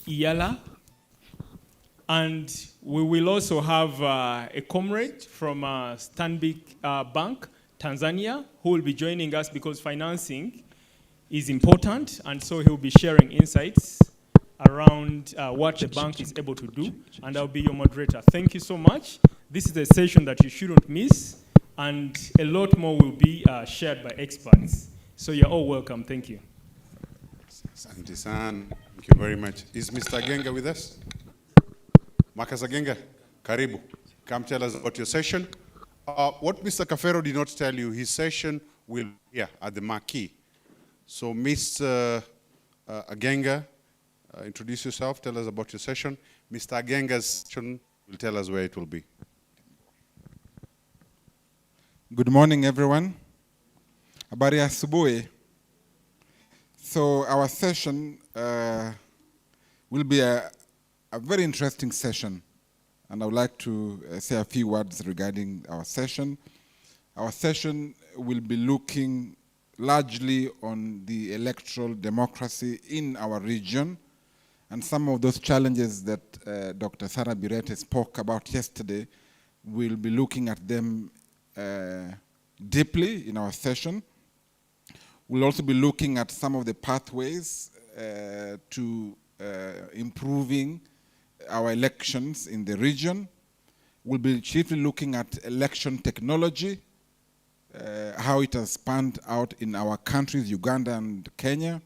Iyala. And we will also have a comrade from Stanbic Bank, Tanzania, who will be joining us because financing is important. And so he'll be sharing insights around what the bank is able to do. And I'll be your moderator. Thank you so much. This is a session that you shouldn't miss. And a lot more will be shared by experts. So you're all welcome. Thank you. Asante-san. Thank you very much. Is Mr. Genga with us? Marcus Agenga, karibu. Come tell us about your session. What Mr. Kafero did not tell you, his session will be here at the marquee. So Mr. Agenga, introduce yourself, tell us about your session. Mr. Agenga's session will tell us where it will be. Good morning, everyone. Habari ya asubuhi. So our session will be a very interesting session, and I would like to say a few words regarding our session. Our session will be looking largely on the electoral democracy in our region, and some of those challenges that Dr. Sarah Birete spoke about yesterday. We'll be looking at them deeply in our session. We'll also be looking at some of the pathways to improving our elections in the region. We'll be chiefly looking at election technology, how it has panned out in our countries, Uganda and Kenya.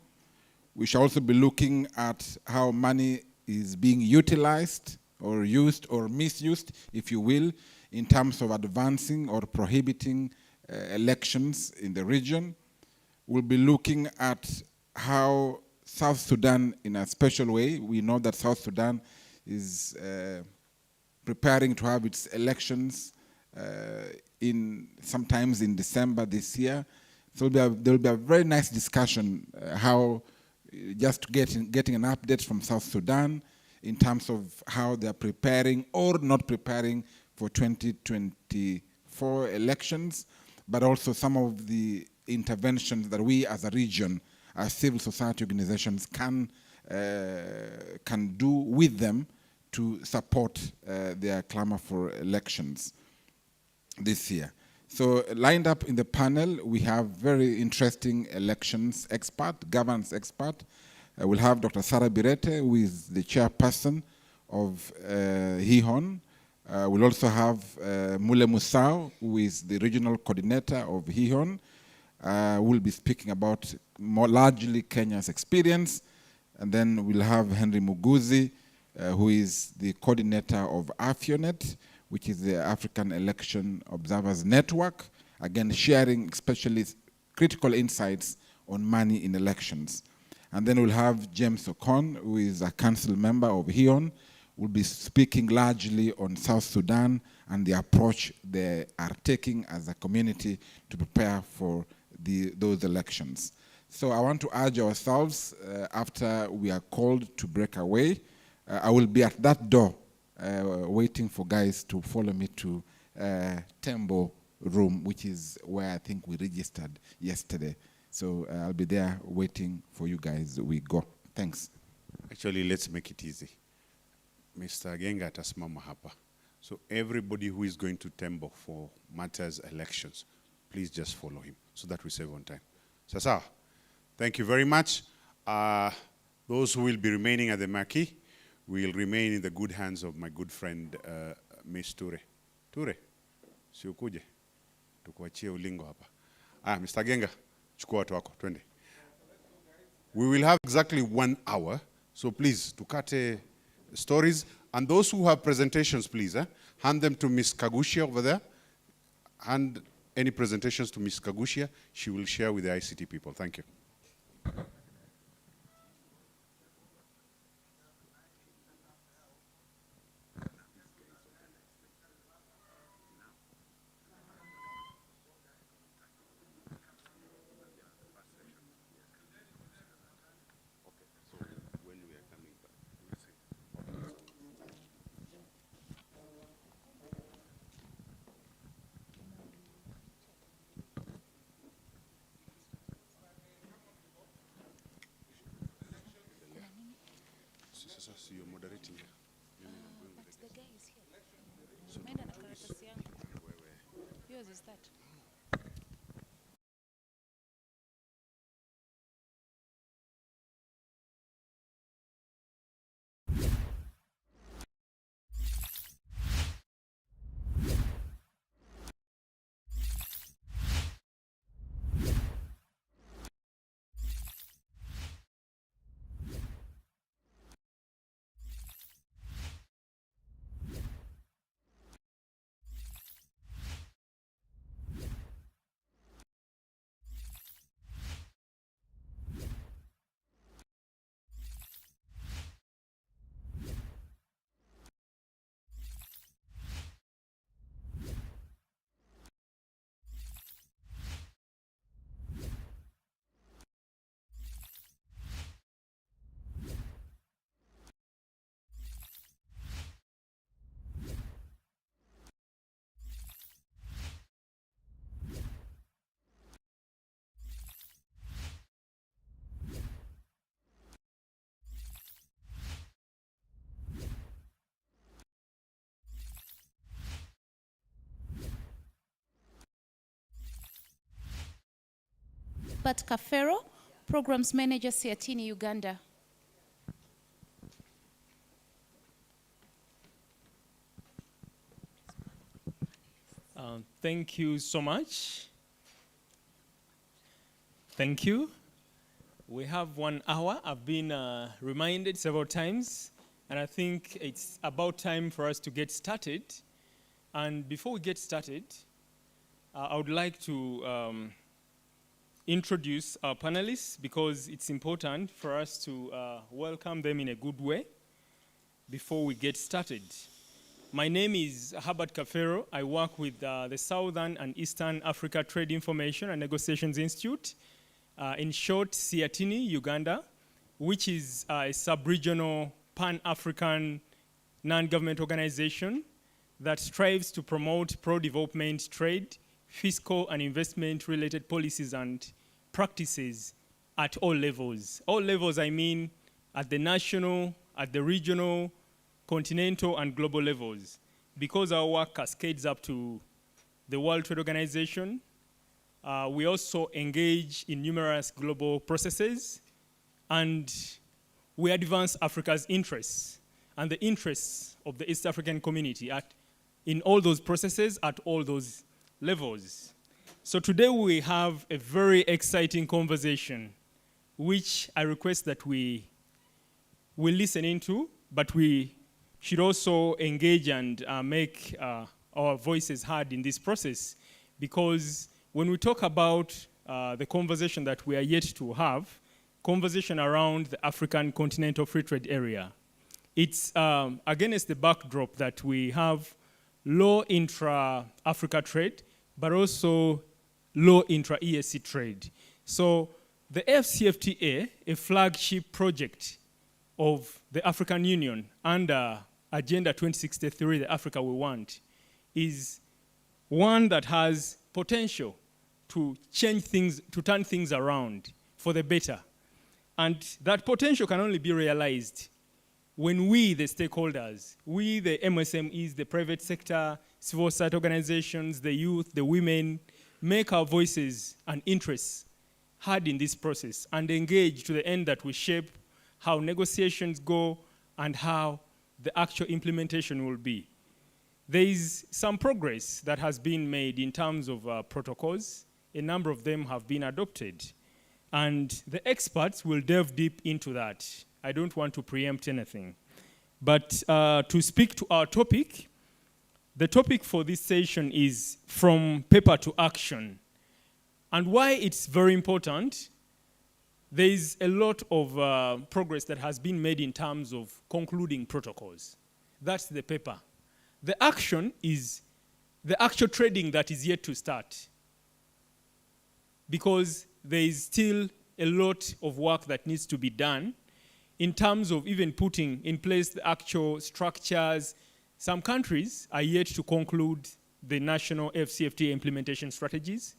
We shall also be looking at how money is being utilized or used or misused, if you will, in terms of advancing or prohibiting elections in the region. We'll be looking at how South Sudan, in a special way, we know that South Sudan is preparing to have its elections sometimes in December this year. So there will be a very nice discussion how just getting an update from South Sudan in terms of how they are preparing or not preparing for 2024 elections, but also some of the interventions that we as a region, as civil society organizations can do with them to support their clamor for elections this year. So lined up in the panel, we have very interesting elections expert, governance expert. We'll have Dr. Sarah Birete, who is the chairperson of HIHON. We'll also have Mule Musau, who is the regional coordinator of HIHON. We'll be speaking about more largely Kenya's experience. And then we'll have Henry Muguzi, who is the coordinator of AFIONET, which is the African Election Observers Network, again sharing especially critical insights on money in elections. And then we'll have James Okon, who is a council member of HIHON. We'll be speaking largely on South Sudan and the approach they are taking as a community to prepare for those elections. So I want to urge ourselves, after we are called to break away, I will be at that door waiting for guys to follow me to Tembo room, which is where I think we registered yesterday. So I'll be there waiting for you guys. We go. Thanks. Actually, let's make it easy. Mr. Agenga atasimama hapa. So everybody who is going to Tembo for matters elections, please just follow him so that we save on time. Sasa, thank you very much. Those who will be remaining at the marquee will remain in the good hands of my good friend, Miss Ture. Ture, si ukuje. Tukuachie ulingo hapa. Mr. Agenga, chukua watu wako, twende. We will have exactly 1 hour, so please, tukate stories. And those who have presentations, please, hand them to Miss Kagushia over there. Hand any presentations to Miss Kagushia. She will share with the ICT people. Thank you. Sasa si you're moderating here. The guy is here. Umeenda na karatasi yangu. Yours is that. But Kafero, Programs Manager, Siatini, Uganda. Thank you so much. Thank you. We have 1 hour. I've been reminded several times, and I think it's about time for us to get started. And before we get started, I would like to introduce our panelists, because it's important for us to welcome them in a good way before we get started. My name is Herbert Kafero. I work with the Southern and Eastern Africa Trade Information and Negotiations Institute, in short, Siatini, Uganda, which is a sub-regional pan-African non-government organization that strives to promote pro-development trade, fiscal and investment-related policies and practices at all levels. All levels, I mean at the national, at the regional, continental, and global levels. Because our work cascades up to the World Trade Organization, we also engage in numerous global processes, and we advance Africa's interests and the interests of the East African community in all those processes at all those levels. So today we have a very exciting conversation, which I request that we will listen into, but we should also engage and make our voices heard in this process, because when we talk about the conversation that we are yet to have, conversation around the African Continental Free Trade Area, it's against the backdrop that we have low intra-Africa trade, but also low intra-ESC trade. So the AfCFTA, a flagship project of the African Union under Agenda 2063, the Africa we want, is one that has potential to change things, to turn things around for the better. And that potential can only be realized when we, the stakeholders, we, the MSMEs, the private sector, civil society organizations, the youth, the women, make our voices and interests heard in this process and engage to the end that we shape how negotiations go and how the actual implementation will be. There is some progress that has been made in terms of protocols. A number of them have been adopted. And the experts will delve deep into that. I don't want to preempt anything. But to speak to our topic, the topic for this session is From Paper to Action. And why it's very important, there is a lot of progress that has been made in terms of concluding protocols. That's the paper. The action is the actual trading that is yet to start, because there is still a lot of work that needs to be done in terms of even putting in place the actual structures. Some countries are yet to conclude the national AfCFTA implementation strategies.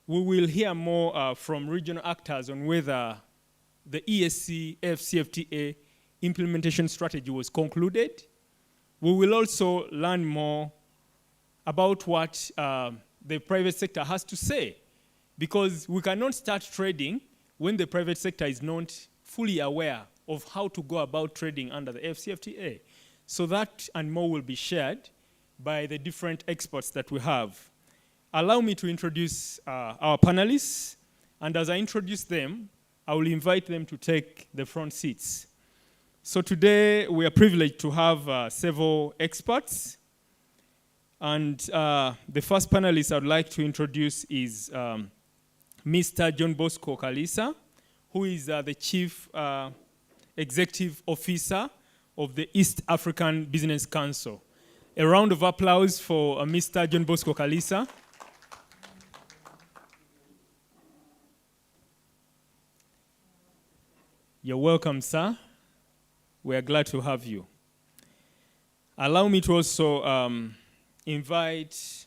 We will hear more from regional actors on whether the ESC AfCFTA implementation strategy was concluded. We will also learn more about what the private sector has to say, because we cannot start trading when the private sector is not fully aware of how to go about trading under the AfCFTA. So that and more will be shared by the different experts that we have. Allow me to introduce our panelists, and as I introduce them, I will invite them to take the front seats. So today we are privileged to have several experts, and the first panelist I'd like to introduce is Mr. John Bosco Kalisa, who is the Chief Executive Officer of the East African Business Council. A round of applause for Mr. John Bosco Kalisa. You're welcome, sir. We are glad to have you. Allow me to also invite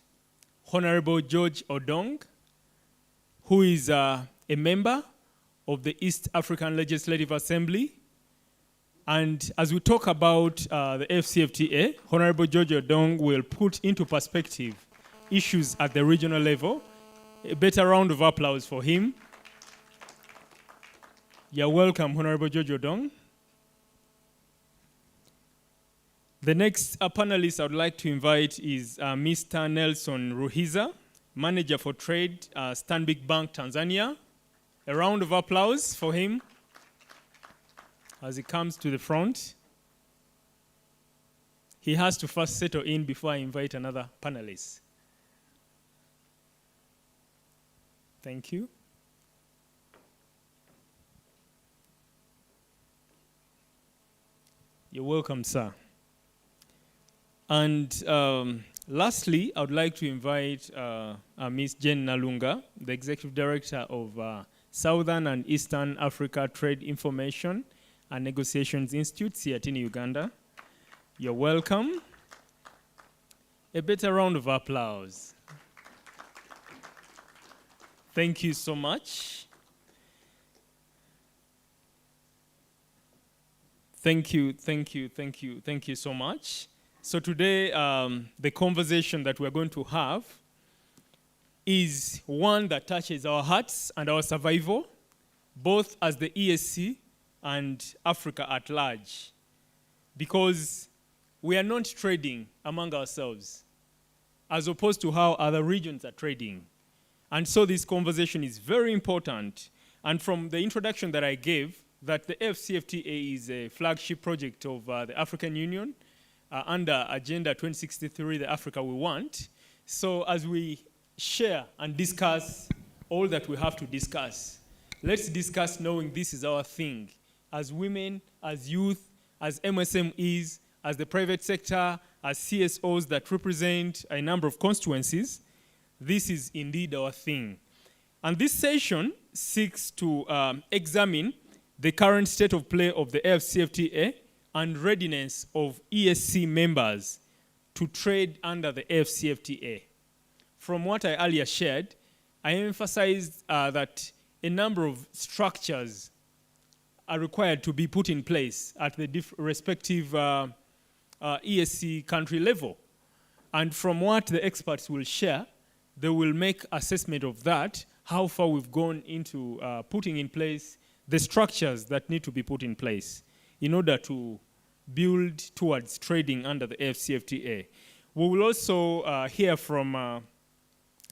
Honorable George Odong, who is a member of the East African Legislative Assembly. And as we talk about the AfCFTA, Honorable George Odong will put into perspective issues at the regional level. A better round of applause for him. You're welcome, Honorable George Odong. The next panelist I would like to invite is Mr. Nelson Ruhiza, Manager for Trade, Stanbic Bank, Tanzania. A round of applause for him as he comes to the front. He has to first settle in before I invite another panelist. Thank you. You're welcome, sir. And lastly, I would like to invite Ms. Jen Nalunga, the Executive Director of Southern and Eastern Africa Trade Information and Negotiations Institute, Siatini, Uganda. You're welcome. A better round of applause. Thank you so much. Thank you so much. So today, the conversation that we're going to have is one that touches our hearts and our survival, both as the ESC and Africa at large, because we are not trading among ourselves, as opposed to how other regions are trading. And so this conversation is very important. And from the introduction that I gave, that the AfCFTA is a flagship project of the African Union under Agenda 2063, the Africa we want. So as we share and discuss all that we have to discuss, let's discuss knowing this is our thing. As women, as youth, as MSMEs, as the private sector, as CSOs that represent a number of constituencies, this is indeed our thing. And this session seeks to examine the current state of play of the AfCFTA and readiness of ESC members to trade under the AfCFTA. From what I earlier shared, I emphasized that a number of structures are required to be put in place at the respective ESC country level. And from what the experts will share, they will make assessment of that, how far we've gone into putting in place the structures that need to be put in place in order to build towards trading under the AfCFTA. We will also hear from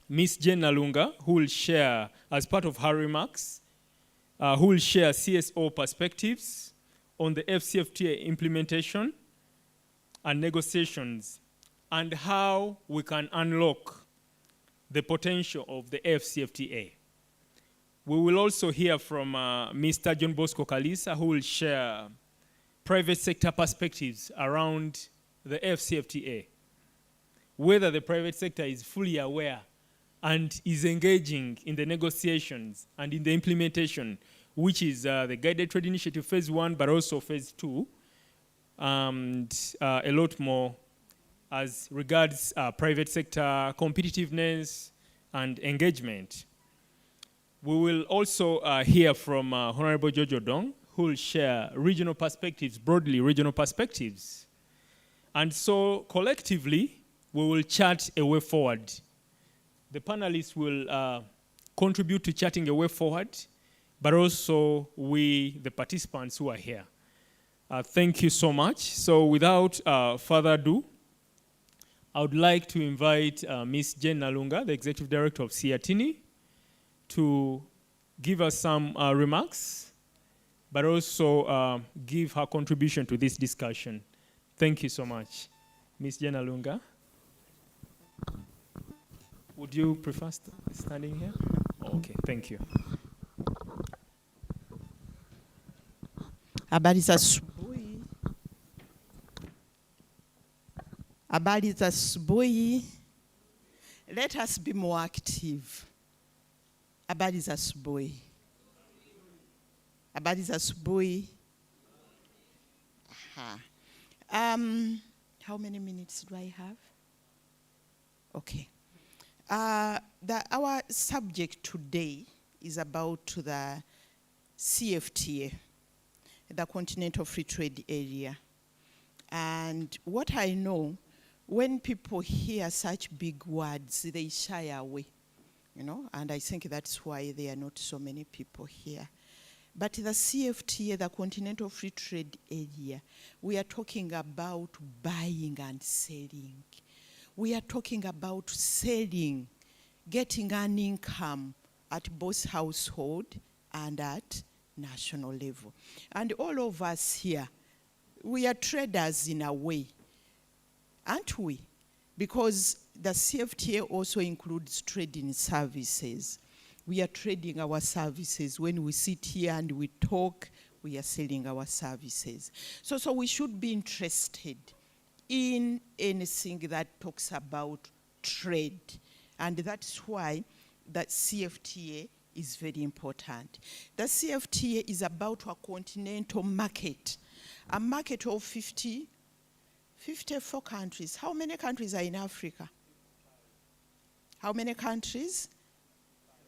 Ms. Jen Nalunga, who will share, as part of her remarks, who will share CSO perspectives on the AfCFTA implementation and negotiations and how we can unlock the potential of the AfCFTA. We will also hear from Mr. John Bosco Kalisa, who will share private sector perspectives around the AfCFTA, whether the private sector is fully aware and is engaging in the negotiations and in the implementation, which is the Guided Trade Initiative Phase 1, but also Phase 2, and a lot more as regards private sector competitiveness and engagement. We will also hear from Honorable George Odong, who will share regional perspectives, broadly regional perspectives. And so collectively, we will chart a way forward. The panelists will contribute to charting a way forward, but also we, the participants who are here. Thank you so much. So without further ado, I would like to invite Ms. Jane Nalunga, the Executive Director of CIATINI, to give us some remarks, but also give her contribution to this discussion. Thank you so much. Ms. Jane Nalunga, would you prefer standing here? Okay, thank you. Habari za asubuhi. Habari za asubuhi. Let us be more active. Habari za asubuhi. Habari za asubuhi. Aha. How many minutes do I have? Okay. Our subject today is about the CFTA, the Continental Free Trade Area. And what I know, when people hear such big words, they shy away, and I think that's why there are not so many people here. But the CFTA, the Continental Free Trade Area, we are talking about buying and selling. We are talking about selling, getting an income at both household and at national level. And all of us here, we are traders in a way, aren't we? Because the CFTA also includes trading services. We are trading our services. When we sit here and we talk, we are selling our services. So we should be interested in anything that talks about trade. And that's why the CFTA is very important. The CFTA is about a continental market, a market of 54 countries. How many countries are in Africa? How many countries?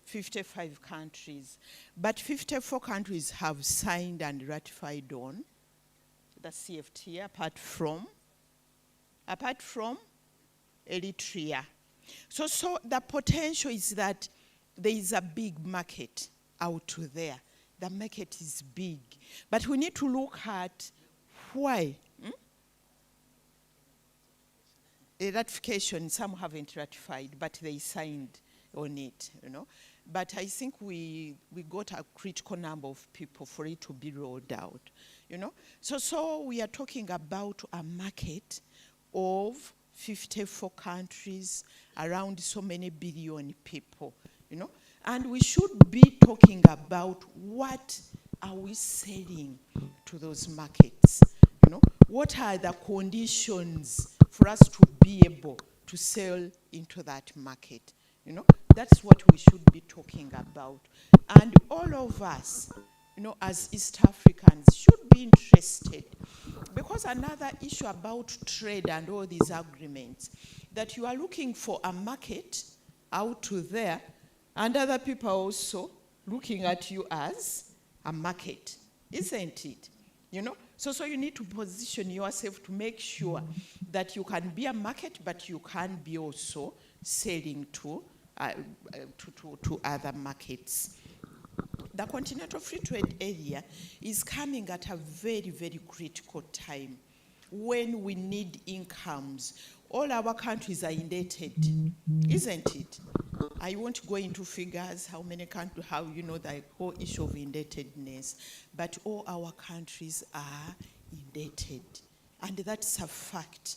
55 countries. But 54 countries have signed and ratified on the CFTA apart from Eritrea. So the potential is that there is a big market out there. The market is big. But we need to look at why. A ratification, some haven't ratified, but they signed on it, But I think we got a critical number of people for it to be rolled out, So we are talking about a market of 54 countries, around so many billion people, And we should be talking about what are we selling to those markets, What are the conditions for us to be able to sell into that market, That's what we should be talking about. And all of us, as East Africans, should be interested. Because another issue about trade and all these agreements, that you are looking for a market out there, and other people are also looking at you as a market, isn't it? So you need to position yourself to make sure that you can be a market, but you can be also selling to other markets. The Continental Free Trade Area is coming at a very, very critical time when we need incomes. All our countries are indebted, isn't it? I won't go into figures, how many countries, the whole issue of indebtedness, but all our countries are indebted, and that's a fact.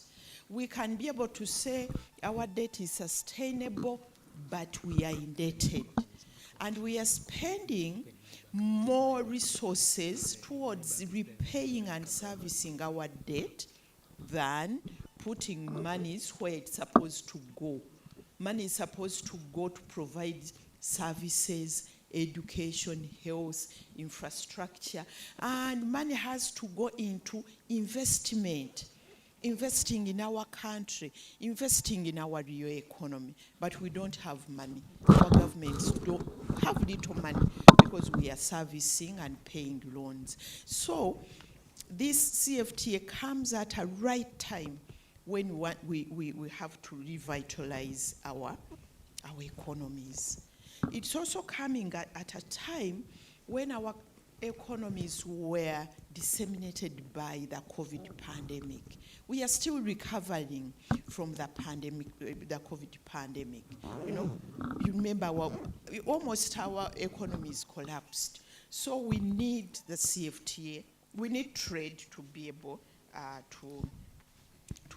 We can be able to say our debt is sustainable, but we are indebted. And we are spending more resources towards repaying and servicing our debt than putting monies where it's supposed to go. Money is supposed to go to provide services, education, health, infrastructure, and money has to go into investment, investing in our country, investing in our real economy. But we don't have money. Our governments don't have little money because we are servicing and paying loans. So this CFTA comes at a right time when we have to revitalize our economies. It's also coming at a time when our economies were disseminated by the COVID pandemic. We are still recovering from the pandemic, the COVID pandemic. You know, you remember almost our economies collapsed. So we need the CFTA. We need trade to be able to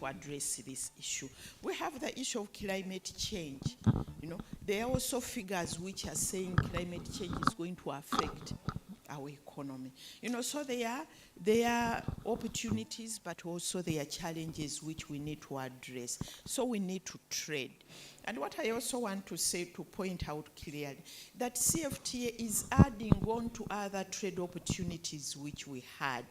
address this issue. We have the issue of climate change. You know, there are also figures which are saying climate change is going to affect our economy. You know, so there are opportunities, but also there are challenges which we need to address. So we need to trade. And what I also want to say, to point out clearly, that CFTA is adding on to other trade opportunities which we had.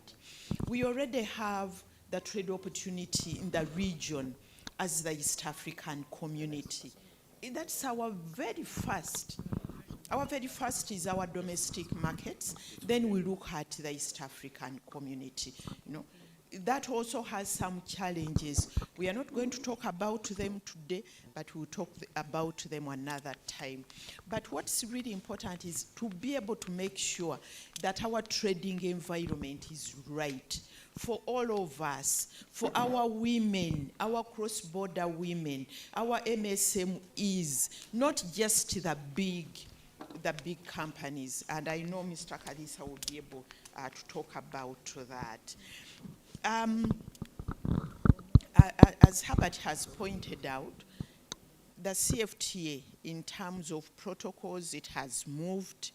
We already have the trade opportunity in the region as the East African community. That's our very first. Our very first is our domestic markets. Then we look at the East African community. You know, that also has some challenges. We are not going to talk about them today, but we'll talk about them another time. But what's really important is to be able to make sure that our trading environment is right for all of us, for our women, our cross-border women, our MSMEs, not just the big companies. And I know Mr. Kadisa will be able to talk about that. As Herbert has pointed out, the CFTA, in terms of protocols, it has moved.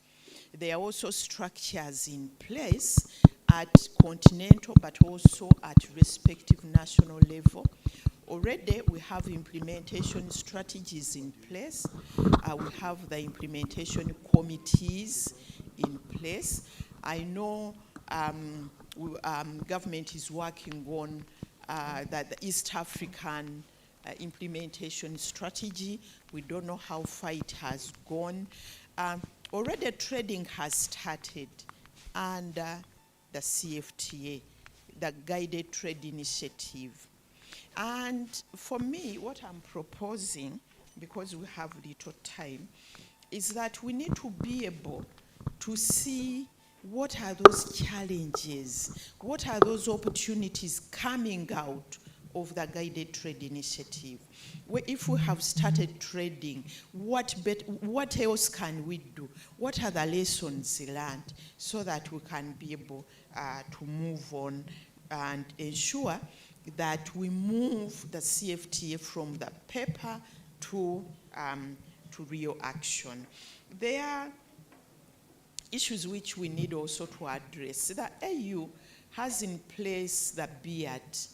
There are also structures in place at continental, but also at respective national level. Already we have implementation strategies in place. We have the implementation committees in place. I know government is working on the East African implementation strategy. We don't know how far it has gone. Already trading has started under the CFTA, the Guided Trade Initiative. And for me, what I'm proposing, because we have little time, is that we need to be able to see what are those challenges, what are those opportunities coming out of the Guided Trade Initiative. If we have started trading, what else can we do? What are the lessons learned so that we can be able to move on and ensure that we move the CFTA from the paper to real action. There are issues which we need also to address. The AU has in place the BIAT,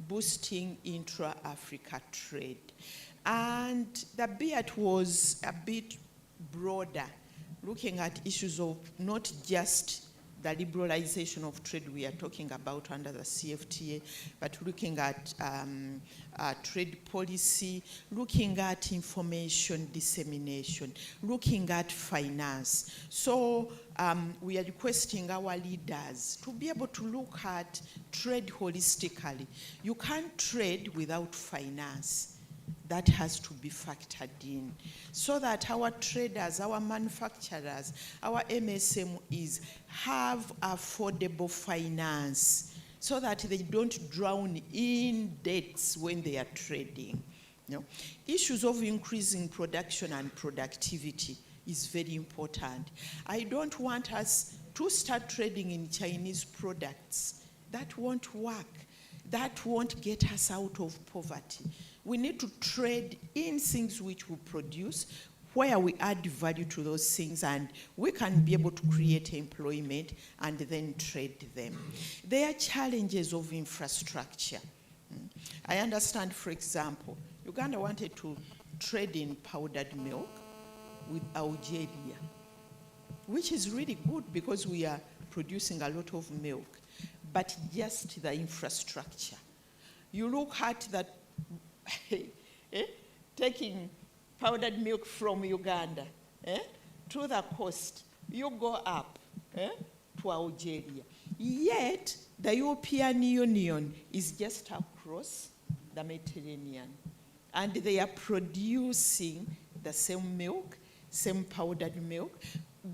boosting intra-Africa trade. And the BIAT was a bit broader, looking at issues of not just the liberalization of trade we are talking about under the CFTA, but looking at trade policy, looking at information dissemination, looking at finance. So we are requesting our leaders to be able to look at trade holistically. You can't trade without finance. That has to be factored in so that our traders, our manufacturers, our MSMEs have affordable finance so that they don't drown in debts when they are trading. You know, issues of increasing production and productivity is very important. I don't want us to start trading in Chinese products. That won't work. That won't get us out of poverty. We need to trade in things which we produce, where we add value to those things, and we can be able to create employment and then trade them. There are challenges of infrastructure. I understand, for example, Uganda wanted to trade in powdered milk with Algeria, which is really good because we are producing a lot of milk, but just the infrastructure. You look at that, taking powdered milk from Uganda to the coast, you go up to Algeria. Yet, the European Union is just across the Mediterranean. And they are producing the same milk, same powdered milk,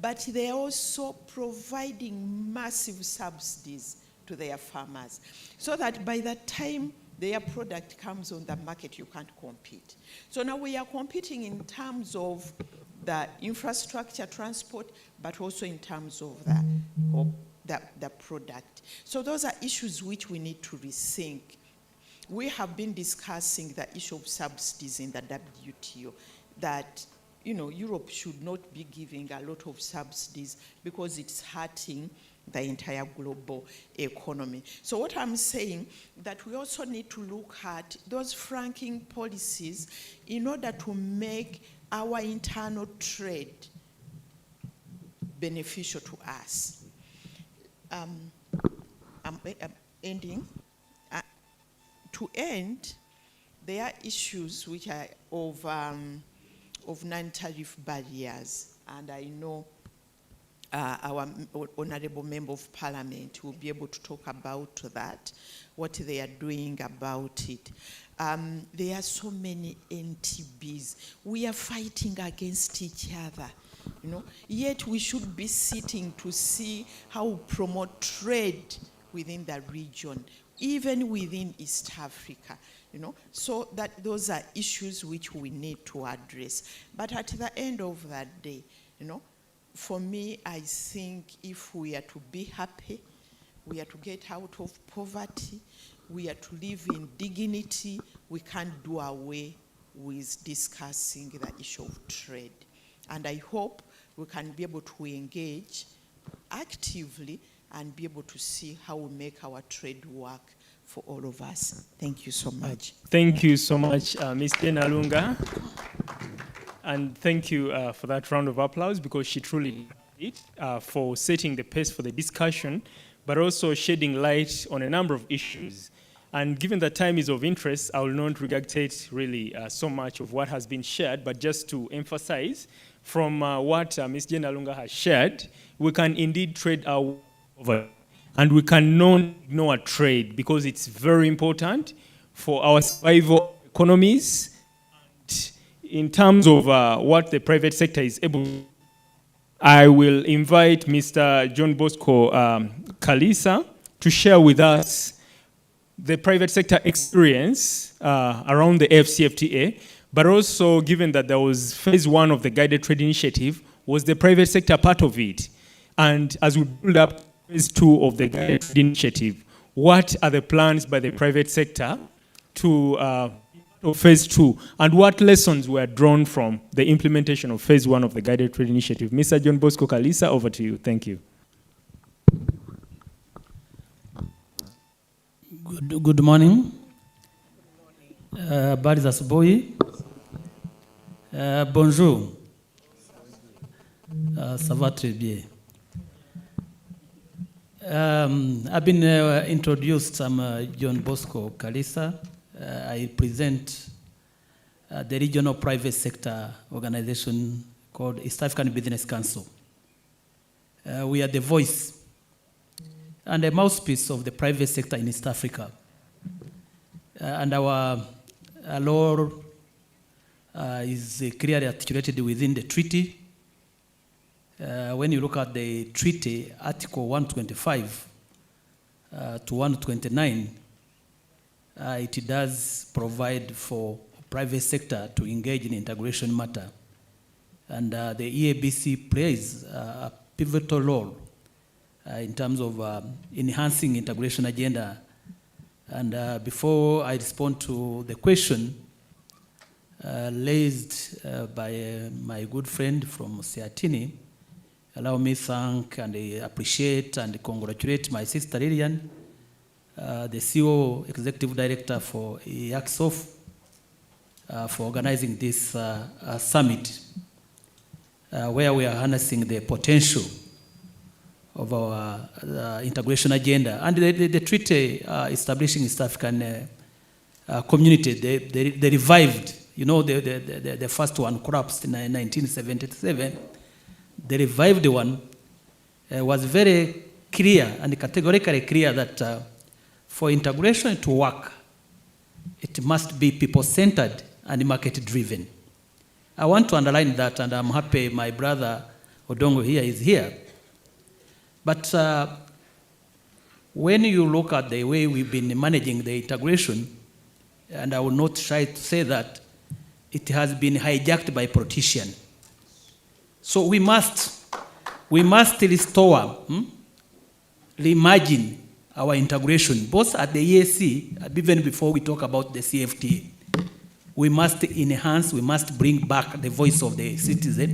but they are also providing massive subsidies to their farmers, so that by the time their product comes on the market, you can't compete. So now we are competing in terms of the infrastructure, transport, but also in terms of the product. So those are issues which we need to rethink. We have been discussing the issue of subsidies in the WTO, that Europe should not be giving a lot of subsidies because it's hurting the entire global economy. So what I'm saying, that we also need to look at those franking policies in order to make our internal trade beneficial to us. I'm ending. To end, there are issues which are of non-tariff barriers, and I know our Honorable Member of Parliament will be able to talk about that, what they are doing about it. There are so many NTBs. We are fighting against each other, yet we should be sitting to see how we promote trade within the region, even within East Africa, so that those are issues which we need to address. But at the end of that day, for me, I think if we are to be happy, we are to get out of poverty, we are to live in dignity, we can't do away with discussing the issue of trade. And I hope we can be able to engage actively and be able to see how we make our trade work for all of us. Thank you so much. Thank you so much, Ms. Jane Alunga. And thank you for that round of applause, because she truly did for setting the pace for the discussion, but also shedding light on a number of issues. And given that time is of interest, I will not regurgitate really so much of what has been shared, but just to emphasize from what Ms. Jane Alunga has shared, we can indeed trade our over, and we cannot ignore trade, because it's very important for our survival economies. And in terms of what the private sector is able to do, I will invite Mr. John Bosco Kalisa to share with us the private sector experience around the AfCFTA, but also given that there was phase 1 of the guided trade initiative, was the private sector part of it? And as we build up phase 2 of the guided trade initiative, what are the plans by the private sector to phase 2, and what lessons were drawn from the implementation of phase 1 of the guided trade initiative? Mr. John Bosco Kalisa, over to you. Thank you. Good morning. Habari za asubuhi. Bonjour. Ça va très bien. I've been introduced. I'm John Bosco Kalisa. I present the regional private sector organization called East African Business Council. We are the voice and a mouthpiece of the private sector in East Africa. And our law is clearly articulated within the treaty. When you look at the treaty, Article 125 to 129, it does provide for private sector to engage in integration matter. And the EABC plays a pivotal role in terms of enhancing integration agenda. And before I respond to the question raised by my good friend from Seatini, allow me thank and appreciate and congratulate my sister Lilian, the CEO, Executive Director for IACSOF, for organizing this summit, where we are harnessing the potential of our integration agenda. And the treaty establishing East African community, they revived, the first one collapsed in 1977. the revived one, was very clear and categorically clear that for integration to work, it must be people-centered and market-driven. I want to underline that, and I'm happy my brother Odongo here is here. But when you look at the way we've been managing the integration, and I will not try to say that, it has been hijacked by politicians. So we must restore, reimagine our integration, both at the EAC, and even before we talk about the CFTA. We must enhance, we must bring back the voice of the citizen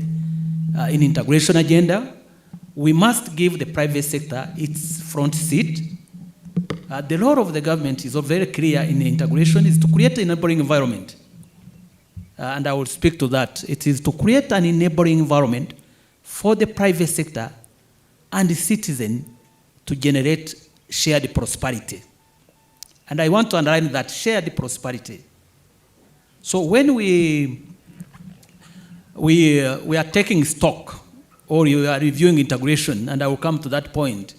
in integration agenda. We must give the private sector its front seat. The role of the government is very clear in integration, is to create an enabling environment. And I will speak to that. It is to create an enabling environment for the private sector and the citizen to generate shared prosperity. And I want to underline that shared prosperity. So when we are taking stock, or you are reviewing integration, and I will come to that point,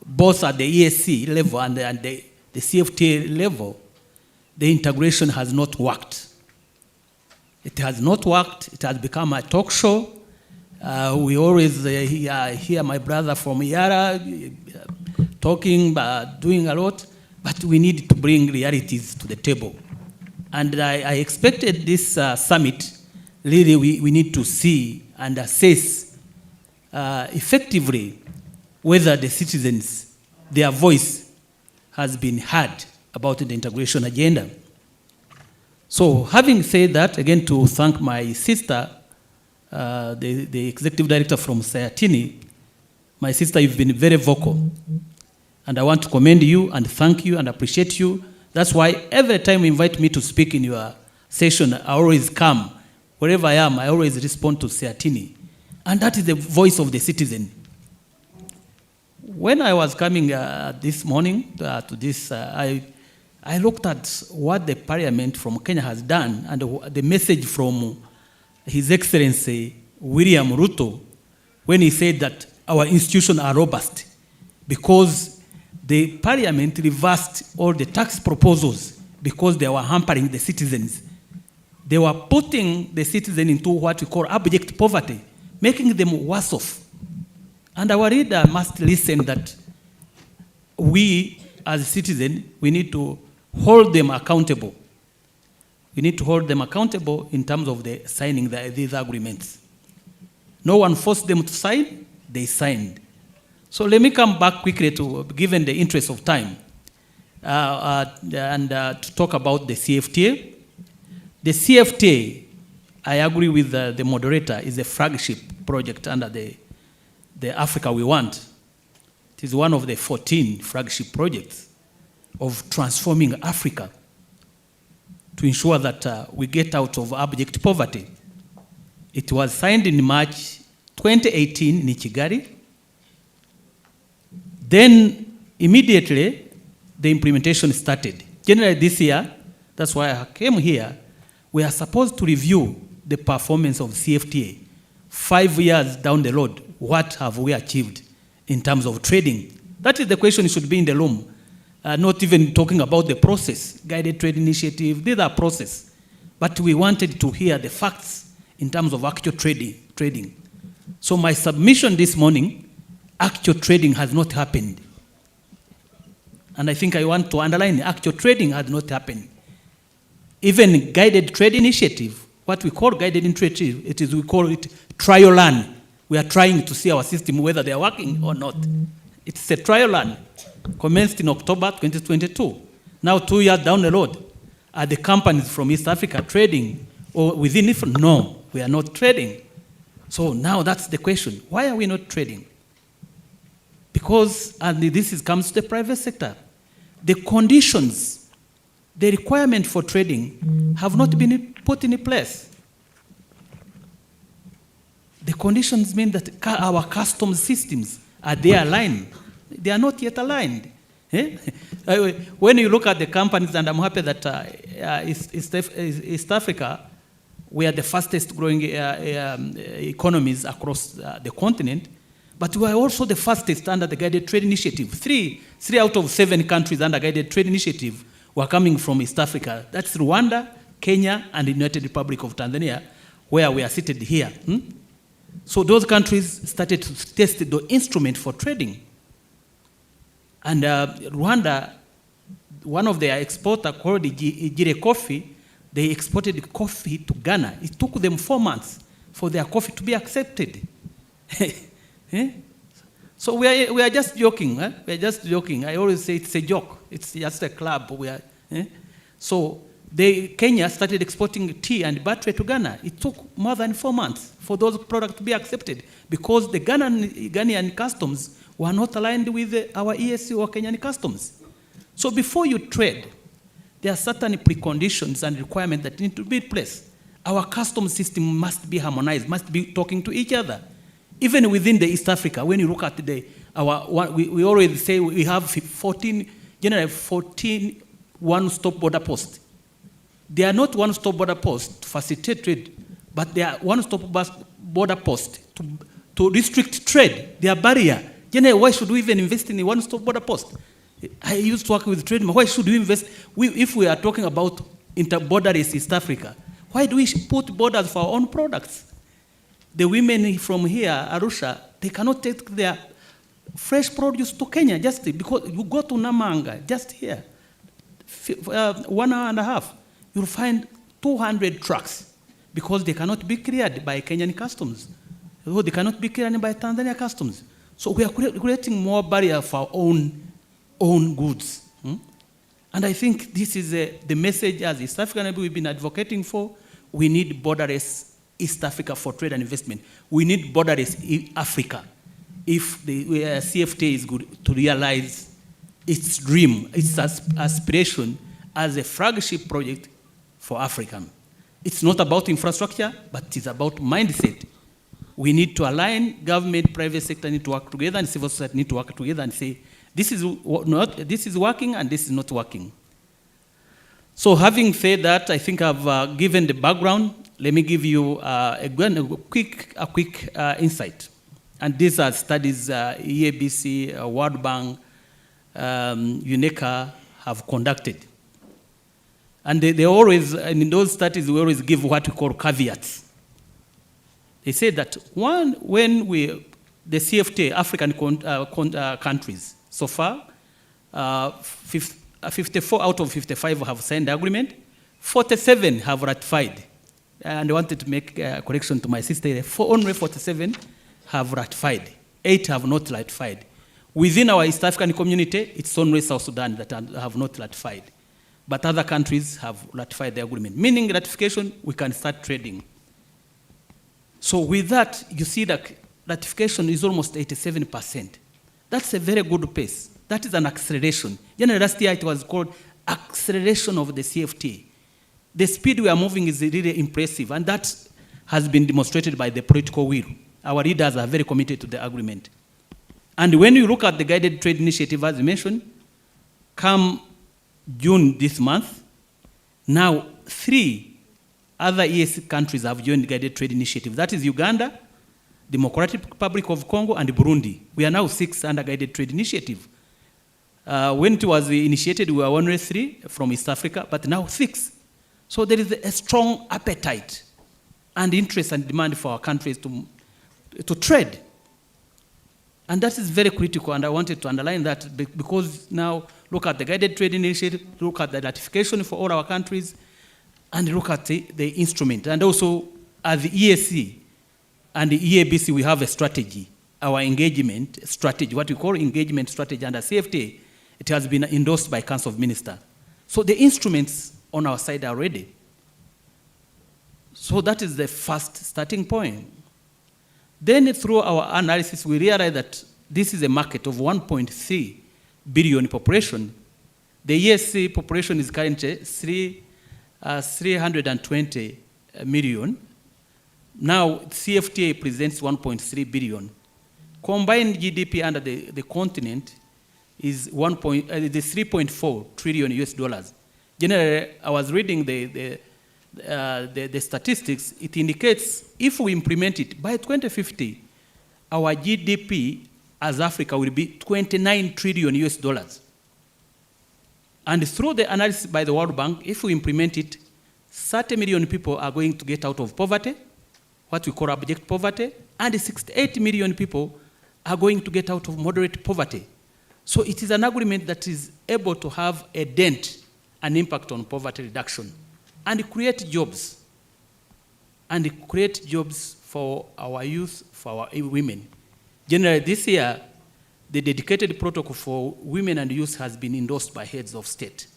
both at the EAC level and the CFTA level, the integration has not worked. It has not worked. It has become a talk show. We always hear my brother from Yara talking, doing a lot, but we need to bring realities to the table. And I expected this summit, really we need to see and assess effectively whether the citizens, their voice has been heard about the integration agenda. So having said that, again to thank my sister, the executive director from Sayatini. My sister, you've been very vocal. And I want to commend you and thank you and appreciate you. That's why every time you invite me to speak in your session, I always come. Wherever I am, I always respond to Sayatini. And that is the voice of the citizen. When I was coming this morning to this, I looked at what the parliament from Kenya has done and the message from His Excellency William Ruto when he said that our institutions are robust because the parliament reversed all the tax proposals because they were hampering the citizens. They were putting the citizen into what we call abject poverty, making them worse off. And our leader must listen that we as citizens, we need to hold them accountable. We need to hold them accountable in terms of the signing these agreements. No one forced them to sign, they signed. So let me come back quickly to, given the interest of time, to talk about the CFTA. The CFTA, I agree with the moderator, is a flagship project under the Africa We Want. It is one of the 14 flagship projects of transforming Africa to ensure that we get out of abject poverty. It was signed in March 2018 in Kigali. Then immediately the implementation started. Generally this year, that's why I came here, we are supposed to review the performance of CFTA. 5 years down the road, what have we achieved in terms of trading? That is the question should be in the room. Not even talking about the process, guided trade initiative, these are process. But we wanted to hear the facts in terms of actual trading. So my submission this morning, actual trading has not happened. And I think I want to underline, actual trading has not happened. Even guided trade initiative, what we call guided initiative, we call it trial run. We are trying to see our system, whether they are working or not. It's a trial run, commenced in October 2022. Now 2 years down the road, are the companies from East Africa trading or within it? No, we are not trading. So now that's the question. Why are we not trading? Because, and this comes to the private sector, the conditions, the requirement for trading have not been put in place. The conditions mean that our customs systems, are they aligned? They are not yet aligned. When you look at the companies, and I'm happy that East Africa We are the fastest growing economies across the continent, but we are also the fastest under the Guided Trade Initiative. Three out of 7 countries under Guided Trade Initiative were coming from East Africa. That's Rwanda, Kenya, and the United Republic of Tanzania, where we are seated here. So those countries started to test the instrument for trading. And Rwanda, one of their exporters called Ijire Coffee, they exported coffee to Ghana. It took them 4 months for their coffee to be accepted. So we are just joking. We are just joking. I always say it's a joke. It's just a club. So Kenya started exporting tea and battery to Ghana. It took more than 4 months for those products to be accepted because the Ghanaian customs were not aligned with our ESC or Kenyan customs. So before you trade, there are certain preconditions and requirements that need to be in place. Our customs system must be harmonized, must be talking to each other. Even within the East Africa, when you look at we always say we have 14 one-stop border posts. They are not one-stop border posts to facilitate trade, but they are one-stop border posts to restrict trade. They are barrier. Why should we even invest in a one-stop border post? I used to work with trade. Why should we invest? If we are talking about inter-borderless East Africa, why do we put borders for our own products? The women from here, Arusha, they cannot take their fresh produce to Kenya just because you go to Namanga, just here, 1 hour and a half, you'll find 200 trucks because they cannot be cleared by Kenyan customs. They cannot be cleared by Tanzania customs. So we are creating more barrier for our own goods. And I think this is the message as East African we've been advocating for. We need borderless East Africa for trade and investment. We need borderless Africa if the CFTA is good to realize its dream, its aspiration as a flagship project for Africa. It's not about infrastructure, but it's about mindset. We need to align government, private sector need to work together, and civil society need to work together and say, this is working and this is not working. So having said that, I think I've given the background. Let me give you a quick insight. And these are studies EABC, World Bank, UNECA have conducted. And they always, in those studies, we always give what we call caveats. They say that when the CFTA, African countries, so far, 54 out of 55 have signed the agreement, 47 have ratified. And I wanted to make a correction to my sister. Only 47 have ratified. 8 have not ratified. Within our East African community, it's only South Sudan that have not ratified. But other countries have ratified the agreement. Meaning ratification, we can start trading. So with that, you see that ratification is almost 87%. That's a very good pace. That is an acceleration. Last year it was called acceleration of the CFTA. The speed we are moving is really impressive, and that has been demonstrated by the political will. Our leaders are very committed to the agreement. And when you look at the Guided Trade Initiative, as you mentioned, come June this month, now 3 other EAC countries have joined the Guided Trade Initiative. That is Uganda, Democratic Republic of Congo, and Burundi. We are now 6 under Guided Trade Initiative. When it was initiated, we were only 3 from East Africa, but now 6. So there is a strong appetite and interest and demand for our countries to trade. And that is very critical, and I wanted to underline that because now look at the Guided Trade Initiative, look at the ratification for all our countries, and look at the instrument. And also, as the ESC and the EABC, we have a strategy, our engagement strategy, what we call engagement strategy under CFTA. It has been endorsed by Council of Ministers. So the instruments on our side are ready. So that is the first starting point. Then through our analysis, we realized that this is a market of 1.3 billion population. The ESC population is currently 320 million. Now, CFTA presents 1.3 billion. Combined GDP under the continent is 3.4 trillion US dollars. Generally, I was reading the the statistics, it indicates if we implement it, by 2050, our GDP as Africa will be 29 trillion US dollars. And through the analysis by the World Bank, if we implement it, 30 million people are going to get out of poverty, what we call abject poverty, and 68 million people are going to get out of moderate poverty. So it is an agreement that is able to have a dent, an impact on poverty reduction, and create jobs. And create jobs for our youth, for our women. Generally, this year, the dedicated protocol for women and youth has been endorsed by heads of state.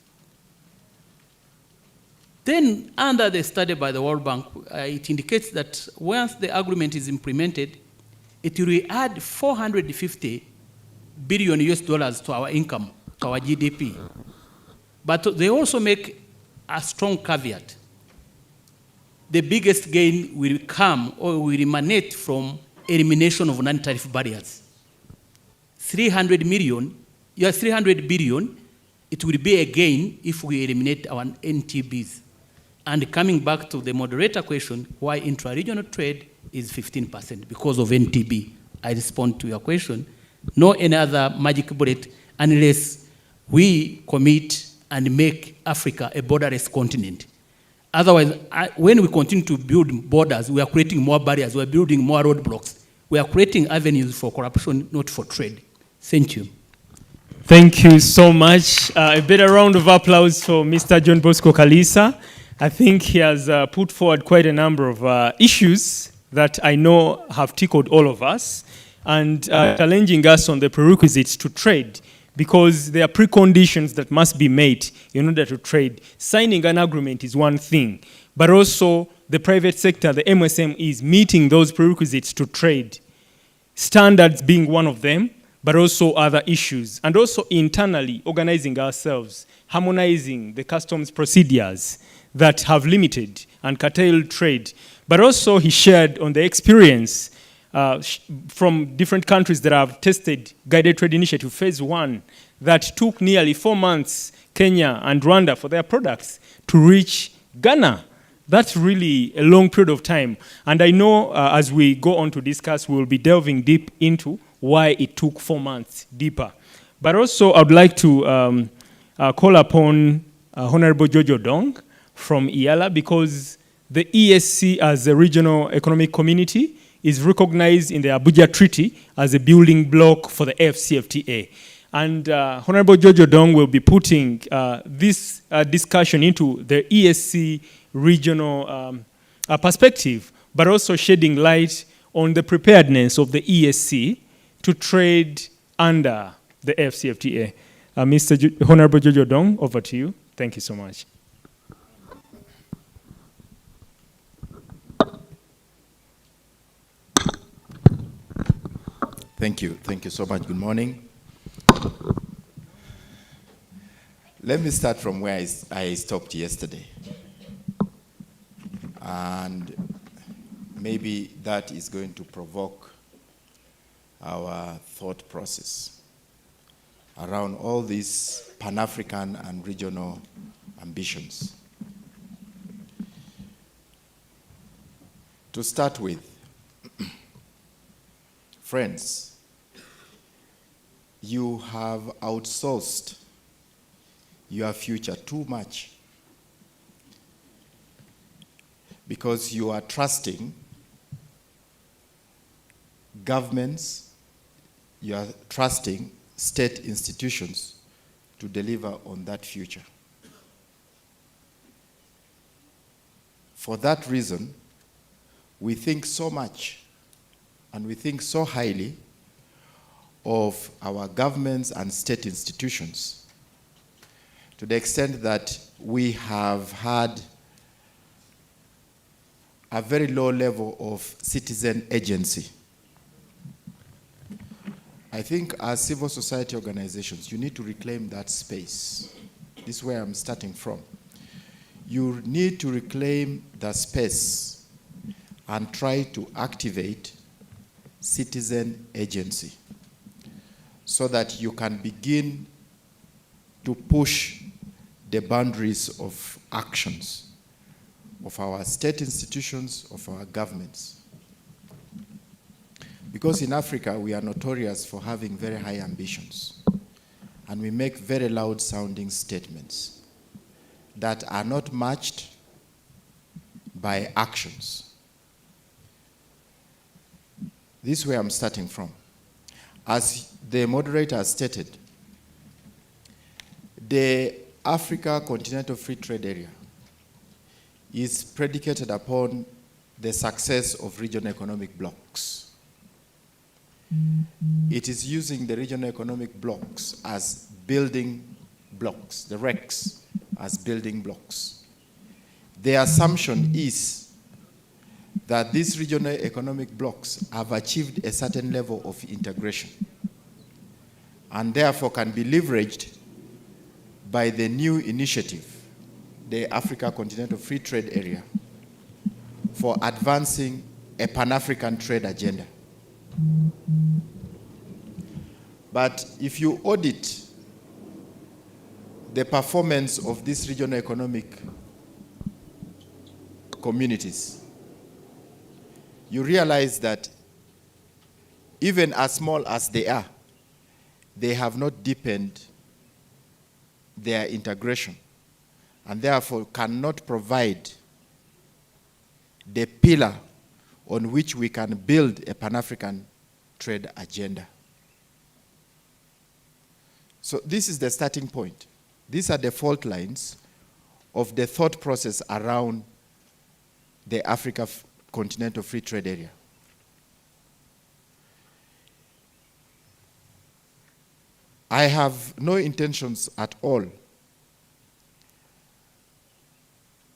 Then, under the study by the World Bank, it indicates that once the agreement is implemented, it will add 450 billion US dollars to our income, to our GDP. But they also make a strong caveat. The biggest gain will come or will emanate from elimination of non-tariff barriers. 300 billion, it will be a gain if we eliminate our NTBs. And coming back to the moderator question, why intra-regional trade is 15% because of NTB. I respond to your question. No any other magic bullet unless we commit and make Africa a borderless continent. Otherwise, when we continue to build borders, we are creating more barriers, we are building more roadblocks. We are creating avenues for corruption, not for trade. Thank you. Thank you so much. A better round of applause for Mr. John Bosco Kalisa. I think he has put forward quite a number of issues that I know have tickled all of us and challenging us on the prerequisites to trade, because there are preconditions that must be met in order to trade. Signing an agreement is one thing, but also the private sector, the MSM, is meeting those prerequisites to trade. Standards being one of them, but also other issues. And also internally organizing ourselves, harmonizing the customs procedures that have limited and curtailed trade. But also he shared on the experience from different countries that have tested Guided Trade Initiative Phase 1 that took nearly 4 months, Kenya and Rwanda, for their products to reach Ghana. That's really a long period of time. And I know as we go on to discuss, we'll be delving deep into why it took 4 months deeper. But also I'd like to call upon Honorable Jojo Dong from IALA, because the ESC as a regional economic community is recognized in the Abuja Treaty as a building block for the AfCFTA. And Honorable Jojo Dong will be putting this discussion into the ESC regional perspective, but also shedding light on the preparedness of the ESC to trade under the AfCFTA. Honorable Jojo Dong, over to you. Thank you so much. Thank you. Thank you so much. Good morning. Let me start from where I stopped yesterday. And maybe that is going to provoke our thought process around all these Pan-African and regional ambitions. To start with, friends, you have outsourced your future too much because you are trusting governments, you are trusting state institutions to deliver on that future. For that reason, we think so much and we think so highly of our governments and state institutions to the extent that we have had a very low level of citizen agency. I think as civil society organizations, you need to reclaim that space. This is where I'm starting from. You need to reclaim the space and try to activate citizen agency so that you can begin to push the boundaries of actions of our state institutions, of our governments. Because in Africa, we are notorious for having very high ambitions. And we make very loud sounding statements that are not matched by actions. This is where I'm starting from. As the moderator has stated, the Africa Continental Free Trade Area is predicated upon the success of regional economic blocks. It is using the regional economic blocks as building blocks, the RECs as building blocks. The assumption is that these regional economic blocks have achieved a certain level of integration and therefore can be leveraged by the new initiative, the Africa Continental Free Trade Area, for advancing a Pan-African trade agenda. But if you audit the performance of these regional economic communities, you realize that even as small as they are, they have not deepened their integration and therefore cannot provide the pillar on which we can build a Pan-African trade agenda. So this is the starting point. These are the fault lines of the thought process around the Africa Continental Free Trade Area. I have no intentions at all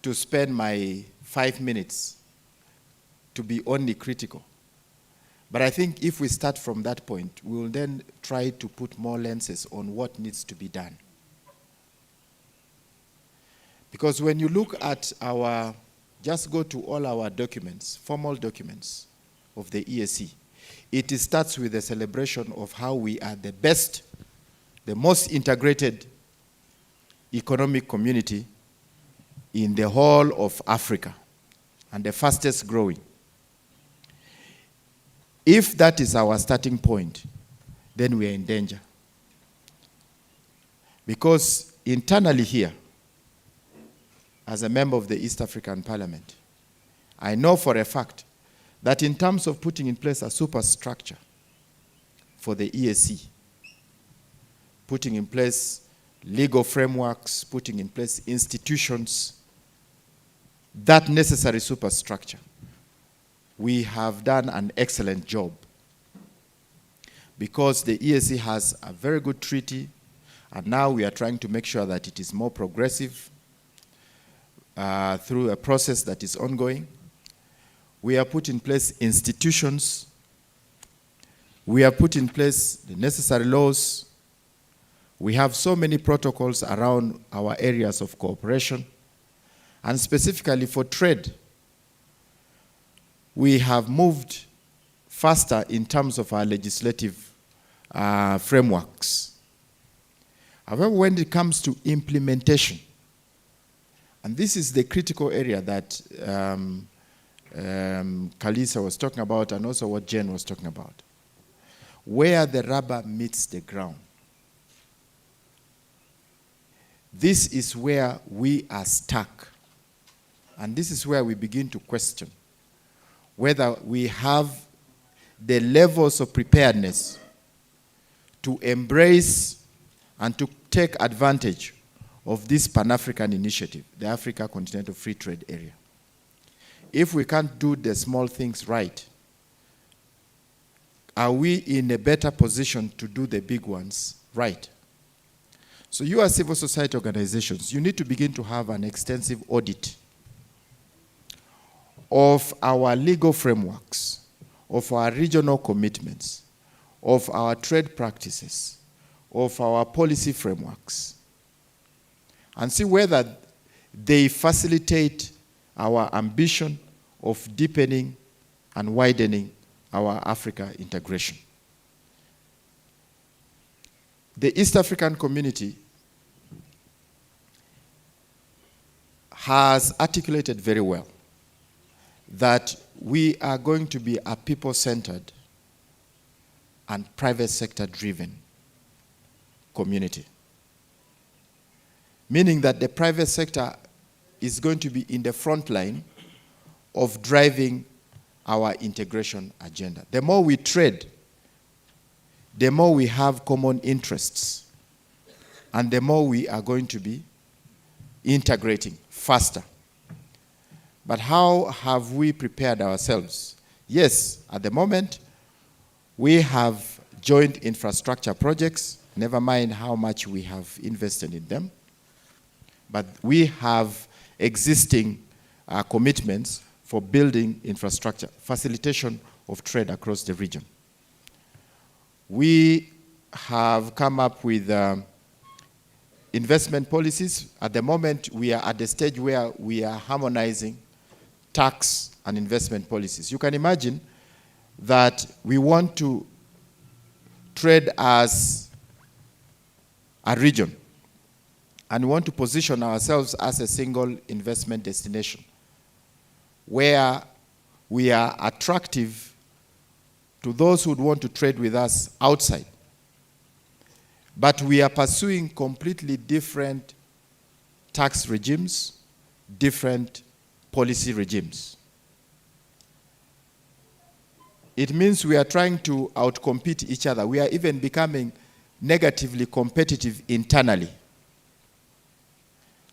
to spend my 5 minutes to be only critical. But I think if we start from that point, we will then try to put more lenses on what needs to be done. Because when you look at our, just go to all our documents, formal documents of the EAC, it starts with a celebration of how we are the best, the most integrated economic community in the whole of Africa and the fastest growing. If that is our starting point, then we are in danger. Because internally here, as a member of the East African Parliament, I know for a fact that in terms of putting in place a superstructure for the EAC, putting in place legal frameworks, putting in place institutions, that necessary superstructure, we have done an excellent job because the EAC has a very good treaty, and now we are trying to make sure that it is more progressive through a process that is ongoing. We have put in place institutions. We have put in place the necessary laws. We have so many protocols around our areas of cooperation, and specifically for trade, we have moved faster in terms of our legislative frameworks. However, when it comes to implementation, and this is the critical area that Kalisa was talking about and also what Jen was talking about, where the rubber meets the ground. This is where we are stuck. And this is where we begin to question whether we have the levels of preparedness to embrace and to take advantage of this Pan-African initiative, the Africa Continental Free Trade Area. If we can't do the small things right, are we in a better position to do the big ones right? So you as civil society organizations, you need to begin to have an extensive audit of our legal frameworks, of our regional commitments, of our trade practices, of our policy frameworks, and see whether they facilitate our ambition of deepening and widening our Africa integration. The East African community has articulated very well that we are going to be a people-centered and private sector-driven community. Meaning that the private sector is going to be in the front line of driving our integration agenda. The more we trade, the more we have common interests, and the more we are going to be integrating faster. But how have we prepared ourselves? Yes, at the moment, we have joint infrastructure projects, never mind how much we have invested in them, but we have existing commitments for building infrastructure, facilitation of trade across the region. We have come up with investment policies. At the moment, we are at the stage where we are harmonizing tax and investment policies. You can imagine that we want to trade as a region, and we want to position ourselves as a single investment destination where we are attractive to those who would want to trade with us outside. But we are pursuing completely different tax regimes, different policy regimes. It means we are trying to outcompete each other. We are even becoming negatively competitive internally.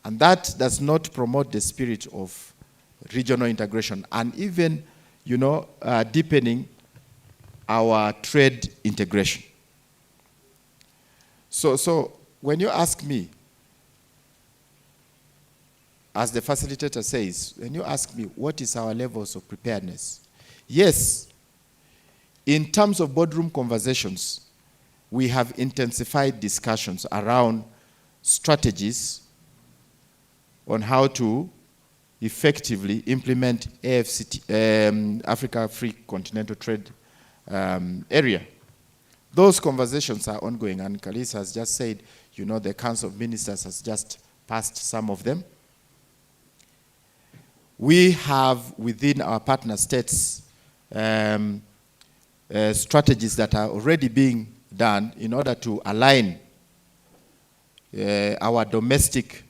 And that does not promote the spirit of regional integration and even, deepening our trade integration. So when you ask me, as the facilitator says, when you ask me what is our levels of preparedness, yes, in terms of boardroom conversations, we have intensified discussions around strategies on how to effectively implement AFCT, Africa Free Continental Trade Area. Those conversations are ongoing, and Kalisa has just said, the Council of Ministers has just passed some of them. We have within our partner states strategies that are already being done in order to align our domestic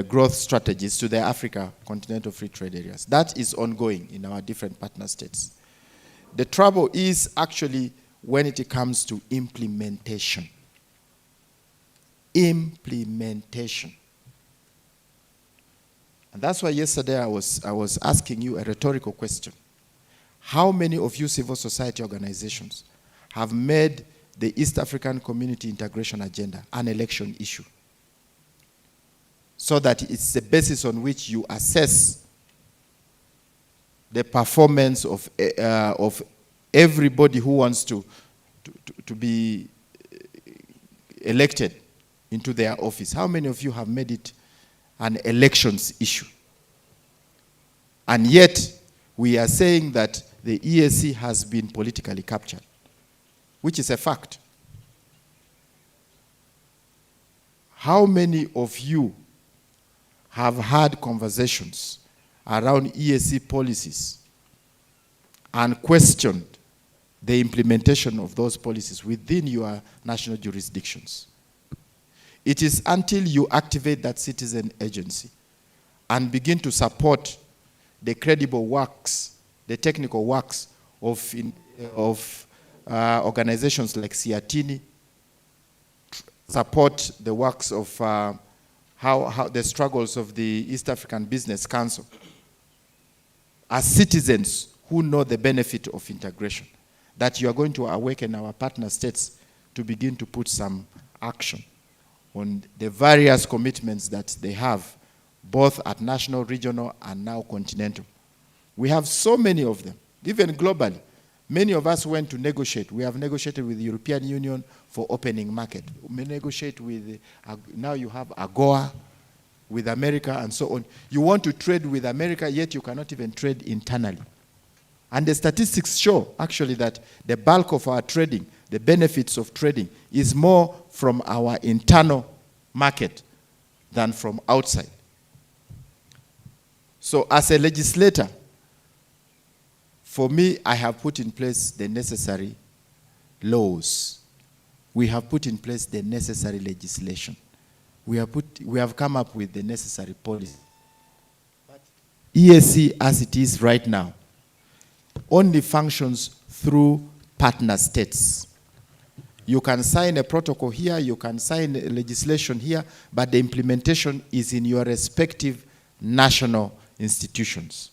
growth strategies to the Africa Continental Free Trade Areas. That is ongoing in our different partner states. The trouble is actually when it comes to implementation. Implementation. And that's why yesterday I was asking you a rhetorical question. How many of you civil society organizations have made the East African Community Integration Agenda an election issue, so that it's the basis on which you assess the performance of everybody who wants to be elected into their office? How many of you have made it an elections issue? And yet, we are saying that the EAC has been politically captured, which is a fact. How many of you have had conversations around EAC policies and questioned the implementation of those policies within your national jurisdictions? It is until you activate that citizen agency and begin to support the credible works, the technical works of organizations like Siatini, support the works of how the struggles of the East African Business Council, as citizens who know the benefit of integration, that you are going to awaken our partner states to begin to put some action on the various commitments that they have, both at national, regional, and now continental. We have so many of them, even globally. Many of us went to negotiate. We have negotiated with the European Union for opening market. We negotiate with, now you have AGOA with America and so on. You want to trade with America, yet you cannot even trade internally. And the statistics show actually that the bulk of our trading, the benefits of trading, is more from our internal market than from outside. So as a legislator, for me, I have put in place the necessary laws. We have put in place the necessary legislation. We have come up with the necessary policy. But EAC, as it is right now, only functions through partner states. You can sign a protocol here, you can sign a legislation here, but the implementation is in your respective national institutions.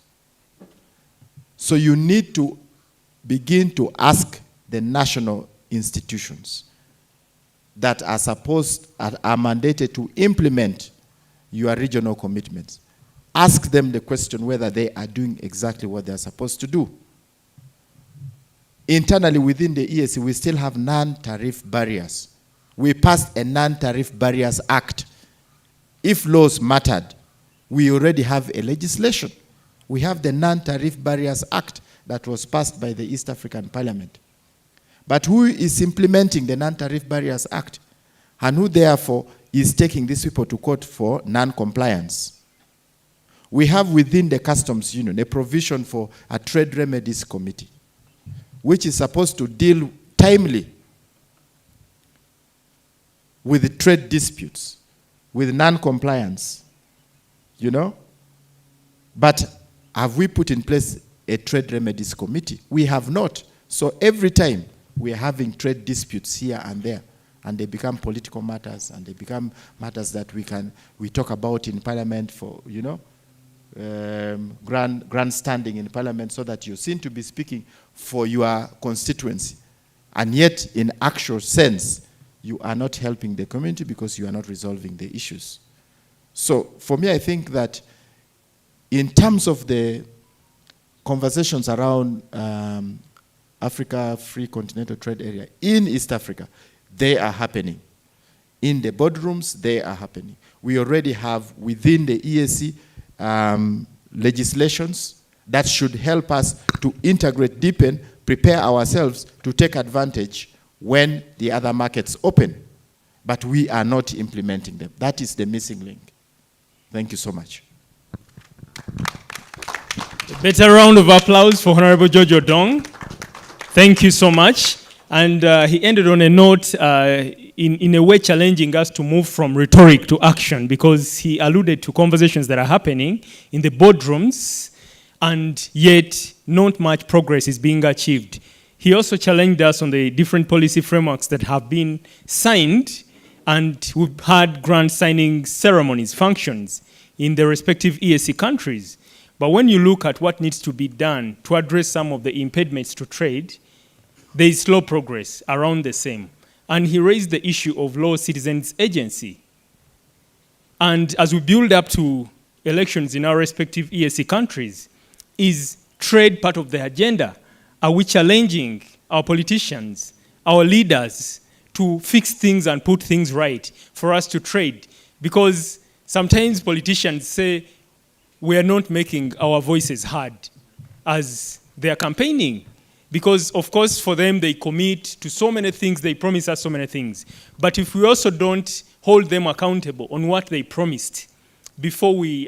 So you need to begin to ask the national institutions that are mandated to implement your regional commitments. Ask them the question whether they are doing exactly what they are supposed to do. Internally within the EAC, we still have non-tariff barriers. We passed a Non-Tariff Barriers Act. If laws mattered, we already have a legislation. We have the Non-Tariff Barriers Act that was passed by the East African Parliament. But who is implementing the Non-Tariff Barriers Act? And who therefore is taking these people to court for non-compliance? We have within the Customs Union a provision for a Trade Remedies Committee, which is supposed to deal timely with trade disputes, with non-compliance, you know? But have we put in place a Trade Remedies Committee? We have not. So every time we are having trade disputes here and there, and they become political matters, and they become matters that we talk about in Parliament for, you know, grandstanding in Parliament, so that you seem to be speaking for your constituency. And yet, in actual sense, you are not helping the community because you are not resolving the issues. So, for me, I think that in terms of the conversations around Africa Free Continental Trade Area in East Africa, they are happening. In the boardrooms, they are happening. We already have within the EAC legislations that should help us to integrate, deepen, prepare ourselves to take advantage when the other markets open. But we are not implementing them. That is the missing link. Thank you so much. A better round of applause for Honorable George Odong. Thank you so much. And he ended on a note in a way challenging us to move from rhetoric to action, because he alluded to conversations that are happening in the boardrooms, and yet not much progress is being achieved. He also challenged us on the different policy frameworks that have been signed, and we've had grant signing ceremonies, functions in the respective EAC countries. But when you look at what needs to be done to address some of the impediments to trade, there is slow progress around the same. And he raised the issue of Law Citizens Agency. And as we build up to elections in our respective EAC countries, is trade part of the agenda? Are we challenging our politicians, our leaders, to fix things and put things right for us to trade? Because sometimes politicians say we are not making our voices heard as they are campaigning. Because, of course, for them, they commit to so many things, they promise us so many things. But if we also don't hold them accountable on what they promised before we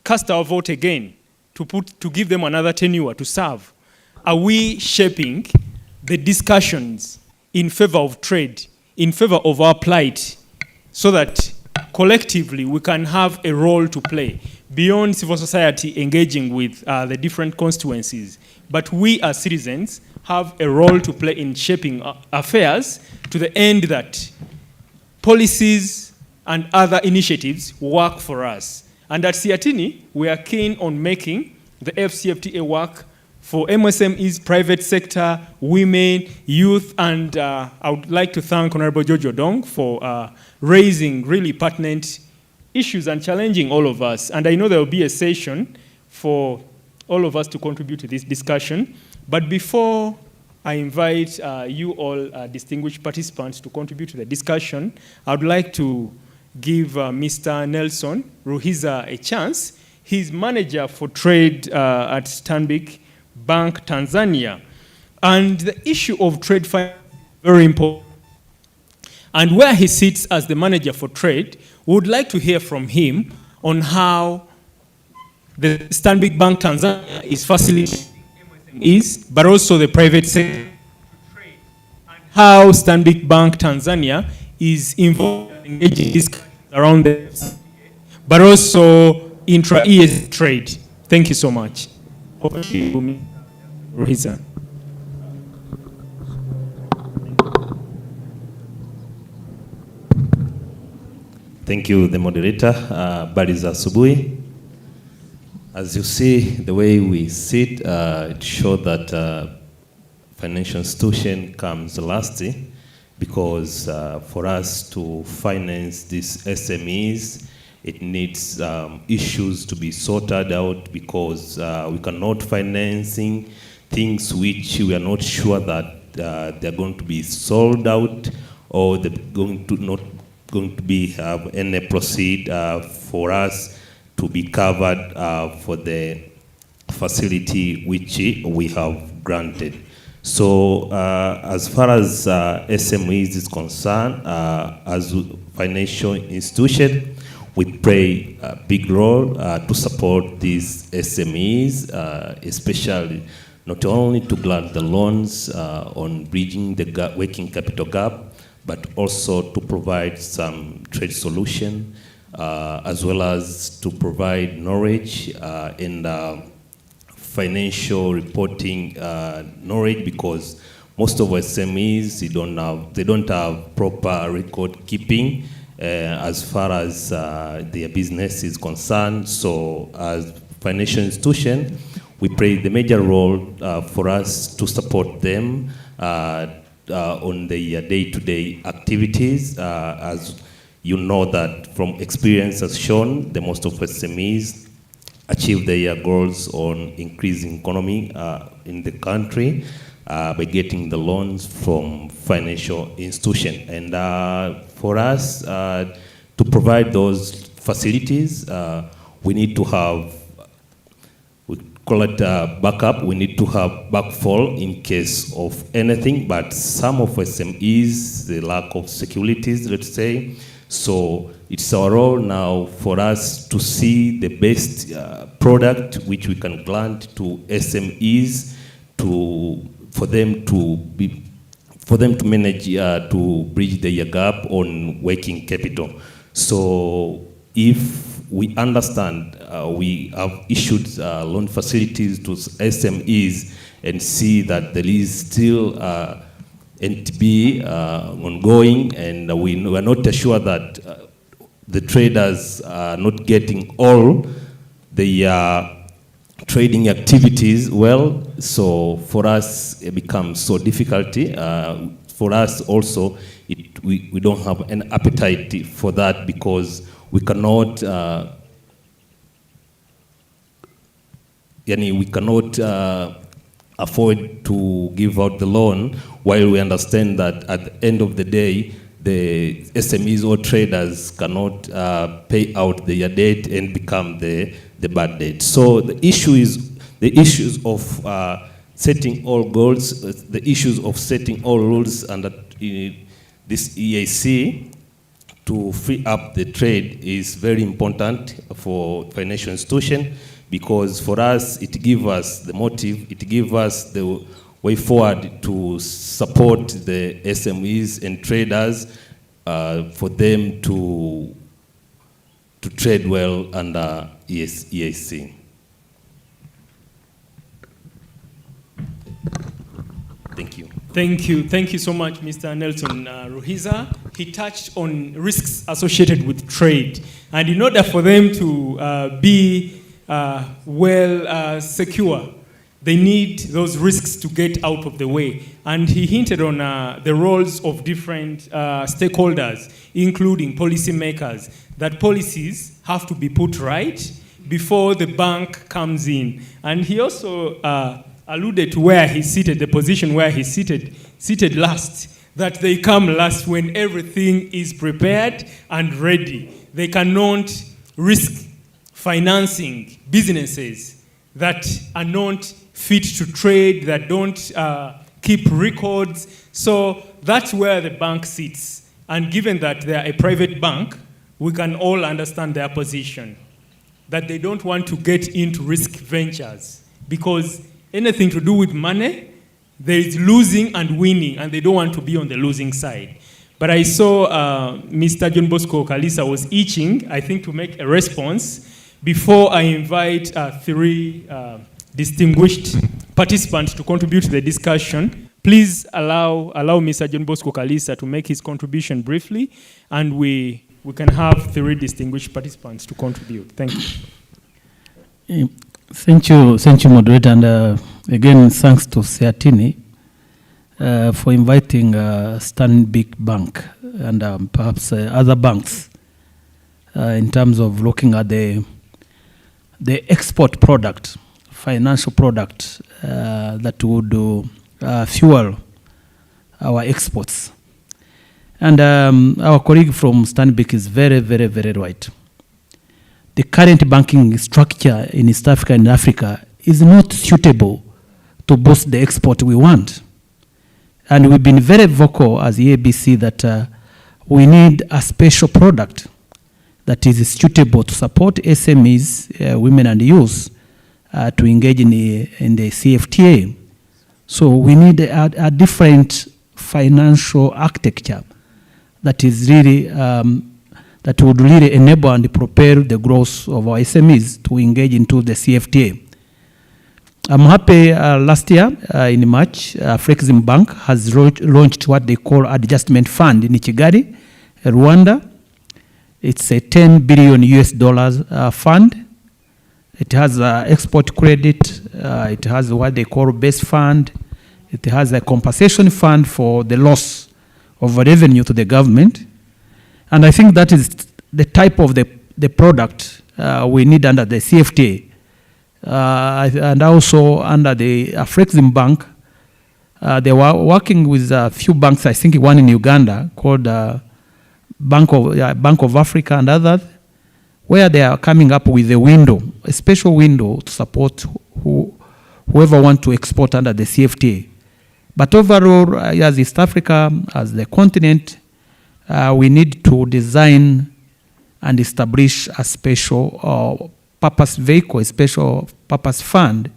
cast our vote again, to give them another tenure to serve, are we shaping the discussions in favor of trade, in favor of our plight, so that collectively we can have a role to play beyond civil society engaging with the different constituencies? But we as citizens have a role to play in shaping affairs to the end that policies and other initiatives work for us. And at Siatini, we are keen on making the FCFTA work for MSMEs, private sector, women, youth, and I would like to thank Honorable George Odong for raising really pertinent issues and challenging all of us. And I know there will be a session for all of us to contribute to this discussion. But before I invite you all distinguished participants to contribute to the discussion, I would like to give Mr. Nelson Ruhiza a chance. He's manager for trade at Stanbic Bank Tanzania. And the issue of trade finance is very important. And where he sits as the manager for trade, we would like to hear from him on how the Stanbic Bank Tanzania is facilitating MSMEs, but also the private sector, and how Stanbic Bank Tanzania is involved in engaging discussions around the FCA, but also intra-ES trade. Thank you so much. Over to you, Mr. Ruhiza. Thank you, the moderator. Habari za asubuhi. As you see, the way we sit, it shows that financial institution comes last, because for us to finance these SMEs, it needs issues to be sorted out, because we cannot financing things which we are not sure that they're going to be sold out, or they're not going to be have any proceed for us to be covered for the facility which we have granted. So as far as SMEs is concerned, as financial institution, we play a big role to support these SMEs, especially not only to grant the loans on bridging the working capital gap, but also to provide some trade solution, as well as to provide knowledge and financial reporting knowledge, because most of SMEs, they don't have proper record keeping as far as their business is concerned. So as financial institution, we play the major role for us to support them on their day-to-day activities. As you know that from experience has shown, the most of SMEs achieve their goals on increasing economy in the country by getting the loans from financial institution. And for us to provide those facilities, we need to have, we call it backup. We need to have backfall in case of anything, but some of SMEs, the lack of securities, let's say. So it's our role now for us to see the best product which we can grant to SMEs for them to manage to bridge the gap on working capital. So if we understand we have issued loan facilities to SMEs and see that there is still NTB ongoing, and we are not assured that the traders are not getting all the trading activities well. So for us, it becomes so difficult. For us also, we don't have an appetite for that, because we cannot afford to give out the loan, while we understand that at the end of the day, the SMEs or traders cannot pay out their debt and become the bad debt. So the issues of setting all goals, the issues of setting all rules under this EAC to free up the trade is very important for financial institution, because for us, it gives us the motive, it gives us the way forward to support the SMEs and traders for them to trade well under EAC. Thank you. Thank you so much, Mr. Nelson Ruhiza. He touched on risks associated with trade, and in order for them to be secure, they need those risks to get out of the way. And he hinted on the roles of different stakeholders, including policymakers, that policies have to be put right before the bank comes in. And he also alluded to where he's seated, the position where he's seated last, that they come last when everything is prepared and ready. They cannot risk financing businesses that are not fit to trade, that don't keep records. So that's where the bank sits. And given that they are a private bank, we can all understand their position, that they don't want to get into risk ventures because anything to do with money, there is losing and winning, and they don't want to be on the losing side. But I saw Mr. John Bosco Kalisa was itching, I think, to make a response before I invite three distinguished participants to contribute to the discussion. Please allow Mr. John Bosco Kalisa to make his contribution briefly, and we can have three distinguished participants to contribute. Thank you. Thank you, moderator, and again, thanks to Seatini for inviting Stanbic Bank and perhaps other banks in terms of looking at the export product, financial product that would fuel our exports. And our colleague from Stanbic is very, very, very right. The current banking structure in East Africa and Africa is not suitable to boost the export we want. And we've been very vocal as EABC that we need a special product that is suitable to support SMEs, women and youth, to engage in the CFTA. So we need a different financial architecture that is really that would really enable and propel the growth of our SMEs to engage into the CFTA. I'm happy last year in March, Flexim Bank has launched what they call Adjustment Fund in Kigali, Rwanda. It's a $10 billion fund. It has export credit. It has what they call base fund. It has a compensation fund for the loss of revenue to the government. And I think that is the type of the product we need under the CFTA. And also under the Flexim Bank, they were working with a few banks, I think one in Uganda called Bank of Africa and others, where they are coming up with a window, a special window to support whoever want to export under the CFTA. But overall, as East Africa, as the continent, we need to design and establish a special purpose vehicle, a special purpose fund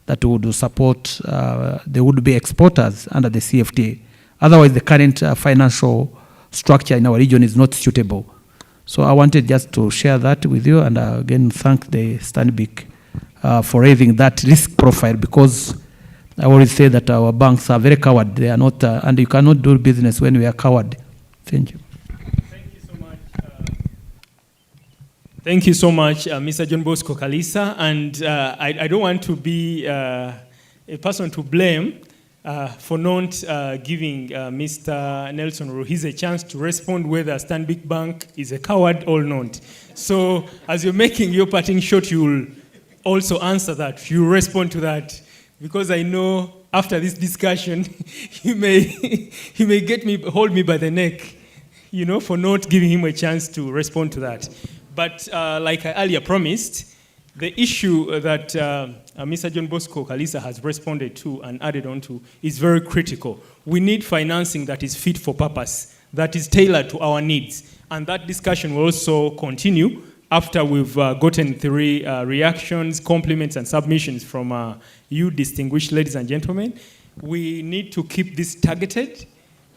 that would support the would-be exporters under the CFTA. Otherwise, the current financial structure in our region is not suitable. So I wanted just to share that with you, and again thank the Stanbic for having that risk profile, because I always say that our banks are very coward. They are not, and you cannot do business when we are coward. Thank you. Thank you so much. Thank you so much, Mr. John Bosco Kalisa. And I don't want to be a person to blame for not giving Mr. Nelson Ruhiz a chance to respond whether Stanbic Bank is a coward or not. So as you're making your parting shot, you will also answer that. You respond to that. Because I know after this discussion, he may hold me by the neck, for not giving him a chance to respond to that. But like I earlier promised, the issue that Mr. John Bosco Kalisa has responded to and added on to is very critical. We need financing that is fit for purpose, that is tailored to our needs. And that discussion will also continue after we've gotten three reactions, compliments, and submissions from you distinguished ladies and gentlemen. We need to keep this targeted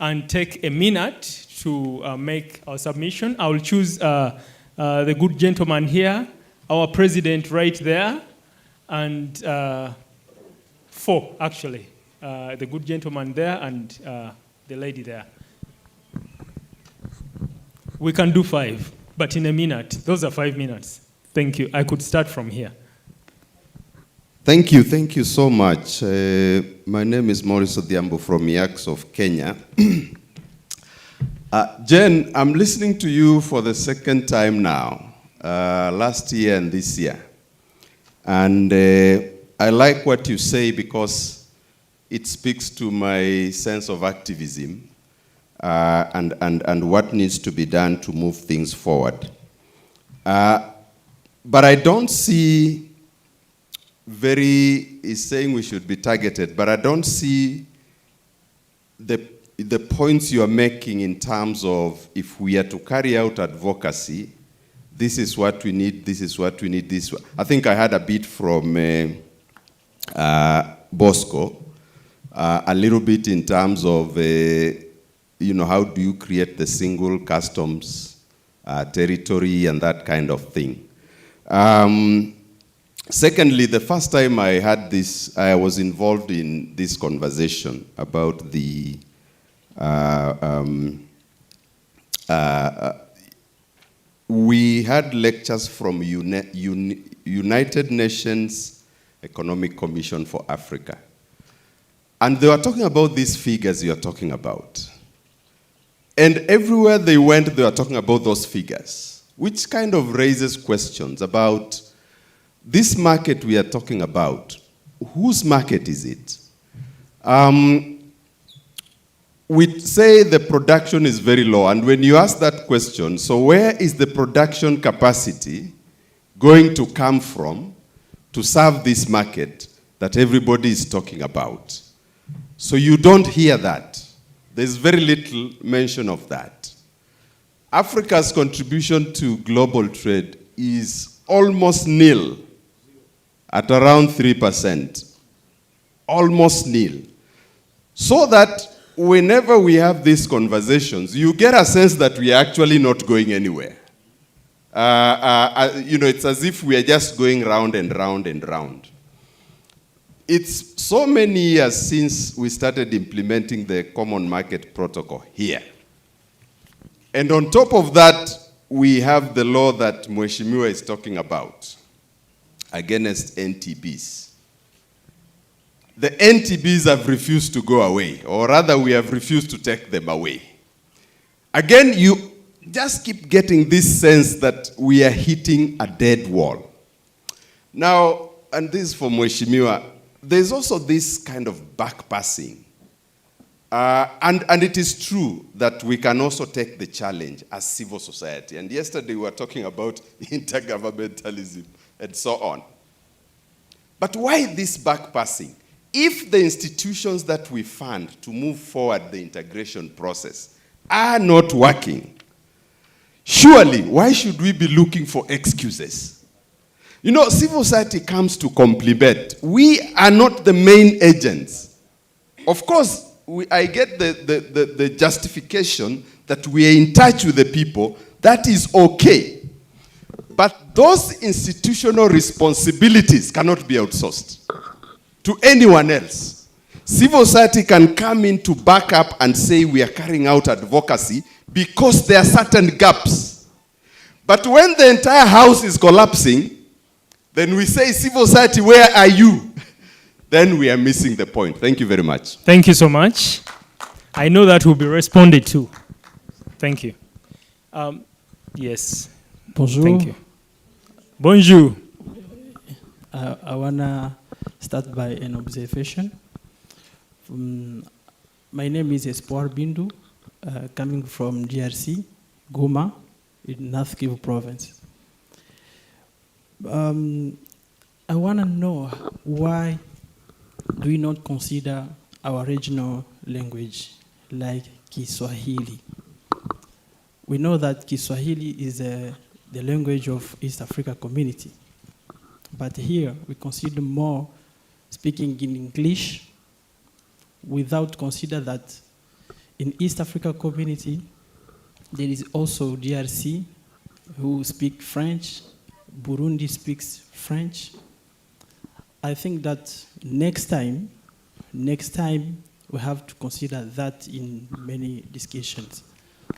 and take a minute to make our submission. I will choose the good gentleman here, our president right there, and four, actually. The good gentleman there and the lady there. We can do 5. But in a minute, those are 5 minutes. Thank you. I could start from here. Thank you so much. My name is Maurice Odhiambo from IACS of Kenya. Jen, I'm listening to you for the second time now, last year and this year. And I like what you say because it speaks to my sense of activism. And what needs to be done to move things forward. But I don't see he's saying we should be targeted, but I don't see the points you are making in terms of if we are to carry out advocacy, this is what we need, this is what we need, this. I think I had a bit from Bosco, a little bit in terms of, how do you create the single customs territory and that kind of thing. Secondly, the first time I had this, I was involved in this conversation about the we had lectures from United Nations Economic Commission for Africa. And they were talking about these figures you are talking about. And everywhere they went, they were talking about those figures, which kind of raises questions about this market we are talking about. Whose market is it? We say the production is very low, and when you ask that question, so where is the production capacity going to come from to serve this market that everybody is talking about? So you don't hear that. There's very little mention of that. Africa's contribution to global trade is almost nil, at around 3%. Almost nil. So that whenever we have these conversations, you get a sense that we are actually not going anywhere. It's as if we are just going round and round and round. It's so many years since we started implementing the Common Market Protocol here. And on top of that, we have the law that Mheshimiwa is talking about against NTBs. The NTBs have refused to go away, or rather we have refused to take them away. Again, you just keep getting this sense that we are hitting a dead wall. Now, and this is for Mheshimiwa, there's also this kind of backpassing. And it is true that we can also take the challenge as civil society. And yesterday we were talking about intergovernmentalism and so on. But why this backpassing? If the institutions that we fund to move forward the integration process are not working, surely why should we be looking for excuses? Civil society comes to complement. We are not the main agents. Of course, I get the justification that we are in touch with the people. That is okay. But those institutional responsibilities cannot be outsourced to anyone else. Civil society can come in to back up and say we are carrying out advocacy because there are certain gaps. But when the entire house is collapsing, then we say, civil society, where are you? Then we are missing the point. Thank you very much. Thank you so much. I know that will be responded to. Thank you. Yes. Bonjour. Thank you. Bonjour. I want to start by an observation. My name is Espoir Bindu, coming from DRC, Goma, in North Kivu province. I want to know why do we not consider our regional language like Kiswahili? We know that Kiswahili is the language of East Africa community. But here we consider more speaking in English without consider that in East Africa community there is also DRC who speak French, Burundi speaks French. I think that next time we have to consider that in many discussions,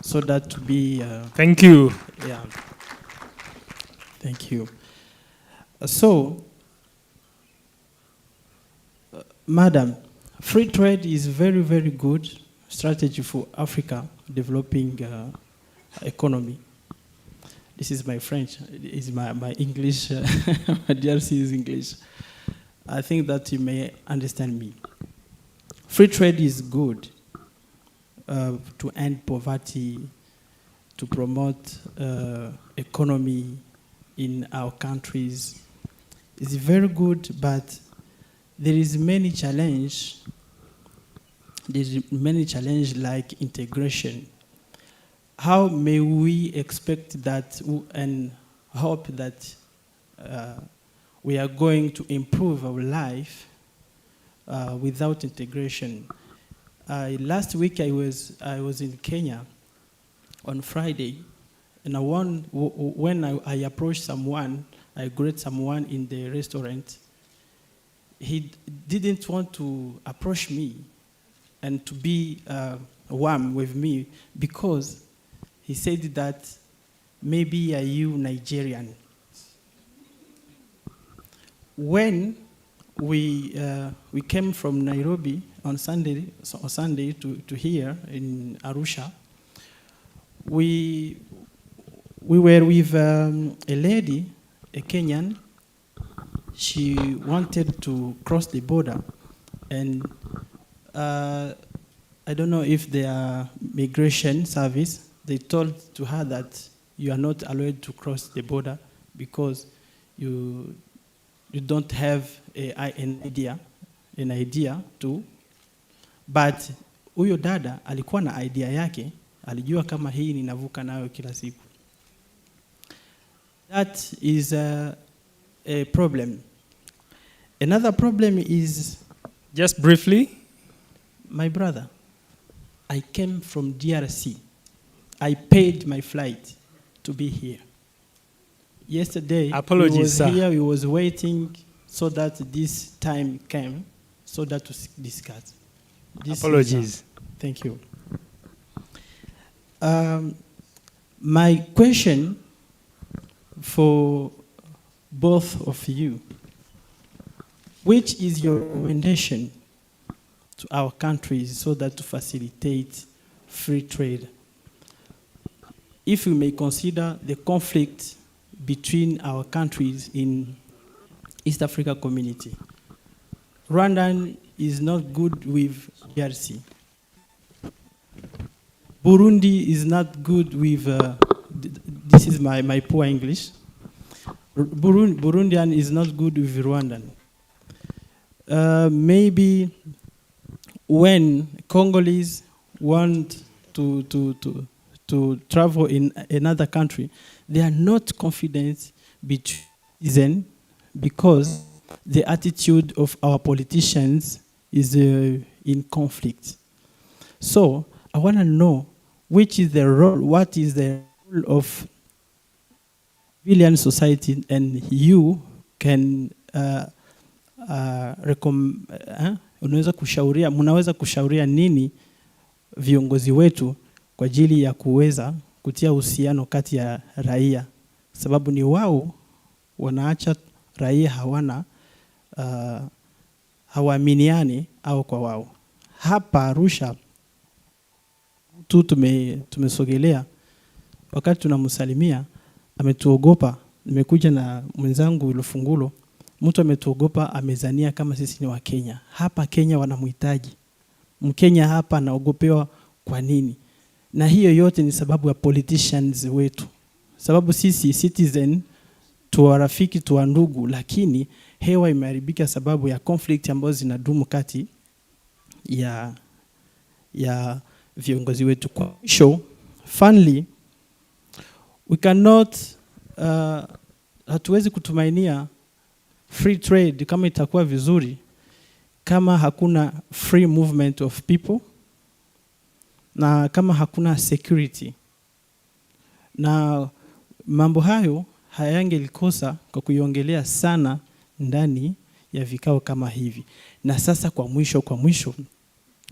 so that to be. Thank you. Yeah. Thank you. So, Madam, free trade is very, very good strategy for Africa developing economy. This is my French, is my English, my DRC is English. I think that you may understand me. Free trade is good to end poverty, to promote economy in our countries. It's very good, but there is many challenge there's many challenges like integration. How may we expect that and hope that we are going to improve our life without integration? Last week I was in Kenya on Friday, and when I approached someone, I greeted someone in the restaurant. He didn't want to approach me and to be warm with me because he said that maybe are you Nigerian? When we came from Nairobi on Sunday to here in Arusha, we were with a lady, a Kenyan. She wanted to cross the border, and I don't know if their migration service, they told to her that you are not allowed to cross the border because you don't have an idea to. But huyo dada alikuwa na idea yake, alijua kama hii ninavuka nayo kila siku. That is a problem. Another problem is, just briefly, my brother, I came from DRC. I paid my flight to be here. Yesterday, Apologies, we was sir. here, we was waiting so that this time came, so that to discuss. This is, Apologies. thank you. My question for both of you, which is your recommendation to our countries so that to facilitate free trade? If we may consider the conflict between our countries in East Africa community. Rwanda is not good with DRC. Burundi is not good with, this is my poor English. Burundian is not good with Rwandan. Maybe when Congolese want to travel in another country, they are not confident between because the attitude of our politicians is in conflict. So I want to know which is the role, what is the role of civilian society, and you can mnaweza kushauria nini viongozi wetu kwa ajili ya kuweza kutia uhusiano kati ya raia, sababu ni wao wanaacha raia hawaaminiani au kwa wao. Hapa Arusha tu tumesogelea, wakati tunamsalimia ametuogopa. Nimekuja na mwenzangu Lufungulo, mtu ametuogopa, amezania kama sisi ni wa Kenya. Hapa Kenya wanamhitaji. Mkenya hapa anaogopewa kwa nini? Na hiyo yote ni sababu ya politicians wetu. Sababu sisi citizen tuwa rafiki, tuwa ndugu, lakini hewa imeharibika sababu ya conflict ambazo zinadumu kati ya viongozi wetu. Kwa mwisho, finally, we cannot, hatuwezi kutumainia free trade kama itakuwa vizuri kama hakuna free movement of people na kama hakuna security. Na mambo hayo hayangelikosa kwa kuiongelea sana ndani ya vikao kama hivi. Na sasa kwa mwisho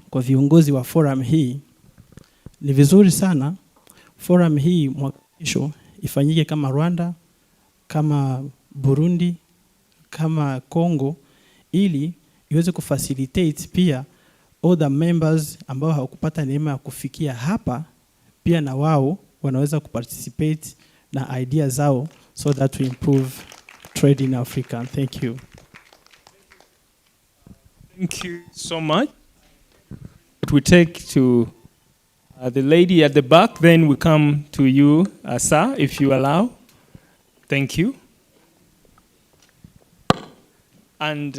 kwa viongozi wa forum hii, ni vizuri sana forum hii mwaka kesho ifanyike kama Rwanda, kama Burundi, kama Congo, ili iweze kufacilitate pia other members ambao hawakupata neema ya kufikia hapa, pia na wao wanaweza kuparticipate na idea zao so that we improve trade in Africa. Thank you. Thank you so much. We take to the lady at the back, then we come to you, sir, if you allow. Thank you. And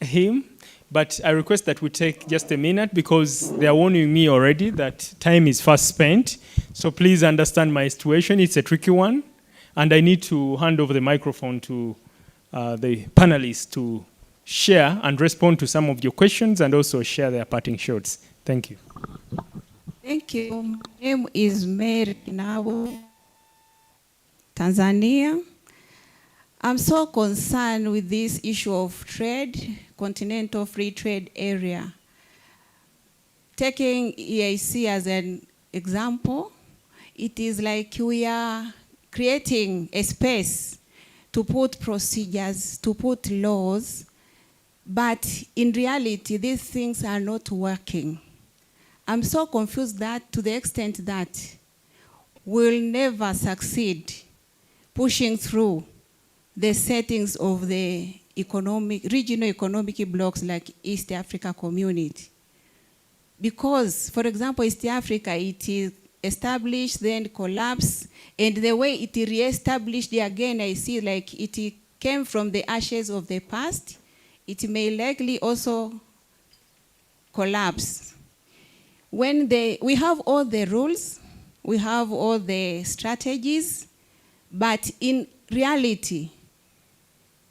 him, But I request that we take just a minute because they are warning me already that time is fast spent. So please understand my situation. It's a tricky one. And I need to hand over the microphone to the panelists to share and respond to some of your questions and also share their parting shots. Thank you. Thank you. My name is Mary Kinabo, Tanzania. I'm so concerned with this issue of trade, Continental Free Trade Area. Taking EAC as an example, it is like we are creating a space to put procedures, to put laws, but in reality, these things are not working. I'm so confused that to the extent that we'll never succeed pushing through the settings of the regional economic blocks like East Africa Community. Because, for example, East Africa, it is established, then collapsed, and the way it re-established again, I see like it came from the ashes of the past. It may likely also collapse. We have all the rules, we have all the strategies, but in reality,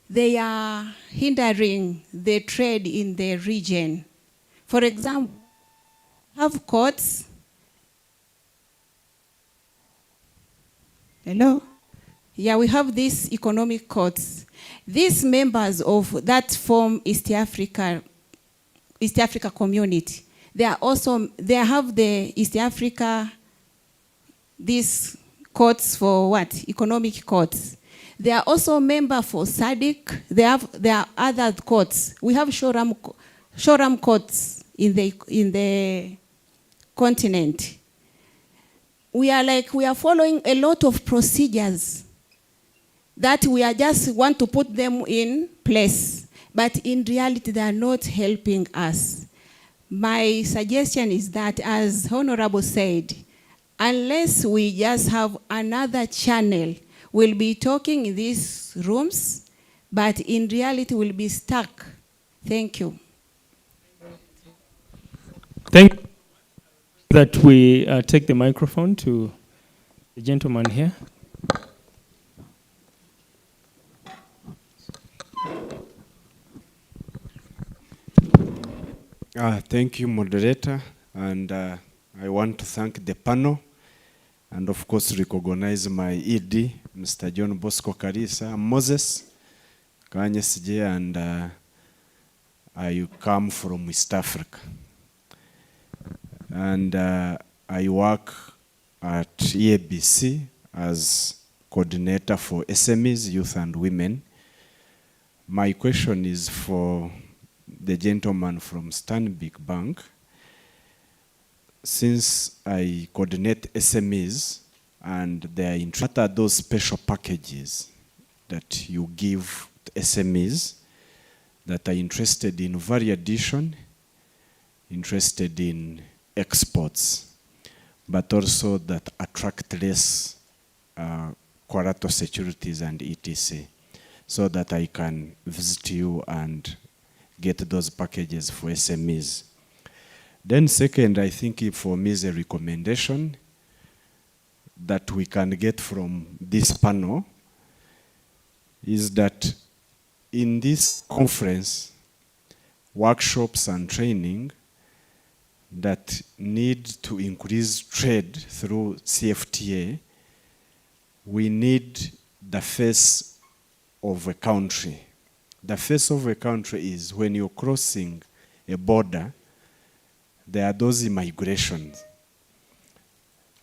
they are hindering the trade in the region. For example, have courts. Hello? Yeah, we have these economic courts. These members of that form East Africa Community, they have the East Africa, these courts for what? Economic courts. They are also members for SADC. There are other courts. We have Shoram courts in the continent. We are following a lot of procedures that we are just want to put them in place. But in reality, they are not helping us. My suggestion is that, as Honorable said, unless we just have another channel, we'll be talking in these rooms, but in reality, we'll be stuck. Thank you. Thank you. That we take the microphone to the gentleman here. Thank you, moderator, and I want to thank the panel, and of course recognize my ED, Mr. John Bosco Kalisa. I'm Moses Kanyesije, and I come from East Africa. And I work at EABC as coordinator for SMEs, youth and women. My question is for the gentleman from Stanbic Bank. Since I coordinate SMEs and they are interested, what are those special packages that you give to SMEs that are interested in value addition, interested in exports, but also that attract less collateral securities and etc., so that I can visit you and get those packages for SMEs. Then second, I think for me is a recommendation that we can get from this panel is that in this conference, workshops and training that need to increase trade through CFTA, we need the face of a country. The face of a country is when you're crossing a border, there are those immigrations.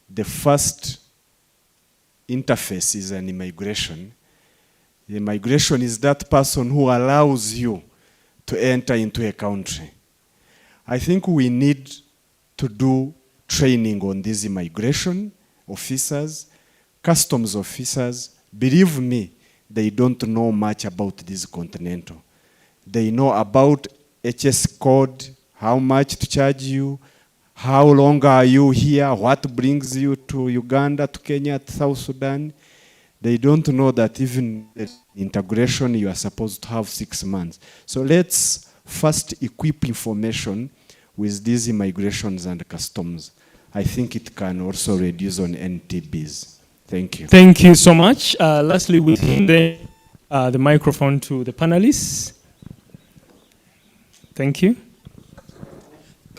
The first interface is an immigration. The immigration is that person who allows you to enter into a country. I think we need to do training on these immigration officers, customs officers. Believe me, they don't know much about this continental. They know about HS code, how much to charge you, how long are you here, what brings you to Uganda, to Kenya, to South Sudan. They don't know that even integration you are supposed to have 6 months. So let's first equip information with these immigrations and customs. I think it can also reduce on NTBs. Thank you. Thank you so much. Lastly, we hand the microphone to the panelists. Thank you.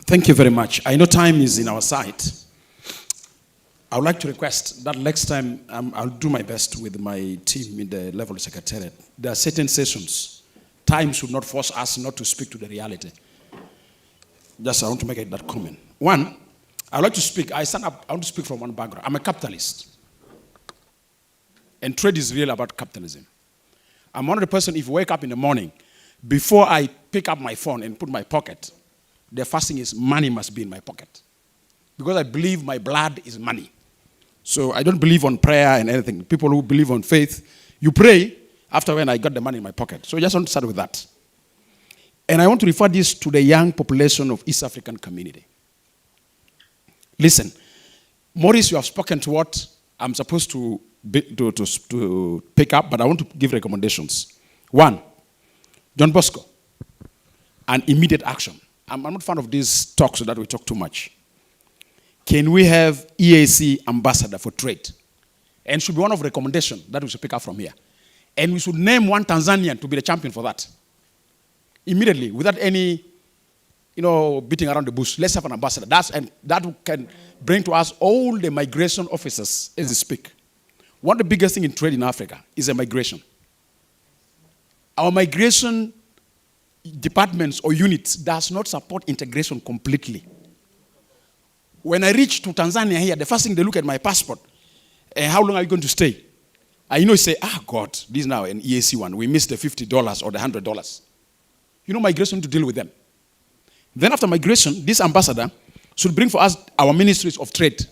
Thank you very much. I know time is in our side. I would like to request that next time I'll do my best with my team in the level secretariat. There are certain sessions. Time should not force us not to speak to the reality. Just I want to make that comment. One, I would like to speak. I want to speak from one background. I'm a capitalist. And trade is really about capitalism. I'm one of the person, if you wake up in the morning, before I pick up my phone and put my pocket, the first thing is money must be in my pocket. Because I believe my blood is money. So I don't believe on prayer and anything. People who believe on faith, you pray after when I got the money in my pocket. So I just want to start with that. And I want to refer this to the young population of East African community. Listen, Maurice, you have spoken to what I'm supposed to pick up, but I want to give recommendations. One, John Bosco, an immediate action. I'm not fan of these talks so that we talk too much. Can we have EAC ambassador for trade? And should be one of the recommendations that we should pick up from here. And we should name one Tanzanian to be the champion for that. Immediately, without any, beating around the bush. Let's have an ambassador. That can bring to us all the migration officers as they speak. One of the biggest things in trade in Africa is a migration. Our migration departments or units does not support integration completely. When I reach to Tanzania here, the first thing they look at my passport, how long are you going to stay? You say, God, this is now an EAC one. We missed the $50 or the $100. Migration to deal with them. Then after migration, this ambassador should bring for us our ministries of trade.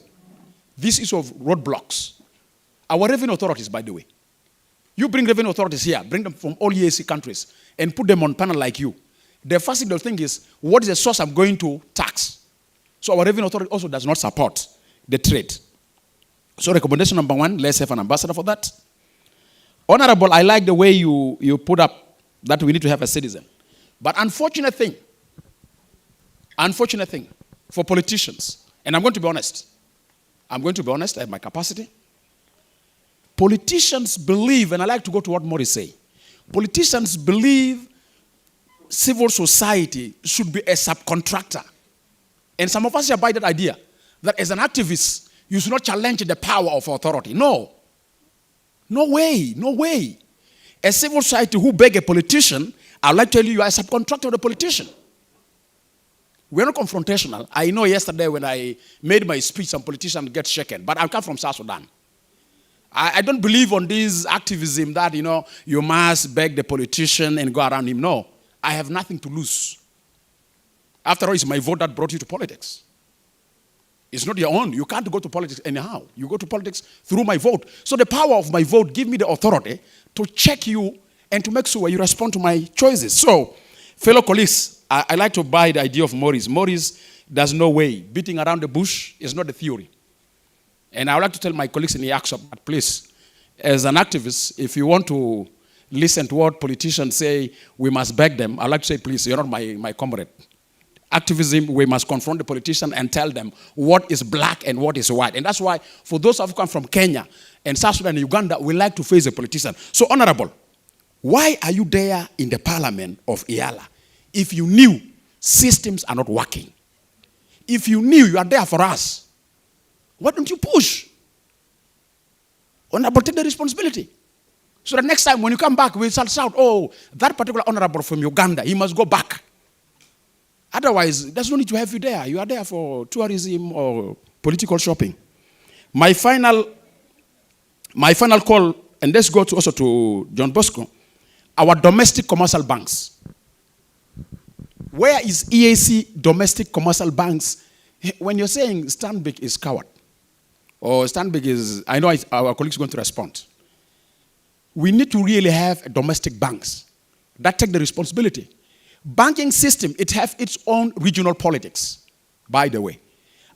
This issue of roadblocks. Our revenue authorities, by the way. You bring revenue authorities here, bring them from all EAC countries, and put them on panel like you. The first thing they'll think is, what is the source I'm going to tax? So our revenue authority also does not support the trade. So recommendation number one, let's have an ambassador for that. Honorable, I like the way you put up that we need to have a citizen. But unfortunate thing for politicians, and I'm going to be honest, I have my capacity. Politicians believe, and I like to go to what Maurice say, politicians believe civil society should be a subcontractor. And some of us buy that idea, that as an activist, you should not challenge the power of authority. No. No way. A civil society who beg a politician, I'd like to tell you are a subcontractor of the politician. We're not confrontational. I know yesterday when I made my speech, some politicians get shaken, but I come from South Sudan. I don't believe on this activism that, you must beg the politician and go around him. No, I have nothing to lose. After all, it's my vote that brought you to politics. It's not your own. You can't go to politics anyhow. You go to politics through my vote. So the power of my vote gives me the authority to check you and to make sure you respond to my choices. So, fellow colleagues, I like to buy the idea of Maurice. Maurice, there's no way. Beating around the bush is not the theory. And I would like to tell my colleagues in the workshop, please, as an activist, if you want to listen to what politicians say, we must beg them. I'd like to say, please, you're not my comrade. Activism, we must confront the politician and tell them what is black and what is white. And that's why, for those who come from Kenya and South Sudan and Uganda, we like to face a politician. So, Honorable, why are you there in the parliament of IALA if you knew systems are not working? If you knew you are there for us, why don't you push? Honorable, take the responsibility. So that next time when you come back, we shall shout, oh, that particular honorable from Uganda, he must go back. Otherwise, there's no need to have you there. You are there for tourism or political shopping. My final call, and let's go also to John Bosco, our domestic commercial banks. Where is EAC domestic commercial banks? When you're saying Stanbic is coward, or Stanbic is, I know our colleagues are going to respond. We need to really have domestic banks that take the responsibility. Banking system, it has its own regional politics, by the way.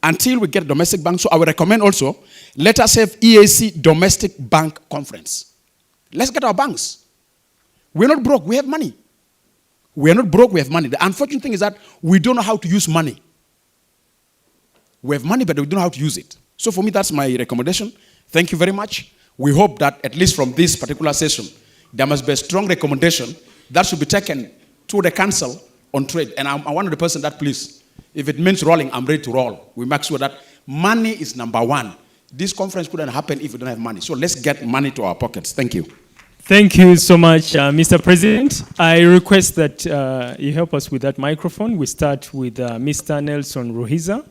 Until we get a domestic bank, so I would recommend also, let us have EAC domestic bank conference. Let's get our banks. We're not broke, we have money. We are not broke, we have money. The unfortunate thing is that we don't know how to use money. We have money, but we don't know how to use it. So for me, that's my recommendation. Thank you very much. We hope that at least from this particular session, there must be a strong recommendation that should be taken to the Council on Trade. And I'm one of the person that, please, if it means rolling, I'm ready to roll. We make sure that money is number one. This conference couldn't happen if we don't have money. So let's get money to our pockets. Thank you. Thank you so much, Mr. President. I request that you help us with that microphone. We start with Mr. Nelson Ruhiza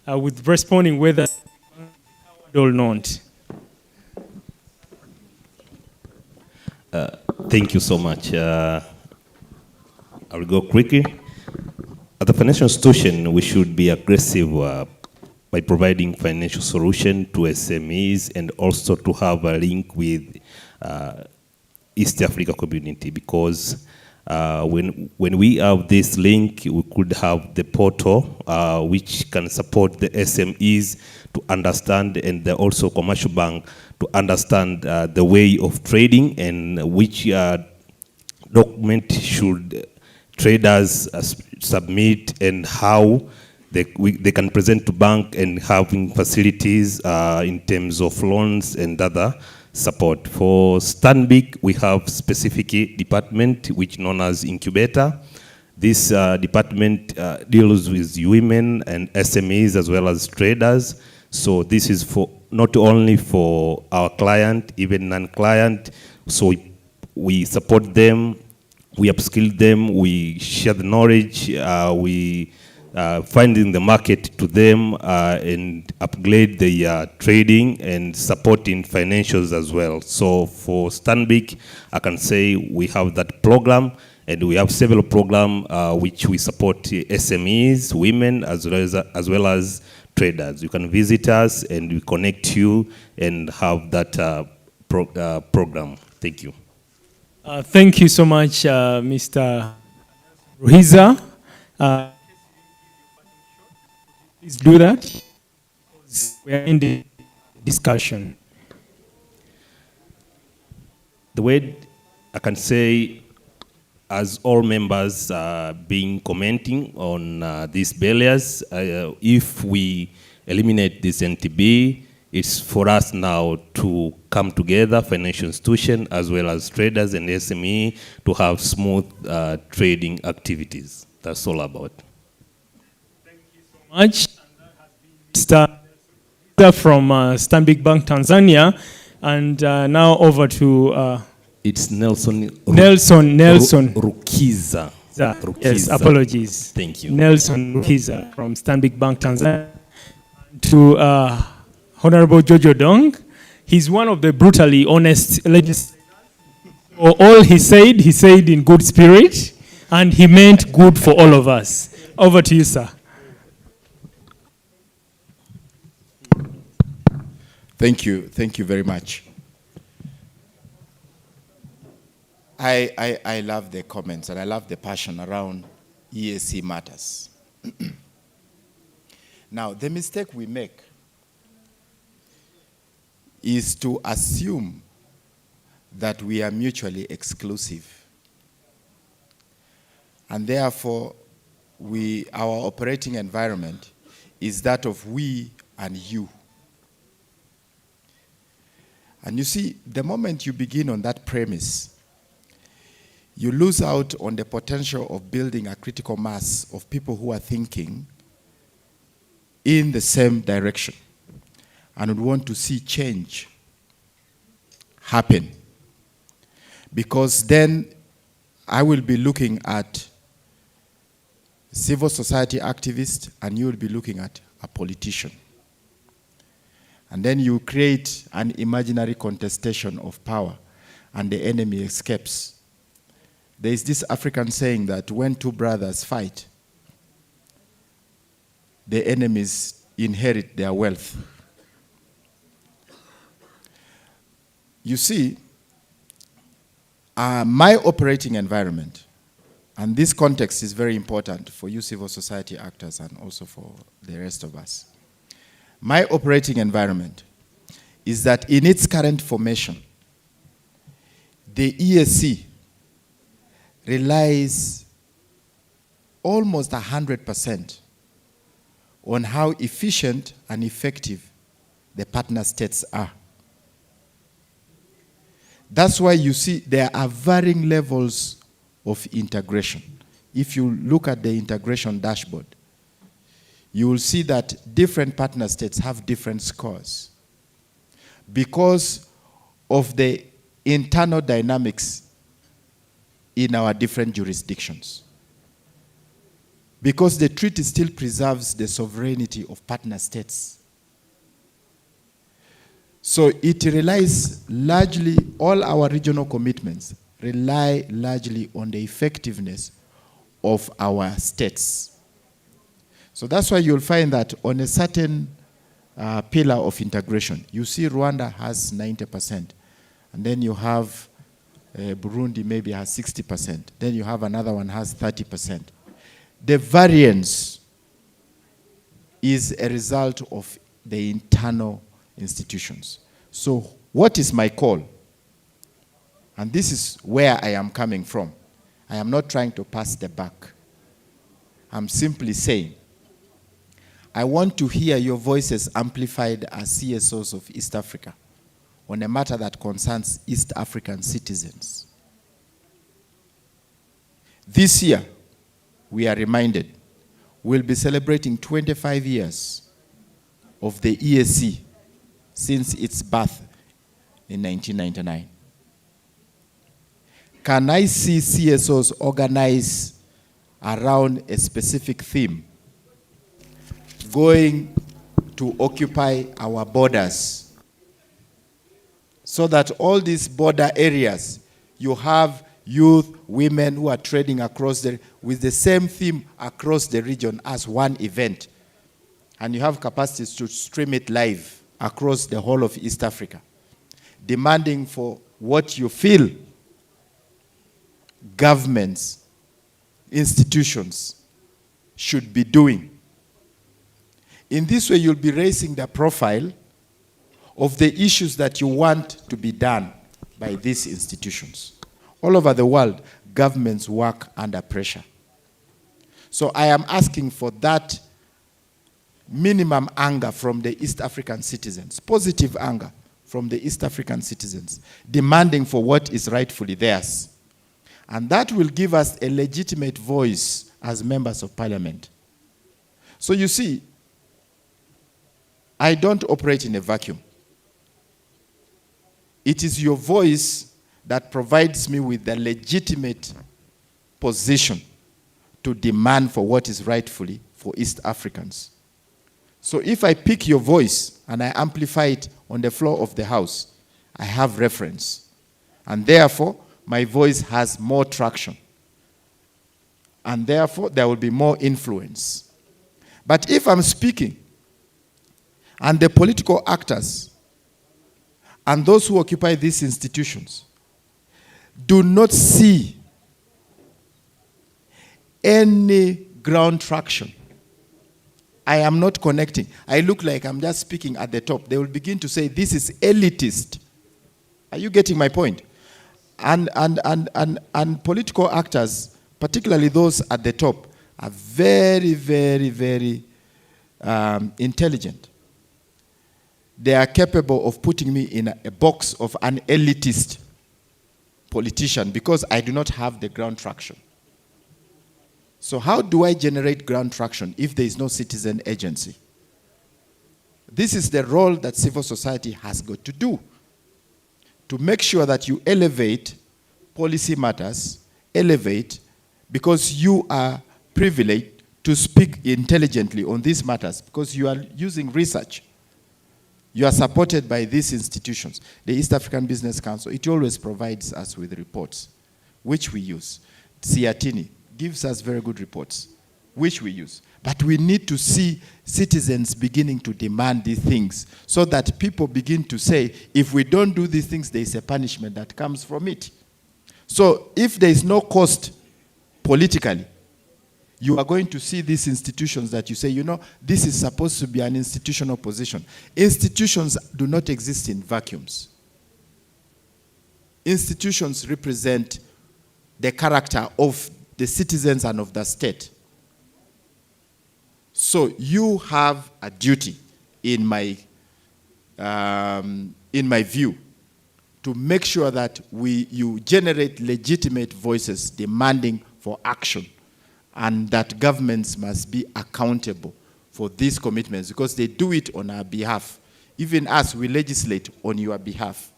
with responding whether or not. Thank you so much. I will go quickly. As a financial institution, we should be aggressive by providing financial solution to SMEs and also to have a link with East Africa community, because when we have this link, we could have the portal which can support the SMEs to understand, and also commercial bank to understand the way of trading and which document should traders submit and how they can present to bank and having facilities in terms of loans and other support. For Stanbic, we have specific department which known as incubator. This department deals with women and SMEs as well as traders. So this is for not only for our client, even non-client. So we support them, we upskill them, we share the knowledge, we finding the market to them and upgrade the trading and supporting financials as well. So for Stanbic, I can say we have that program, and we have several programs which we support SMEs, women, as well as traders. You can visit us and we connect you and have that program. Thank you. Thank you so much, Mr. Ruhiza. Please do that. We are in the discussion. The way I can say, as all members being commenting on these barriers, if we eliminate this NTB, it's for us now to come together, financial institution as well as traders and SME, to have smooth trading activities. That's all about. Thank you so much. Mr. from Stanbic Bank Tanzania, and now over to it's Nelson Rukiza. Yes, apologies. Thank you. Nelson Rukiza from Stanbic Bank Tanzania. To Honorable Jojo Dong. He's one of the brutally honest legislators. All he said in good spirit, and he meant good for all of us. Over to you, sir. Thank you very much. I love the comments and I love the passion around EAC matters. Now, the mistake we make is to assume that we are mutually exclusive. And therefore, our operating environment is that of we and you. And you see, the moment you begin on that premise, you lose out on the potential of building a critical mass of people who are thinking in the same direction and would want to see change happen. Because then I will be looking at civil society activists and you will be looking at a politician. And then you create an imaginary contestation of power and the enemy escapes. There is this African saying that when two brothers fight, the enemies inherit their wealth. You see, my operating environment, and this context is very important for you civil society actors and also for the rest of us. My operating environment is that in its current formation, the EAC relies almost 100% on how efficient and effective the partner states are. That's why you see there are varying levels of integration. If you look at the integration dashboard, you will see that different partner states have different scores because of the internal dynamics in our different jurisdictions. Because the treaty still preserves the sovereignty of partner states. So it relies largely, all our regional commitments rely largely on the effectiveness of our states. So that's why you'll find that on a certain pillar of integration, you see Rwanda has 90%, and then you have Burundi maybe has 60%, then you have another one has 30%. The variance is a result of the internal institutions. So what is my call? And this is where I am coming from. I am not trying to pass the buck. I'm simply saying, I want to hear your voices amplified as CSOs of East Africa on a matter that concerns East African citizens. This year, we are reminded, we'll be celebrating 25 years of the EAC since its birth in 1999. Can I see CSOs organize around a specific theme, going to occupy our borders, so that all these border areas, you have youth, women who are trading across with the same theme across the region as one event. And you have capacities to stream it live across the whole of East Africa, demanding for what you feel governments, institutions should be doing. In this way, you'll be raising the profile of the issues that you want to be done by these institutions. All over the world, governments work under pressure. So I am asking for that minimum anger from the East African citizens, positive anger from the East African citizens, demanding for what is rightfully theirs. And that will give us a legitimate voice as members of parliament. So you see, I don't operate in a vacuum. It is your voice that provides me with the legitimate position to demand for what is rightfully for East Africans. So if I pick your voice and I amplify it on the floor of the House, I have reference. And therefore, my voice has more traction. And therefore, there will be more influence. But if I'm speaking, and the political actors and those who occupy these institutions do not see any ground traction, I am not connecting. I look like I'm just speaking at the top. They will begin to say, this is elitist. Are you getting my point? And political actors, particularly those at the top, are very, very, very intelligent. They are capable of putting me in a box of an elitist politician because I do not have the ground traction. So how do I generate ground traction if there is no citizen agency? This is the role that civil society has got to do, to make sure that you elevate policy matters, because you are privileged to speak intelligently on these matters, because you are using research. You are supported by these institutions. The East African Business Council, it always provides us with reports, which we use. Siatini gives us very good reports, which we use. But we need to see citizens beginning to demand these things so that people begin to say, if we don't do these things, there is a punishment that comes from it. So if there is no cost politically, you are going to see these institutions that you say, you know, this is supposed to be an institutional position. Institutions do not exist in vacuums. Institutions represent the character of the citizens and of the state. So you have a duty, in my view, to make sure that you generate legitimate voices demanding for action, and that governments must be accountable for these commitments, because they do it on our behalf. Even us, we legislate on your behalf.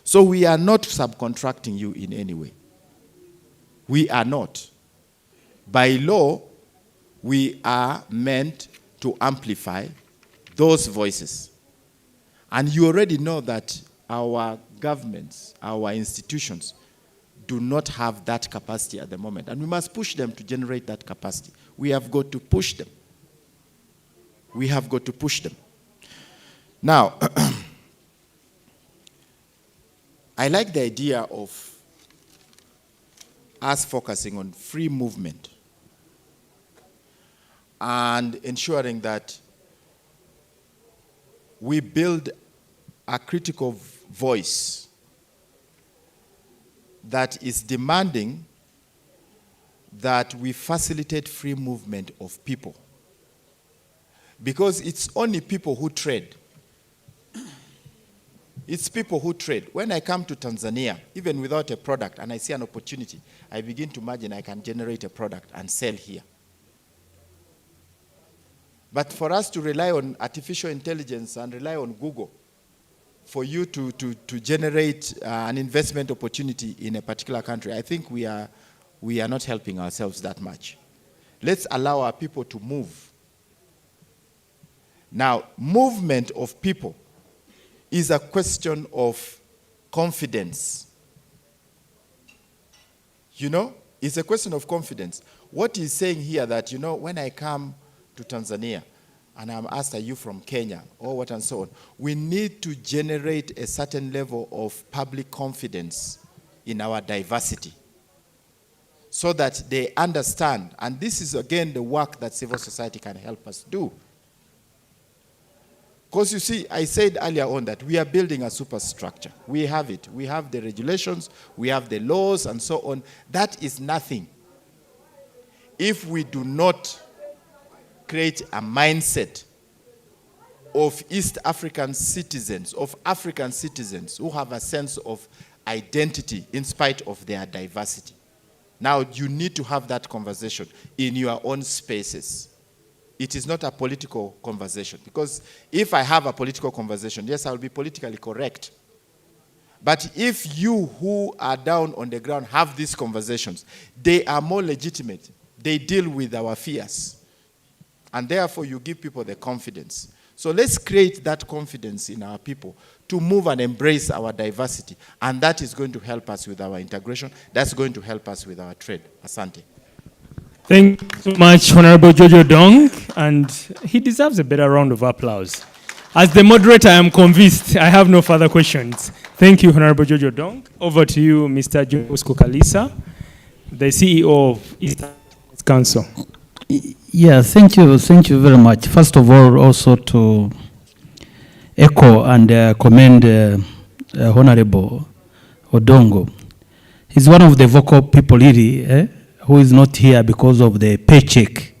So we are not subcontracting you in any way. We are not. By law, we are meant to amplify those voices. And you already know that our governments, our institutions, do not have that capacity at the moment. And we must push them to generate that capacity. We have got to push them. We have got to push them. Now, I like the idea of us focusing on free movement and ensuring that we build a critical voice that is demanding that we facilitate free movement of people. Because it's only people who trade. It's people who trade. When I come to Tanzania, even without a product, and I see an opportunity, I begin to imagine I can generate a product and sell here. But for us to rely on artificial intelligence and rely on Google for you to generate an investment opportunity in a particular country, I think we are not helping ourselves that much. Let's allow our people to move. Now, movement of people is a question of confidence. You know, it's a question of confidence. What he's saying here that, you know, when I come to Tanzania and I'm asked, are you from Kenya or what and so on, we need to generate a certain level of public confidence in our diversity so that they understand. And this is, again, the work that civil society can help us do. Because you see, I said earlier on that we are building a superstructure. We have it. We have the regulations, we have the laws and so on. That is nothing if we do not create a mindset of East African citizens, of African citizens who have a sense of identity in spite of their diversity. Now, you need to have that conversation in your own spaces. It is not a political conversation. Because if I have a political conversation, yes, I will be politically correct. But if you who are down on the ground have these conversations, they are more legitimate. They deal with our fears. And therefore, you give people the confidence. So let's create that confidence in our people to move and embrace our diversity. And that is going to help us with our integration. That's going to help us with our trade. Asante. Thank you so much, Honorable Jojo Dong, and he deserves a better round of applause. As the moderator, I am convinced I have no further questions. Thank you, Honorable Jojo Dong. Over to you, Mr. John Bosco Kalisa, the CEO of East Council. Yeah, thank you very much. First of all, also to echo and commend Honorable Odongo. He's one of the vocal people really, who is not here because of the paycheck,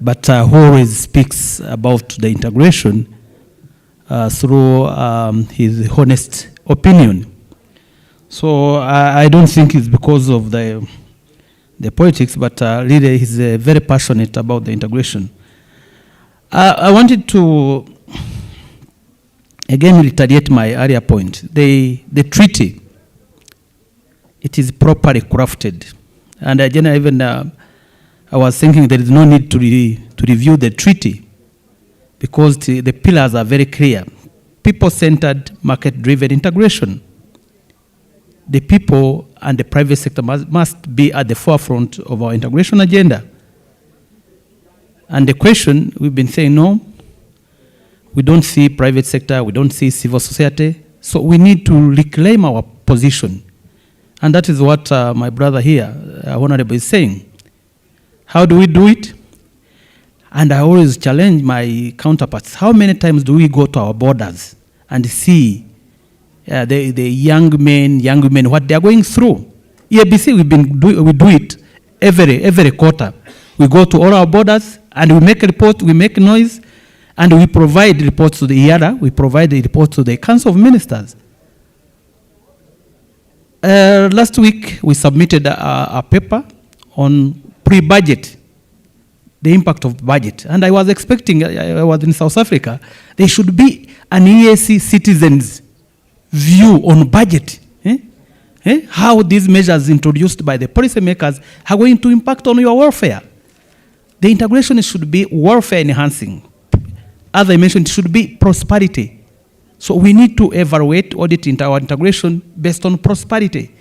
but who always speaks about the integration through his honest opinion. So I don't think it's because of the politics, but really he's very passionate about the integration. I wanted to, again, reiterate my earlier point. The treaty, it is properly crafted. And even I was thinking there is no need to review the treaty because the pillars are very clear. People-centered, market-driven integration. The people and the private sector must be at the forefront of our integration agenda. And the question, we've been saying, no, we don't see private sector, we don't see civil society, so we need to reclaim our position. And that is what my brother here, Honorable, is saying. How do we do it? And I always challenge my counterparts. How many times do we go to our borders and see the young men, what they are going through? EABC, we do it every quarter. We go to all our borders and we make a report, we make noise, and we provide reports to the IARA, we provide the reports to the Council of Ministers. Last week, we submitted a paper on pre-budget, the impact of budget. And I was expecting, I was in South Africa, there should be an EAC citizens' view on budget. How these measures introduced by the policymakers are going to impact on your welfare. The integration should be welfare enhancing. As I mentioned, it should be prosperity. So we need to evaluate, audit our integration based on prosperity.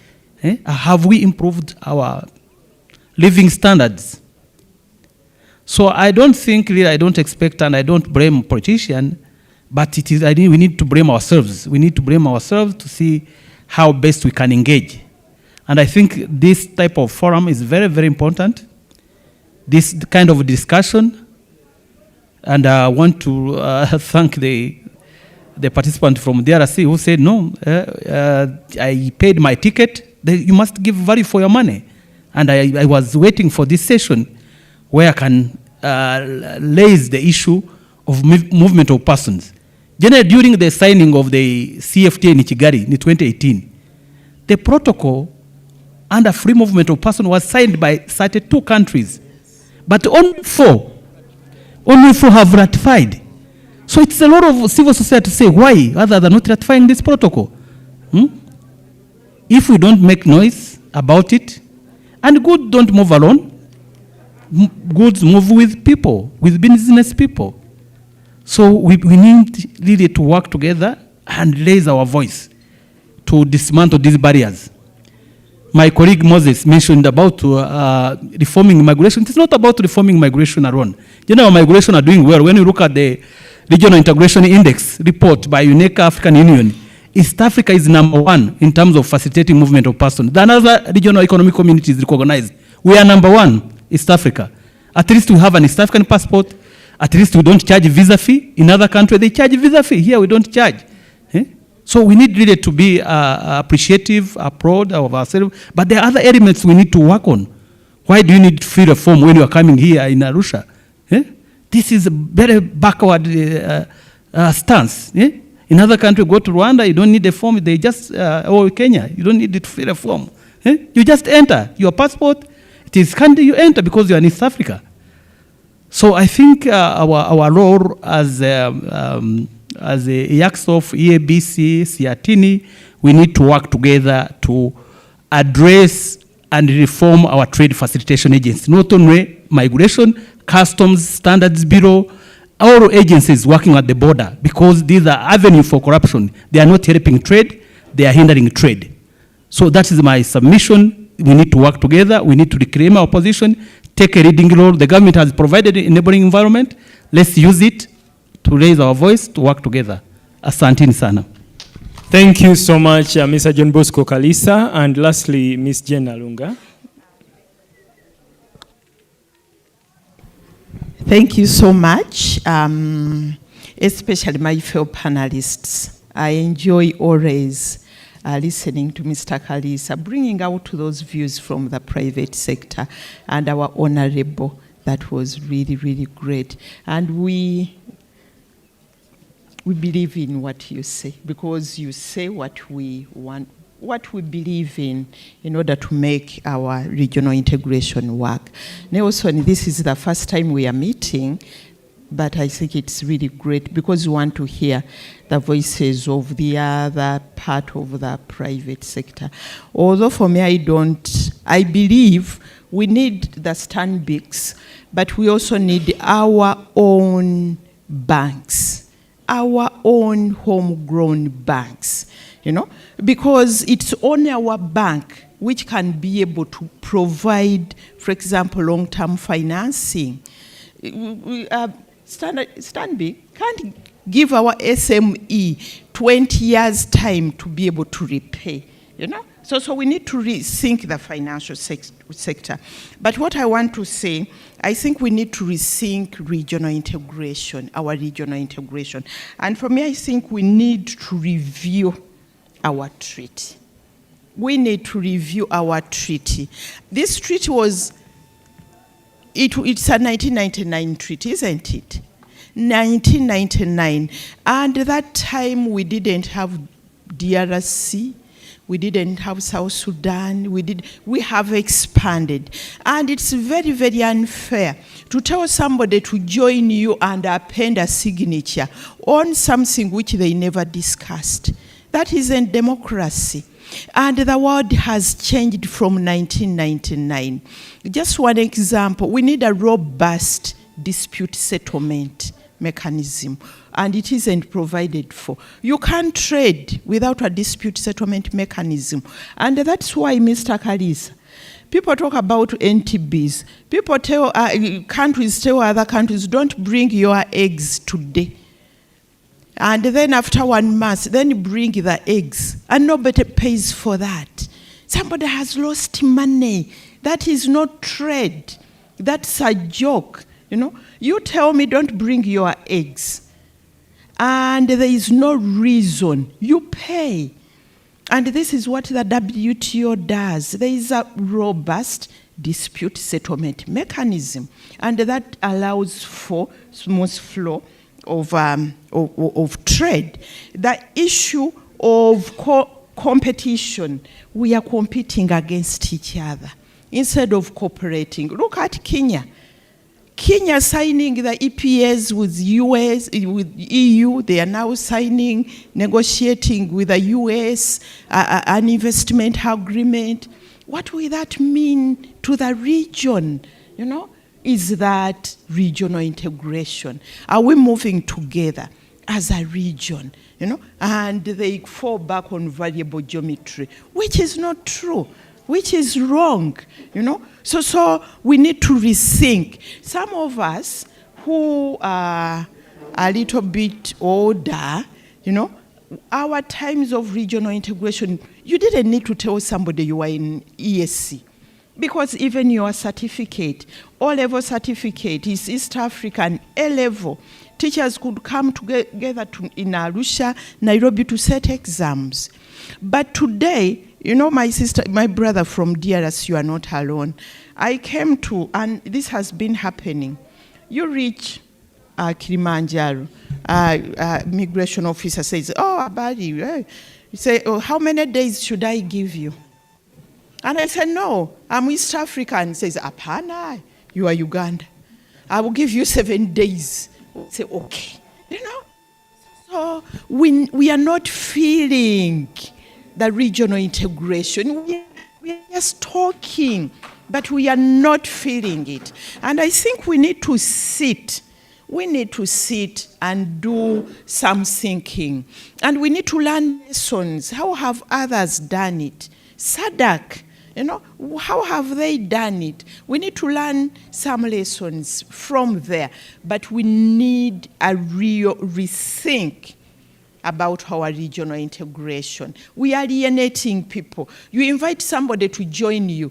Have we improved our living standards? So I don't think, really, I don't expect and I don't blame politicians, but it is, we need to blame ourselves. We need to blame ourselves to see how best we can engage. And I think this type of forum is very, very important. This kind of discussion, and I want to thank the participant from DRC who said, no, I paid my ticket, you must give value for your money. And I was waiting for this session where I can raise the issue of movement of persons. Generally, during the signing of the CFTA in Kigali in 2018, the protocol under free movement of persons was signed by 32 countries, but only four have ratified. So it's a lot of civil society to say, why other than not ratifying this protocol? If we don't make noise about it, and goods don't move alone, goods move with people, with business people. So we need really to work together and raise our voice to dismantle these barriers. My colleague Moses mentioned about reforming migration. It's not about reforming migration alone. General migration are doing well. When you look at the Regional Integration Index report by UNECA African Union, East Africa is #1 in terms of facilitating movement of persons. The other regional economic communities recognized. We are #1, East Africa. At least we have an East African passport. At least we don't charge visa fee. In other countries, they charge visa fee. Here, we don't charge. So we need really to be appreciative, proud of ourselves. But there are other elements we need to work on. Why do you need free reform when you are coming here in Arusha? This is a very backward stance. In other countries, go to Rwanda, you don't need a form. They just, or Kenya, you don't need it to fill a form. You just enter. Your passport, it is country you enter because you are in East Africa. So I think our role as a YACSOF, EABC, CIATINI, we need to work together to address and reform our trade facilitation agency. Not only migration, customs, standards bureau, all agencies working at the border, because these are avenues for corruption. They are not helping trade, they are hindering trade. So that is my submission. We need to work together. We need to reclaim our position, take a leading role. The government has provided an enabling environment. Let's use it to raise our voice, to work together. Asanteni sana. Thank you so much, Mr. John Bosco Kalisa, and lastly, Ms. Jen Alunga. Thank you so much, especially my fellow panelists. I enjoy always listening to Mr. Kalisa, bringing out those views from the private sector, and our honorable. That was really, really great. And we believe in what you say, because you say what we want, what we believe in order to make our regional integration work. Nelson, this is the first time we are meeting, but I think it's really great because we want to hear the voices of the other part of the private sector. Although for me, I believe we need the Stanbics, but we also need our own banks, our own homegrown banks, because it's only our bank which can be able to provide, for example, long-term financing. Stanbic can't give our SME 20 years time to be able to repay, So we need to rethink the financial sector. But what I want to say, I think we need to rethink regional integration, our regional integration. And for me, I think we need to review our treaty. we need to review our treaty. This treaty was, it's a 1999 treaty, isn't it? 1999. And at that time, we didn't have DRC, we didn't have South Sudan, we have expanded. And it's very, very unfair to tell somebody to join you and append a signature on something which they never discussed. That isn't democracy. And the world has changed from 1999. Just one example, we need a robust dispute settlement mechanism, and it isn't provided for. You can't trade without a dispute settlement mechanism. And that's why, Mr. Kalisa, people talk about NTBs. People tell countries tell other countries, don't bring your eggs today. And then after 1 month, then you bring the eggs. And nobody pays for that. Somebody has lost money. That is not trade. That's a joke. You know, you tell me don't bring your eggs. And there is no reason. You pay. And this is what the WTO does. There is a robust dispute settlement mechanism. And that allows for smooth flow of trade. The issue of competition, we are competing against each other instead of cooperating. Look at Kenya. Kenya signing the EPAs with US, with EU. They are now signing, negotiating with the US, an investment agreement. What will that mean to the region? You know, is that regional integration? Are we moving together as a region? You know, and they fall back on variable geometry, which is not true, which is wrong, you know. So we need to rethink. Some of us who are a little bit older, you know, our times of regional integration, you didn't need to tell somebody you were in ESC. Because even your certificate, O-level certificate is East African A-level. Teachers could come together in Arusha, Nairobi to set exams. But today, you know, my sister, my brother from DRS, you are not alone. I came to, and this has been happening. You reach Kilimanjaro, migration officer says, oh, Abadi, you say, oh, how many days should I give you? And I said, no, I'm East African. He says, Apana, you are Uganda. I will give you 7 days. I say, okay. You know? So we are not feeling the regional integration. We are just talking, but we are not feeling it. And I think we need to sit. We need to sit and do some thinking. And we need to learn lessons. How have others done it? SADC. You know, how have they done it? We need to learn some lessons from there, but we need a real rethink about our regional integration. We are alienating people. You invite somebody to join you.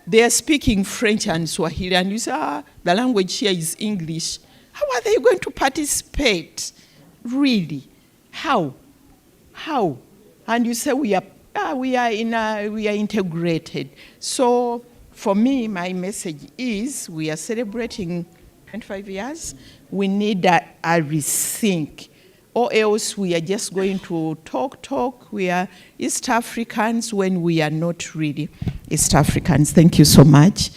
They are speaking French and Swahili, and you say, the language here is English. How are they going to participate? Really? How? And you say we are integrated. So for me, my message is we are celebrating 25 years. We need a rethink, or else we are just going to talk. We are East Africans when we are not really East Africans. Thank you so much.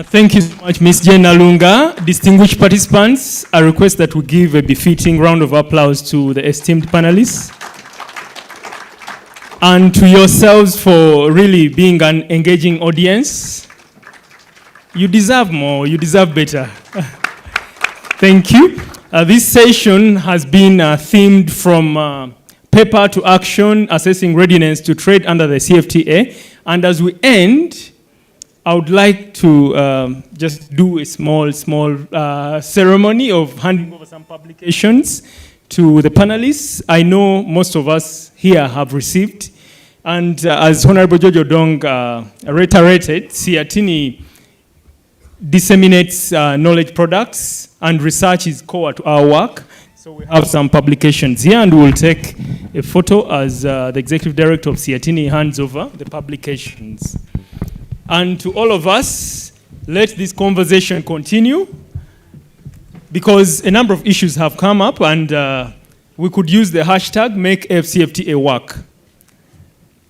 Thank you so much, Ms. Jane Alunga. Distinguished participants, I request that we give a befitting round of applause to the esteemed panelists. And to yourselves for really being an engaging audience. You deserve more, you deserve better. Thank you. This session has been themed from paper to action, assessing readiness to trade under the CFTA. And as we end, I would like to just do a small ceremony of handing over some publications to the panelists. I know most of us here have received. And as Honorable George Odong reiterated, CIATINI disseminates knowledge products, and research is core to our work. So we have some publications here, and we'll take a photo as the Executive Director of Siatini hands over the publications. And to all of us, let this conversation continue, because a number of issues have come up, and we could use the hashtag #MakeFCFTA work.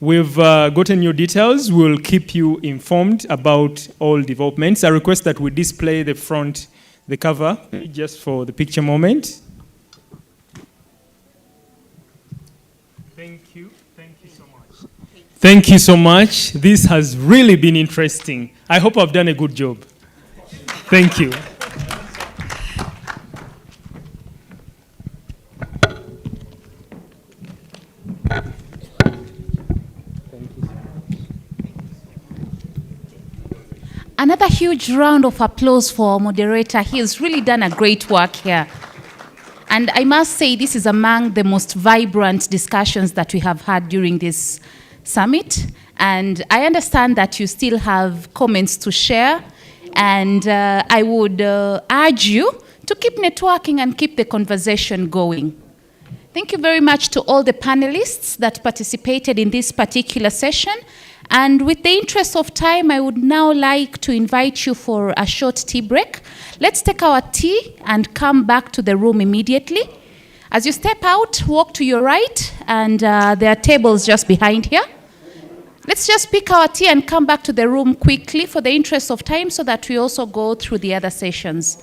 We've gotten your details. We'll keep you informed about all developments. I request that we display the cover, just for the picture moment. Thank you so much. Thank you so much. This has really been interesting. I hope I've done a good job. Thank you. Another huge round of applause for our moderator. He has really done a great work here. And I must say, this is among the most vibrant discussions that we have had during this summit. And I understand that you still have comments to share. And I would urge you to keep networking and keep the conversation going. Thank you very much to all the panelists that participated in this particular session. And with the interest of time, I would now like to invite you for a short tea break. Let's take our tea and come back to the room immediately. As you step out, walk to your right, and there are tables just behind here. Let's just pick our tea and come back to the room quickly for the interest of time, so that we also go through the other sessions.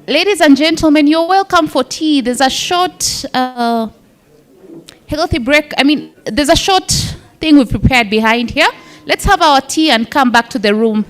Ladies and gentlemen, you're welcome for tea. There's a short healthy break. There's a short thing we've prepared behind here. Let's have our tea and come back to the room.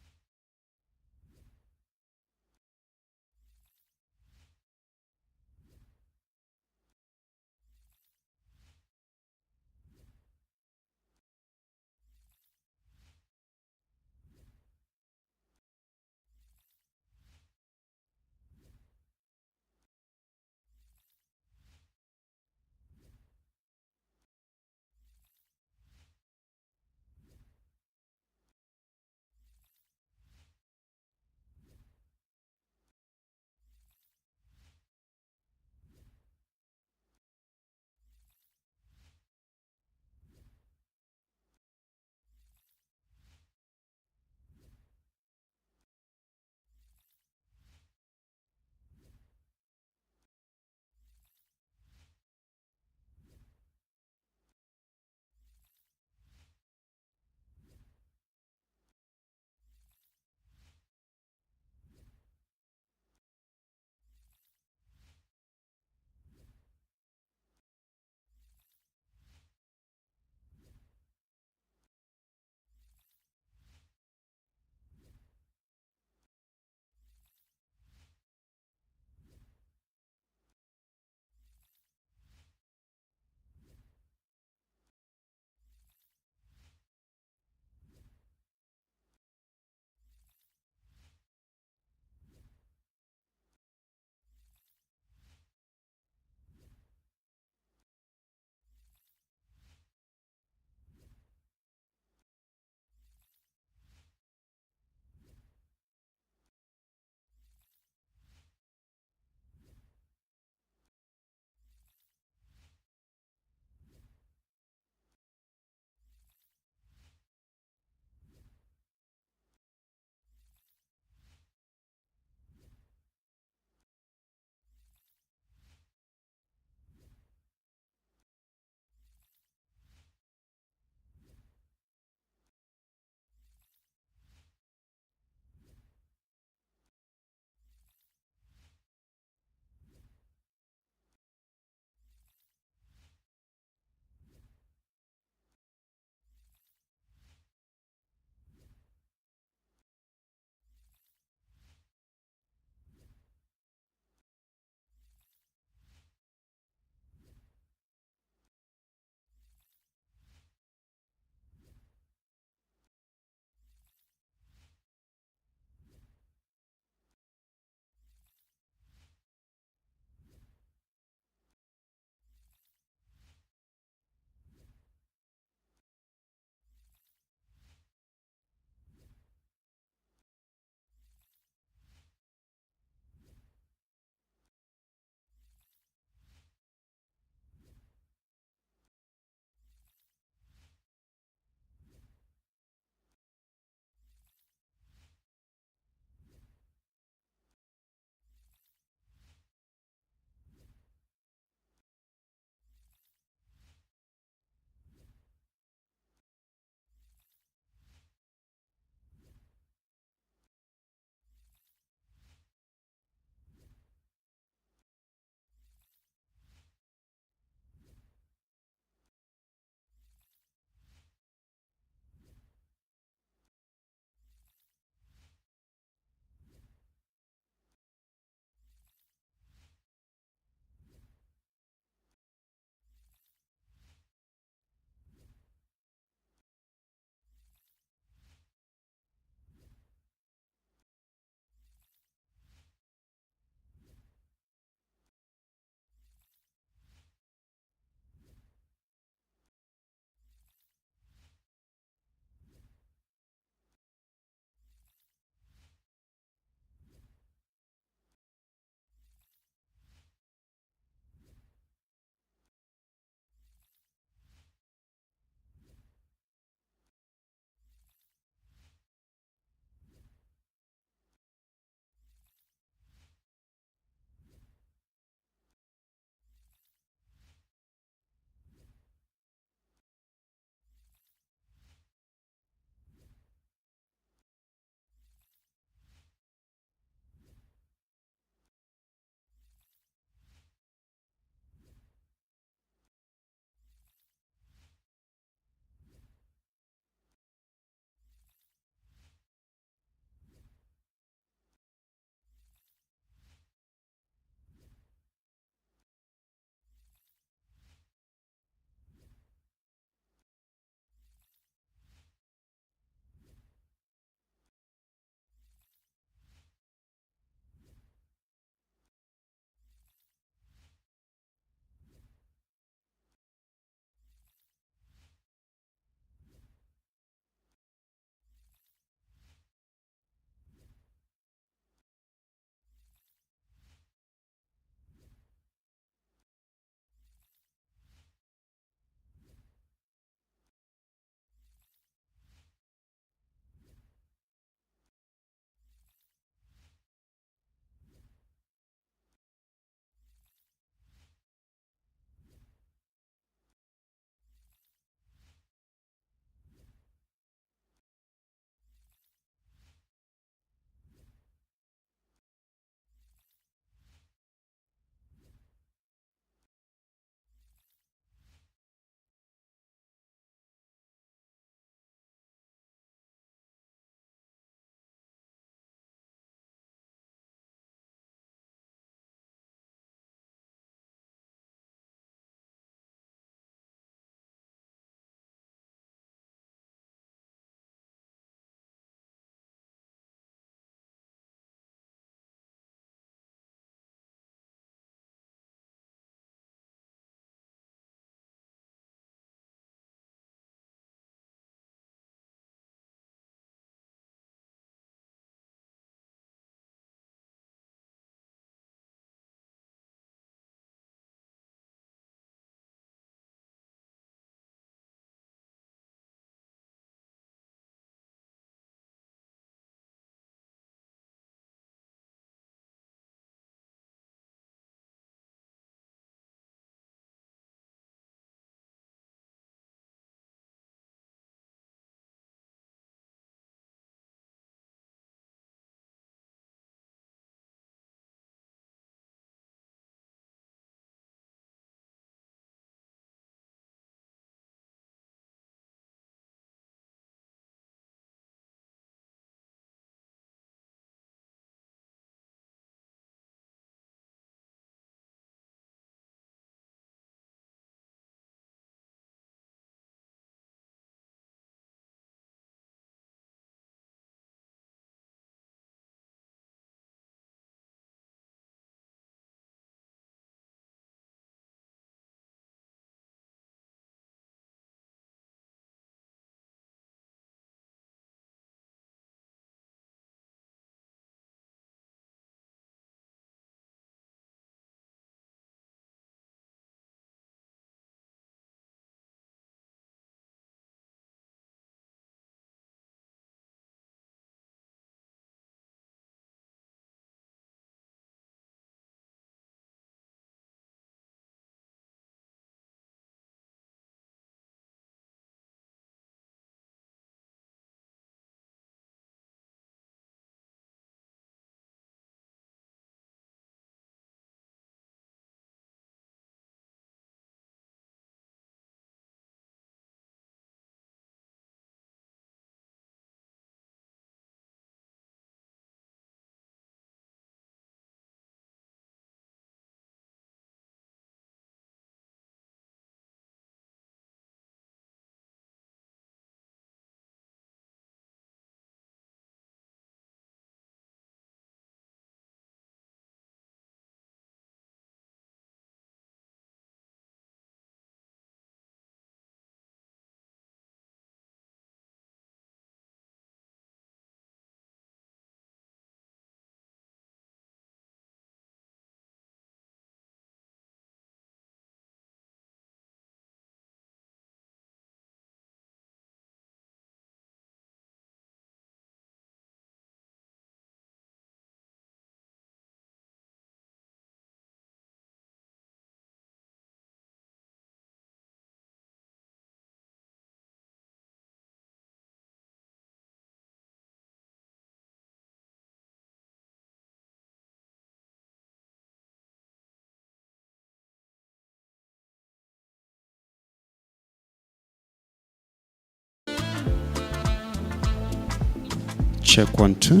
Check 1 2.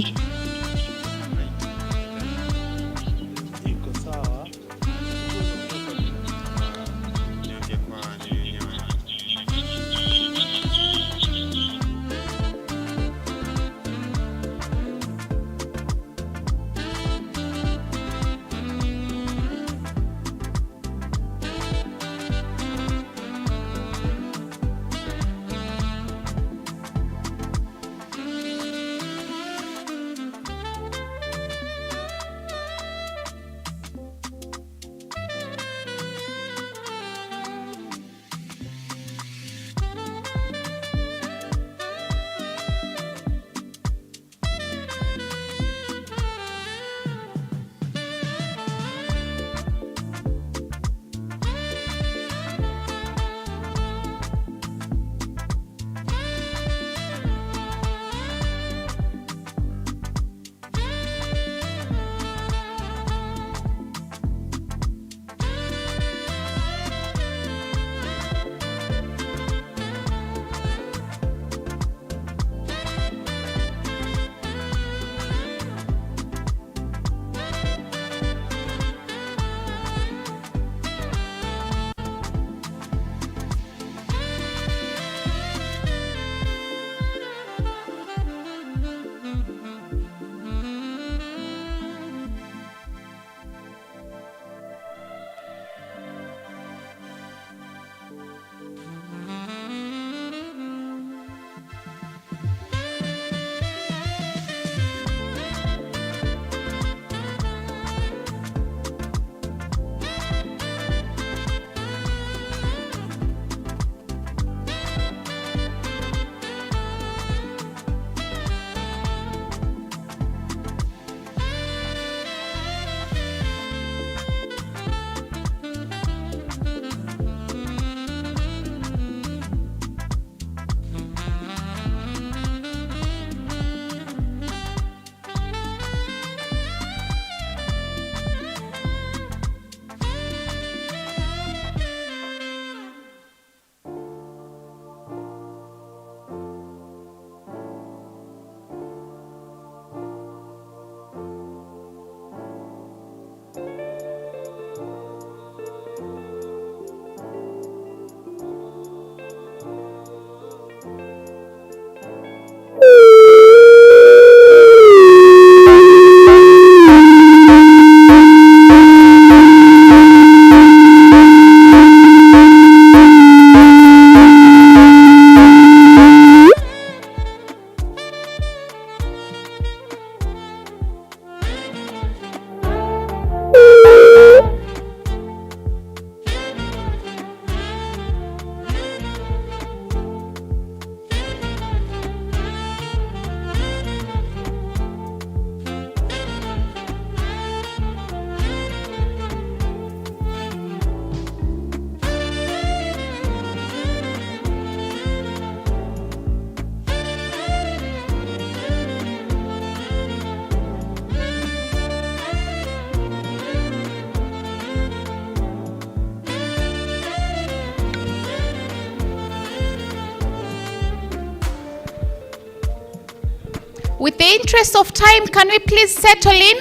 With the interest of time, can we please settle in?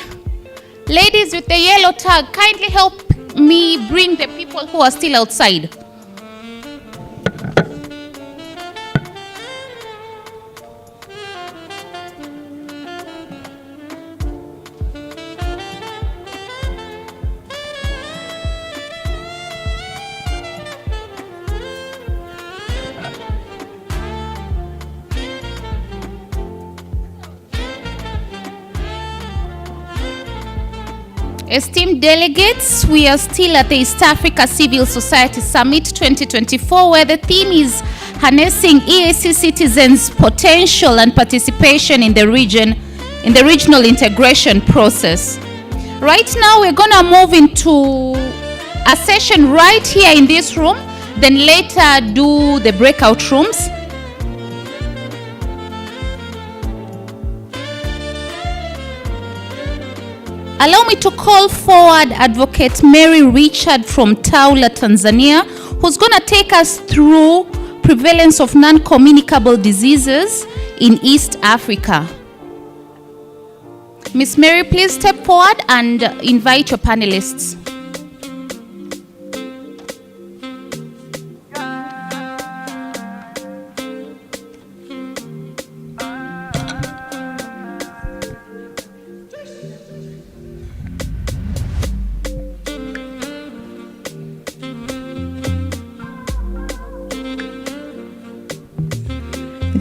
Ladies with the yellow tag, kindly help me bring the people who are still outside. Esteemed delegates, we are still at the East Africa Civil Society Summit 2024, where the theme is harnessing EAC citizens' potential and participation in the regional integration process. Right now, we're gonna move into a session right here in this room, then later do the breakout rooms. Allow me to call forward Advocate Mary Richard from Taula, Tanzania, who's going to take us through prevalence of non-communicable diseases in East Africa. Miss Mary, please step forward and invite your panelists.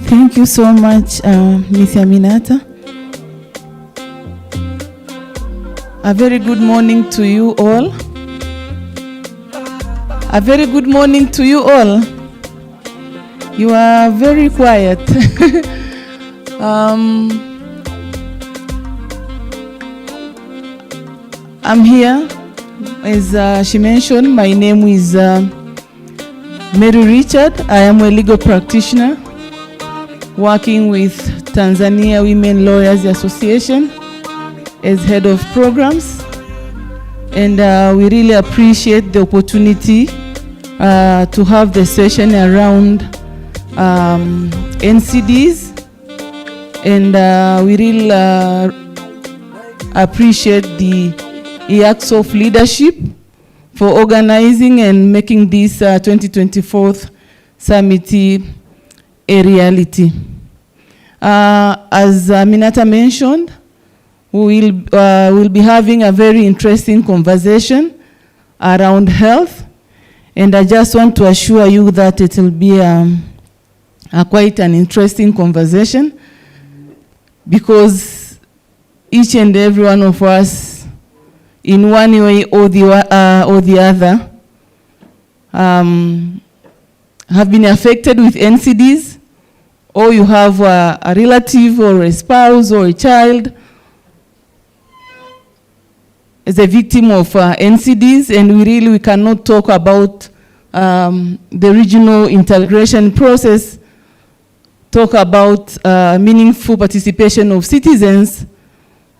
Thank you so much, Ms. Aminata. A very good morning to you all. A very good morning to you all. You are very quiet. I'm here, as she mentioned, my name is Mary Richard. I am a legal practitioner working with Tanzania Women Lawyers Association as head of programs. And we really appreciate the opportunity to have the session around NCDs. And we really appreciate the IACSOF leadership for organizing and making this 2024 summit a reality. As Minata mentioned, we will be having a very interesting conversation around health, and I just want to assure you that it will be quite an interesting conversation, because each and every one of us, in one way or the other, have been affected with NCDs, or you have a relative or a spouse or a child as a victim of NCDs, and we cannot talk about the regional integration process, talk about meaningful participation of citizens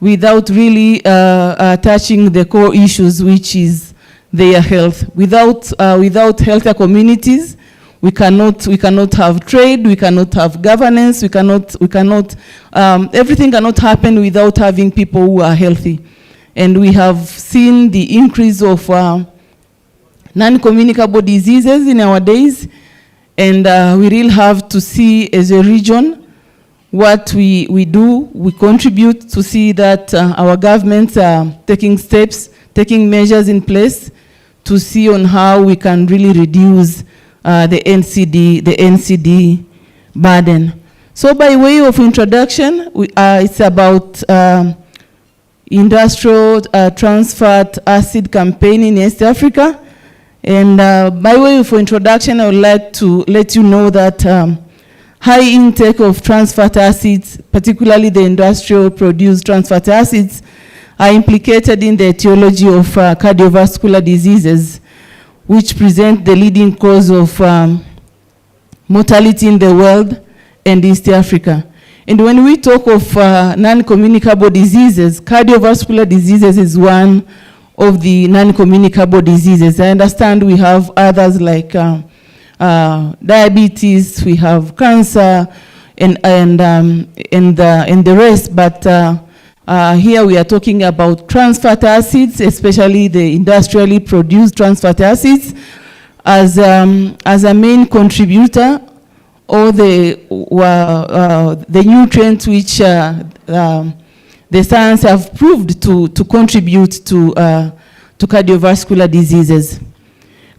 without really touching the core issues, which is their health. Without healthier communities, we cannot have trade, we cannot have governance, everything cannot happen without having people who are healthy. And we have seen the increase of non-communicable diseases in our days, and we really have to see as a region what we do. We contribute to see that our governments are taking steps, taking measures in place to see on how we can really reduce the NCD burden. So by way of introduction, it's about industrial trans fat acid campaign in East Africa. And by way of introduction, I would like to let you know that high intake of trans fat acids, particularly the industrial produced trans fat acids, are implicated in the etiology of cardiovascular diseases, which present the leading cause of mortality in the world and East Africa. And when we talk of non-communicable diseases, cardiovascular diseases is one of the non-communicable diseases. I understand we have others like diabetes, we have cancer, and the rest, but here we are talking about trans fat acids, especially the industrially produced trans fat acids, as a main contributor, or the nutrients which the science have proved to contribute to cardiovascular diseases.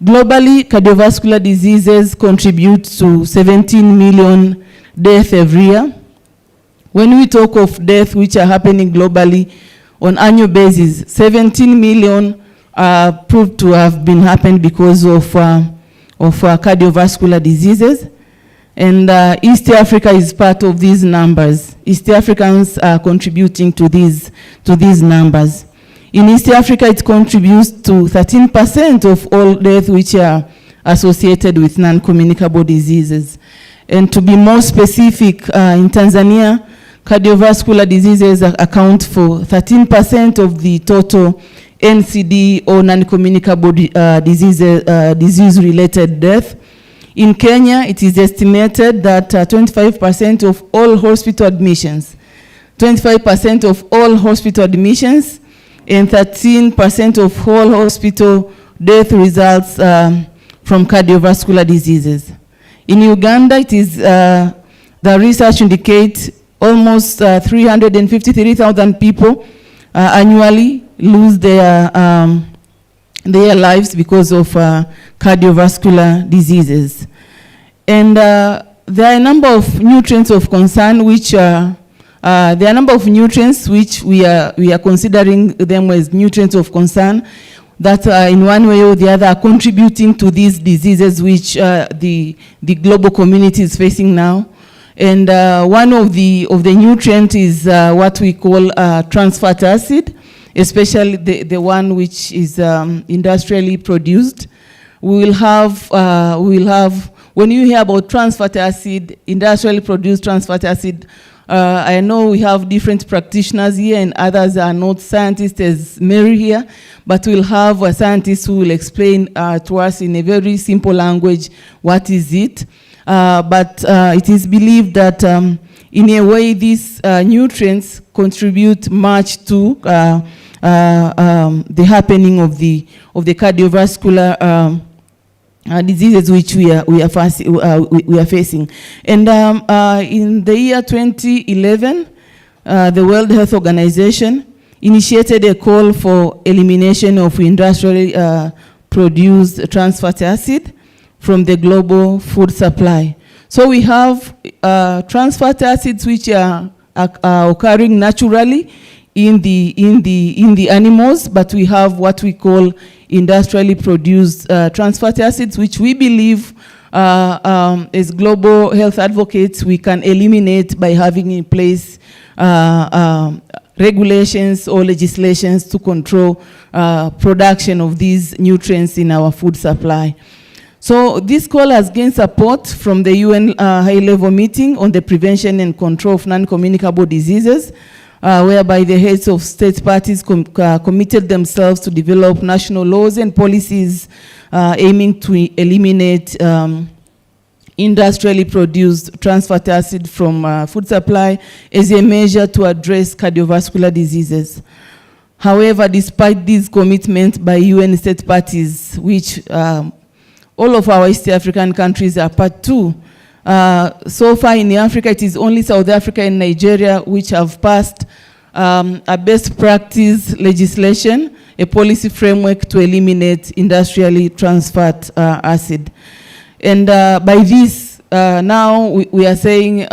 Globally, cardiovascular diseases contribute to 17 million deaths every year. When we talk of deaths which are happening globally on annual basis, 17 million are proved to have been happened because of cardiovascular diseases. And East Africa is part of these numbers. East Africans are contributing to these numbers. In East Africa, it contributes to 13% of all deaths which are associated with non-communicable diseases. And to be more specific, in Tanzania, cardiovascular diseases account for 13% of the total NCD or non-communicable disease-related death. In Kenya, it is estimated that 25% of all hospital admissions 25% of all hospital admissions, and 13% of all hospital death results from cardiovascular diseases. In Uganda, it is, the research indicates almost 353,000 people annually lose their lives because of cardiovascular diseases. And there are a number of nutrients of concern which are there are a number of nutrients which we are considering them as nutrients of concern that in one way or the other are contributing to these diseases which the global community is facing now. And one of the nutrients is what we call trans fatty acid, especially the one which is industrially produced. We will have, when you hear about trans fatty acid, industrially produced trans fatty acid, I know we have different practitioners here and others are not scientists as Mary here, but we'll have a scientist who will explain to us in a very simple language what is it. But it is believed that in a way these nutrients contribute much to the happening of the cardiovascular diseases which we are facing. And in the year 2011, the World Health Organization initiated a call for elimination of industrially produced trans fatty acid from the global food supply. So we have trans fatty acids which are occurring naturally in the animals, but we have what we call industrially produced trans fatty acids, which we believe as global health advocates we can eliminate by having in place regulations or legislations to control production of these nutrients in our food supply. So this call has gained support from the UN high-level meeting on the prevention and control of non-communicable diseases, whereby the heads of state parties committed themselves to develop national laws and policies aiming to eliminate industrially produced trans fatty acid from food supply as a measure to address cardiovascular diseases. However, despite these commitments by UN state parties, which all of our East African countries are part to, so far in Africa, it is only South Africa and Nigeria which have passed a best practice legislation, a policy framework to eliminate industrially trans fat acid. And by this, now we are saying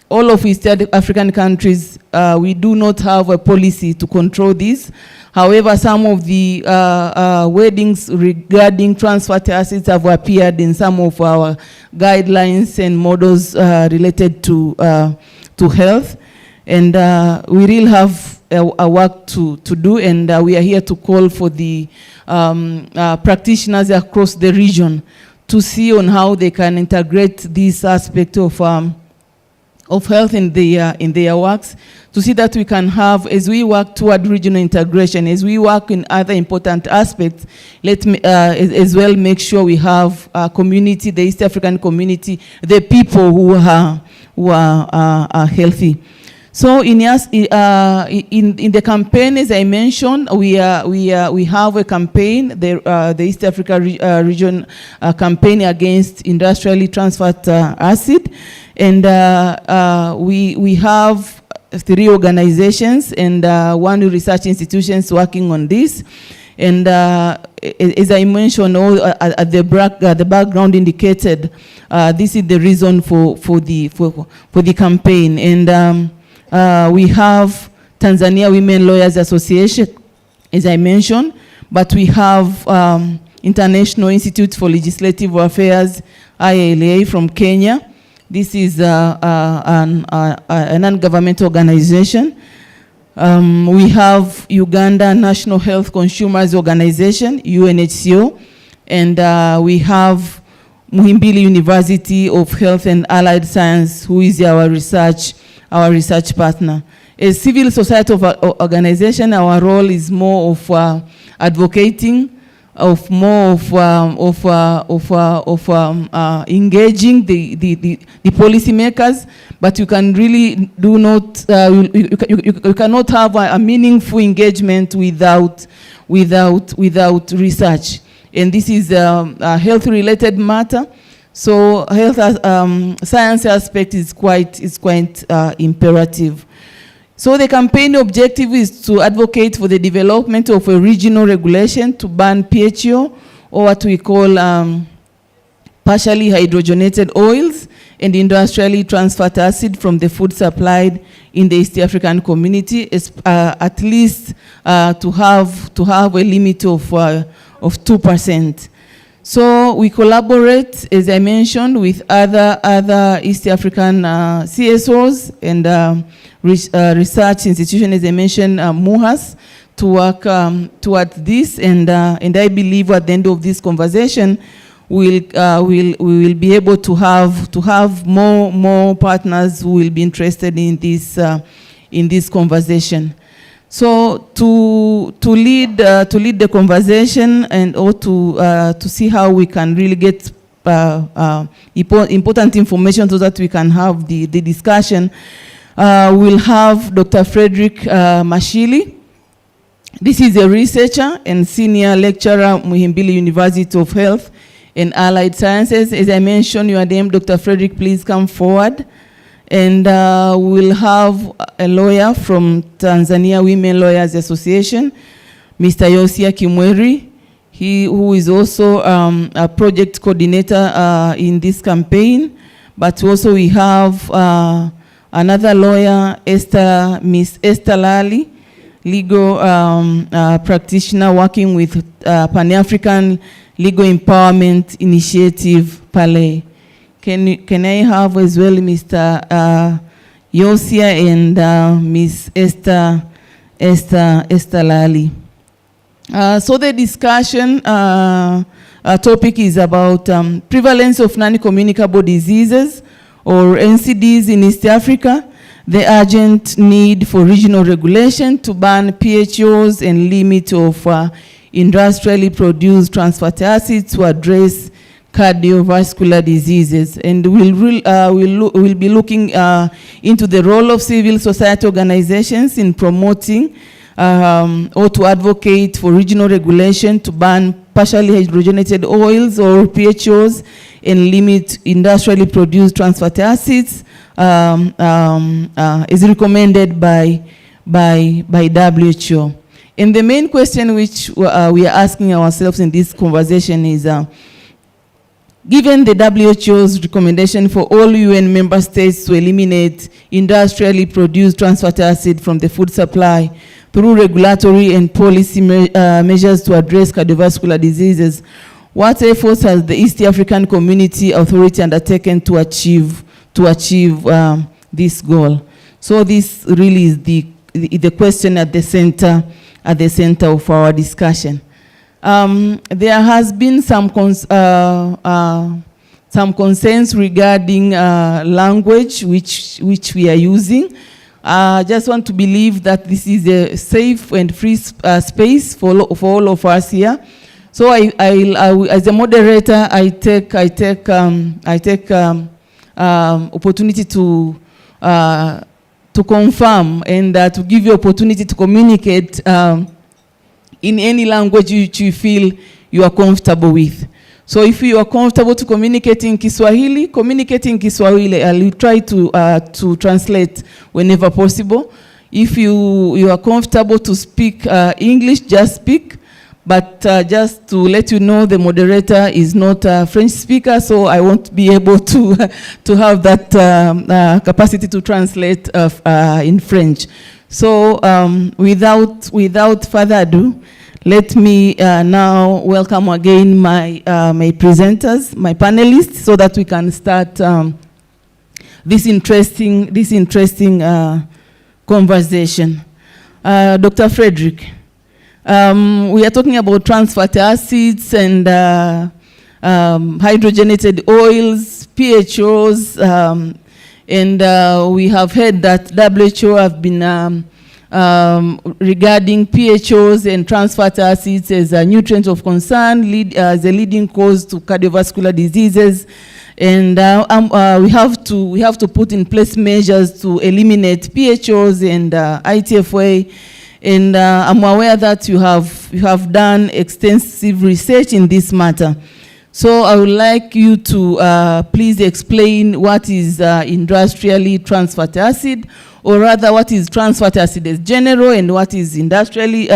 all of East African countries, we do not have a policy to control this. However, some of the wordings regarding trans fatty acids have appeared in some of our guidelines and models related to health. And we really have a work to do, and we are here to call for the practitioners across the region to see on how they can integrate this aspect of health in their works, to see that we can have, as we work toward regional integration, as we work in other important aspects, as well make sure we have a community, the East African community, the people who are healthy. So in the campaign, as I mentioned, we have a campaign, the East Africa region campaign against industrially trans fat acid, and we have 3 organizations and 1 research institutions working on this. And as I mentioned, at the background indicated, this is the reason for the campaign. And we have Tanzania Women Lawyers Association, as I mentioned, but we have International Institute for Legislative Affairs, ILA, from Kenya. This is a non-governmental organization. We have Uganda National Health Consumers Organization, UNHCO, and we have Muhimbili University of Health and Allied Science, who is our research partner. As civil society organization, our role is more of advocating engaging the policymakers, but you can really do not, you cannot have a meaningful engagement without research. And this is a health-related matter. So health science aspect is quite imperative. So the campaign objective is to advocate for the development of a regional regulation to ban PHO, or what we call partially hydrogenated oils and industrially transferred acid from the food supplied in the East African community, at least to have a limit of 2%. So we collaborate, as I mentioned, with other East African CSOs and research institutions, as I mentioned, MUHAS, to work towards this. And I believe at the end of this conversation, we will be able to have more partners who will be interested in this conversation. So to lead the conversation and or to see how we can really get important information so that we can have the discussion, we'll have Dr. Frederick Mashili. This is a researcher and senior lecturer, Muhimbili University of Health and Allied Sciences. As I mentioned, your name, Dr. Frederick, please come forward. And we'll have a lawyer from Tanzania Women Lawyers Association, Mr. Yosia Kimweri, who is also a project coordinator in this campaign. But also we have another lawyer, Miss Esther Lali, legal practitioner working with Pan-African Legal Empowerment Initiative, PALE. Can I have as well Mr. Yosia and Miss Esther Lali? So the discussion topic is about prevalence of non-communicable diseases, or NCDs, in East Africa, the urgent need for regional regulation to ban PHOs and limit of industrially produced trans fatty acids to address cardiovascular diseases. And we'll be looking into the role of civil society organizations in promoting or to advocate for regional regulation to ban partially hydrogenated oils or PHOs and limit industrially produced trans fatty acids is recommended by WHO. And the main question which we are asking ourselves in this conversation is, given the WHO's recommendation for all UN member states to eliminate industrially produced trans fatty acid from the food supply through regulatory and policy measures to address cardiovascular diseases, what efforts has the East African Community Authority undertaken to achieve this goal? So this really is the question at the center of our discussion. There has been some concerns regarding language which we are using. I just want to believe that this is a safe and free space for all of us here. So I as a moderator, I take opportunity to confirm and to give you opportunity to communicate in any language which you feel you are comfortable with. So if you are comfortable to communicate in Kiswahili, communicate in Kiswahili. I will try to translate whenever possible. If you are comfortable to speak English, just speak. But just to let you know, the moderator is not a French speaker, so I won't be able to have that capacity to translate in French. So without further ado, let me now welcome again my presenters, my panelists, so that we can start this interesting conversation. Dr. Frederick. We are talking about trans fatty acids and hydrogenated oils, PHOs, and we have heard that WHO have been regarding PHOs and trans fatty acids as a nutrient of concern, as a leading cause to cardiovascular diseases. And we have to put in place measures to eliminate PHOs and ITFA. And I'm aware that you have done extensive research in this matter. So I would like you to please explain what is industrially trans fatty acid, or rather what is trans fatty acid as general, and what is industrially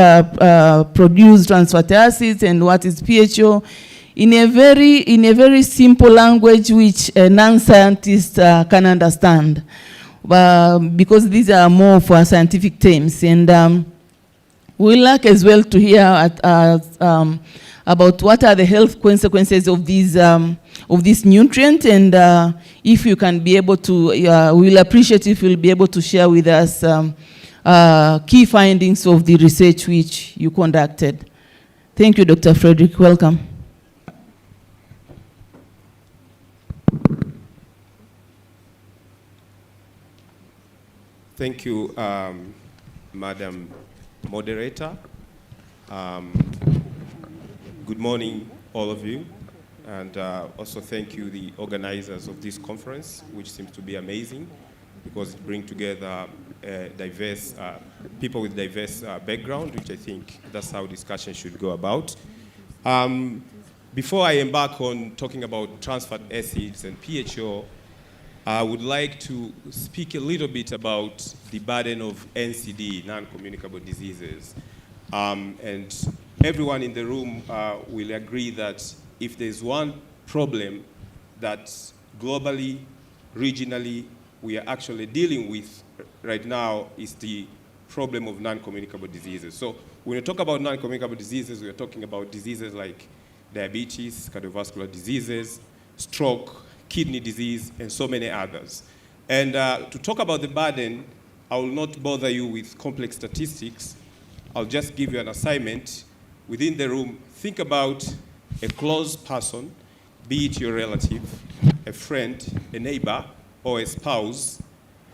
produced trans fatty acids, and what is PHO, in a very simple language which a non-scientist can understand, because these are more for scientific terms. And we like as well to hear about what are the health consequences of this nutrient, and if you can be able to, we'll appreciate if you'll be able to share with us key findings of the research which you conducted. Thank you, Dr. Frederick. Welcome. Thank you, Madam Moderator. Good morning, all of you, and also thank you, the organizers of this conference, which seems to be amazing because it brings together diverse people with diverse background, which I think that's how discussion should go about. Before I embark on talking about trans fat acids and PHO, I would like to speak a little bit about the burden of NCD, non-communicable diseases. And everyone in the room will agree that if there's one problem that globally, regionally, we are actually dealing with right now is the problem of non-communicable diseases. So when we talk about non-communicable diseases, we are talking about diseases like diabetes, cardiovascular diseases, stroke, kidney disease, and so many others. And to talk about the burden, I will not bother you with complex statistics. I'll just give you an assignment. Within the room, think about a close person, be it your relative, a friend, a neighbor, or a spouse,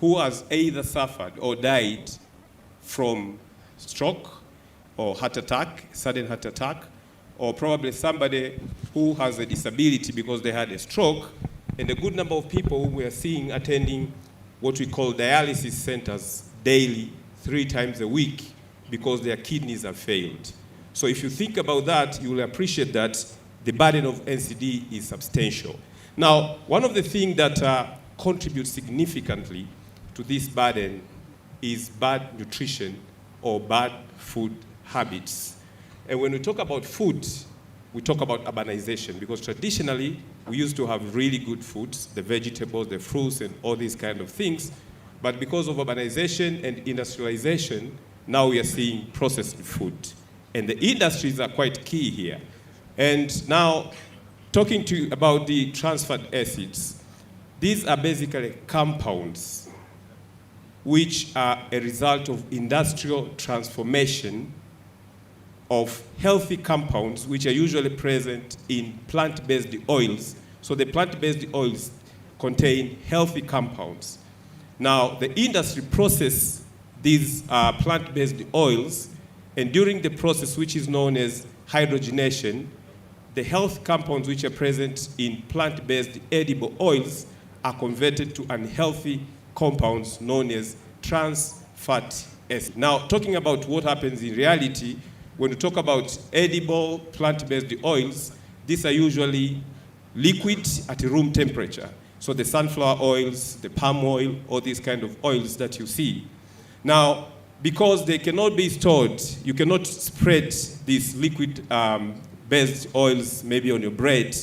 who has either suffered or died from stroke or heart attack, sudden heart attack, or probably somebody who has a disability because they had a stroke, and a good number of people who we are seeing attending what we call dialysis centers daily, 3 times a week, because their kidneys have failed. So if you think about that, you will appreciate that the burden of NCD is substantial. Now, one of the things that contributes significantly to this burden is bad nutrition or bad food habits. And when we talk about food, we talk about urbanization, because traditionally we used to have really good foods, the vegetables, the fruits, and all these kind of things. But because of urbanization and industrialization, now we are seeing processed food. And the industries are quite key here. And now, talking to you about the trans fat acids, these are basically compounds which are a result of industrial transformation of healthy compounds which are usually present in plant-based oils. So the plant-based oils contain healthy compounds. Now, the industry processes these plant-based oils, and during the process, which is known as hydrogenation, the health compounds which are present in plant-based edible oils are converted to unhealthy compounds known as trans fat acids. Now, talking about what happens in reality, when we talk about edible plant-based oils, these are usually liquid at room temperature. So the sunflower oils, the palm oil, all these kind of oils that you see. Now, because they cannot be stored, you cannot spread these liquid-based oils maybe on your bread.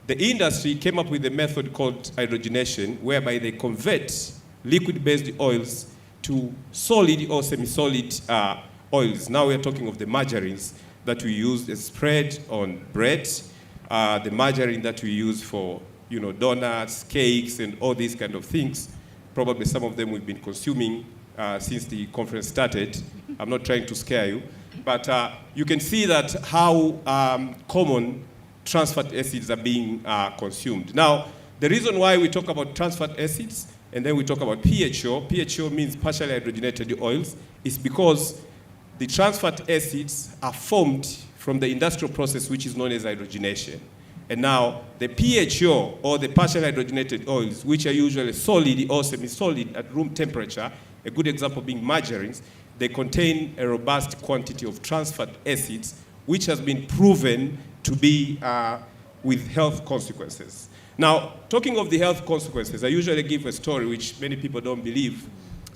The industry came up with a method called hydrogenation, whereby they convert liquid-based oils to solid or semi-solid oils. Now we're talking of the margarines that we use as spread on bread, the margarine that we use for donuts, cakes, and all these kind of things. Probably some of them we've been consuming since the conference started. I'm not trying to scare you, but you can see that how common trans fat acids are being consumed. Now, the reason why we talk about trans fat acids and then we talk about PHO means partially hydrogenated oils, is because the trans fat acids are formed from the industrial process which is known as hydrogenation. And now the PHO, or the partially hydrogenated oils, which are usually solid or semi-solid at room temperature, a good example being margarines, they contain a robust quantity of trans fat acids, which has been proven to be with health consequences. Now, talking of the health consequences, I usually give a story which many people don't believe.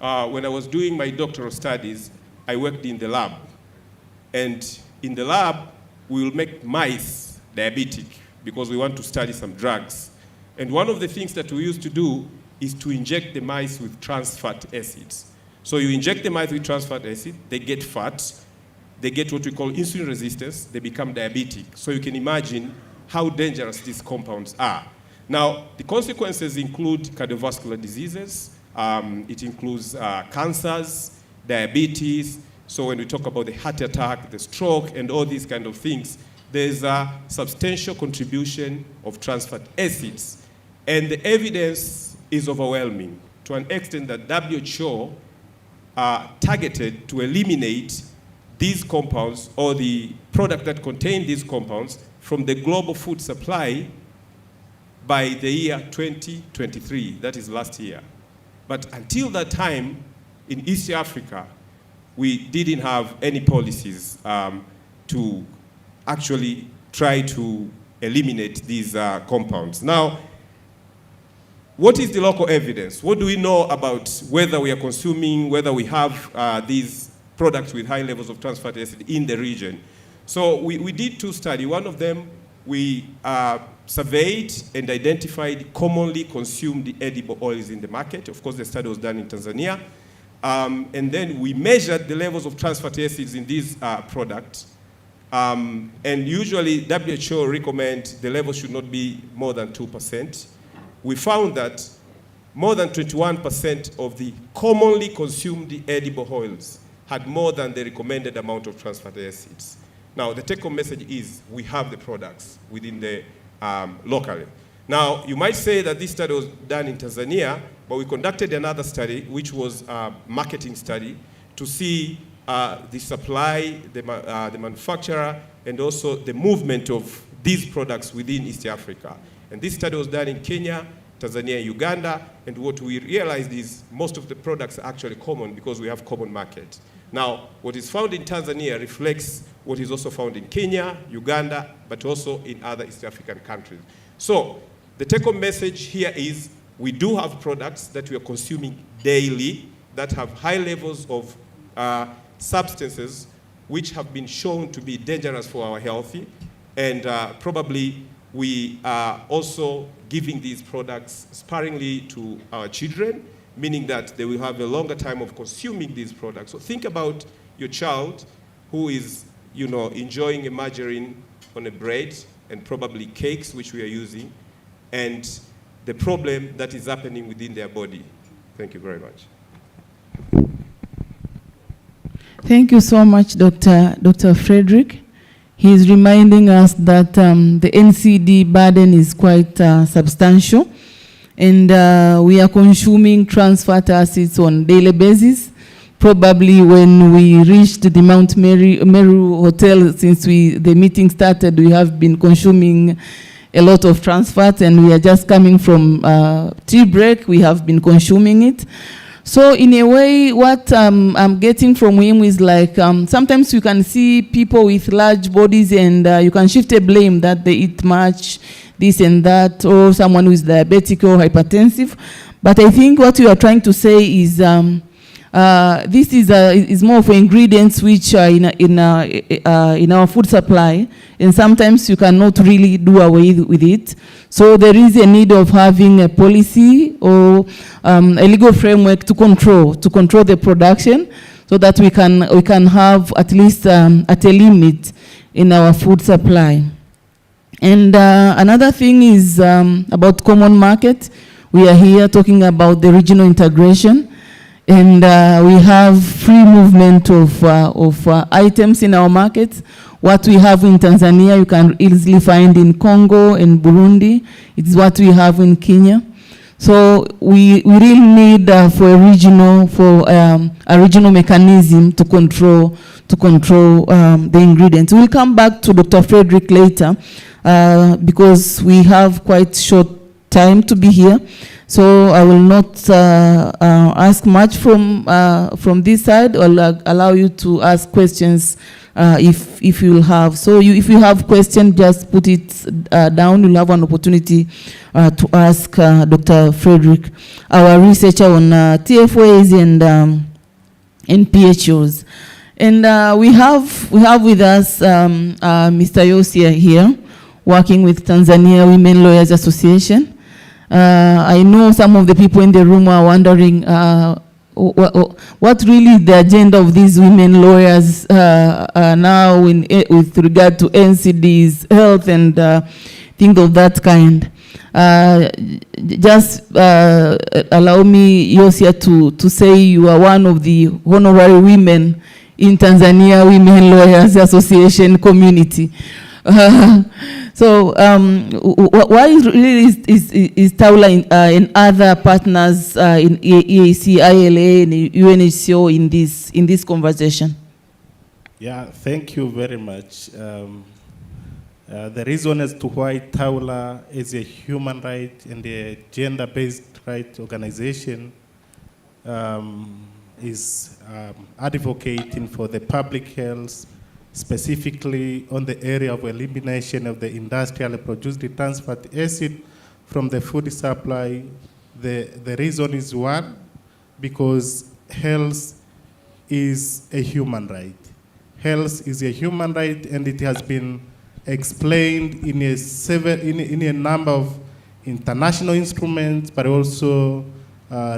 When I was doing my doctoral studies, I worked in the lab. And in the lab, we will make mice diabetic because we want to study some drugs. And one of the things that we used to do is to inject the mice with trans fat acids. So you inject the mice with trans fat acid, they get fat, they get what we call insulin resistance, they become diabetic. So you can imagine how dangerous these compounds are. Now, the consequences include cardiovascular diseases, it includes cancers, diabetes. So when we talk about the heart attack, the stroke, and all these kind of things, there's a substantial contribution of trans fat acids. And the evidence is overwhelming to an extent that WHO targeted to eliminate these compounds or the product that contain these compounds from the global food supply by the year 2023, that is last year. But until that time, in East Africa, we didn't have any policies to actually try to eliminate these compounds. Now, what is the local evidence? What do we know about whether we are consuming, whether we have these products with high levels of trans fatty acid in the region? So we did two studies. One of them, we surveyed and identified commonly consumed edible oils in the market. Of course, the study was done in Tanzania. And then we measured the levels of trans fatty acids in these products. And usually WHO recommends the level should not be more than 2%. We found that more than 21% of the commonly consumed edible oils had more than the recommended amount of trans fatty acids. Now, the take-home message is we have the products within the locally. Now, you might say that this study was done in Tanzania, but we conducted another study, which was a marketing study, to see the supply, the manufacturer, and also the movement of these products within East Africa. And this study was done in Kenya, Tanzania, Uganda, and what we realized is most of the products are actually common because we have common market. Now, what is found in Tanzania reflects what is also found in Kenya, Uganda, but also in other East African countries. So, the take-home message here is we do have products that we are consuming daily that have high levels of substances which have been shown to be dangerous for our health, and probably we are also giving these products sparingly to our children, meaning that they will have a longer time of consuming these products. So think about your child who is, enjoying a margarine on a bread and probably cakes, which we are using, and the problem that is happening within their body. Thank you very much. Thank you so much, Dr. Frederick. He is reminding us that the NCD burden is quite substantial, and we are consuming trans fatty acids on a daily basis. Probably when we reached the Mount Meru Hotel, since the meeting started, we have been consuming a lot of trans fat, and we are just coming from tea break. We have been consuming it. So in a way, what I'm getting from him is like, sometimes you can see people with large bodies and you can shift a blame that they eat much, this and that, or someone who is diabetic or hypertensive. But I think what you are trying to say is this is more of ingredients which are in our food supply, and sometimes you cannot really do away with it. So there is a need of having a policy or a legal framework to control the production, so that we can have at least at a limit in our food supply. And another thing is about common market. We are here talking about the regional integration. And we have free movement of items in our markets. What we have in Tanzania, you can easily find in Congo and Burundi. It's what we have in Kenya. So we really need for a regional mechanism to control the ingredients. We'll come back to Dr. Frederick later because we have quite short time to be here. So I will not ask much from this side. I'll allow you to ask questions if you will have. So if you have questions, just put it down. You'll have an opportunity to ask Dr. Frederick, our researcher on TFOAs and PHOs. And we have with us Mr. Yosia here, working with Tanzania Women Lawyers Association. I know some of the people in the room are wondering what really the agenda of these women lawyers now with regard to NCDs, health, and things of that kind. Just allow me, Yosia, to say you are one of the honorary women in Tanzania Women Lawyers Association community. So why is TAWLA and other partners in EAC, ILA, and UNHCR in this conversation? Yeah, thank you very much. The reason as to why TAWLA is a human right and a gender-based right organization is advocating for the public health, specifically on the area of elimination of the industrially produced trans-fatty acid from the food supply. The reason is one, because health is a human right. Health is a human right, and it has been explained in a number of international instruments, but also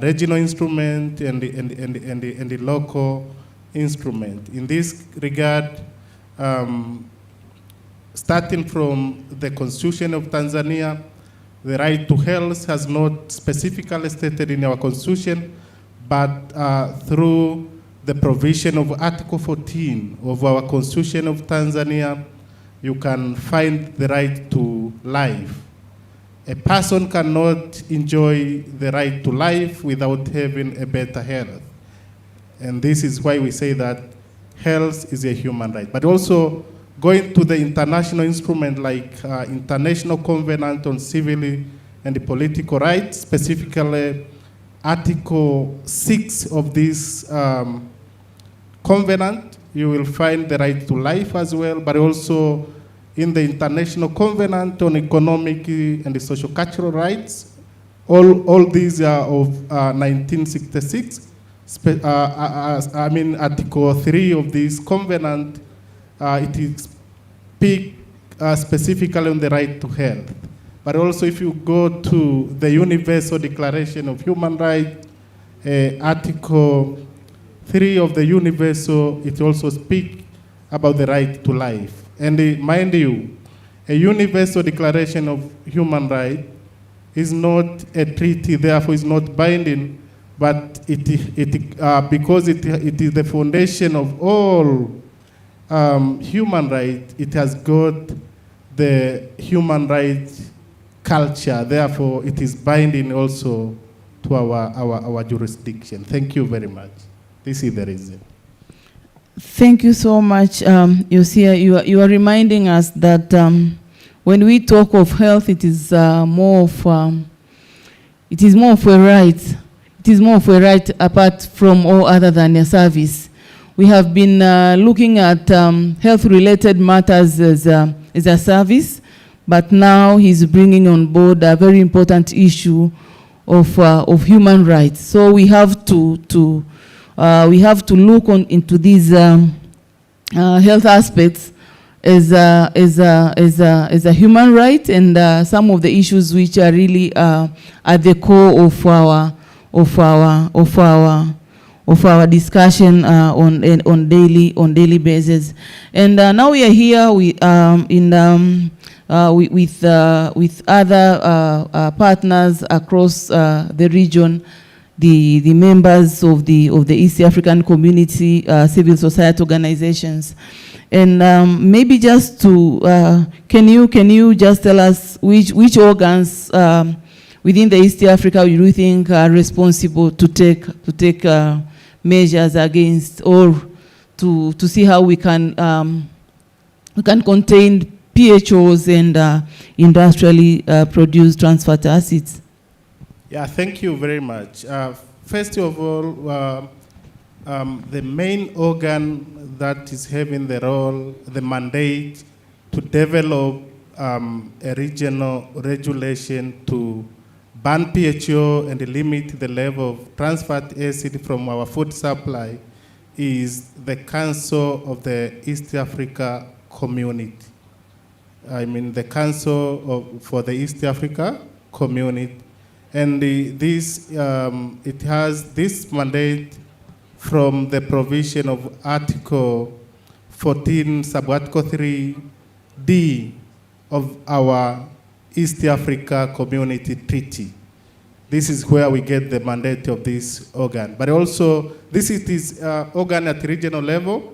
regional instruments and the local instrument. In this regard, starting from the Constitution of Tanzania, the right to health has not specifically stated in our Constitution, but through the provision of Article 14 of our Constitution of Tanzania, you can find the right to life. A person cannot enjoy the right to life without having a better health. And this is why we say that health is a human right. But also going to the international instrument like International Covenant on Civil and Political Rights, specifically Article 6 of this covenant, you will find the right to life as well, but also in the International Covenant on Economic and Social Cultural Rights. All these are of 1966. Article 3 of this covenant, it is speak specifically on the right to health. But also if you go to the Universal Declaration of Human Rights, Article 3 of the Universal, it also speaks about the right to life. And mind you, a Universal Declaration of Human Rights is not a treaty, therefore is not binding, but because it is the foundation of all human rights, it has got the human rights culture, therefore it is binding also to our jurisdiction. Thank you very much. This is the reason. Thank you so much, Yosia. You are reminding us that when we talk of health, it is more of a right. It is more of a right apart from all other than a service. We have been looking at health-related matters as a service, but now he's bringing on board a very important issue of human rights. So we have to look into these health aspects as a human right, and some of the issues which are really at the core of our discussion on daily basis. And now we are here with other partners across the region, the members of the East African Community, civil society organizations. And maybe just to, can you just tell us which organs within the East Africa you think are responsible to take measures against, or to see how we can contain PHOs and industrially produced trans fatty acids? Yeah, thank you very much. First of all, the main organ that is having the role, the mandate to develop a regional regulation to ban PHO and limit the level of trans fatty acid from our food supply is the Council of the East Africa Community. I mean, the Council for the East Africa Community. And it has this mandate from the provision of Article 14, Sub-Article 3D of our East Africa Community Treaty. This is where we get the mandate of this organ. But also, this is this organ at regional level,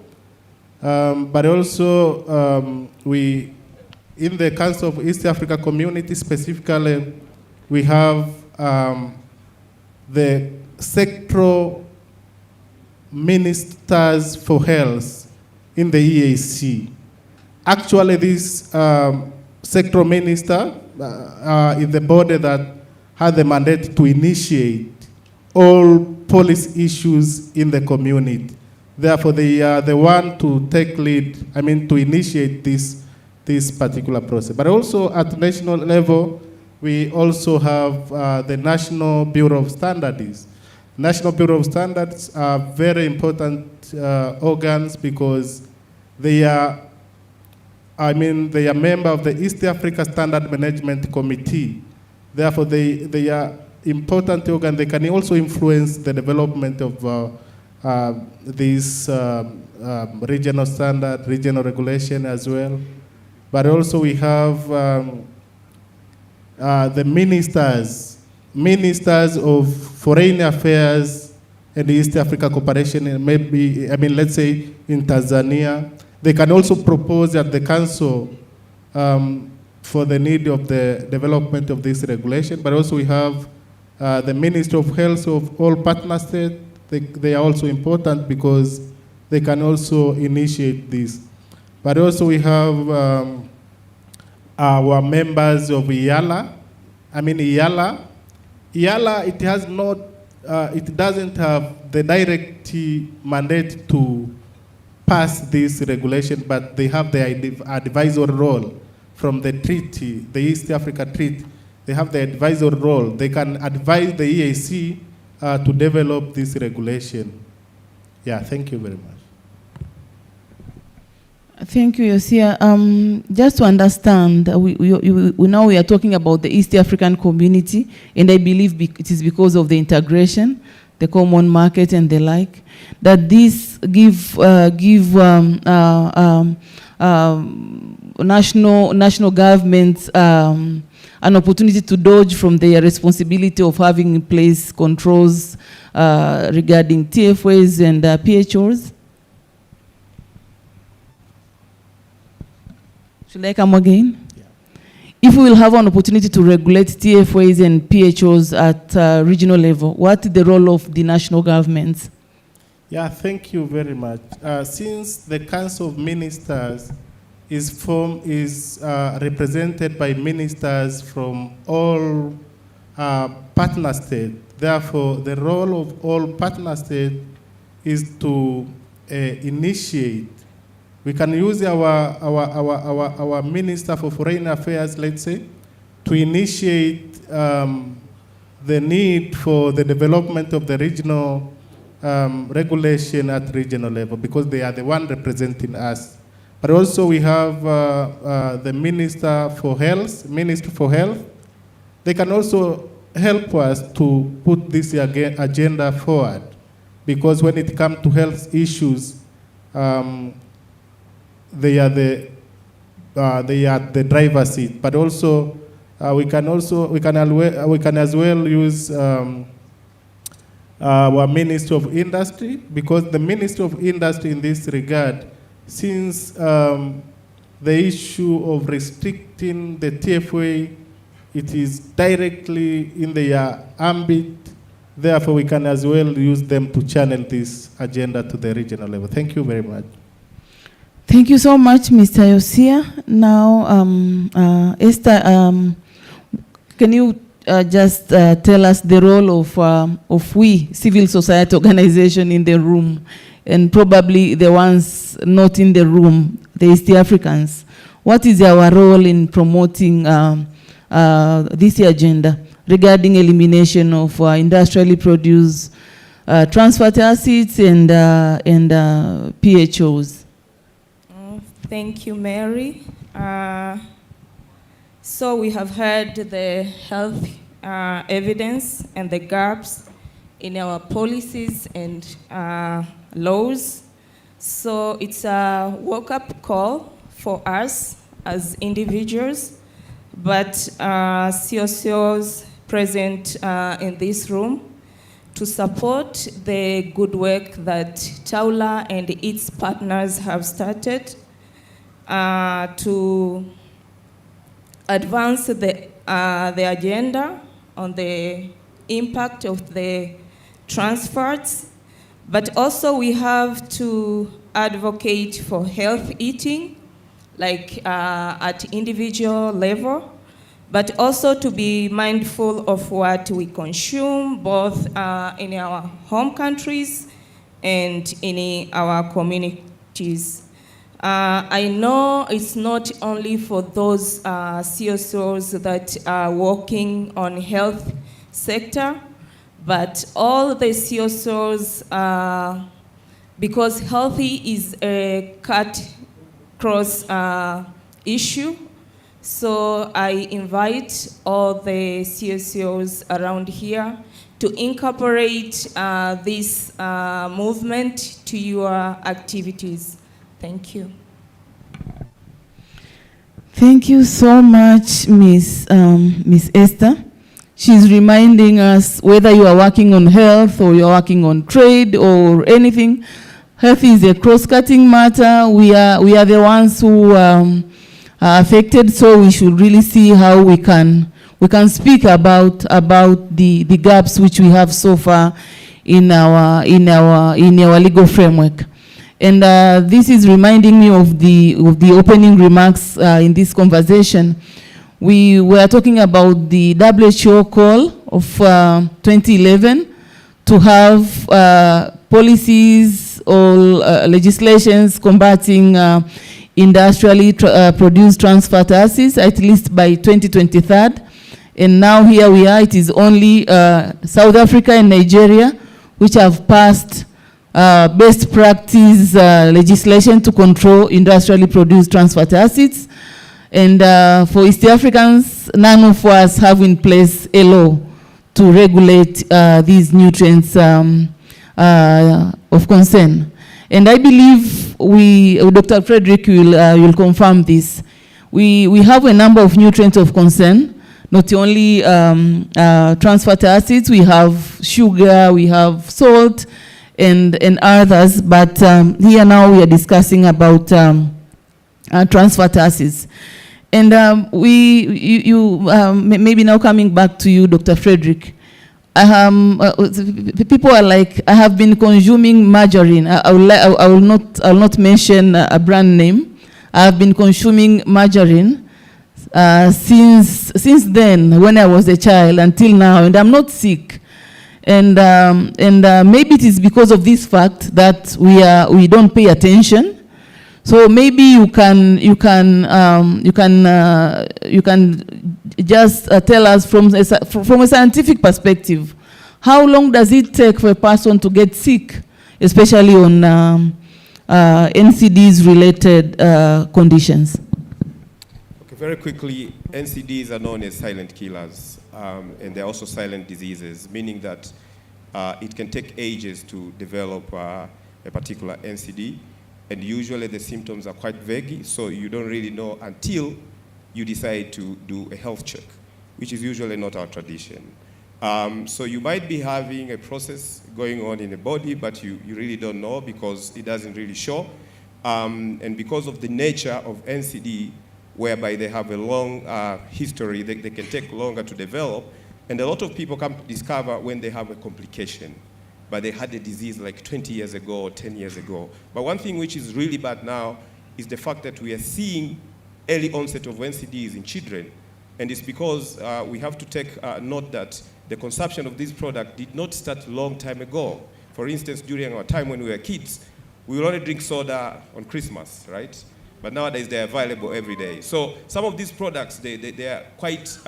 but also in the Council of East Africa Community specifically, we have the sectoral ministers for health in the EAC. Actually, this sectoral minister is the body that has the mandate to initiate all policy issues in the community. Therefore, they are the one to take lead, I mean, to initiate this particular process. But also at national level, we also have the National Bureau of Standards. National Bureau of Standards are very important organs because they are, they are member of the East Africa Standard Management Committee. Therefore, they are important organs. They can also influence the development of these regional standard, regional regulation as well. But also we have the ministers of foreign affairs and East Africa cooperation, and maybe, let's say in Tanzania. They can also propose at the council for the need of the development of this regulation. But also we have the Ministry of Health of all partner states. They are also important because they can also initiate this. But also we have our members of IALA. IALA, it has not, it doesn't have the direct mandate to pass this regulation, but they have the advisory role from the treaty, the East Africa Treaty. They have the advisory role. They can advise the EAC to develop this regulation. Yeah, thank you very much. Thank you, Yosia. Just to understand, now we are talking about the East African community, and I believe it is because of the integration, the common market and the like, that this give national governments an opportunity to dodge from their responsibility of having in place controls regarding TFAs and PHOs. Should I come again? Yeah. If we will have an opportunity to regulate TFAs and PHOs at regional level, what is the role of the national governments? Yeah, thank you very much. Since the Council of Ministers is represented by ministers from all partner states, therefore the role of all partner states is to initiate. We can use our Minister for Foreign Affairs, let's say, to initiate the need for the development of the regional regulation at regional level, because they are the one representing us. But also we have the Minister for Health. They can also help us to put this agenda forward, because when it comes to health issues, they are the driver's seat. But also we can as well use our Ministry of Industry, because the Ministry of Industry in this regard, since the issue of restricting the TFA it is directly in their ambit. Therefore, we can as well use them to channel this agenda to the regional level. Thank you very much. Thank you so much, Mr. Yosia. Now, Esther, can you just tell us the role of we, civil society organization in the room, and probably the ones not in the room, the East Africans? What is our role in promoting this agenda regarding elimination of industrially produced trans fatty acids and PHOs? Thank you, Mary. So we have heard the health evidence and the gaps in our policies and laws. So it's a wake-up call for us as individuals, but CSOs present in this room to support the good work that Taula and its partners have started to advance the agenda on the impact of the trans fats, but also we have to advocate for health eating, like at individual level, but also to be mindful of what we consume, both in our home countries and in our communities. I know it's not only for those CSOs that are working on health sector, but all the CSOs, because healthy is a cut-cross issue. So I invite all the CSOs around here to incorporate this movement to your activities. Thank you. Thank you so much, Miss Esther. She's reminding us whether you are working on health or you're working on trade or anything, health is a cross-cutting matter. We are the ones who are affected, so we should really see how we can speak about the gaps which we have so far in our legal framework. And this is reminding me of the opening remarks in this conversation. We were talking about the WHO call of 2011 to have policies or legislations combating industrially produced trans fatty acids at least by 2023. And now here we are, it is only South Africa and Nigeria which have passed best practice legislation to control industrially produced trans fatty acids. And for East Africans, none of us have in place a law to regulate these nutrients of concern. And I believe Dr. Frederick will confirm this. We have a number of nutrients of concern, not only trans fatty acids, we have sugar, we have salt, and others, but here now we are discussing about trans fatty acids. And maybe now coming back to you, Dr. Frederick, people are like, I have been consuming margarine. I will not mention a brand name. I have been consuming margarine since then, when I was a child until now, and I'm not sick. And maybe it is because of this fact that we don't pay attention. So maybe you can just tell us from a scientific perspective, how long does it take for a person to get sick, especially on NCDs related conditions? Okay, very quickly, NCDs are known as silent killers, and they're also silent diseases, meaning that it can take ages to develop a particular NCD. And usually the symptoms are quite vague, so you don't really know until you decide to do a health check, which is usually not our tradition. So you might be having a process going on in the body, but you really don't know because it doesn't really show. And because of the nature of NCD, whereby they have a long history, they can take longer to develop, and a lot of people come to discover when they have a complication, but they had a disease like 20 years ago or 10 years ago. But one thing which is really bad now is the fact that we are seeing early onset of NCDs in children, and it's because we have to take note that the consumption of this product did not start a long time ago. For instance, during our time when we were kids, we would only drink soda on Christmas, right? But nowadays they're available every day. So some of these products, they are quite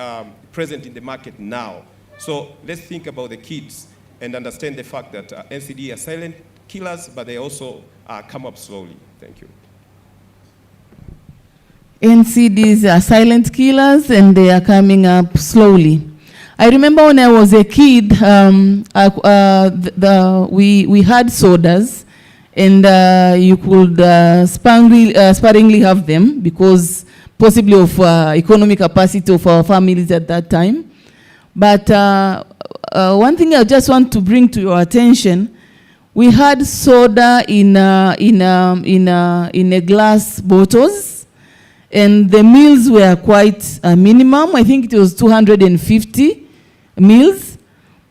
present in the market now. So let's think about the kids and understand the fact that NCD are silent killers, but they also come up slowly. Thank you. NCDs are silent killers and they are coming up slowly. I remember when I was a kid, we had sodas, and you could sparingly have them because possibly of economic capacity of our families at that time. But one thing I just want to bring to your attention, we had soda in a glass bottles, and the meals were quite minimum. I think it was 250 meals,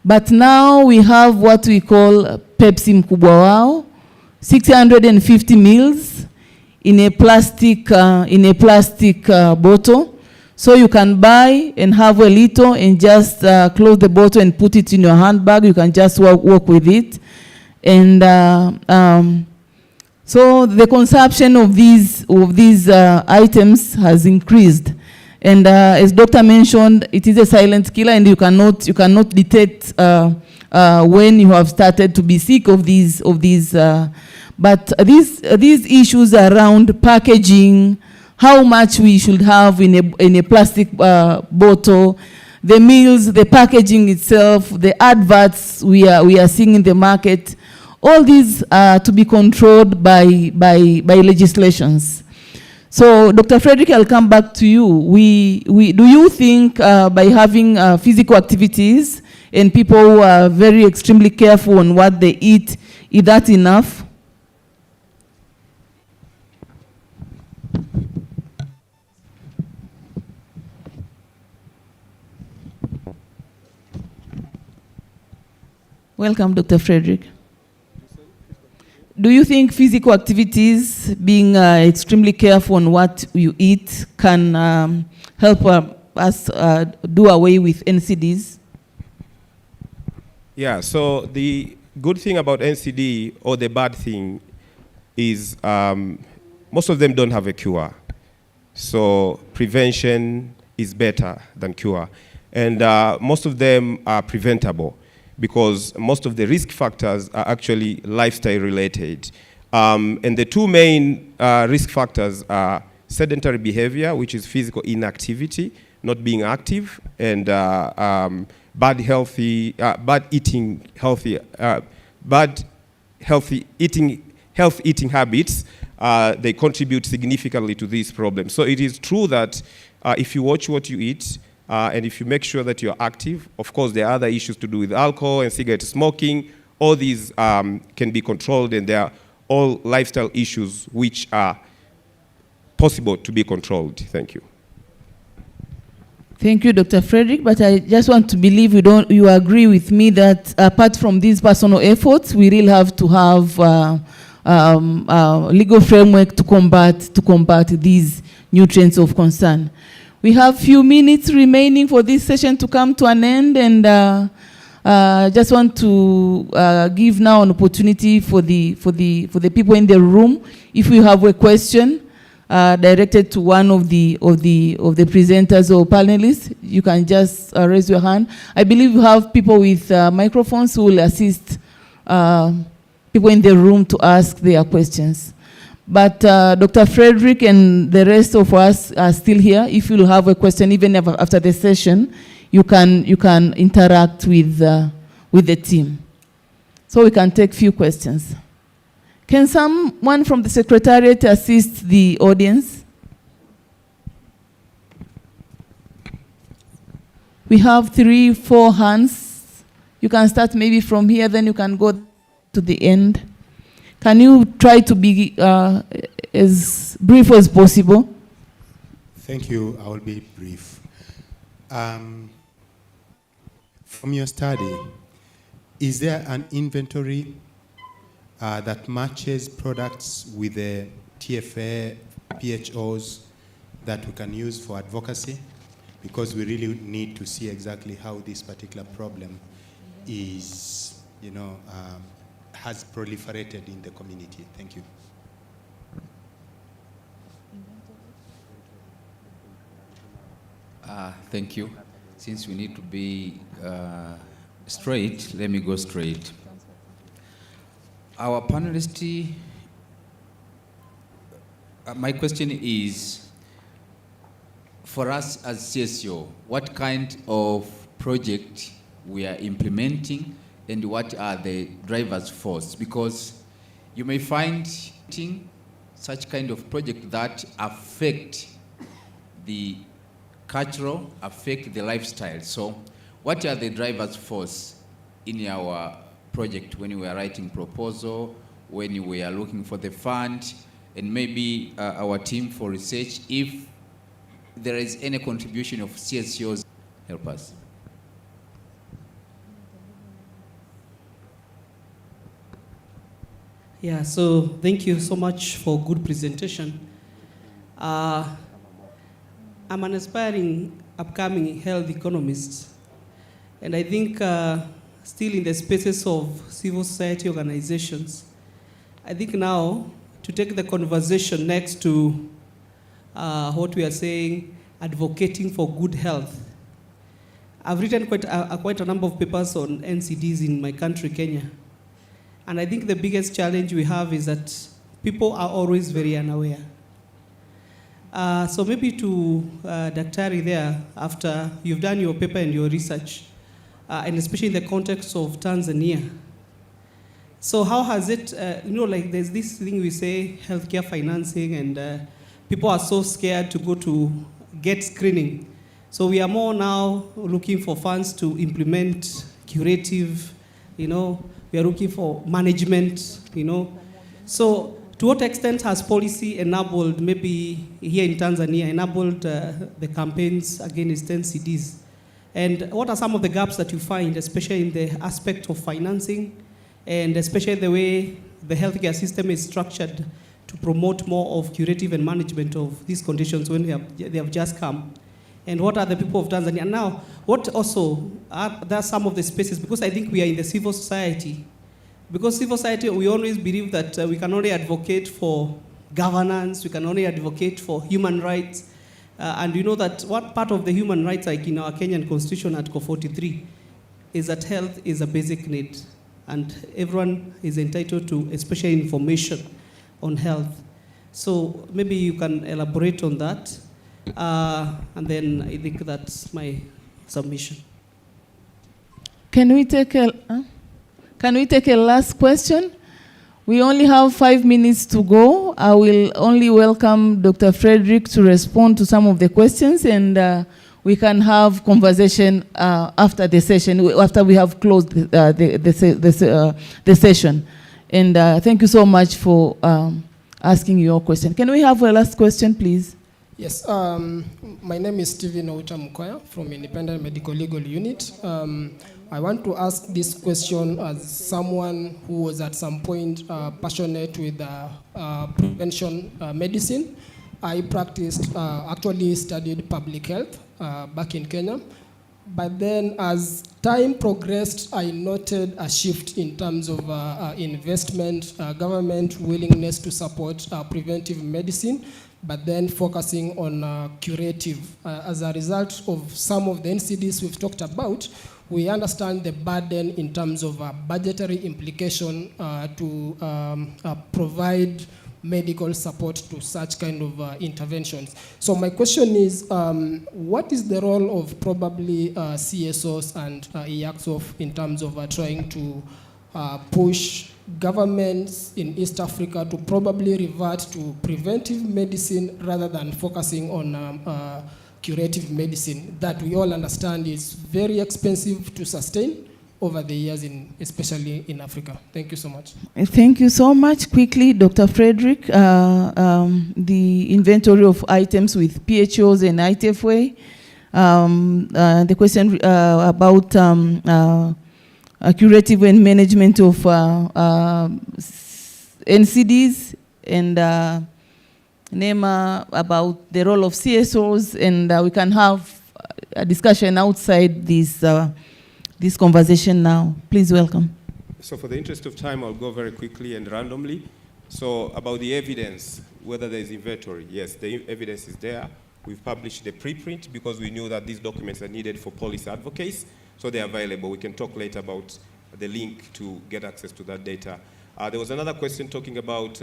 but now we have what we call Pepsi Mkubwa Wao, 650 meals in a plastic bottle. So you can buy and have a little and just close the bottle and put it in your handbag. You can just walk with it. And so the consumption of these items has increased. And as Doctor mentioned, it is a silent killer, and you cannot detect when you have started to be sick of these. But these issues around packaging, how much we should have in a plastic bottle, the meals, the packaging itself, the adverts we are seeing in the market, all these are to be controlled by legislations. So, Dr. Frederick, I'll come back to you. Do you think by having physical activities and people who are very extremely careful on what they eat, is that enough? Welcome, Dr. Frederick. Do you think physical activities, being extremely careful on what you eat, can help us do away with NCDs? Yeah, so the good thing about NCD, or the bad thing, is most of them don't have a cure. So prevention is better than cure. And most of them are preventable, because most of the risk factors are actually lifestyle related. And the two main risk factors are sedentary behavior, which is physical inactivity, not being active, and bad eating habits. They contribute significantly to this problem. So it is true that if you watch what you eat, and if you make sure that you're active, of course there are other issues to do with alcohol and cigarette smoking. All these can be controlled, and they are all lifestyle issues which are possible to be controlled. Thank you. Thank you, Dr. Frederick, but I just want to believe you agree with me that apart from these personal efforts, we really have to have legal framework to combat these nutrients of concern. We have few minutes remaining for this session to come to an end, and just want to give now an opportunity for the people in the room. If you have a question directed to one of the presenters or panelists, you can just raise your hand. I believe you have people with microphones who will assist people in the room to ask their questions. But Dr. Frederick and the rest of us are still here. If you have a question, even after the session, you can interact with the team. So we can take few questions. Can someone from the Secretariat assist the audience? We have 3-4 hands. You can start maybe from here, then you can go to the end. Can you try to be as brief as possible? Thank you. I will be brief. From your study, is there an inventory that matches products with the TFA, PHOs that we can use for advocacy? Because we really need to see exactly how this particular problem is, has proliferated in the community. Thank you. Thank you. Since we need to be straight, let me go straight. Our panelist, my question is, for us as CSO, what kind of project we are implementing and what are the drivers force? Because you may find such kind of project that affect the cultural, affect the lifestyle. So what are the drivers force in our project when we are writing proposal, when we are looking for the fund, and maybe our team for research, if there is any contribution of CSOs, help us. Yeah, so thank you so much for good presentation. I'm an aspiring upcoming health economist, and I think still in the spaces of civil society organizations, I think now to take the conversation next to what we are saying, advocating for good health. I've written quite a number of papers on NCDs in my country, Kenya. And I think the biggest challenge we have is that people are always very unaware. So maybe to Daktari there, after you've done your paper and your research, and especially in the context of Tanzania, so how has it, like there's this thing we say, healthcare financing, and people are so scared to go to get screening. So we are more now looking for funds to implement curative, we are looking for management, So to what extent has policy enabled, maybe here in Tanzania, enabled the campaigns against NCDs? And what are some of the gaps that you find, especially in the aspect of financing, and especially the way the healthcare system is structured to promote more of curative and management of these conditions when they have just come? And what are the people of Tanzania? And now, what also there are some of the spaces, because I think we are in the civil society. Because civil society, we always believe that we can only advocate for governance, we can only advocate for human rights. And you know that what part of the human rights, like in our Kenyan Constitution, Article 43, is that health is a basic need. And everyone is entitled to especially information on health. So maybe you can elaborate on that. And then I think that's my submission. Can we take a last question? We only have 5 minutes to go. I will only welcome Dr. Frederick to respond to some of the questions, and we can have conversation after the session, after we have closed the session. And thank you so much for asking your question. Can we have a last question, please? Yes, my name is Stephen Outa Mukoya from Independent Medical Legal Unit. I want to ask this question as someone who was at some point passionate with prevention medicine. I practiced, actually studied public health back in Kenya. But then as time progressed, I noted a shift in terms of investment, government willingness to support preventive medicine, but then focusing on curative. As a result of some of the NCDs we've talked about, we understand the burden in terms of budgetary implication to provide medical support to such kind of interventions. So my question is, what is the role of probably CSOs and IACSOF in terms of trying to push governments in East Africa to probably revert to preventive medicine rather than focusing on curative medicine that we all understand is very expensive to sustain over the years, especially in Africa. Thank you so much. Thank you so much. Quickly, Dr. Frederick, the inventory of items with PHOs and ITFA. The question about curative and management of NCDs, and NEMA about the role of CSOs, and we can have a discussion outside this conversation now. Please welcome. So for the interest of time, I'll go very quickly and randomly. So about the evidence, whether there's inventory, yes, the evidence is there. We've published the preprint because we knew that these documents are needed for policy advocacy, so they're available. We can talk later about the link to get access to that data. There was another question talking about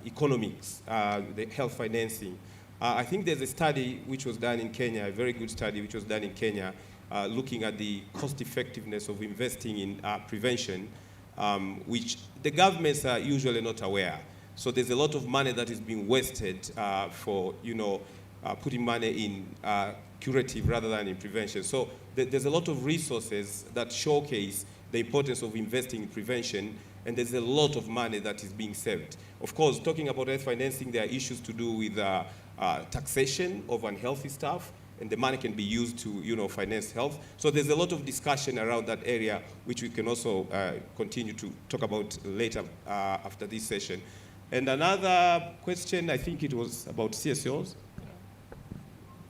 economics, the health financing. I think there's a study which was done in Kenya, a very good study which was done in Kenya, looking at the cost effectiveness of investing in prevention, which the governments are usually not aware. So there's a lot of money that is being wasted for, putting money in curative rather than in prevention. So there's a lot of resources that showcase the importance of investing in prevention, and there's a lot of money that is being saved. Of course, talking about health financing, there are issues to do with taxation of unhealthy stuff, and the money can be used to, finance health. So there's a lot of discussion around that area, which we can also continue to talk about later after this session. And another question, I think it was about CSOs.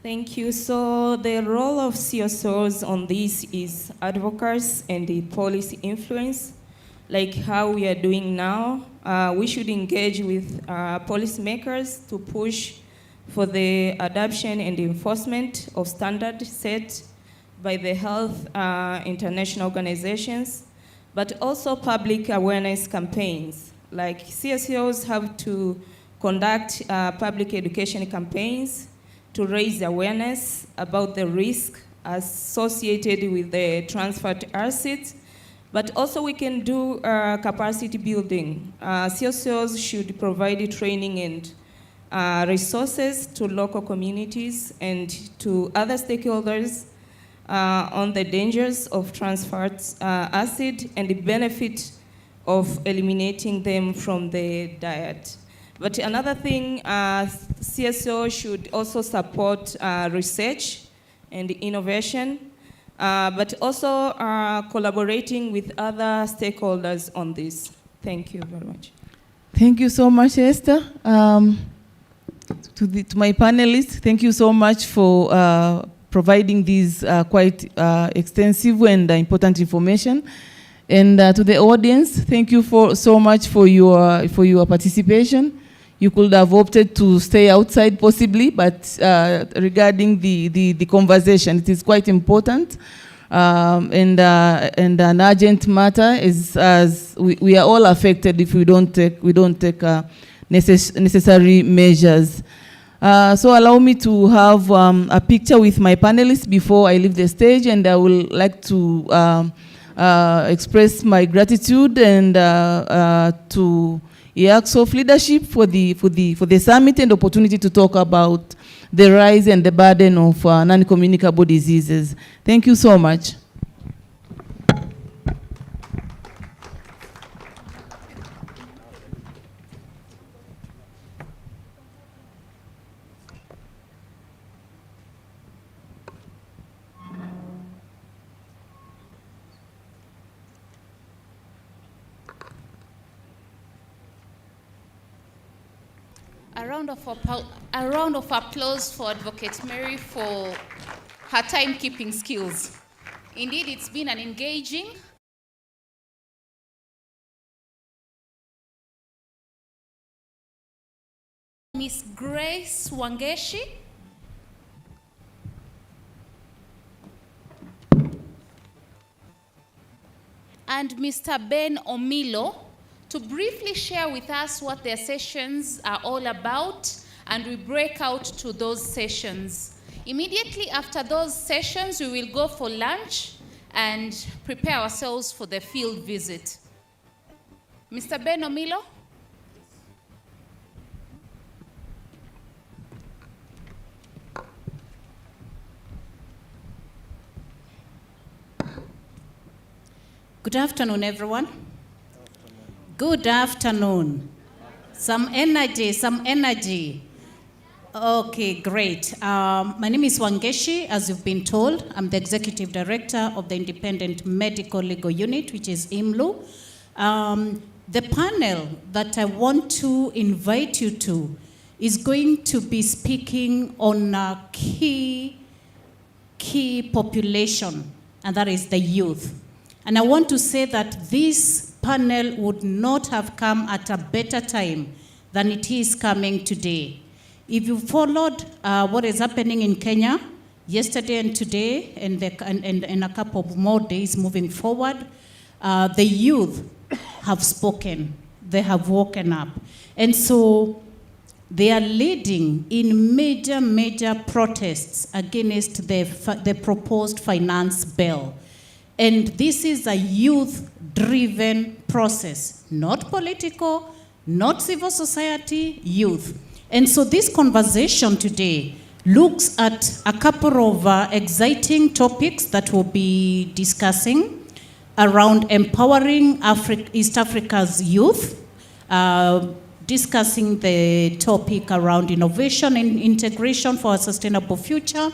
Thank you. So the role of CSOs on this is advocates and the policy influence, like how we are doing now. We should engage with policymakers to push for the adoption and enforcement of standards set by the health international organizations, but also public awareness campaigns. Like CSOs have to conduct public education campaigns to raise awareness about the risk associated with the trans fatty acids, but also we can do capacity building. CSOs should provide training and resources to local communities and to other stakeholders on the dangers of trans fatty acid and the benefit of eliminating them from the diet. But another thing, CSO should also support research and innovation, but also collaborating with other stakeholders on this. Thank you very much. Thank you so much, Esther. To my panelists, thank you so much for providing these quite extensive and important information. And to the audience, thank you so much for your participation. You could have opted to stay outside possibly, but regarding the conversation, it is quite important. And an urgent matter is, as we are all affected if we don't take necessary measures. So allow me to have a picture with my panelists before I leave the stage, and I would like to express my gratitude and to IACSOF leadership for the summit and opportunity to talk about the rise and the burden of non-communicable diseases. Thank you so much. A round of applause for Advocate Mary for her timekeeping skills. Indeed, it's been an engaging Miss Grace Wangeshi. And Mr. Ben Omilo, to briefly share with us what their sessions are all about, and we break out to those sessions. Immediately after those sessions, we will go for lunch and prepare ourselves for the field visit. Mr. Ben Omilo? Good afternoon, everyone. Good afternoon. Some energy, some energy. Okay, great. My name is Wangeshi, as you've been told. I'm the Executive Director of the Independent Medical Legal Unit, which is IMLU. The panel that I want to invite you to is going to be speaking on a key population, and that is the youth. And I want to say that this panel would not have come at a better time than it is coming today. If you followed what is happening in Kenya yesterday and today, and a couple of more days moving forward, the youth have spoken. They have woken up. And so they are leading in major protests against the proposed finance bill. And this is a youth-driven process, not political, not civil society, youth. And so this conversation today looks at a couple of exciting topics that we'll be discussing around empowering East Africa's youth, discussing the topic around innovation and integration for a sustainable future.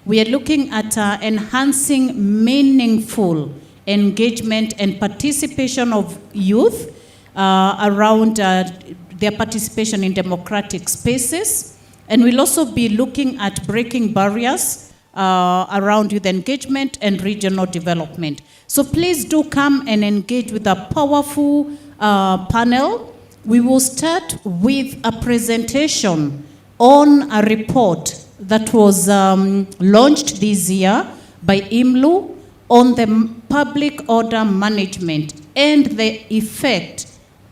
We are looking at enhancing meaningful engagement and participation of youth around their participation in democratic spaces. And we'll also be looking at breaking barriers around youth engagement and regional development. So please do come and engage with a powerful panel. We will start with a presentation on a report that was launched this year by IMLU on the public order management and the effect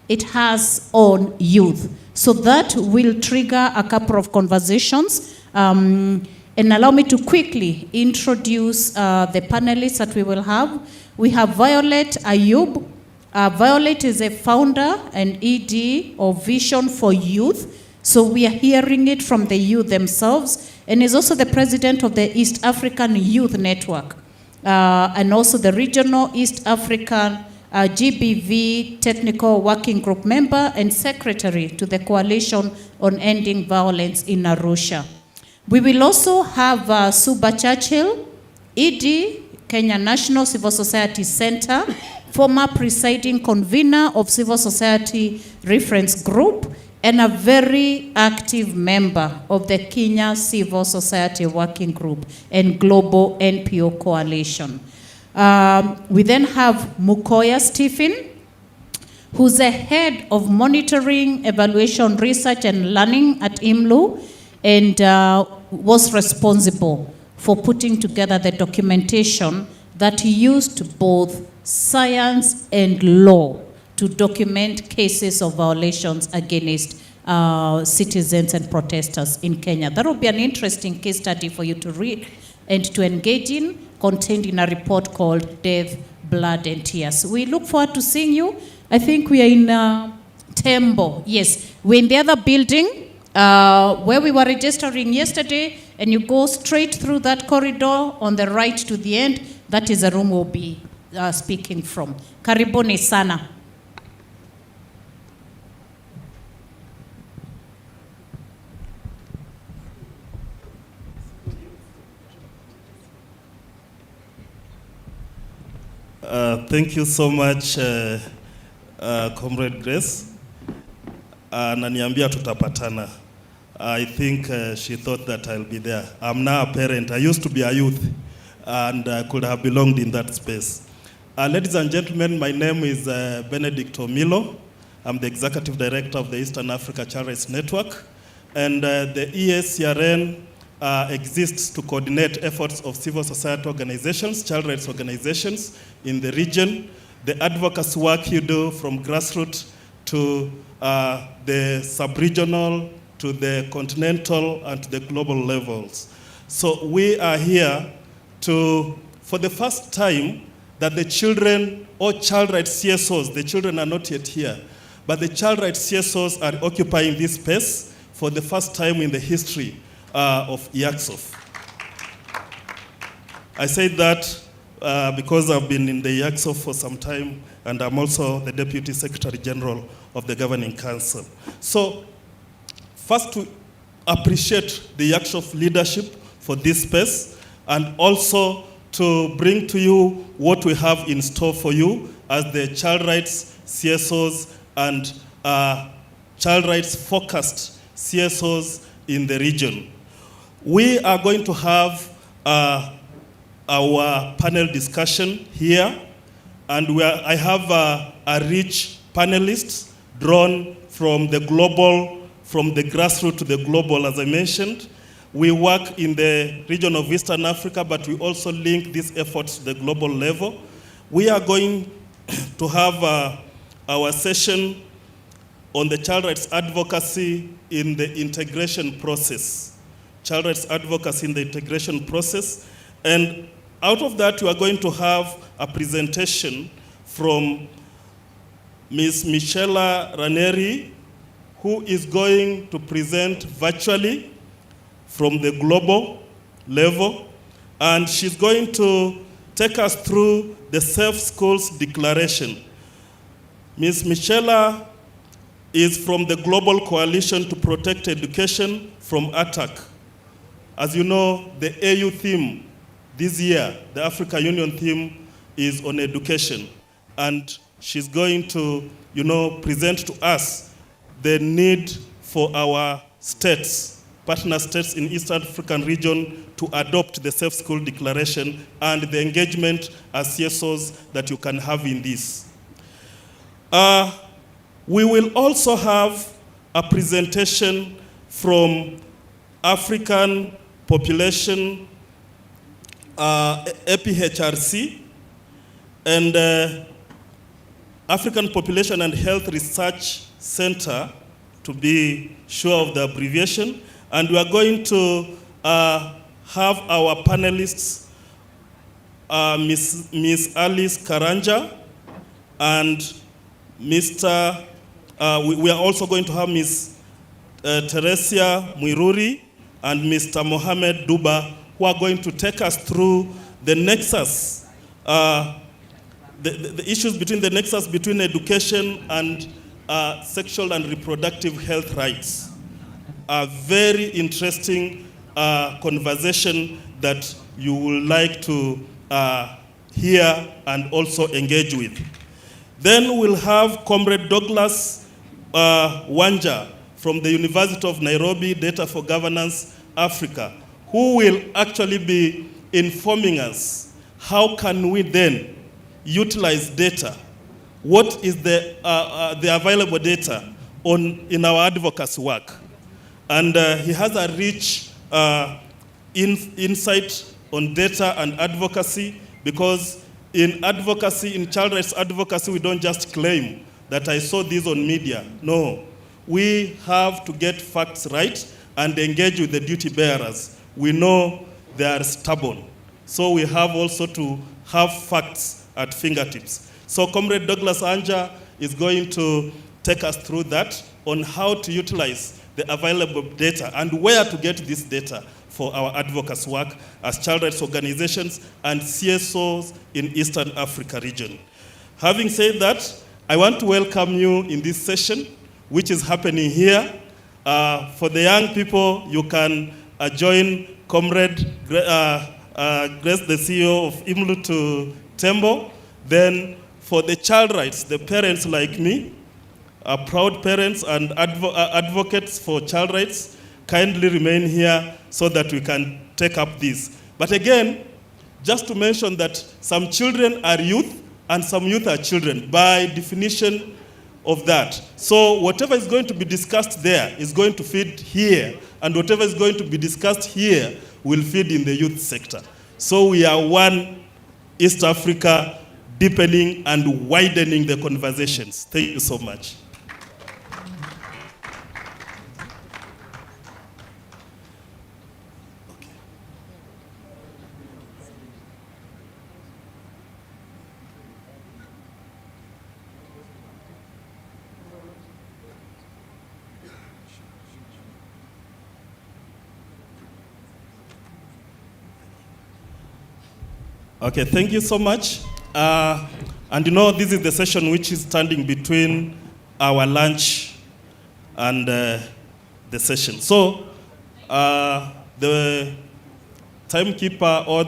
it has on youth. So that will trigger a couple of conversations. And allow me to quickly introduce the panelists that we will have. We have Violet Ayub. Violet is a founder and ED of Vision for Youth. So we are hearing it from the youth themselves, and is also the president of the East African Youth Network, and also the regional East African GBV Technical Working Group member and secretary to the Coalition on Ending Violence in Arusha. We will also have Suba Churchill, ED, Kenya National Civil Society Center, former presiding convener of Civil Society Reference Group, and a very active member of the Kenya Civil Society Working Group and Global NPO Coalition. We then have Mukoya Stephen, who's the head of monitoring, evaluation, research, and learning at IMLU, and was responsible for putting together the documentation that used both science and law to document cases of violations against citizens and protesters in Kenya. That will be an interesting case study for you to read and to engage in, contained in a report called Death, Blood, and Tears. We look forward to seeing you. I think we are in Tembo. Yes, we're in the other building where we were registering yesterday, and you go straight through that corridor on the right to the end. That is the room we'll be speaking from. Karibuni sana. Thank you so much, Comrade Grace. Naniambia tutapatana. I think she thought that I'll be there. I'm now a parent. I used to be a youth and could have belonged in that space. Ladies and gentlemen, my name is Benedict Omilo. I'm the Executive Director of the Eastern Africa Child Rights Network. And the ESCRN exists to coordinate efforts of civil society organizations, child rights organizations in the region, the advocacy work you do from grassroots to the sub-regional, to the continental, and to the global levels. So we are here to, for the first time, that the children, or child rights CSOs, the children are not yet here, but the child rights CSOs are occupying this space for the first time in the history of IACSOF. I say that because I've been in the IACSO for some time, and I'm also the Deputy Secretary General of the Governing Council. So, first to appreciate the IACSO leadership for this space, and also to bring to you what we have in store for you as the child rights CSOs and child rights focused CSOs in the region. We are going to have our panel discussion here, and I have a rich panelists drawn from the global, from the grassroots to the global, as I mentioned. We work in the region of Eastern Africa, but we also link these efforts to the global level. We are going to have our session on the child rights advocacy in the integration process. Child rights advocacy in the integration process. And out of that, we are going to have a presentation from Ms. Michela Ranieri, who is going to present virtually from the global level. And she's going to take us through the Safe Schools Declaration. Ms. Michela is from the Global Coalition to Protect Education from Attack. As you know, the AU theme this year, the Africa Union theme, is on education. And she's going to, present to us the need for our states, partner states in East African region, to adopt the Safe School Declaration and the engagement as CSOs that you can have in this. We will also have a presentation from African Population APHRC and African Population and Health Research Center, to be sure of the abbreviation. And we are going to have our panelists, Ms. Alice Karanja and Mr. We are also going to have Ms. Teresia Mwiruri and Mr. Mohamed Duba, who are going to take us through the nexus, the issues between the nexus between education and sexual and reproductive health rights. A very interesting conversation that you will like to hear and also engage with. Then we'll have Comrade Douglas Wanja from the University of Nairobi, Data for Governance Africa, who will actually be informing us how can we then utilize data. What is the available data in our advocacy work? And he has a rich insight on data and advocacy, because in advocacy, in child rights advocacy, we don't just claim that I saw this on media. No, we have to get facts right and engage with the duty bearers. We know they are stubborn. So we have also to have facts at fingertips. So Comrade Douglas Anja is going to take us through that on how to utilize the available data and where to get this data for our advocacy work as child rights organizations and CSOs in Eastern Africa region. Having said that, I want to welcome you in this session, which is happening here. For the young people, you can join Comrade Grace, the CEO of Imlutu Tembo. Then for the child rights, the parents like me, proud parents and advocates for child rights, kindly remain here so that we can take up this. But again, just to mention that some children are youth and some youth are children by definition of that. So whatever is going to be discussed there is going to feed here, and whatever is going to be discussed here will feed in the youth sector. So we are one East Africa, deepening and widening the conversations. Thank you so much. Okay, thank you so much. And you know, this is the session which is standing between our lunch and the session. So, the timekeeper I'll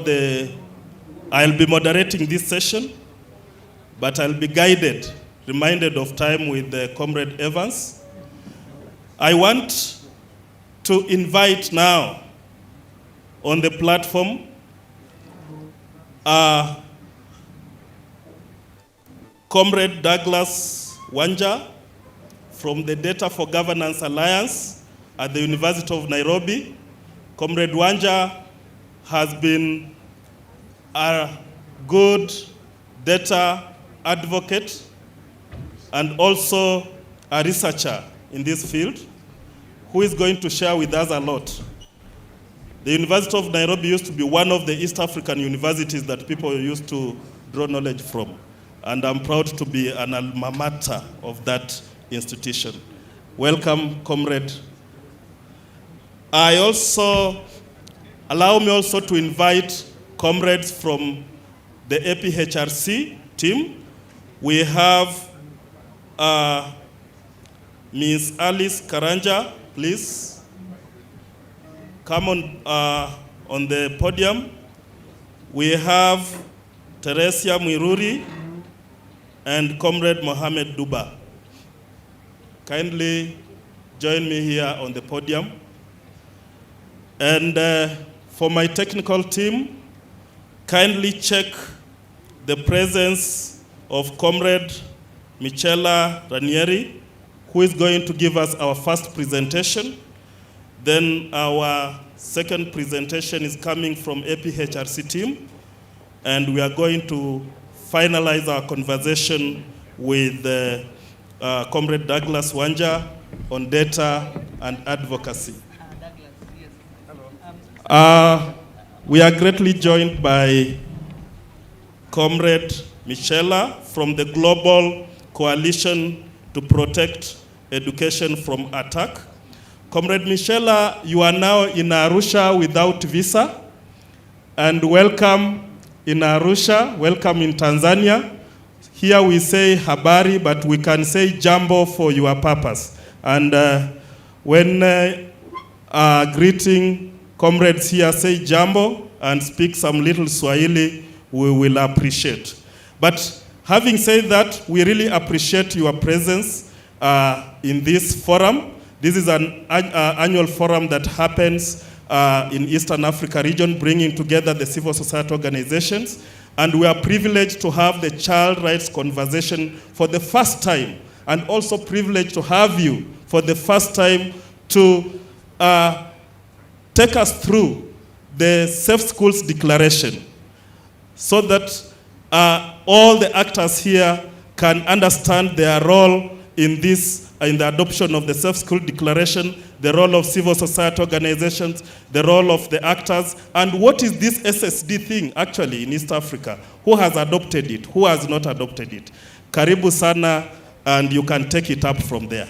be moderating this session, but I'll be reminded of time with Comrade Evans. I want to invite now on the platform Comrade Douglas Wanja from the Data for Governance Alliance at the University of Nairobi. Comrade Wanja has been a good data advocate and also a researcher in this field who is going to share with us a lot. The University of Nairobi used to be one of the East African universities that people used to draw knowledge from. And I'm proud to be an alma mater of that institution. Welcome, comrade. Allow me also to invite comrades from the APHRC team. We have Ms. Alice Karanja, please come on the podium. We have Teresia Mwiruri and Comrade Mohamed Duba. Kindly join me here on the podium. And for my technical team, kindly check the presence of Comrade Michela Ranieri, who is going to give us our first presentation. Then our second presentation is coming from APHRC team, and we are going to finalize our conversation with Comrade Douglas Wanja on data and advocacy. We are greatly joined by Comrade Michela from the Global Coalition to Protect Education from Attack. Comrade Michela, you are now in Arusha without visa, and welcome in Arusha, welcome in Tanzania. Here we say habari, but we can say jambo for your purpose. And when greeting comrades here, say jambo and speak some little Swahili, we will appreciate. But having said that, we really appreciate your presence in this forum. This is an annual forum that happens in Eastern Africa region, bringing together the civil society organizations. And we are privileged to have the child rights conversation for the first time, and also privileged to have you for the first time to take us through the Safe Schools Declaration, so that all the actors here can understand their role in the adoption of the Safe School Declaration, the role of civil society organizations, the role of the actors, and what is this SSD thing actually in East Africa? Who has adopted it? Who has not adopted it? Karibu sana, and you can take it up from there.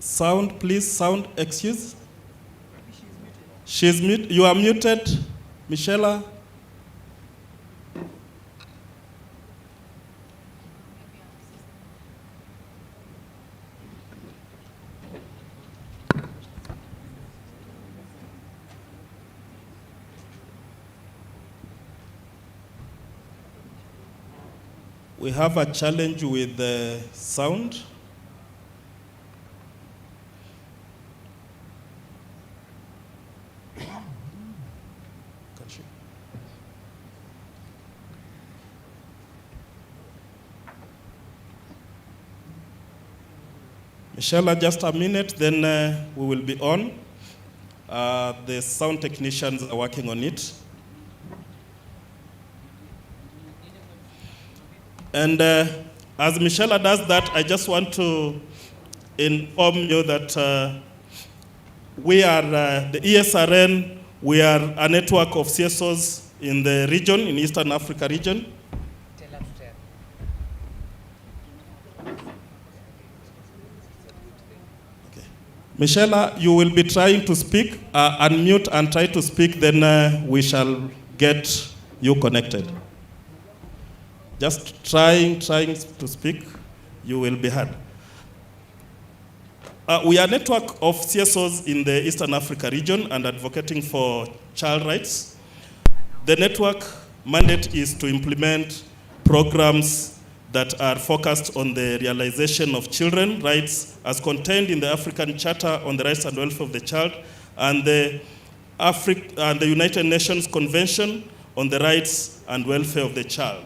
Sound, please, sound, excuse. She's muted. You are muted, Michela. We have a challenge with the sound. Michelle, just a minute, then we will be on. The sound technicians are working on it. And as Michelle does that, I just want to inform you that we are, the ESRN, we are a network of CSOs in the region, in Eastern Africa region. Michelle, you will be trying to speak. Unmute and try to speak, then we shall get you connected. Just trying to speak, you will be heard. We are a network of CSOs in the Eastern Africa region and advocating for child rights. The network mandate is to implement programs that are focused on the realization of children's rights as contained in the African Charter on the Rights and Welfare of the Child and the United Nations Convention on the Rights and Welfare of the Child.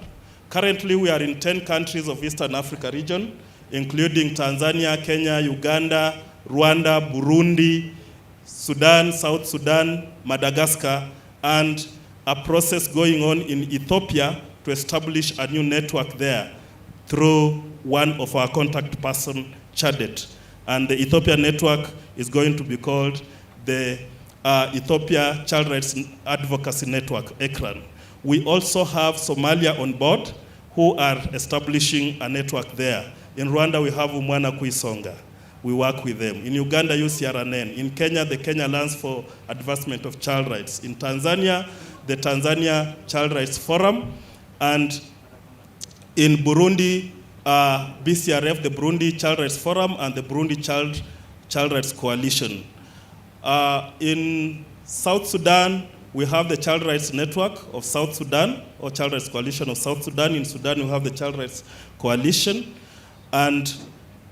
Currently, we are in 10 countries of Eastern Africa region, including Tanzania, Kenya, Uganda, Rwanda, Burundi, Sudan, South Sudan, Madagascar, and a process going on in Ethiopia to establish a new network there through one of our contact person, Chadet. And the Ethiopia network is going to be called the Ethiopia Child Rights Advocacy Network, ECRAN. We also have Somalia on board who are establishing a network there. In Rwanda, we have Umwana Kuisonga. We work with them. In Uganda, UCRNN. In Kenya, the Kenya Alliance for Advancement of Child Rights. In Tanzania, the Tanzania Child Rights Forum. And in Burundi, BCRF, the Burundi Child Rights Forum, and the Burundi Child Rights Coalition. In South Sudan, we have the Child Rights Network of South Sudan, or Child Rights Coalition of South Sudan. In Sudan, we have the Child Rights Coalition. And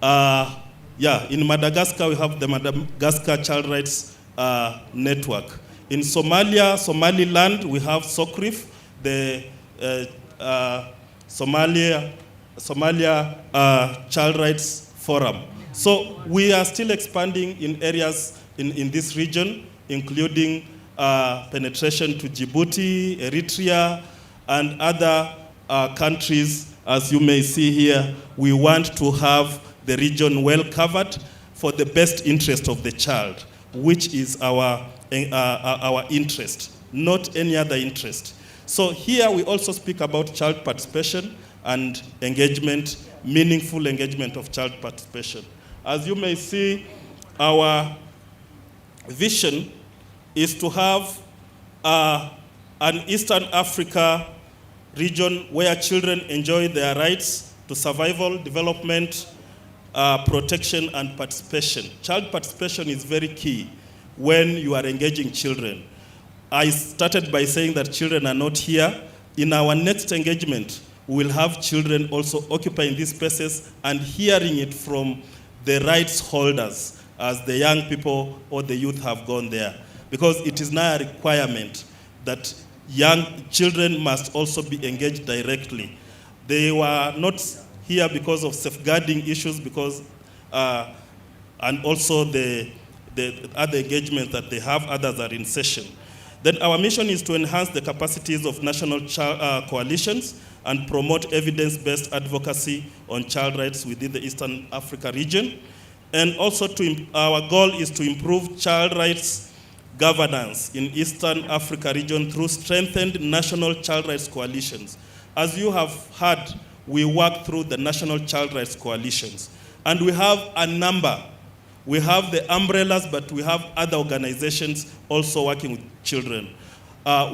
in Madagascar, we have the Madagascar Child Rights Network. In Somalia, Somaliland, we have SOCRIF, the Somalia Child Rights Forum. So we are still expanding in areas in this region, including penetration to Djibouti, Eritrea, and other countries. As you may see here, we want to have the region well covered for the best interest of the child, which is our interest, not any other interest. So here we also speak about child participation and engagement, meaningful engagement of child participation. As you may see, our vision is to have an Eastern Africa region where children enjoy their rights to survival, development, protection, and participation. Child participation is very key when you are engaging children. I started by saying that children are not here. In our next engagement, we will have children also occupying these spaces and hearing it from the rights holders as the young people or the youth have gone there. Because it is now a requirement that young children must also be engaged directly. They were not here because of safeguarding issues, and also the other engagements that they have, others are in session. Then our mission is to enhance the capacities of national coalitions and promote evidence-based advocacy on child rights within the Eastern Africa region. And also our goal is to improve child rights governance in Eastern Africa region through strengthened national child rights coalitions. As you have heard, we work through the national child rights coalitions. And we have a number. We have the umbrellas, but we have other organizations also working with children.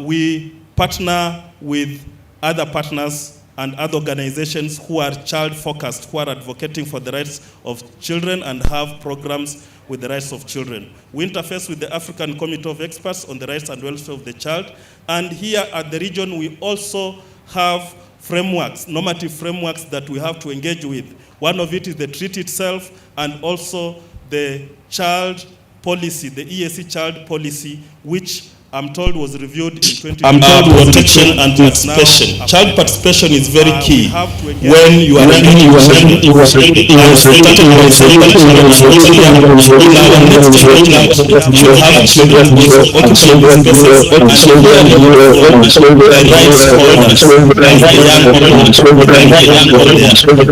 We partner with other partners and other organizations who are child-focused, who are advocating for the rights of children and have programs with the rights of children. We interface with the African Committee of Experts on the Rights and Welfare of the Child. And here at the region, we also have frameworks, normative frameworks that we have to engage with. One of it is the treaty itself, and also the child policy, the EAC child policy, which I'm told was reviewed in 2020. Protection and participation. Child participation is very key when you are engaging children. In our next engagement, you have children with occupying spaces and hearing from the rights holders, like the young people, like the young holders. Children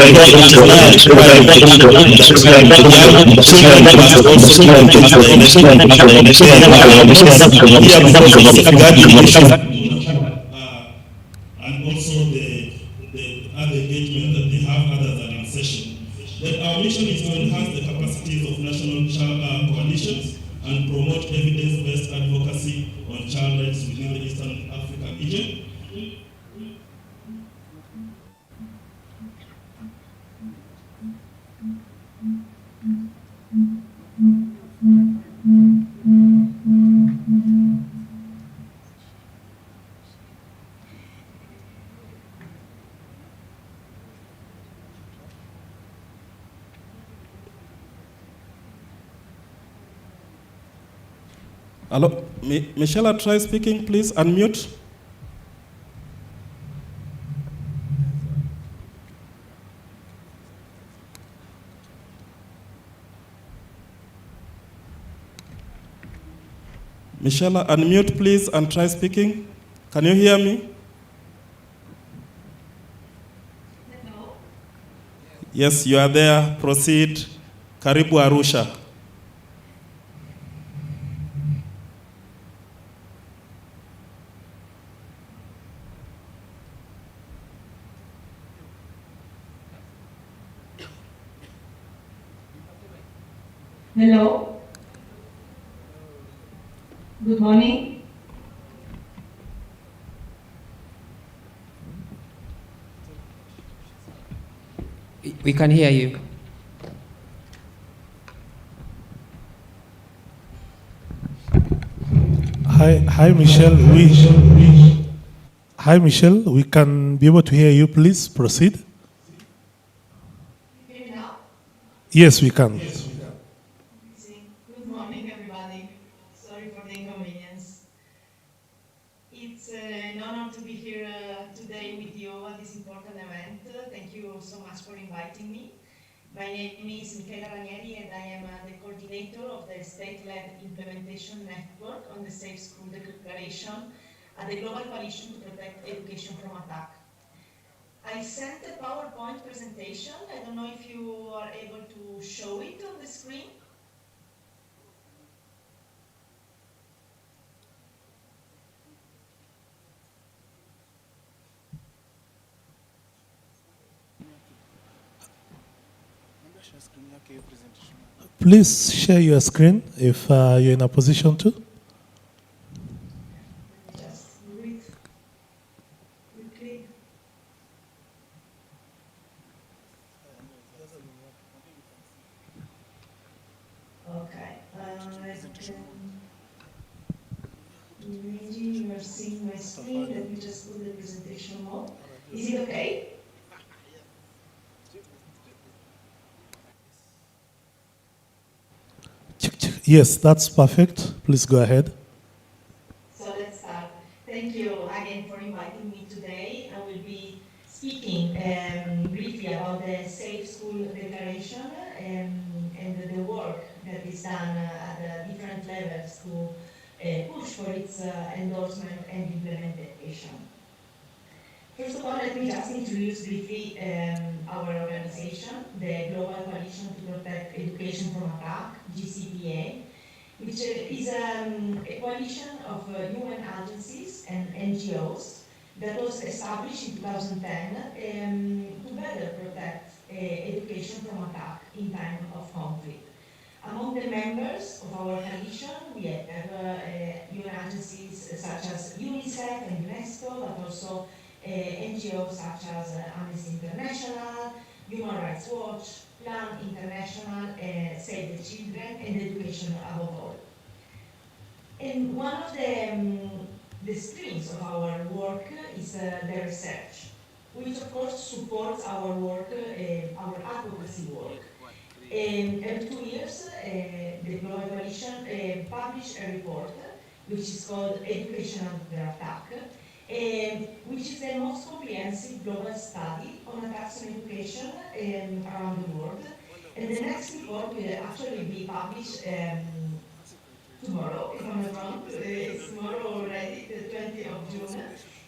must also be engaged because of safeguarding issues. And also the other engagement that they have, others are in session. Then our mission is to enhance the capacities of national coalitions and promote evidence-based advocacy on child rights within the Eastern Africa region. Hello, Michelle, try speaking, please. Unmute. Michelle, unmute, please, and try speaking. Can you hear me? Hello. Yes, you are there. Proceed. Karibu Arusha. Hello. Good morning. We can hear you. Hi, Michelle. Hi, Michelle. We can be able to hear you. Please proceed. Hear me now? Yes, we can. Good morning, everybody. Sorry for the inconvenience. It's an honor to be here today with you at this important event. Thank you so much for inviting me. My name is Michela Ranieri, and I am the coordinator of the state-led implementation network on the Safe School Declaration at the Global Coalition to Protect Education from Attack. I sent a PowerPoint presentation. I don't know if you are able to show it on the screen. Please share your screen if you're in a position to. Just do it quickly. Okay, imagine you are seeing my screen. Let me just put the presentation mode. Is it okay? Yes, that's perfect. Please go ahead. So let's start. Thank you again for inviting me today. I will be speaking briefly about the Safe School Declaration and the work that is done at the different levels to push for its endorsement and implementation. First of all, let me just introduce briefly our organization, the Global Coalition to Protect Education from Attack, GCPA, which is a coalition of UN agencies and NGOs that was established in 2010 to better protect education from attack in time of conflict. Among the members of our coalition, we have UN agencies such as UNICEF and UNESCO, but also NGOs such as Amnesty International, Human Rights Watch, Plan International, Save the Children, and Education Above All. And one of the streams of our work is the research, which of course supports our work, our advocacy work. Every 2 years, the Global Coalition publishes a report, which is called Education Under Attack, which is the most comprehensive global study on attacks on education around the world. And the next report will actually be published tomorrow, if I'm not wrong. It's tomorrow already, the 20th of June.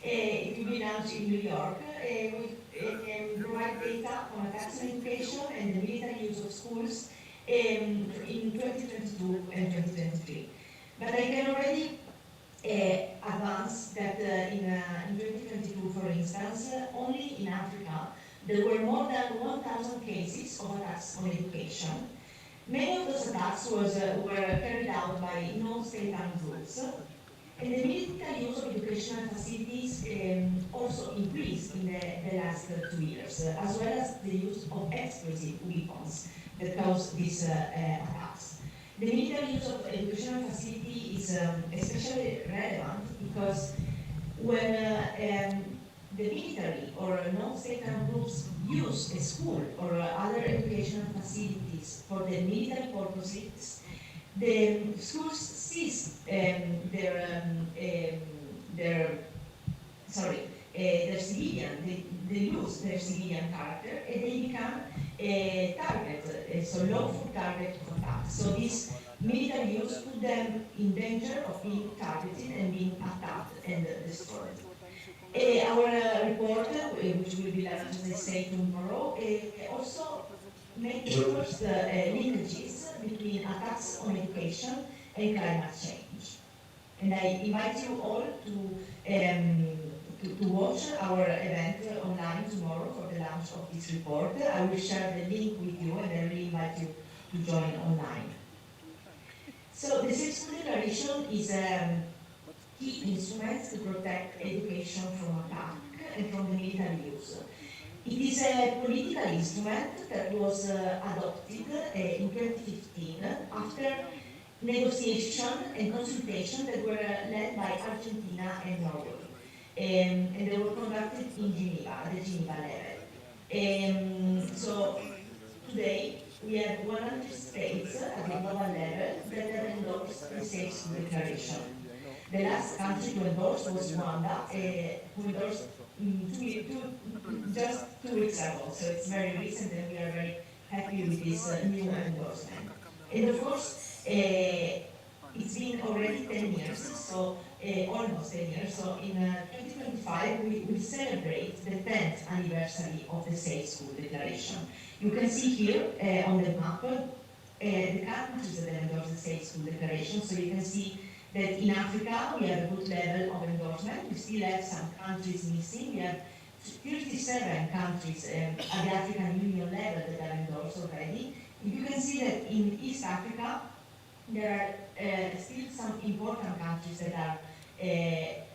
It will be launched in New York. We provide data on attacks on education and the military use of schools in 2022 and 2023. But I can already advance that in 2022, for instance, only in Africa, There were more than 1,000 cases of attacks on education. Many of those attacks were carried out by non-state-armed groups, and the military use of educational facilities also increased in the last 2 years, as well as the use of explosive weapons that caused these attacks. The military use of educational facility is especially relevant because when the military or non-state-armed groups use a school or other educational facilities for the military purposes, the schools cease their civilian, they lose their civilian character and they become a target, so lawful target of attacks. So this military use put them in danger of being targeted and being attacked and destroyed. Our report, which will be launched, as I say, tomorrow, also makes first linkages between attacks on education and climate change. And I invite you all to watch our event online tomorrow for the launch of this report. I will share the link with you and I really invite you to join online. So the Safe School Declaration is a key instrument to protect education from attack and from the military use. It is a political instrument that was adopted in 2015 after negotiation and consultation that were led by Argentina and Norway. And they were conducted in Geneva, at the Geneva level. So today we have 100 states at the global level that have endorsed the Safe School Declaration. The last country to endorse was Rwanda, who endorsed just 2 weeks ago, so it's very recent and we are very happy with this new endorsement. And of course, it's been already 10 years, so almost 10 years, so in 2025 we will celebrate the 10th anniversary of the Safe School Declaration. You can see here on the map the countries that endorse the Safe School Declaration, so you can see that in Africa we have a good level of endorsement. We still have some countries missing. We have 37 countries at the African Union level that are endorsed already. You can see that in East Africa there are still some important countries that are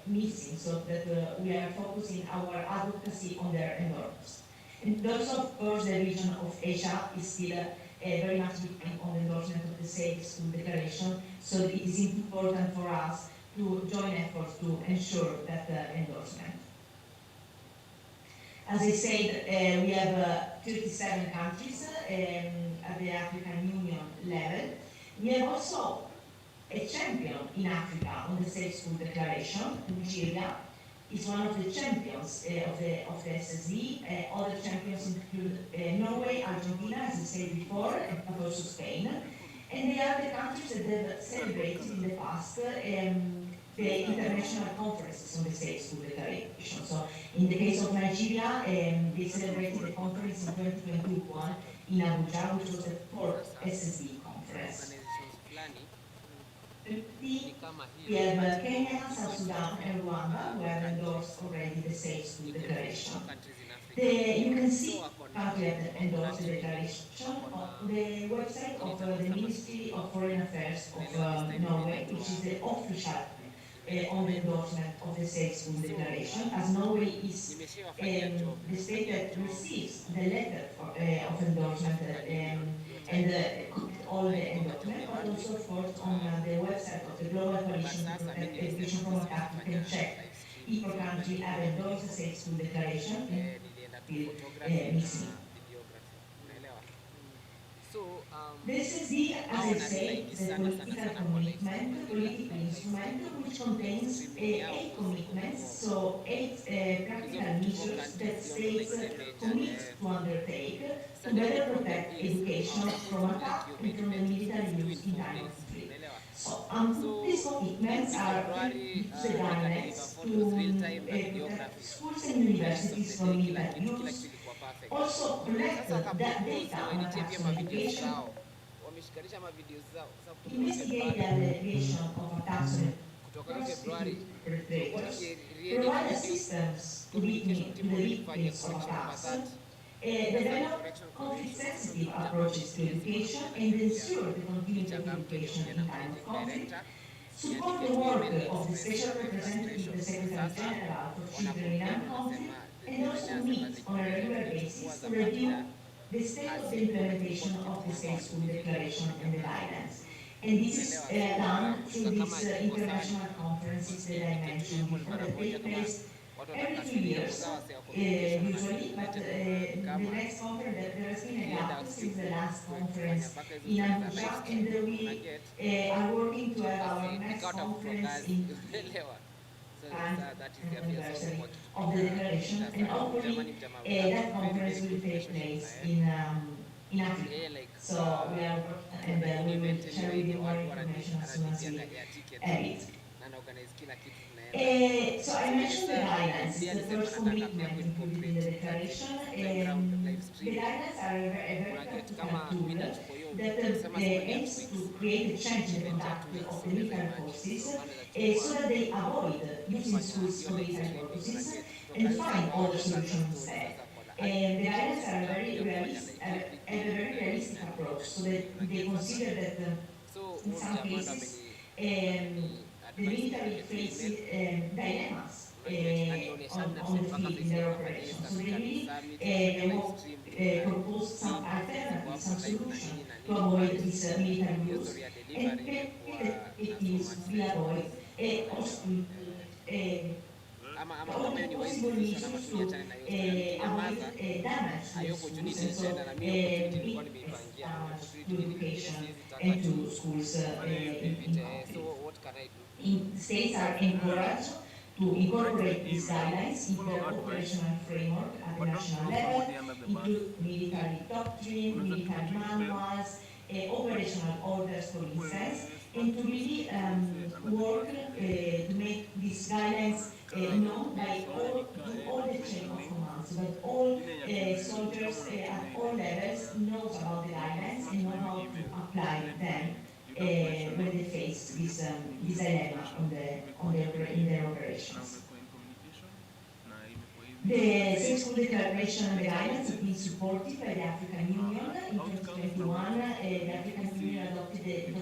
missing, so that we are focusing our advocacy on their endorsement. And also, of course, the region of Asia is still very much depending on the endorsement of the Safe School Declaration, so it is important for us to join efforts to ensure that endorsement. As I said, we have 37 countries at the African Union level. We have also a champion in Africa on the Safe School Declaration. Nigeria is one of the champions of the SSD. Other champions include Norway, Argentina, as I said before, and also Spain. And they are the countries that have celebrated in the past the international conferences on the Safe School Declaration. So in the case of Nigeria, they celebrated the conference in 2021 in Abuja, which was the 4th SSD conference. We have Kenya, South Sudan, and Rwanda, who have endorsed already the Safe School Declaration. You can see countries that endorsed the declaration on the website of the Ministry of Foreign Affairs of Norway, which is the official on the endorsement of the Safe School Declaration, as Norway is the state that receives the letter of endorsement and all the endorsement, but also, of course, on the website of the Global Coalition to Protect Education from Attack, you can check if a country have endorsed the Safe School Declaration and will missing. This is the, as I say, the political commitment, political instrument, which contains 8 commitments, so 8 practical measures that states commit to undertake to better protect education from attack and from the military use in time of conflict. So these commitments are the guidelines to protect schools and universities from military use, also collect data on attacks on education, investigate the allegation of attacks on perpetrators, provide assistance to the victims of attacks, develop conflict-sensitive approaches to education and ensure the continuity of education in time of conflict, support the work of the Special Representative, the Secretary General for Children in Armed Conflict, and also meet on a regular basis to review the state of the implementation of the State School Declaration and the guidance. And this is done through these international conferences that I mentioned before, that take place every 2 years, usually, but the next conference, there has been a gap since the last conference in Abuja, and we are working to have our next conference in anniversary of the declaration, and hopefully that conference will take place in Africa. So we are, and we will share with you more information as soon as we have it. So I mentioned the guidelines, the first commitment included in the declaration. The guidelines are a very practical tool that aims to create a change in the conduct of the military forces so that they avoid using schools for military purposes and find other solutions instead. The guidelines are have a very realistic approach, so that they consider that in some cases the military faces dilemmas on the field in their operations. So they really propose some alternatives, some solution to avoid this military use, and it is we avoid also possible issues to avoid damage to the schools, and so to education and to schools in conflict. States are encouraged to incorporate these guidelines into their operational framework at the national level, include military doctrine, military manuals, operational orders, for instance, and to really work to make these guidelines known by all the chain of commands, so that all soldiers at all levels knows about the guidelines and know how to apply them when they face this dilemma in their operations. The Safe School Declaration and the guidance have been supported by the African Union. In 2021, the African Union adopted the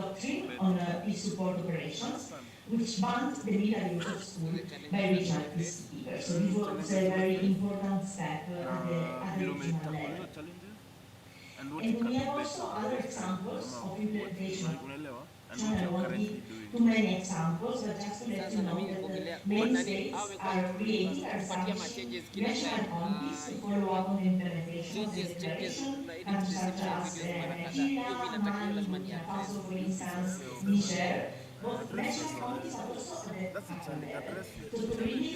doctrine on peace support operations, which banned the military use of school by regional peacekeepers. So this was a very important step at the regional level. And we have also other examples of implementation. I won't give too many examples, but just to let you know that many states are creating or establishing national committees to follow up on the implementation of the declaration, countries such as Nigeria, Mali, Burkina Faso, for instance, Niger. But national committees are also at the federal level. So to really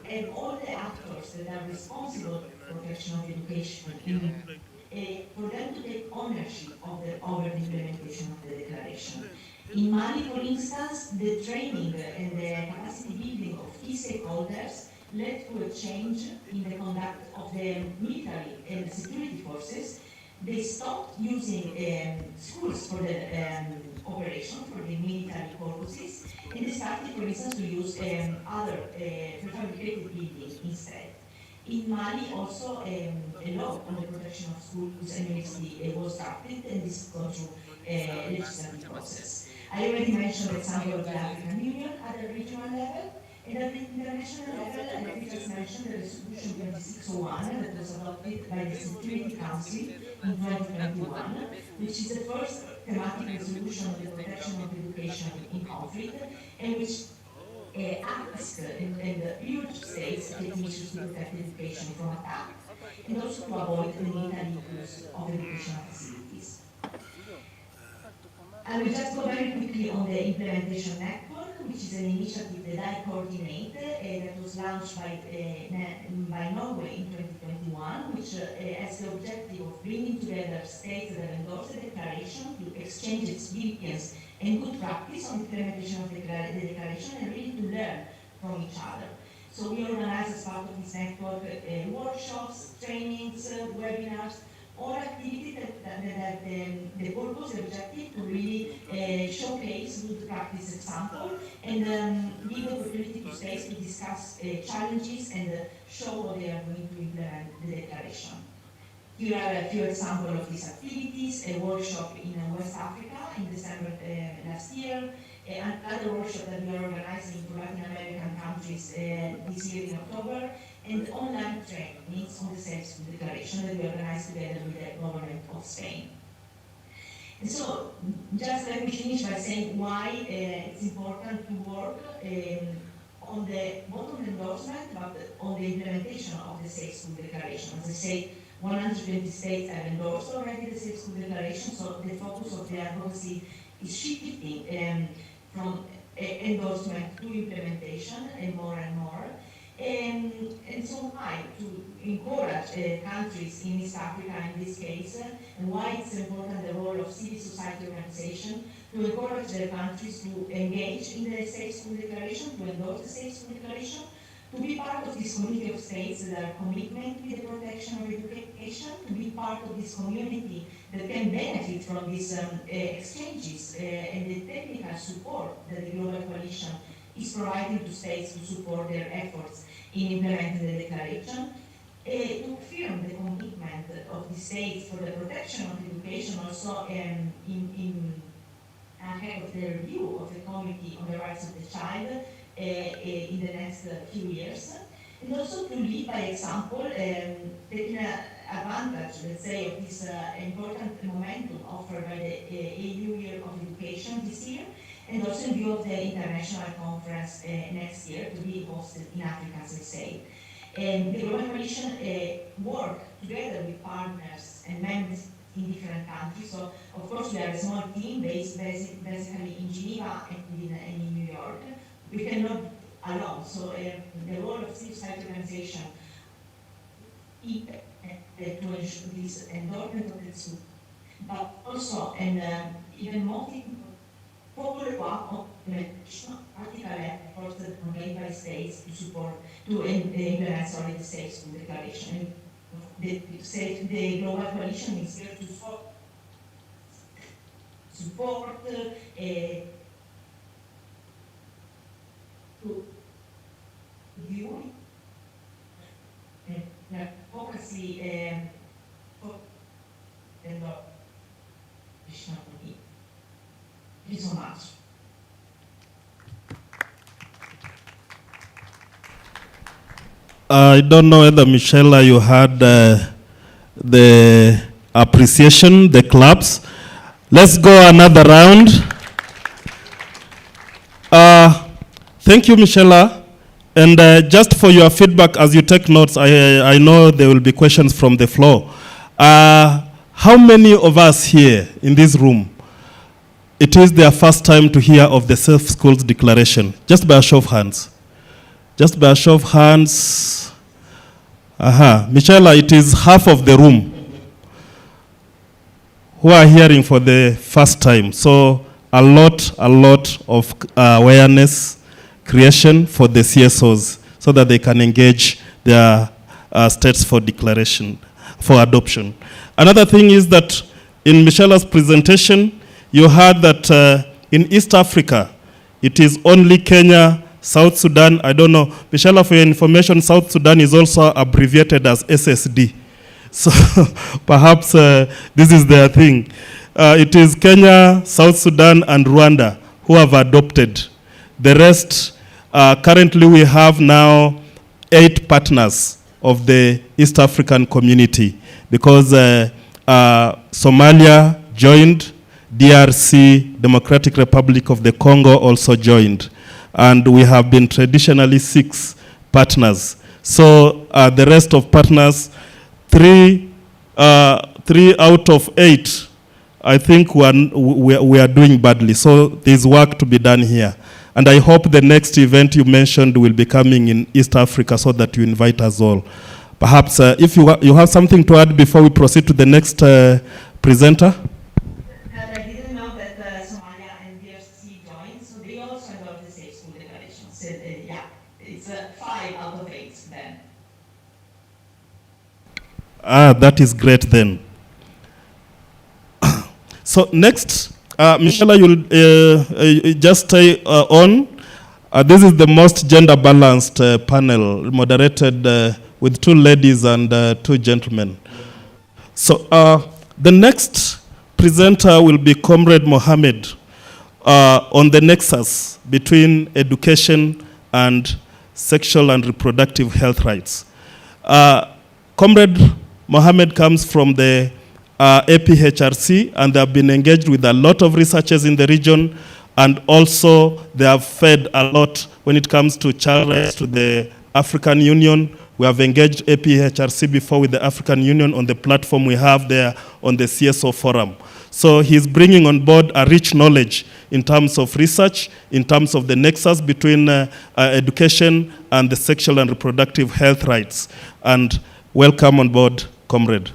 have all the actors that are responsible for protection of education for them to take ownership over the implementation of the declaration. In Mali, for instance, the training and the capacity building of key stakeholders led to a change in the conduct of the military and security forces. They stopped using schools for the operation, for the military purposes, and they started, for instance, to use other prefabricated buildings instead. In Mali, also, a law on the protection of schools and universities was drafted, and this gone through a legislative process. I already mentioned the example of the African Union at the regional level, and at the international level, I just mentioned the Resolution 2601 that was adopted by the Security Council in 2021, which is the first thematic resolution on the protection of education in conflict, and which asks and huge states take issues to protect education from attack, and also to avoid the military use of educational facilities. I will just go very quickly on the implementation network, which is an initiative that I coordinate that was launched by Norway in 2021, which has the objective of bringing together states that have endorsed the declaration to exchange experience and good practice on the implementation of the declaration, and really to learn from each other. So we organize as part of this network workshops, trainings, webinars all activities that the purpose, the objective to really showcase good practice example and give the opportunity to states to discuss challenges and show what they are going to implement the declaration. Here are a few examples of these activities: a workshop in West Africa in December last year, another workshop that we are organizing for Latin American countries this year in October, and online trainings on the Safe School Declaration that we organized together with the government of Spain. And so, just let me finish by saying why it's important to work on the, both on the endorsement, but on the implementation of the Safe School Declaration. As I say, 120 states have endorsed already the Safe School Declaration, so the focus of the advocacy is shifting from endorsement to implementation and more. And so why to encourage countries in East Africa in this case, and why it's important the role of civil society organization to encourage the countries to engage in the Safe School Declaration, to endorse the Safe School Declaration, to be part of this community of states that are commitment with the protection of education, to be part of this community that can benefit from these exchanges and the technical support that the Global Coalition is providing to states to support their efforts in implementing the declaration, to affirm the commitment of the states for the protection of education, also in ahead of the review of the Committee on the Rights of the Child in the next few years, and also to lead by example, taking advantage, let's say, of this important momentum offered by the EU Year of Education this year, and also in view of the international conference next year to be hosted in Africa, as I say. The Global Coalition work together with partners and members in different countries. So, of course, we are a small team based basically in Geneva and in New York. We cannot alone. So, the role of civil society organization to ensure this endorsement of the suit, but also, and even more popular on implementation, practical efforts that are made by states to support, to implement, the Safe School Declaration. The Global Coalition is here to support to view advocacy for the declaration. Thank you so much. I don't know whether, Michelle, you had the appreciation, the claps. Let's go another round. Thank you, Michelle. And just for your feedback, as you take notes, I know there will be questions from the floor. How many of us here in this room, it is their first time to hear of the Safe Schools Declaration? Just by a show of hands. Just by a show of hands. Michelle, it is half of the room who are hearing for the first time. So a lot of awareness creation for the CSOs so that they can engage their states for declaration, for adoption. Another thing is that in Michelle's presentation, you heard that in East Africa, it is only Kenya, South Sudan, I don't know. Michelle, for your information, South Sudan is also abbreviated as SSD. So perhaps this is their thing. It is Kenya, South Sudan, and Rwanda who have adopted. The rest, currently we have now 8 partners of the East African community because Somalia joined, DRC, Democratic Republic of the Congo also joined. And we have been traditionally 6 partners. So the rest of partners, 3 out of 8, I think we are doing badly. So there's work to be done here. And I hope the next event you mentioned will be coming in East Africa so that you invite us all. Perhaps if you have something to add before we proceed to the next presenter. That is great then. So next, Michelle, you'll just stay on. This is the most gender-balanced panel, moderated with 2 ladies and 2 gentlemen. So the next presenter will be Comrade Mohammed on the nexus between education and sexual and reproductive health rights. Comrade Mohammed comes from the APHRC, and they have been engaged with a lot of researchers in the region, and also they have fed a lot when it comes to child rights to the African Union. We have engaged APHRC before with the African Union on the platform we have there on the CSO forum. So he's bringing on board a rich knowledge in terms of research, in terms of the nexus between education and the sexual and reproductive health rights. And welcome on board, Comrade.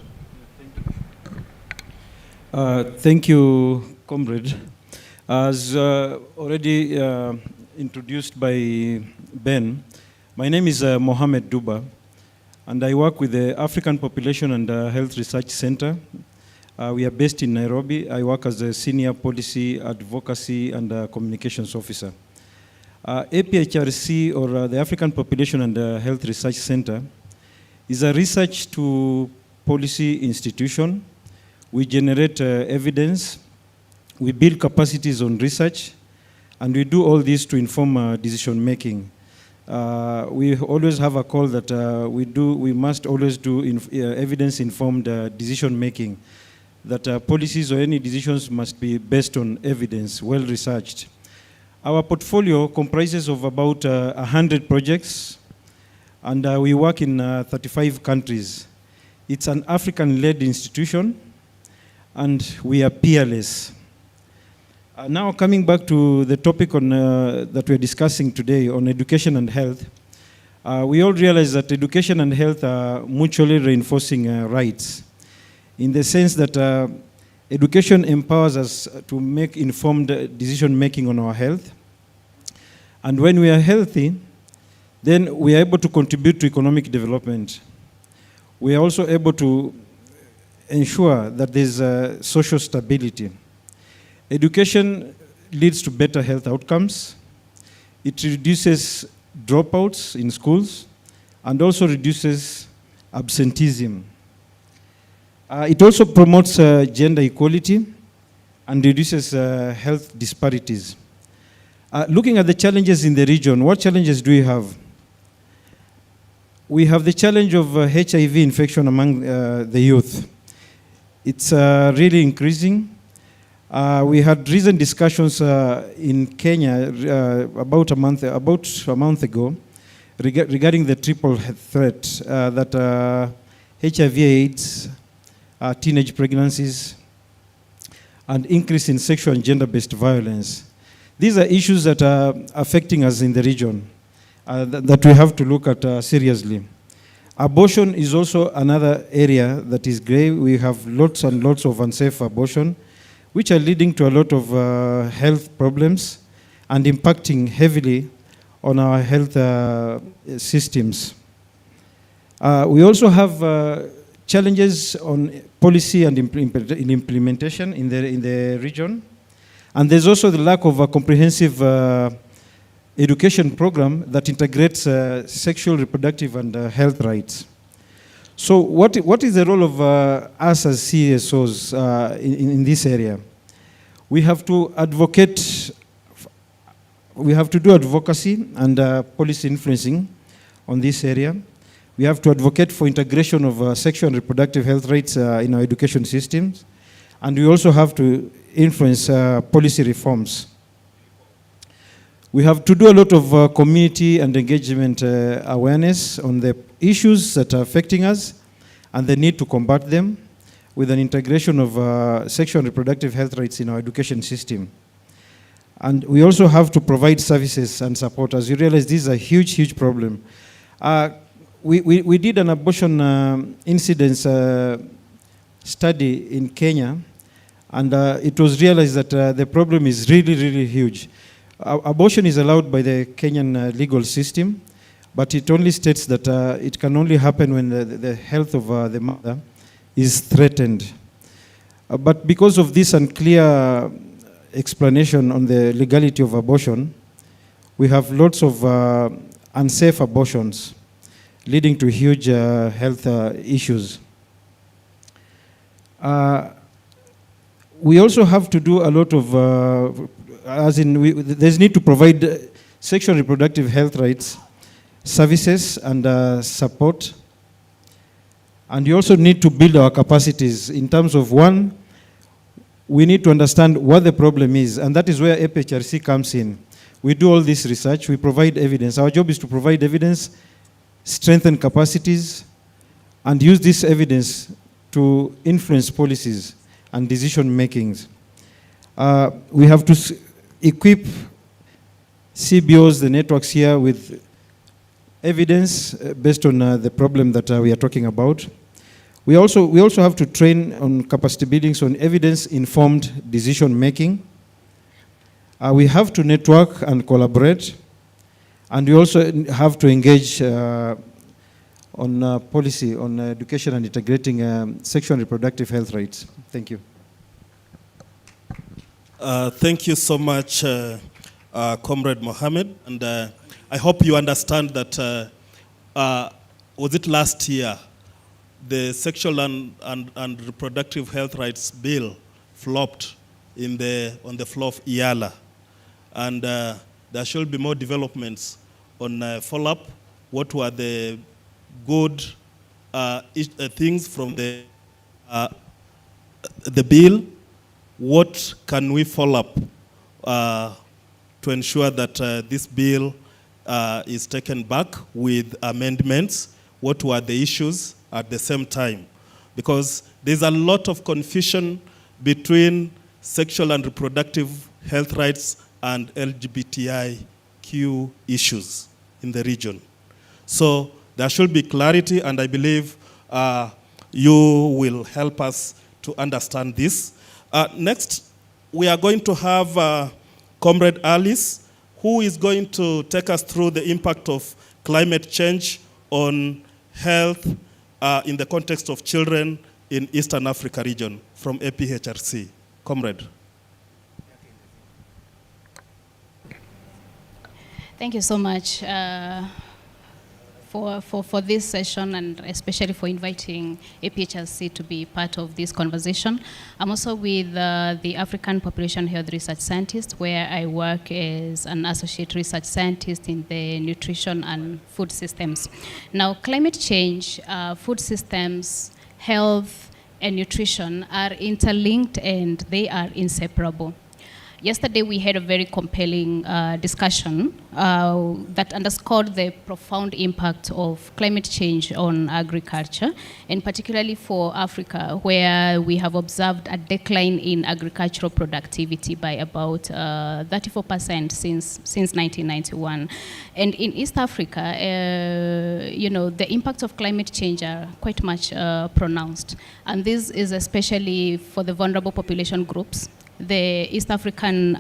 Thank you, Comrade. As already introduced by Ben, my name is Mohamed Duba, and I work with the African Population and Health Research Center. We are based in Nairobi. I work as a Senior Policy, Advocacy, and Communications Officer. APHRC, or the African Population and Health Research Center, is a research to policy institution. We generate evidence, we build capacities on research, and we do all this to inform decision making. We always have a call that we must always do evidence-informed decision making, that policies or any decisions must be based on evidence, well-researched. Our portfolio comprises of about 100 projects, and we work in 35 countries. It's an African-led institution, and we are peerless. Now coming back to the topic on, that we're discussing today on education and health, we all realize that education and health are mutually reinforcing rights, in the sense that education empowers us to make informed decision making on our health. And when we are healthy, then we are able to contribute to economic development. We are also able to ensure that there's social stability. Education leads to better health outcomes. It reduces dropouts in schools and also reduces absenteeism. It also promotes gender equality and reduces health disparities. Looking at the challenges in the region, what challenges do we have? We have the challenge of HIV infection among the youth. It's really increasing. We had recent discussions in Kenya about a month ago regarding the triple threat that HIV/AIDS, teenage pregnancies, and increase in sexual and gender-based violence. These are issues that are affecting us in the region that we have to look at seriously. Abortion is also another area that is grave. We have lots and lots of unsafe abortion, which are leading to a lot of health problems and impacting heavily on our health systems. We also have challenges on policy and implementation in the region. And there's also the lack of a comprehensive education program that integrates sexual, reproductive, and health rights. So what is the role of us as CSOs in this area? We have to advocate, we have to do advocacy and policy influencing on this area. We have to advocate for integration of sexual and reproductive health rights in our education systems. And we also have to influence policy reforms. We have to do a lot of community and engagement awareness on the issues that are affecting us and the need to combat them with an integration of sexual and reproductive health rights in our education system. And we also have to provide services and support. As you realize, this is a huge, huge problem. We did an abortion incidence study in Kenya, and it was realized that the problem is really, really huge. Abortion is allowed by the Kenyan legal system, but it only states that it can only happen when the health of the mother is threatened. But because of this unclear explanation on the legality of abortion, we have lots of unsafe abortions leading to huge health issues. We also have to do a lot of, there's need to provide sexual and reproductive health rights, services and support. And you also need to build our capacities in terms of, one, we need to understand what the problem is, and that is where APHRC comes in. We do all this research, we provide evidence. Our job is to provide evidence, strengthen capacities, and use this evidence to influence policies and decision makings. We have to equip CBOs, the networks here, with evidence based on the problem that we are talking about. We also have to train on capacity building, so on evidence-informed decision making. We have to network and collaborate, and we also have to engage on policy, on education and integrating sexual and reproductive health rights. Thank you. Thank you so much, Comrade Mohammed, and I hope you understand that, was it last year, the Sexual and Reproductive Health Rights Bill flopped on the floor of IALA. And there should be more developments on follow-up. What were the good things from the bill? What can we follow up to ensure that this bill is taken back with amendments? What were the issues at the same time? Because there's a lot of confusion between sexual and reproductive health rights and LGBTIQ issues in the region. So there should be clarity, and I believe you will help us to understand this. Next, we are going to have Comrade Alice, who is going to take us through the impact of climate change on health in the context of children in Eastern Africa region from APHRC. Comrade. Thank you so much for this session, and especially for inviting APHRC to be part of this conversation. I'm also with the African Population Health Research Scientist, where I work as an associate research scientist in the nutrition and food systems. Now, climate change, food systems, health, and nutrition are interlinked, and they are inseparable. Yesterday, we had a very compelling discussion that underscored the profound impact of climate change on agriculture, and particularly for Africa, where we have observed a decline in agricultural productivity by about 34% since 1991. And in East Africa, the impacts of climate change are quite much pronounced. And this is especially for the vulnerable population groups, the East African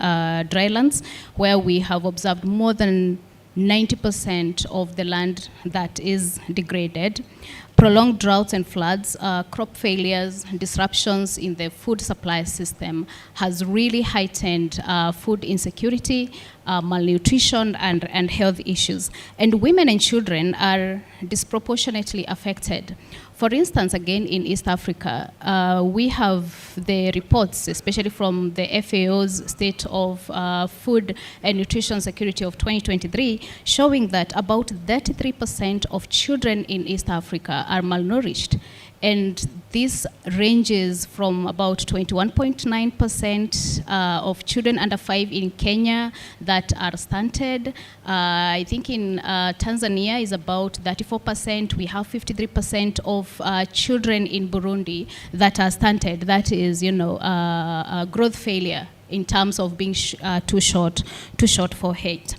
drylands, where we have observed more than 90% of the land that is degraded. Prolonged droughts and floods, crop failures, disruptions in the food supply system has really heightened food insecurity, malnutrition, and health issues. And women and children are disproportionately affected. For instance, again, in East Africa, we have the reports, especially from the FAO's State of Food and Nutrition Security of 2023, showing that about 33% of children in East Africa are malnourished. And this ranges from about 21.9% of children under 5 in Kenya that are stunted. I think in Tanzania is about 34%. We have 53% of children in Burundi that are stunted. That is, a growth failure in terms of being too short for height.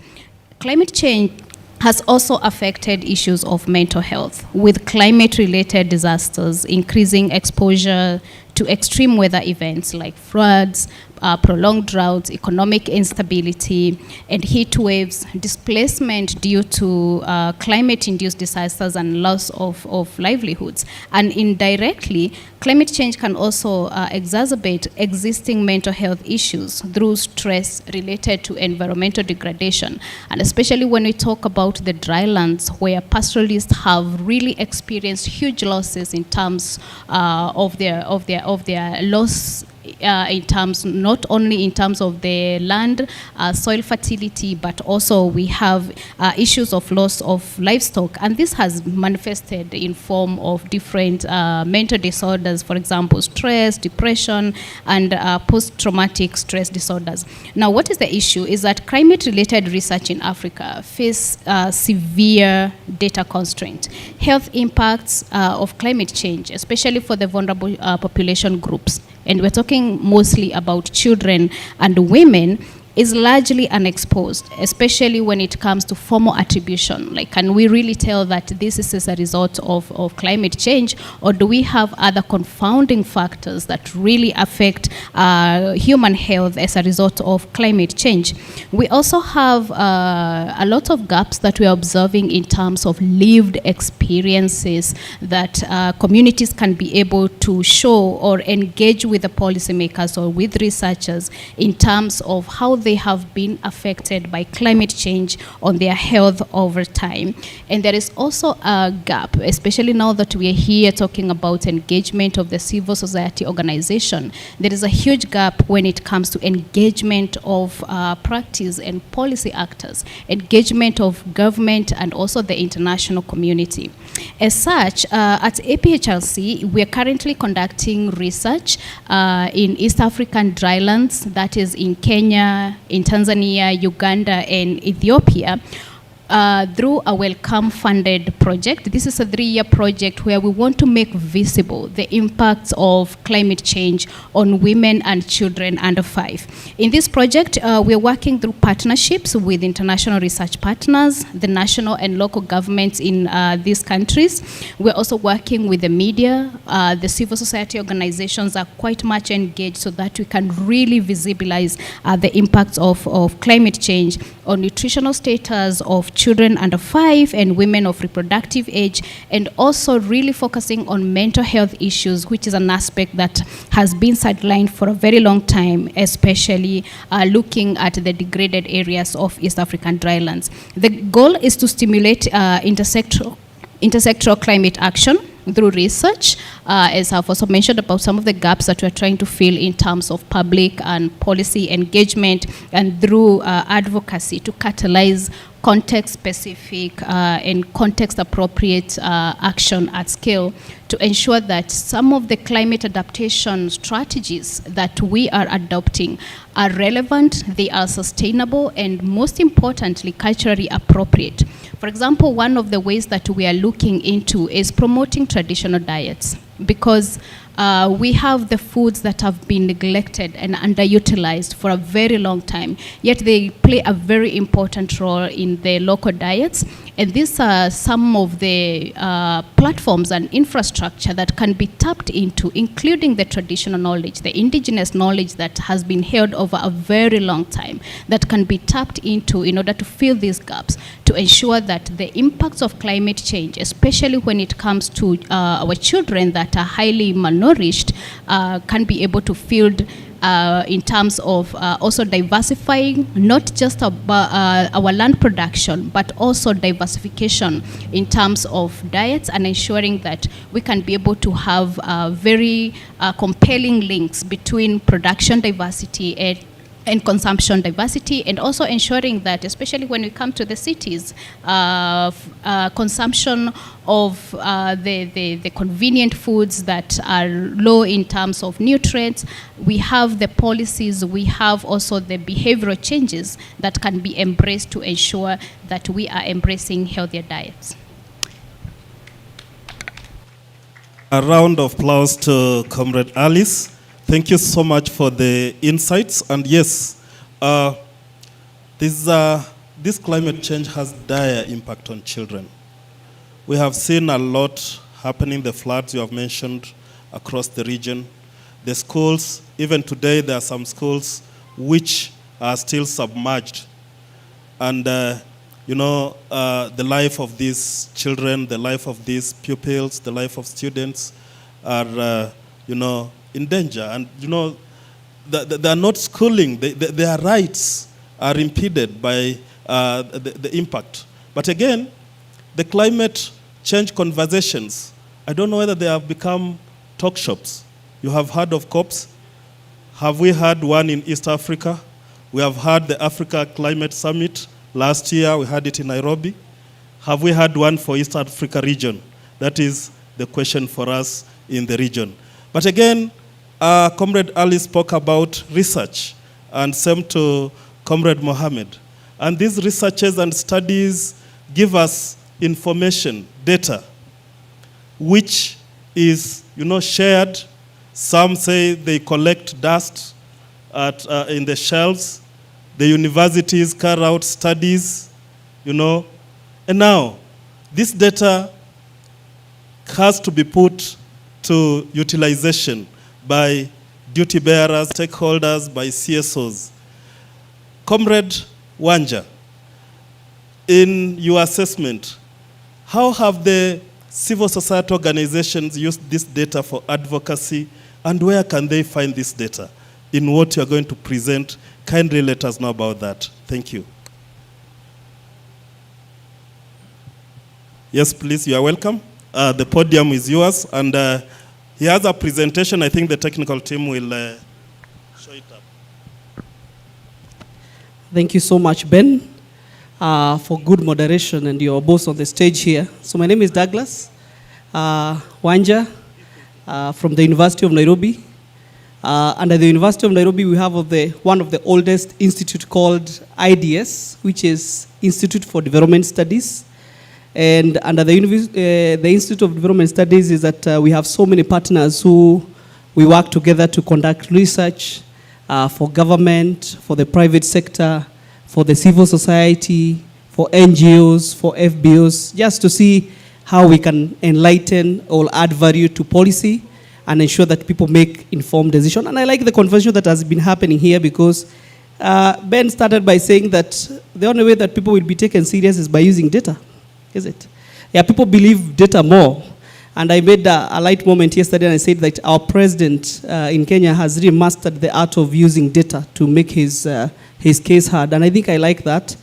Climate change has also affected issues of mental health, with climate-related disasters increasing exposure to extreme weather events like floods, prolonged droughts, economic instability, and heat waves, displacement due to climate-induced disasters and loss of livelihoods. And indirectly, climate change can also exacerbate existing mental health issues through stress related to environmental degradation. And especially when we talk about the drylands, where pastoralists have really experienced huge losses in terms of their loss, in terms, not only in terms of the land, soil fertility, but also we have issues of loss of livestock. And this has manifested in form of different mental disorders, for example, stress, depression, and post-traumatic stress disorders. Now, what is the issue is that climate-related research in Africa face severe data constraint. Health impacts of climate change, especially for the vulnerable population groups, and we're talking mostly about children and women, is largely unexposed, especially when it comes to formal attribution. Like, can we really tell that this is as a result of climate change, or do we have other confounding factors that really affect human health as a result of climate change? We also have a lot of gaps that we are observing in terms of lived experiences that communities can be able to show or engage with the policymakers or with researchers in terms of how they have been affected by climate change on their health over time. And there is also a gap, especially now that we are here talking about engagement of the civil society organization. There is a huge gap when it comes to engagement of practice and policy actors, engagement of government and also the international community. As such, at APHRC, we are currently conducting research in East African drylands, that is in Kenya, in Tanzania, Uganda, and Ethiopia, through a Wellcome funded project. This is a 3-year project where we want to make visible the impacts of climate change on women and children under 5. In this project, we are working through partnerships with international research partners, the national and local governments in these countries. We're also working with the media. The civil society organizations are quite much engaged so that we can really visibilize the impacts of climate change on nutritional status of children under 5 and women of reproductive age, and also really focusing on mental health issues, which is an aspect that has been sidelined for a very long time, especially looking at the degraded areas of East African drylands. The goal is to stimulate intersectoral climate action through research, as I've also mentioned about some of the gaps that we're trying to fill in terms of public and policy engagement, and through advocacy to catalyze context-specific and context-appropriate action at scale to ensure that some of the climate adaptation strategies that we are adopting are relevant, they are sustainable, and most importantly, culturally appropriate. For example, one of the ways that we are looking into is promoting traditional diets, because we have the foods that have been neglected and underutilized for a very long time, yet they play a very important role in the local diets. And these are some of the platforms and infrastructure that can be tapped into, including the traditional knowledge, the indigenous knowledge that has been held over a very long time, that can be tapped into in order to fill these gaps, to ensure that the impacts of climate change, especially when it comes to our children that are highly malnourished, can be able to fill in terms of also diversifying not just our land production, but also diversification in terms of diets, and ensuring that we can be able to have very compelling links between production diversity and consumption diversity, and also ensuring that, especially when we come to the cities, consumption of the convenient foods that are low in terms of nutrients. We have the policies, we have also the behavioral changes that can be embraced to ensure that we are embracing healthier diets. A round of applause to Comrade Alice. Thank you so much for the insights. And yes, this climate change has dire impact on children. We have seen a lot happening, the floods you have mentioned across the region. The schools, even today, there are some schools which are still submerged. And, you know, the life of these children, the life of these pupils, the life of students are, you know, in danger. And, you know, they are not schooling. Their rights are impeded by the impact. But again, the climate change conversations, I don't know whether they have become talk shops. You have heard of COPs. Have we had one in East Africa? We have had the Africa Climate Summit last year. We had it in Nairobi. Have we had one for East Africa region? That is the question for us in the region. But again, Comrade Ali spoke about research, and same to Comrade Mohammed. And these researches and studies give us information, data, which is, you know, shared. Some say they collect dust in the shelves. The universities carry out studies, you know. And now, this data has to be put to utilization by duty bearers, stakeholders, by CSOs. Comrade Wanja, in your assessment, how have the civil society organizations used this data for advocacy, and where can they find this data? In what you are going to present, kindly let us know about that. Thank you. Yes, please, you are welcome. The podium is yours, and he has a presentation. I think the technical team will show it up. Thank you so much, Ben, for good moderation and your boss on the stage here. So my name is Douglas Wanja from the University of Nairobi. Under the University of Nairobi, we have one of the oldest institute called IDS, which is Institute for Development Studies. And under the Institute of Development Studies is that we have so many partners who we work together to conduct research for government, for the private sector, for the civil society, for NGOs, for FBOs, just to see how we can enlighten or add value to policy and ensure that people make informed decisions. And I like the conversation that has been happening here because Ben started by saying that the only way that people will be taken serious is by using data. Is it? Yeah, people believe data more. And I made a light moment yesterday and I said that our president in Kenya has really mastered the art of using data to make his case heard. And I think I like that.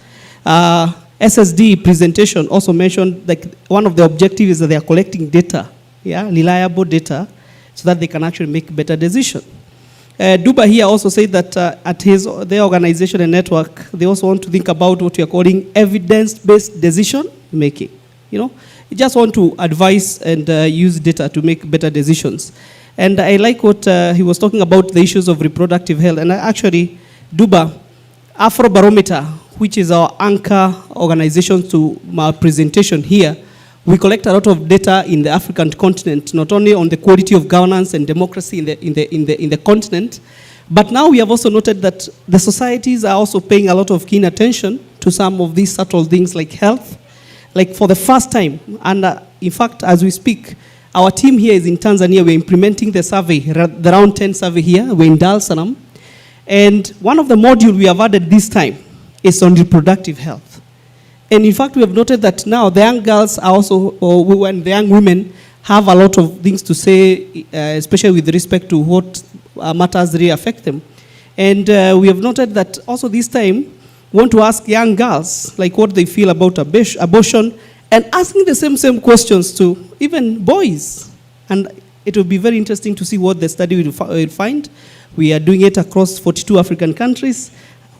SSD presentation also mentioned like one of the objectives is that they are collecting data, yeah, reliable data, so that they can actually make better decisions. Duba here also said that at their organization and network, they also want to think about what we are calling evidence-based decision making. You know, you just want to advise and use data to make better decisions. And I like what he was talking about, the issues of reproductive health. And actually, Duba, Afrobarometer, which is our anchor organization to my presentation here, we collect a lot of data in the African continent, not only on the quality of governance and democracy in the continent, but now we have also noted that the societies are also paying a lot of keen attention to some of these subtle things like health, like for the first time. And in fact, as we speak, our team here is in Tanzania. We're implementing the survey, the round 10 survey here. We're in Dar es Salaam. And one of the modules we have added this time is on reproductive health. And in fact, we have noted that now the young girls are also, and the young women have a lot of things to say, especially with respect to what matters really affect them. And we have noted that also this time, we want to ask young girls, like what they feel about abortion, and asking the same questions to even boys. And it will be very interesting to see what the study will find. We are doing it across 42 African countries.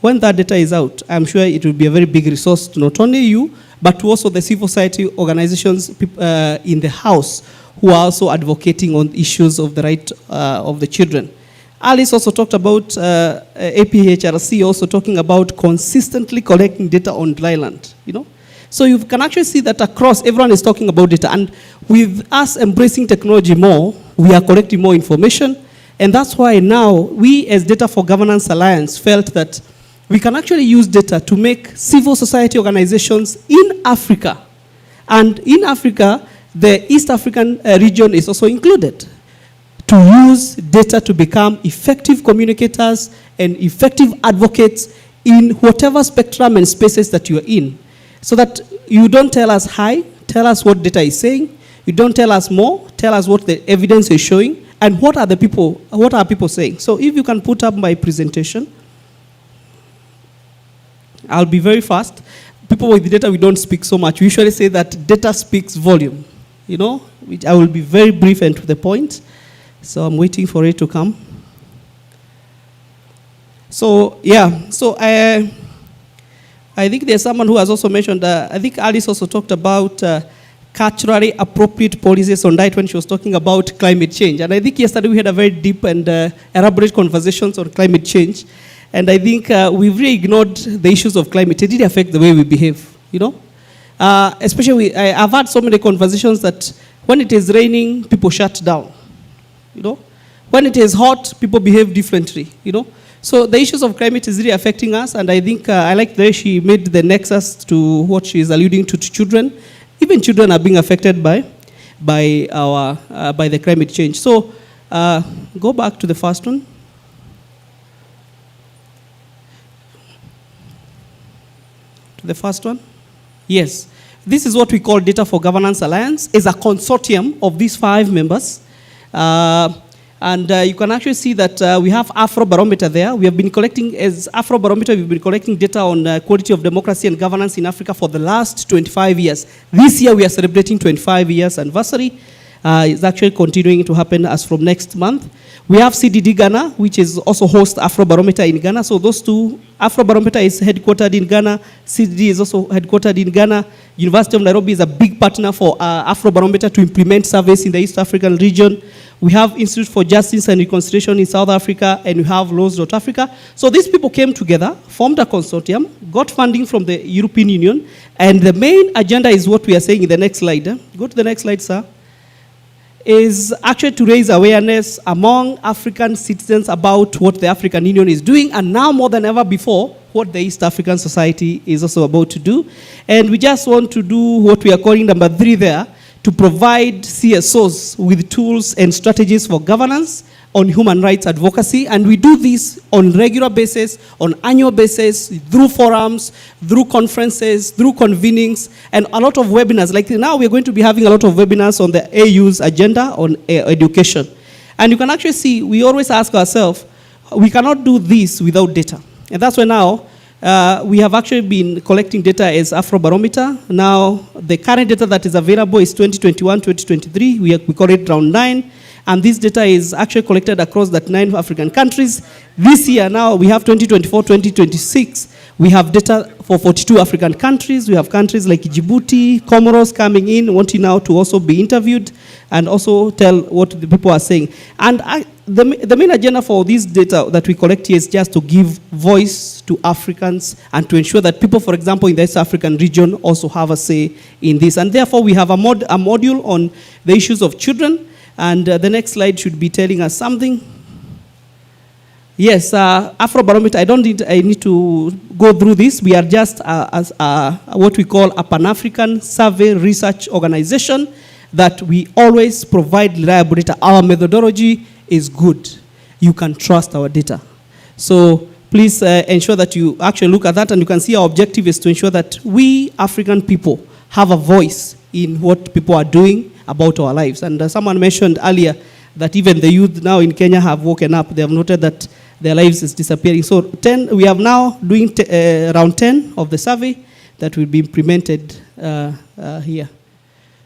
When that data is out, I'm sure it will be a very big resource to not only you, but to also the civil society organizations in the house who are also advocating on issues of the right of the children. Alice also talked about APHRC also talking about consistently collecting data on dry land, you know. So you can actually see that across, everyone is talking about data. And with us embracing technology more, we are collecting more information. And that's why now we as Data for Governance Alliance felt that we can actually use data to make civil society organizations in Africa. And in Africa, the East African region is also included, to use data to become effective communicators and effective advocates in whatever spectrum and spaces that you are in. So that you don't tell us hi, tell us what data is saying. You don't tell us more, tell us what the evidence is showing, and what are people saying. So if you can put up my presentation, I'll be very fast. People with data, we don't speak so much. We usually say that data speaks volume, you know, which I will be very brief and to the point. So I'm waiting for it to come. So, yeah, so I think there's someone who has also mentioned, I think Alice also talked about culturally appropriate policies on diet when she was talking about climate change. And I think yesterday we had a very deep and elaborate conversations on climate change. And I think we've really ignored the issues of climate. It did affect the way we behave, you know. Especially, I've had so many conversations that when it is raining, people shut down, you know. When it is hot, people behave differently, you know. So the issues of climate is really affecting us, and I think I like the way she made the nexus to what she is alluding to children. Even children are being affected by the climate change. So go back to the first one. To the first one. Yes. This is what we call Data for Governance Alliance. It's a consortium of these 5 members. And you can actually see that we have Afrobarometer there. We have been collecting, as Afrobarometer, we've been collecting data on quality of democracy and governance in Africa for the last 25 years. This year we are celebrating 25 years anniversary. It's actually continuing to happen as from next month. We have CDD Ghana, which is also host Afrobarometer in Ghana. So those two, Afrobarometer is headquartered in Ghana. CDD is also headquartered in Ghana. University of Nairobi is a big partner for Afrobarometer to implement surveys in the East African region. We have Institute for Justice and Reconciliation in South Africa, and we have Laws.Africa. So these people came together, formed a consortium, got funding from the European Union, and the main agenda is what we are saying in the next slide. Go to the next slide, sir. Is actually to raise awareness among African citizens about what the African Union is doing, and now more than ever before, what the East African Society is also about to do. And we just want to do what we are calling number 3 there, to provide CSOs with tools and strategies for governance on human rights advocacy. And we do this on regular basis, on annual basis, through forums, through conferences, through convenings, and a lot of webinars. Like now we're going to be having a lot of webinars on the AU's agenda on education. And you can actually see, we always ask ourselves, we cannot do this without data. And that's why now, we have actually been collecting data as Afrobarometer. Now, the current data that is available is 2021-2023. We call it round 9. And this data is actually collected across that 9 African countries. This year now, we have 2024-2026. We have data for 42 African countries. We have countries like Djibouti, Comoros coming in, wanting now to also be interviewed and also tell what the people are saying. And the main agenda for this data that we collect here is just to give voice to Africans and to ensure that people, for example, in the East African region also have a say in this. And therefore, we have a module on the issues of children. And the next slide should be telling us something. Yes, Afrobarometer, I need to go through this. We are just what we call a Pan-African survey research organization that we always provide reliable data. Our methodology is good. You can trust our data. So please ensure that you actually look at that, and you can see our objective is to ensure that we African people have a voice in what people are doing about our lives. And someone mentioned earlier that even the youth now in Kenya have woken up. They have noted that their lives is disappearing. So we have now doing round 10 of the survey that will be implemented here.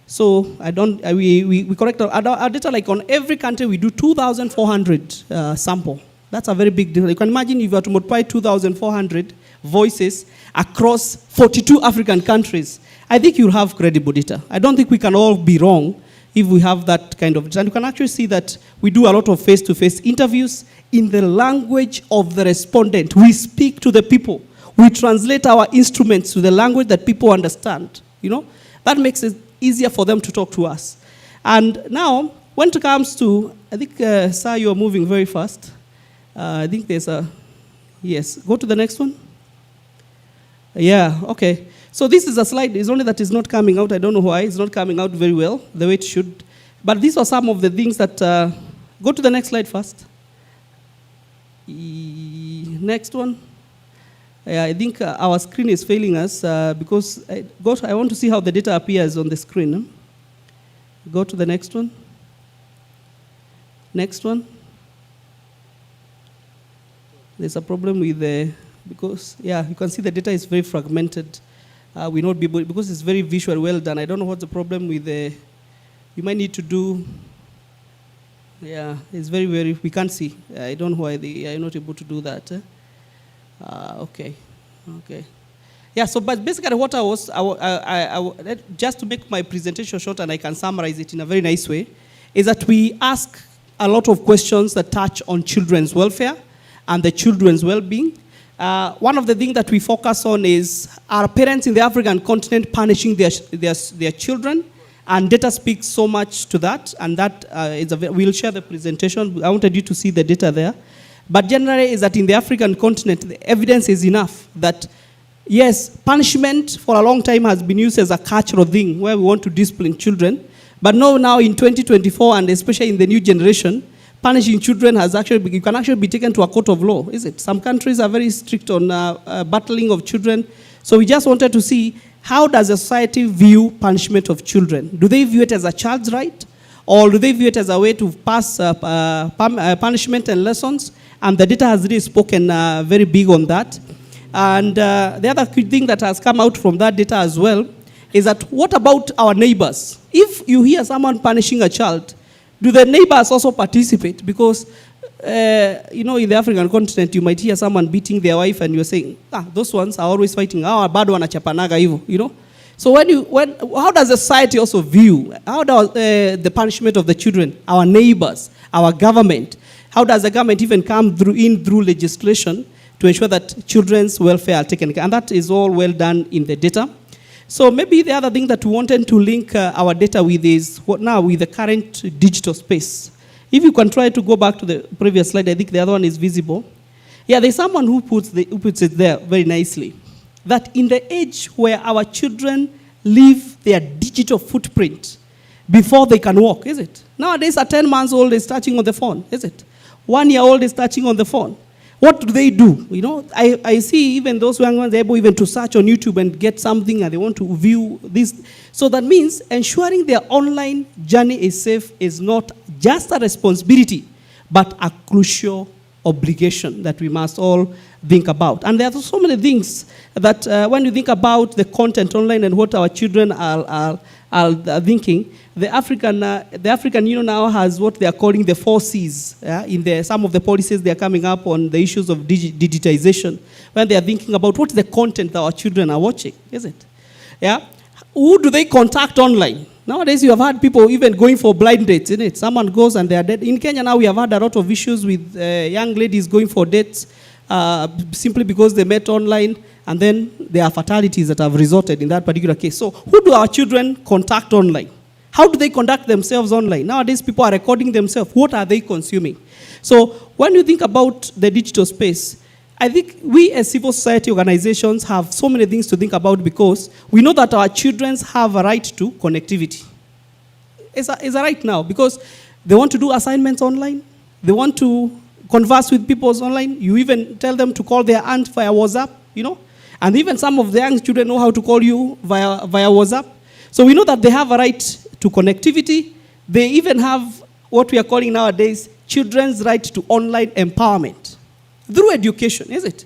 So we collect our data, like on every country we do 2,400 sample. That's a very big deal. You can imagine if you were to multiply 2,400 voices across 42 African countries, I think you'll have credible data. I don't think we can all be wrong if we have that kind of data. And you can actually see that we do a lot of face-to-face interviews in the language of the respondent. We speak to the people. We translate our instruments to the language that people understand. You know, that makes it easier for them to talk to us. And now, when it comes to, I think, sir, you're moving very fast. I think there's a, yes, go to the next one. Yeah, okay. So this is a slide, it's only that it's not coming out. I don't know why, it's not coming out very well, the way it should. But these are some of the things that Go to the next slide first. Next one. I think our screen is failing us because I want to see how the data appears on the screen. Go to the next one. Next one. There's a problem with the, because, yeah, you can see the data is very fragmented. We not be able, because it's very visual, well done. I don't know what's the problem with the, you might need to do, yeah, it's very, very, we can't see. I don't know why they are not able to do that. Okay. Yeah, so but basically what I was, just to make my presentation short and I can summarize it in a very nice way, is that we ask a lot of questions that touch on children's welfare and the children's well-being. One of the things that we focus on is, are parents in the African continent punishing their children? And data speaks so much to that, and that is we'll share the presentation. I wanted you to see the data there. But generally is that in the African continent, the evidence is enough that, yes, punishment for a long time has been used as a cultural thing where we want to discipline children. But now in 2024, and especially in the new generation, punishing children has actually, you can actually be taken to a court of law, is it? Some countries are very strict on battling of children. So we just wanted to see, how does a society view punishment of children? Do they view it as a child's right? Or do they view it as a way to pass punishment and lessons? And the data has really spoken very big on that. And the other thing that has come out from that data as well is that, what about our neighbors? If you hear someone punishing a child, do the neighbors also participate? Because, in the African continent, you might hear someone beating their wife and you're saying, those ones are always fighting. Bado wanachapanaga hivyo, you know? So how does the society also view, how does the punishment of the children, our neighbors, our government, how does the government even come through legislation to ensure that children's welfare are taken care of? And that is all well done in the data. So maybe the other thing that we wanted to link our data with is what now with the current digital space. If you can try to go back to the previous slide, I think the other one is visible. Yeah, there's someone who puts it there very nicely. That in the age where our children leave their digital footprint before they can walk, is it? Nowadays, a 10 months old is touching on the phone, is it? 1 year old is touching on the phone. What do they do? You know, I see even those young ones able even to search on YouTube and get something and they want to view this. So that means ensuring their online journey is safe is not just a responsibility, but a crucial obligation that we must all think about. And there are so many things that when you think about the content online and what our children are thinking, the African Union now has what they are calling the 4 C's. In some of the policies they are coming up on the issues of digitization, when they are thinking about what's the content that our children are watching, is it? Yeah? Who do they contact online? Nowadays you have had people even going for blind dates, isn't it? Someone goes and they are dead. In Kenya now we have had a lot of issues with young ladies going for dates simply because they met online, and then there are fatalities that have resulted in that particular case. So who do our children contact online? How do they conduct themselves online? Nowadays people are recording themselves. What are they consuming? So when you think about the digital space, I think we as civil society organizations have so many things to think about, because we know that our children have a right to connectivity. It's a right now, because they want to do assignments online. They want to converse with people online. You even tell them to call their aunt via WhatsApp, you know. And even some of the young children know how to call you via WhatsApp. So we know that they have a right to connectivity. They even have what we are calling nowadays children's right to online empowerment through education, is it?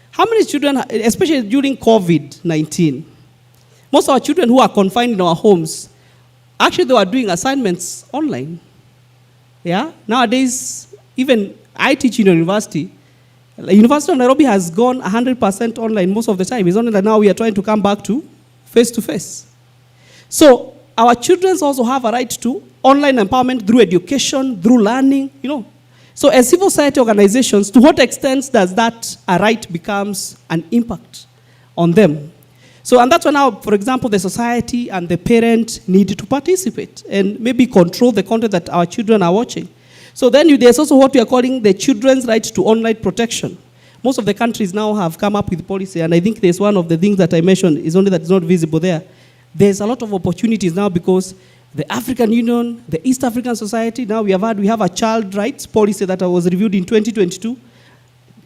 How many children, especially during COVID-19, most of our children who are confined in our homes, actually they were doing assignments online. Yeah? Nowadays, even I teach in a university. The University of Nairobi has gone 100% online most of the time. It's only that now we are trying to come back to face-to-face. So our children also have a right to online empowerment through education, through learning, you know. So as civil society organizations, to what extent does that a right becomes an impact on them? So, and that's why now, for example, the society and the parent need to participate and maybe control the content that our children are watching. So then there's also what we are calling the children's right to online protection. Most of the countries now have come up with policy, and I think there's one of the things that I mentioned is only that it's not visible there. There's a lot of opportunities now, because the African Union, the East African Society. Now we have a child rights policy that was reviewed in 2022.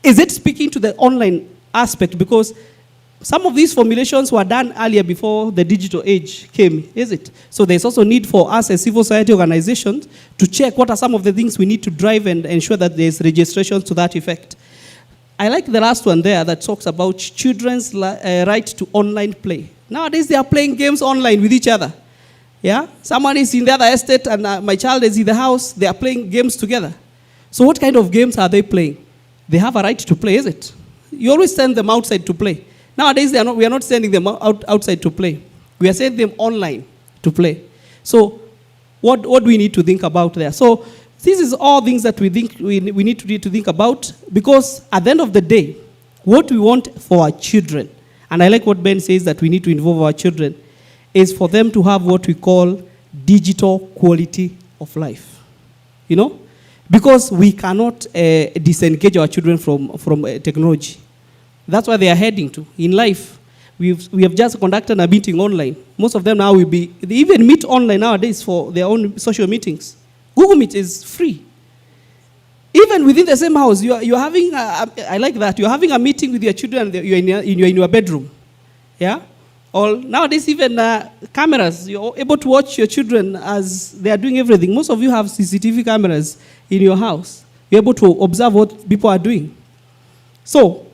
Is it speaking to the online aspect? Because some of these formulations were done earlier before the digital age came, is it? So there's also need for us as civil society organizations to check what are some of the things we need to drive and ensure that there's registration to that effect. I like the last one there that talks about children's right to online play. Nowadays they are playing games online with each other. Yeah? Someone is in the other estate and my child is in the house, they are playing games together. So what kind of games are they playing? They have a right to play, is it? You always send them outside to play. Nowadays, we are not sending them outside to play. We are sending them online to play. So what do we need to think about there? So this is all things that we think we need to think about, because at the end of the day, what we want for our children, and I like what Ben says that we need to involve our children, is for them to have what we call digital quality of life. You know? Because we cannot disengage our children from technology. That's where they are heading to in life. We have just conducted a meeting online. Most of them now they even meet online nowadays for their own social meetings. Google Meet is free. Even within the same house, you're having, I like that, you're having a meeting with your children, you're in your bedroom. Yeah? Or nowadays even cameras, you're able to watch your children as they are doing everything. Most of you have CCTV cameras in your house. You're able to observe what people are doing. So,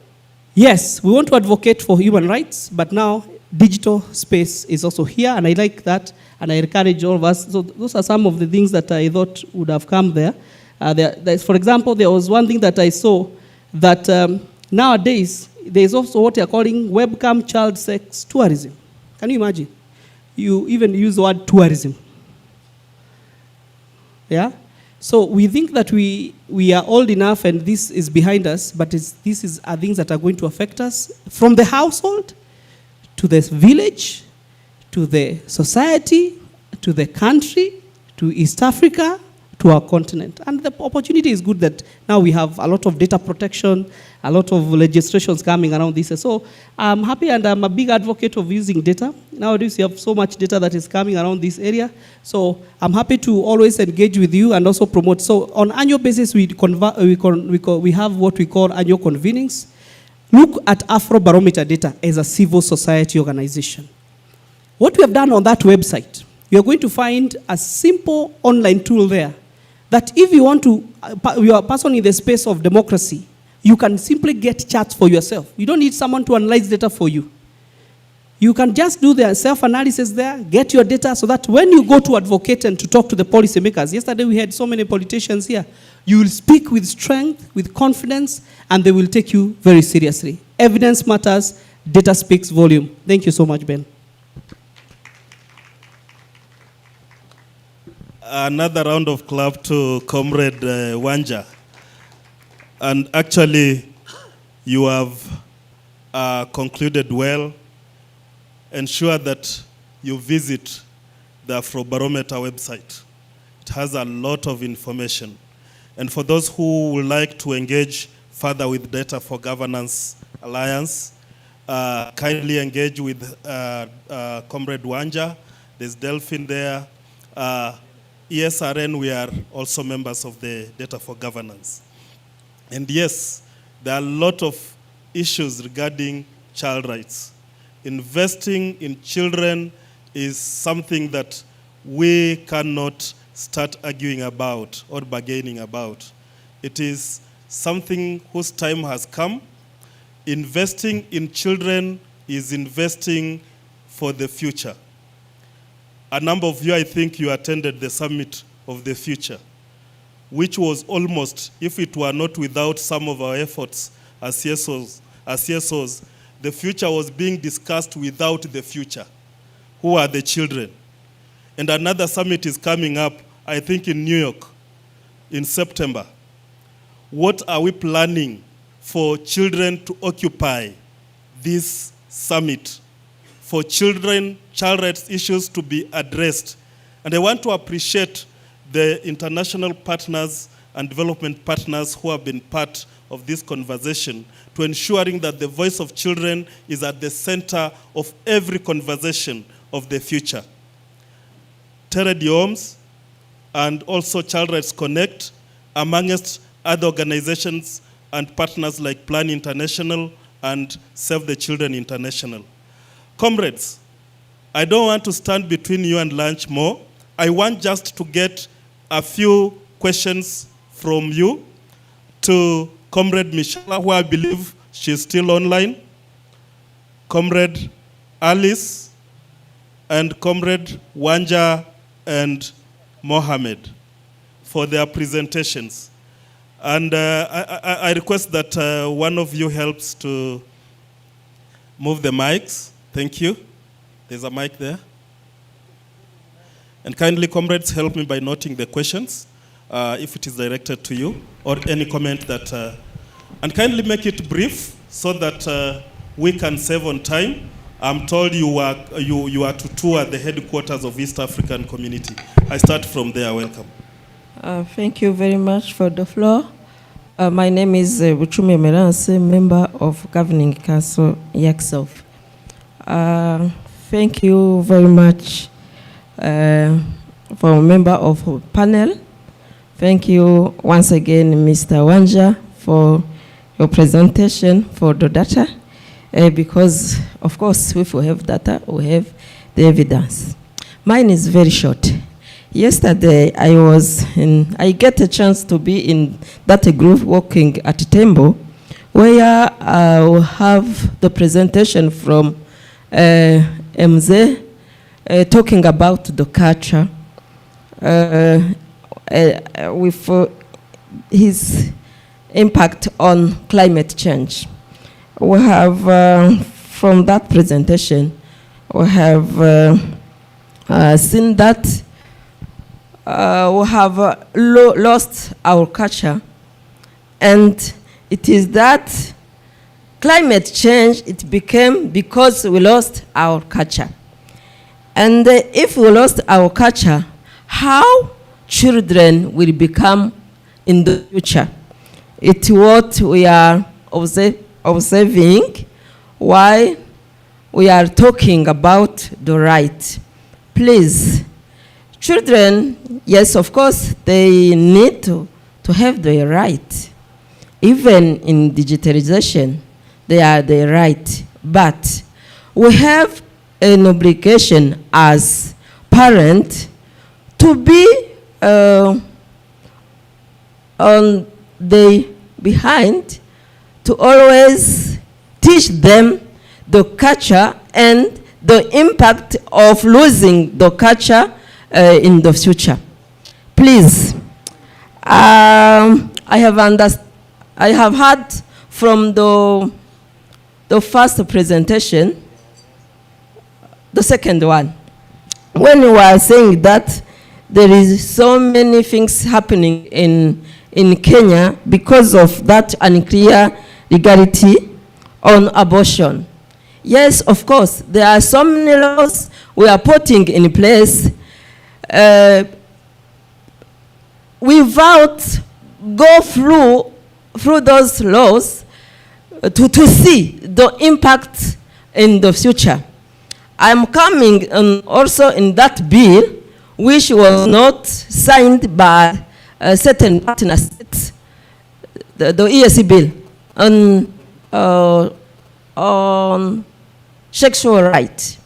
yes, we want to advocate for human rights, but now digital space is also here, and I like that, and I encourage all of us. So those are some of the things that I thought would have come there. For example, there was one thing that I saw that nowadays, there's also what they're calling webcam child sex tourism. Can you imagine? You even use the word tourism. Yeah? So we think that we are old enough and this is behind us, but these are things that are going to affect us from the household to the village, to the society, to the country, to East Africa, to our continent. And the opportunity is good that now we have a lot of data protection, a lot of legislations coming around this. So I'm happy and I'm a big advocate of using data. Nowadays we have so much data that is coming around this area. So I'm happy to always engage with you and also promote. So on annual basis, we have what we call annual convenings. Look at Afrobarometer data as a civil society organization. What we have done on that website, you're going to find a simple online tool there that if you want to, you are a person in the space of democracy, you can simply get charts for yourself. You don't need someone to analyze data for you. You can just do the self-analysis there, get your data so that when you go to advocate and to talk to the policymakers, yesterday we had so many politicians here, you will speak with strength, with confidence, and they will take you very seriously. Evidence matters, data speaks volume. Thank you so much, Ben. Another round of clap to Comrade Wanja. And actually, you have concluded well. Ensure that you visit the Afrobarometer website. It has a lot of information. And for those who would like to engage further with Data for Governance Alliance, kindly engage with Comrade Wanja. There's Delphine there. ESRN, we are also members of the Data for Governance. And yes, there are a lot of issues regarding child rights. Investing in children is something that we cannot start arguing about or bargaining about. It is something whose time has come. Investing in children is investing for the future. A number of you, I think you attended the Summit of the Future, which was almost, if it were not without some of our efforts as CSOs, the future was being discussed without the future. Who are the children? And another summit is coming up, I think in New York, in September. What are we planning for children to occupy this summit? For children, child rights issues to be addressed. And I want to appreciate the international partners and development partners who have been part of this conversation to ensuring that the voice of children is at the center of every conversation of the future. Tere Dioms, and also Child Rights Connect, amongst other organizations and partners like Plan International and Save the Children International. Comrades, I don't want to stand between you and lunch more. I want just to get a few questions from you to Comrade Michelle, who I believe she's still online, Comrade Alice, and Comrade Wanja and Mohammed for their presentations. And I request that one of you helps to move the mics. Thank you. There's a mic there. And kindly, comrades, help me by noting the questions, if it is directed to you, or any comment that, and kindly make it brief so that we can save on time. I'm told you are to tour the headquarters of East African Community. I start from there. Welcome. Thank you very much for the floor. My name is Buchumi Meranse, member of Governing Council, YACSOF. Thank you very much for a member of panel. Thank you once again, Mr. Wanja, for your presentation, for the data, because of course, if we have data, we have the evidence. Mine is very short. Yesterday, I get a chance to be in that group working at Tembo, where I will have the presentation from MZ talking about the culture with his impact on climate change. We have, from that presentation, we have seen that we have lost our culture, and it is that climate change, it became because we lost our culture. And if we lost our culture, how children will become in the future? It's what we are observing while we are talking about the right. Please, children, yes, of course, they need to have the right. Even in digitalization, they are the right. But we have an obligation as parents to be on the behind, to always teach them the culture and the impact of losing the culture in the future. Please, I have heard from the first presentation, the second one, when you were saying that there is so many things happening in Kenya because of that unclear legality on abortion. Yes, of course, there are so many laws we are putting in place without go through those laws to see the impact in the future. I'm coming also in that bill, which was not signed by certain partner states, the ESC bill on sexual rights.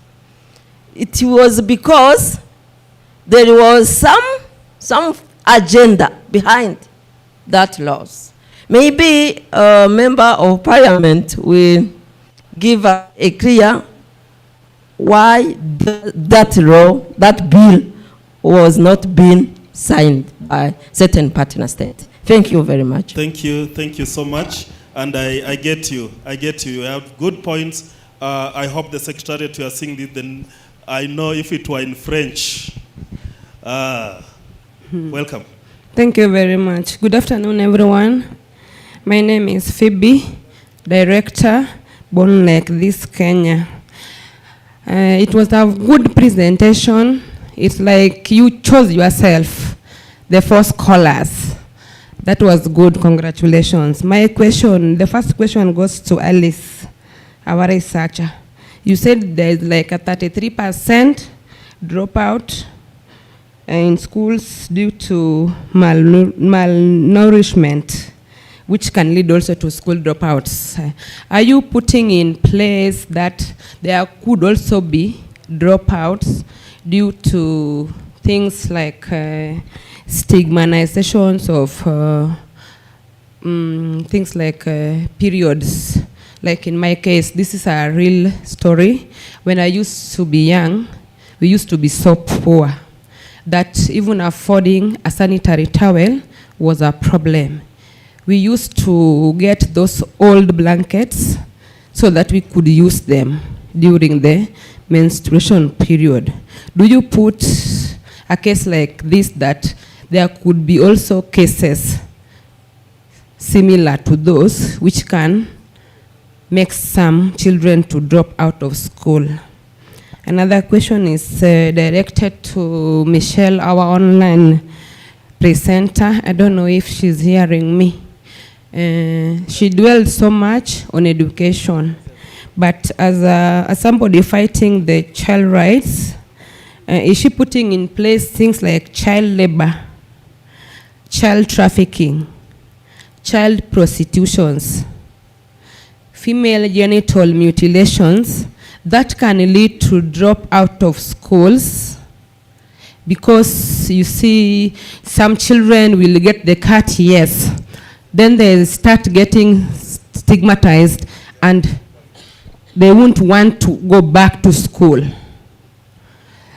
It was because there was some agenda behind that laws. Maybe a member of parliament will give a clear why that law, that bill was not being signed by certain partner states. Thank you very much. Thank you so much. And I get you, you have good points. I hope the secretariat you are seeing this, then I know if it were in French. Welcome. Thank you very much. Good afternoon, everyone. My name is Phoebe, Director, Born Like This, Kenya. It was a good presentation. It's like you chose yourself, the first scholars. That was good, congratulations. My question, the first question goes to Alice, our researcher. You said there's like a 33% dropout in schools due to malnourishment, which can lead also to school dropouts. Are you putting in place that there could also be dropouts due to things like stigmatizations of things like periods? Like in my case, this is a real story. When I used to be young, we used to be so poor that even affording a sanitary towel was a problem. We used to get those old blankets so that we could use them during the menstruation period. Do you put a case like this that there could be also cases similar to those which can make some children to drop out of school? Another question is directed to Michelle, our online presenter. I don't know if she's hearing me. She dwelled so much on education, but as somebody fighting the child rights, is she putting in place things like child labor, child trafficking, child prostitutions, female genital mutilations that can lead to drop out of schools? Because you see, some children will get the cut, yes, then they start getting stigmatized and they won't want to go back to school.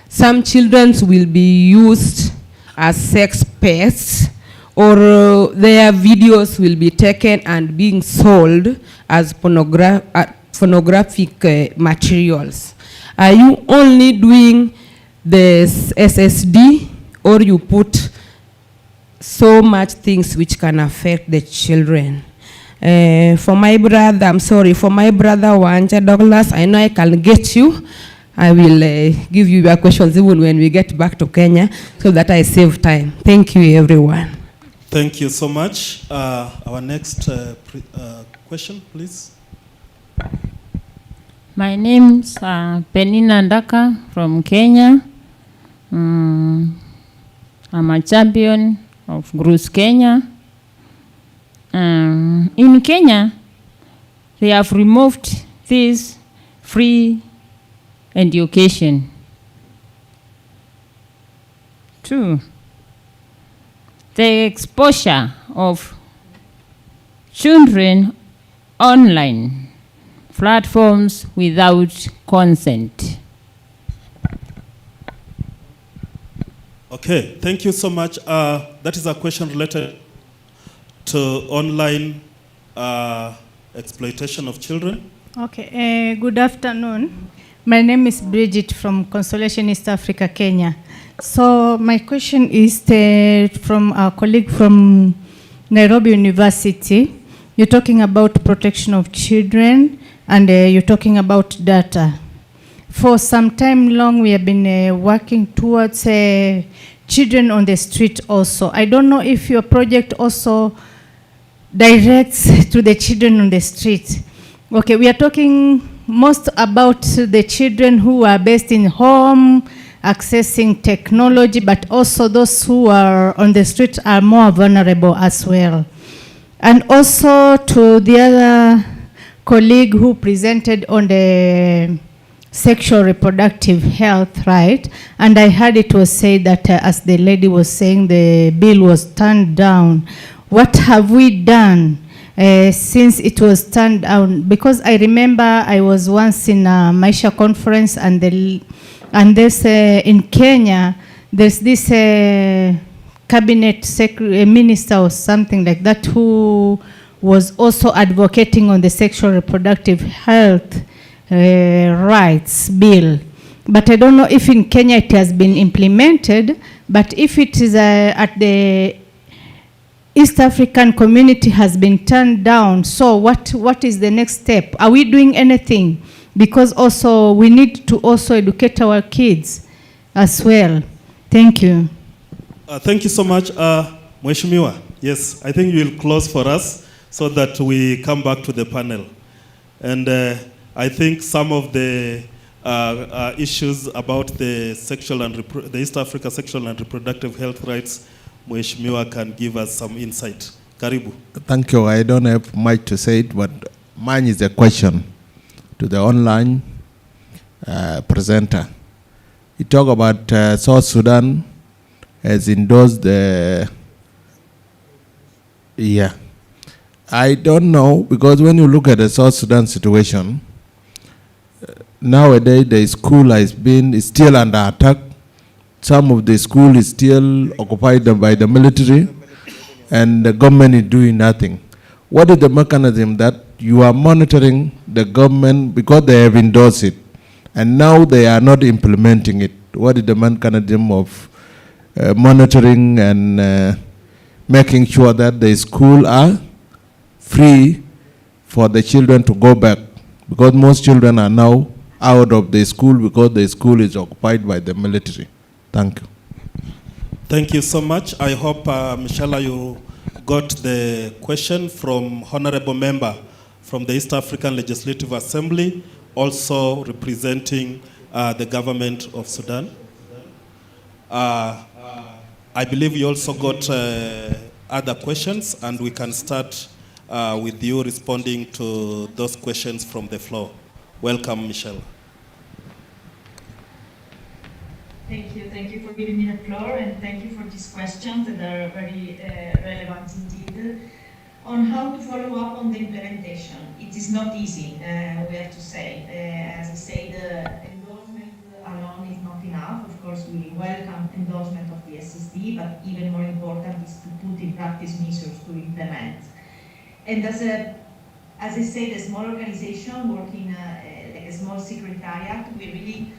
Some children will be used as sex pests, or their videos will be taken and being sold as pornographic materials. Are you only doing the SSD, or you put so much things which can affect the children? For my brother, I'm sorry, for my brother Wanja Douglas, I know I can get you. I will give you your questions even when we get back to Kenya so that I save time. Thank you, everyone. Thank you so much. Our next question, please. My name's Penina Ndaka from Kenya. I'm a champion of GRUS Kenya. In Kenya, they have removed this free education. 2, the exposure of children online platforms without consent. Okay, thank you so much. That is a question related to online exploitation of children. Okay, good afternoon. My name is Bridget from Consolation East Africa, Kenya. So my question is from our colleague from Nairobi University. You're talking about protection of children and you're talking about data. For some time long, we have been working towards children on the street also. I don't know if your project also directs to the children on the street. Okay, we are talking most about the children who are based in home, accessing technology, but also those who are on the street are more vulnerable as well. And also to the other colleague who presented on the sexual reproductive health, right? And I heard it was said that as the lady was saying, the bill was turned down. What have we done since it was turned down? Because I remember I was once in a Maisha conference and there's in Kenya, there's this cabinet minister or something like that who was also advocating on the sexual reproductive health rights bill. But I don't know if in Kenya it has been implemented, but if it is at the East African community has been turned down, so what is the next step? Are we doing anything? Because also we need to also educate our kids as well. Thank you. Thank you so much. Mheshimiwa, yes, I think you will close for us so that we come back to the panel. And I think some of the issues about the the East Africa sexual and reproductive health rights, Mheshimiwa can give us some insight. Karibu. Thank you. I don't have much to say, but mine is a question to the online presenter. He talked about South Sudan has endorsed the, yeah. I don't know, because when you look at the South Sudan situation, nowadays the school is still under attack. Some of the school is still occupied by the military, and the government is doing nothing. What is the mechanism that you are monitoring the government because they have endorsed it, and now they are not implementing it? What is the mechanism of monitoring and making sure that the school are free for the children to go back? Because most children are now out of the school because the school is occupied by the military. Thank you. Thank you so much. I hope, Michelle, you got the question from Honorable Member from the East African Legislative Assembly, also representing the government of Sudan. I believe you also got other questions, and we can start with you responding to those questions from the floor. Welcome, Michelle. Thank you for giving me the floor, and thank you for these questions that are very relevant indeed. On how to follow up on the implementation, it is not easy, we have to say. As I say, the endorsement alone is not enough. Of course, we welcome endorsement of the SSD, but even more important is to put in practice measures to implement. And as I say, the small organization working like a small secretariat, we really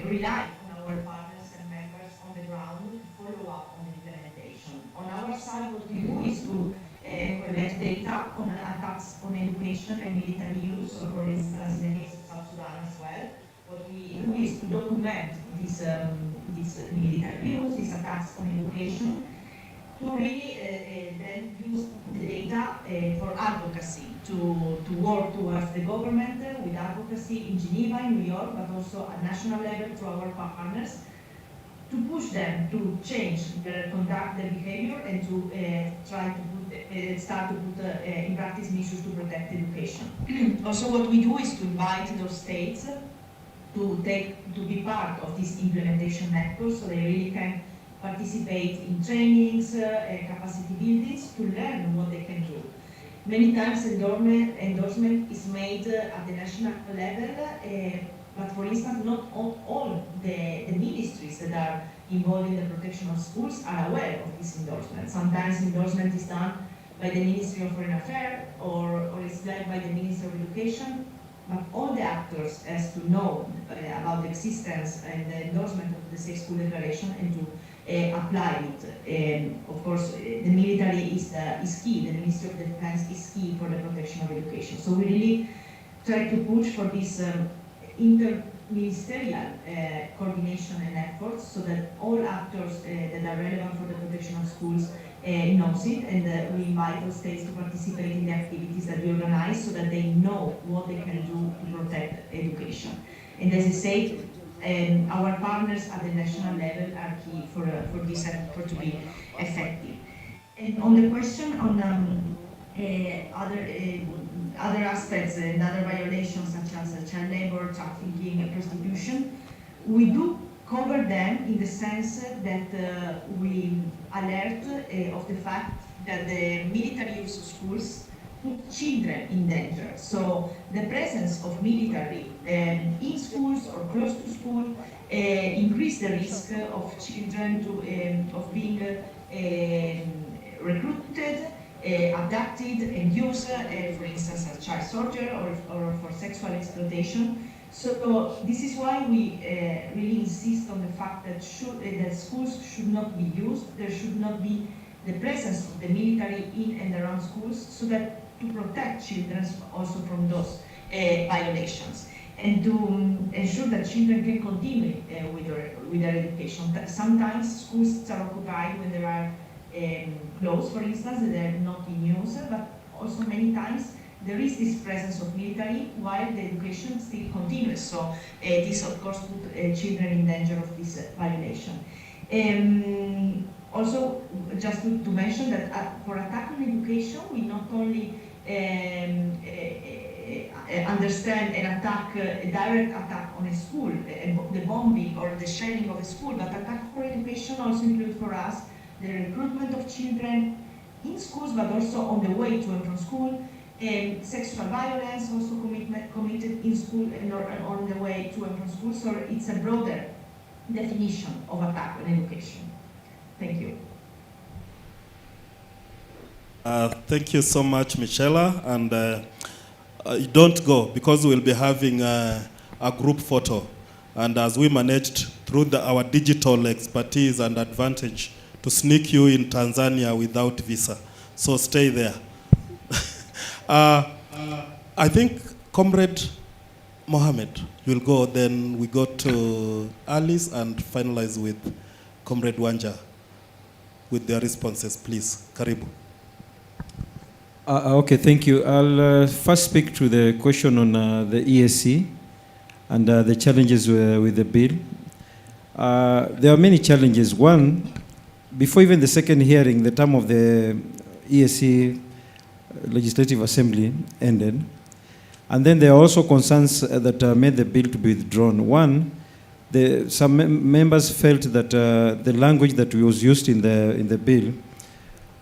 rely on our partners and members on the ground to follow up on the implementation. On our side, what we do is to collect data on attacks on education and military use, so for instance, in the case of South Sudan as well. What we do is to document these military use, these attacks on education, to really then use the data for advocacy, to work towards the government with advocacy in Geneva, in New York, but also at national level through our partners, to push them to change their conduct, their behavior, and to try to start to put in practice measures to protect education. Also, what we do is to invite those states to be part of this implementation network, so they really can participate in trainings, capacity buildings, to learn what they can do. Many times endorsement is made at the national level, but for instance, not all the ministries that are involved in the protection of schools are aware of this endorsement. Sometimes endorsement is done by the Ministry of Foreign Affairs or is led by the Ministry of Education, but all the actors has to know about the existence and the endorsement of the Safe School Declaration and to apply it. Of course, the military is key, the Ministry of Defense is key for the protection of education. So we really try to push for this interministerial coordination and efforts so that all actors that are relevant for the protection of schools knows it, and we invite all states to participate in the activities that we organize so that they know what they can do to protect education. And as I said, our partners at the national level are key for this effort to be effective. And on the question on other aspects and other violations such as child labor, trafficking, and prostitution, we do cover them in the sense that we alert of the fact that the military use of schools put children in danger. So the presence of military in schools or close to school increase the risk of children of being recruited, abducted, and used, for instance, as child soldier or for sexual exploitation. So this is why we really insist on the fact that schools should not be used. There should not be the presence of the military in and around schools, so that to protect children also from those violations, and to ensure that children can continue with their education. Sometimes schools are occupied when there are laws, for instance, that are not in use, but also many times there is this presence of military while the education still continues. So this of course put children in danger of this violation. Also, just to mention that for attack on education, we not only understand an attack, a direct attack on a school, the bombing or the shelling of a school, but attack for education also includes for us the recruitment of children in schools, but also on the way to and from school, and sexual violence also committed in school and on the way to and from school. So it's a broader definition of attack on education. Thank you. Thank you so much, Michela, and don't go because we'll be having a group photo, and as we managed through our digital expertise and advantage to sneak you in Tanzania without visa, so stay there. I think Comrade Mohammed will go, then we go to Alice and finalize with Comrade Wanja with their responses, please. Karibu. Okay, thank you. I'll first speak to the question on the ESC and the challenges with the bill. There are many challenges. One, before even the second hearing, the term of the ESC Legislative Assembly ended. And then there are also concerns that made the bill to be withdrawn. One, some members felt that the language that was used in the bill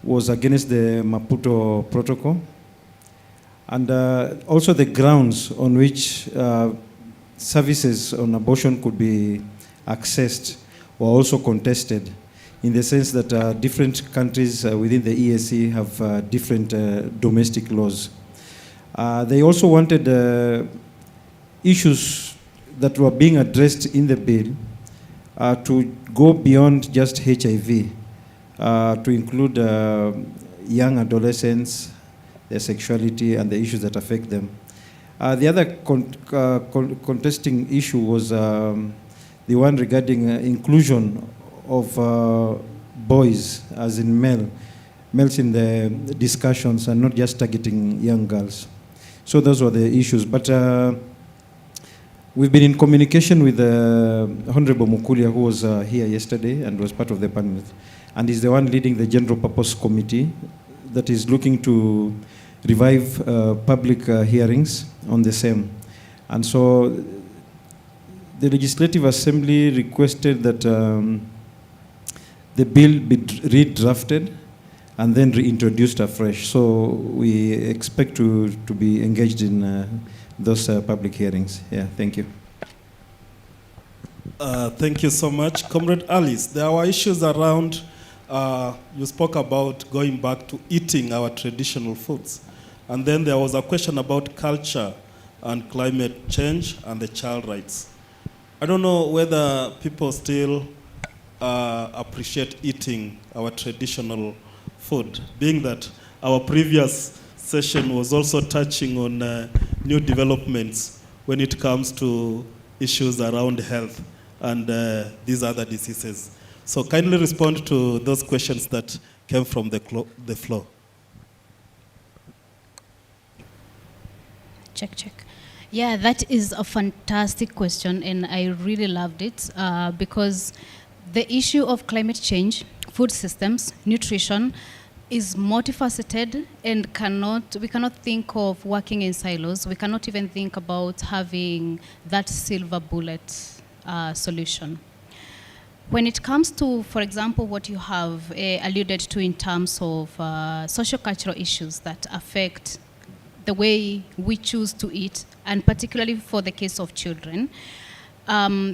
was against the Maputo Protocol. And also the grounds on which services on abortion could be accessed were also contested, in the sense that different countries within the ESC have different domestic laws. They also wanted issues that were being addressed in the bill to go beyond just HIV, to include young adolescents, their sexuality, and the issues that affect them. The other contesting issue was the one regarding inclusion of boys, as in males in the discussions, and not just targeting young girls. So those were the issues. But we've been in communication with Honorable Mukulia, who was here yesterday and was part of the panel, and is the one leading the General Purpose Committee that is looking to revive public hearings on the same. And so the Legislative Assembly requested that the bill be redrafted and then reintroduced afresh. So we expect to be engaged in those public hearings. Yeah, thank you. Thank you so much. Comrade Alice, there were issues around, you spoke about going back to eating our traditional foods. And then there was a question about culture and climate change and the child rights. I don't know whether people still appreciate eating our traditional food, being that our previous session was also touching on new developments when it comes to issues around health and these other diseases. So kindly respond to those questions that came from the floor. Check. Yeah, that is a fantastic question, and I really loved it because the issue of climate change, food systems, nutrition is multifaceted, and we cannot think of working in silos. We cannot even think about having that silver bullet solution. When it comes to, for example, what you have alluded to in terms of socio-cultural issues that affect the way we choose to eat, and particularly for the case of children,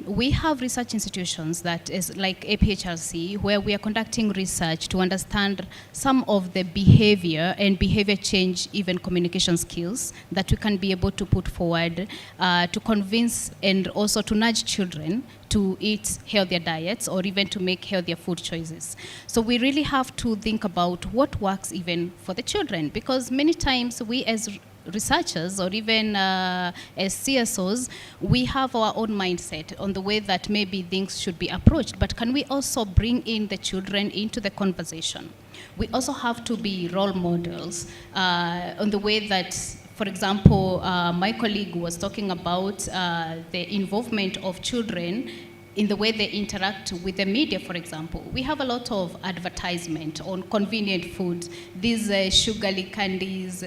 we have research institutions that is like APHRC, where we are conducting research to understand some of the behavior and behavior change, even communication skills that we can be able to put forward to convince and also to nudge children to eat healthier diets or even to make healthier food choices. So we really have to think about what works even for the children, because many times we as researchers or even as CSOs, we have our own mindset on the way that maybe things should be approached, but can we also bring in the children into the conversation? We also have to be role models on the way that For example, my colleague was talking about the involvement of children in the way they interact with the media, for example. We have a lot of advertisement on convenient foods, these sugary candies,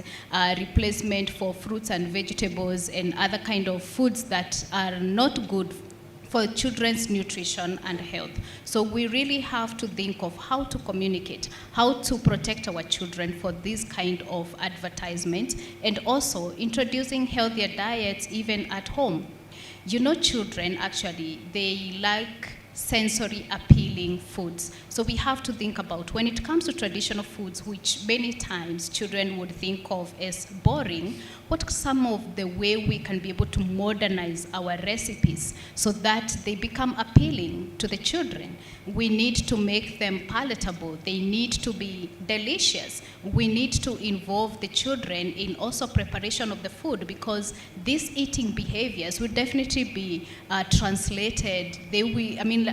replacement for fruits and vegetables and other kind of foods that are not good for children's nutrition and health. So we really have to think of how to communicate, how to protect our children for this kind of advertisement, and also introducing healthier diets even at home. You know, children actually, they like sensory appealing foods. So we have to think about when it comes to traditional foods, which many times children would think of as boring, what some of the way we can be able to modernize our recipes so that they become appealing to the children. We need to make them palatable. They need to be delicious. We need to involve the children in also preparation of the food, because these eating behaviors will definitely be translated.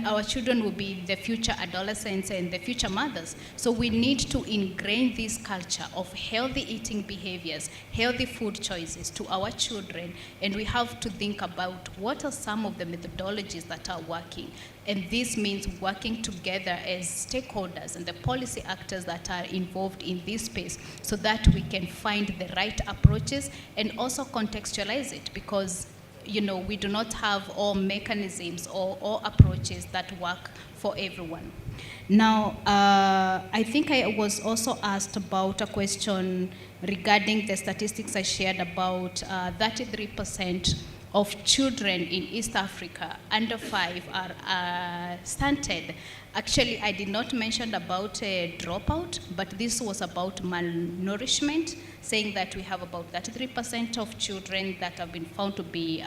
Our children will be the future adolescents and the future mothers. So we need to ingrain this culture of healthy eating behaviors, healthy food choices to our children, and we have to think about what are some of the methodologies that are working. And this means working together as stakeholders and the policy actors that are involved in this space so that we can find the right approaches and also contextualize it, because we do not have all mechanisms or all approaches that work for everyone. Now, I think I was also asked about a question regarding the statistics I shared about 33% of children in East Africa under 5 are stunted. Actually, I did not mention about dropout, but this was about malnourishment, saying that we have about 33% of children that have been found to be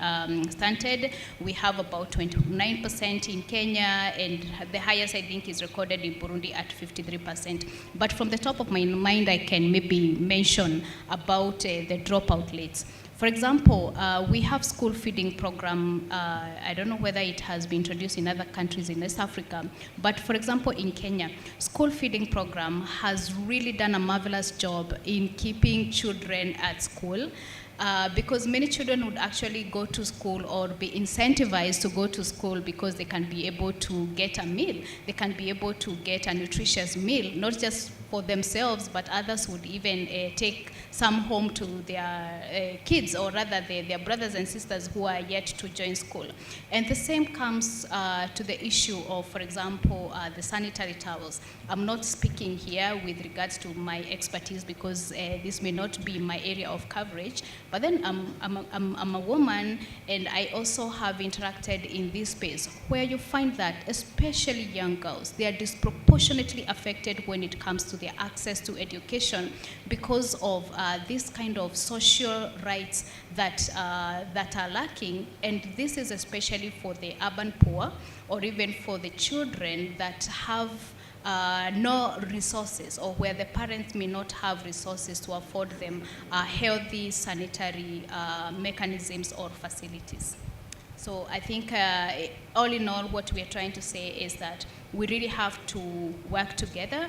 stunted. We have about 29% in Kenya, and the highest I think is recorded in Burundi at 53%. But from the top of my mind, I can maybe mention about the dropout rates. For example, we have school feeding program. I don't know whether it has been introduced in other countries in West Africa, but for example, in Kenya, school feeding program has really done a marvelous job in keeping children at school. Because many children would actually go to school or be incentivized to go to school because they can be able to get a meal. They can be able to get a nutritious meal, not just for themselves, but others would even take some home to their kids, or rather their brothers and sisters who are yet to join school. And the same comes to the issue of, for example, the sanitary towels. I'm not speaking here with regards to my expertise because this may not be my area of coverage, but then I'm a woman, and I also have interacted in this space where you find that especially young girls, they are disproportionately affected when it comes to their access to education because of this kind of social rights that are lacking. And this is especially for the urban poor, or even for the children that have no resources, or where the parents may not have resources to afford them healthy sanitary mechanisms or facilities. So I think all in all, what we are trying to say is that we really have to work together.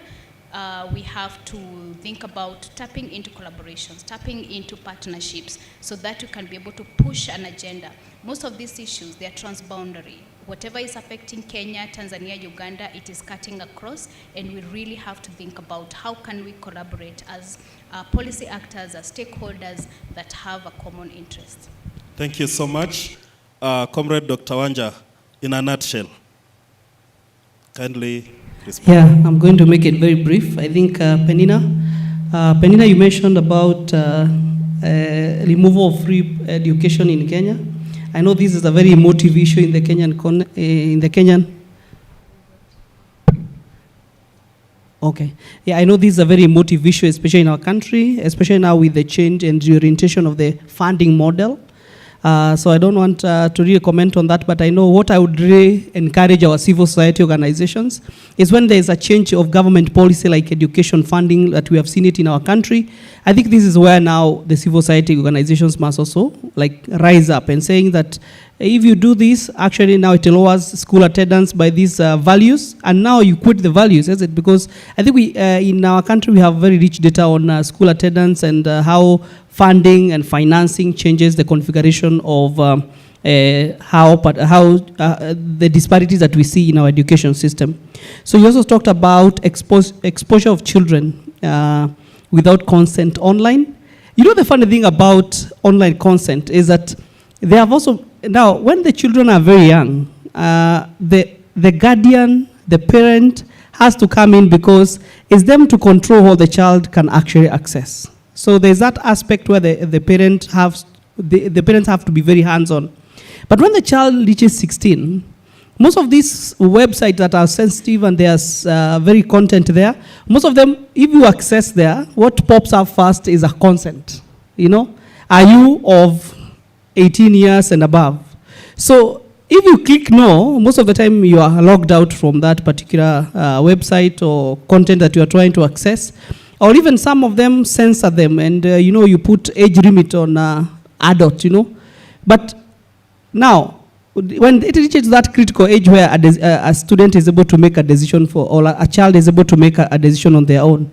We have to think about tapping into collaborations, tapping into partnerships, so that we can be able to push an agenda. Most of these issues, they are transboundary. Whatever is affecting Kenya, Tanzania, Uganda, it is cutting across, and we really have to think about how can we collaborate as policy actors, as stakeholders that have a common interest. Thank you so much. Comrade Dr. Wanja, in a nutshell, kindly respond. Yeah, I'm going to make it very brief. I think Penina, you mentioned about removal of free education in Kenya. I know this is a very emotive issue in the Kenyan. Okay. Yeah, I know this is a very emotive issue, especially in our country, especially now with the change and the orientation of the funding model. So I don't want to really comment on that, but I know what I would really encourage our civil society organizations is when there is a change of government policy like education funding, that we have seen it in our country. I think this is where now the civil society organizations must also rise up and saying that if you do this, actually now it lowers school attendance by these values, and now you quit the values, is it? Because I think we, in our country, we have very rich data on school attendance and how funding and financing changes the configuration of how the disparities that we see in our education system. So you also talked about exposure of children without consent online. You know, the funny thing about online consent is that they have also, now when the children are very young, the guardian, the parent has to come in because it's them to control what the child can actually access. So there's that aspect where the parents have to be very hands-on. But when the child reaches 16, most of these websites that are sensitive and there's very content there, most of them, if you access there, what pops up first is a consent. You know, are you of 18 years and above? So if you click no, most of the time you are logged out from that particular website or content that you are trying to access. Or even some of them censor them and, you know, you put age limit on adult, you know. But now, when it reaches that critical age where a student is able to make a decision or a child is able to make a decision on their own,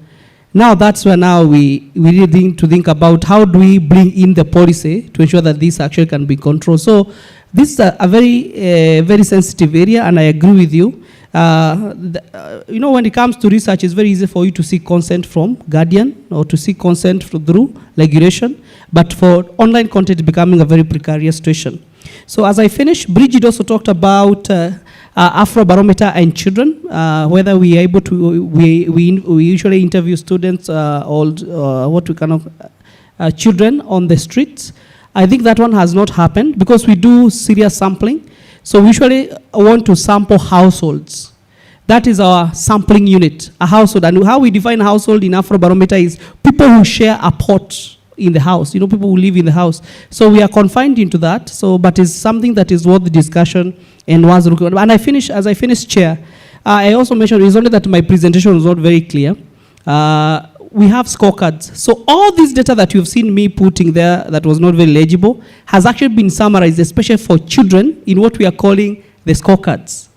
now that's where now we really need to think about how do we bring in the policy to ensure that this actually can be controlled. So this is a very sensitive area, and I agree with you. You know, when it comes to research, it's very easy for you to seek consent from guardian or to seek consent through regulation, but for online content becoming a very precarious situation. So as I finish, Bridget also talked about Afrobarometer and children, whether we are able to, we usually interview students children on the streets. I think that one has not happened because we do serious sampling. So we usually want to sample households. That is our sampling unit, a household. And how we define household in Afrobarometer is people who share a pot in the house, you know, people who live in the house. So we are confined into that, so, but it's something that is worth the discussion and was required. And as I finished, Chair, I also mentioned, it's only that my presentation was not very clear. We have scorecards. So all this data that you've seen me putting there that was not very legible has actually been summarized, especially for children, in what we are calling the scorecards.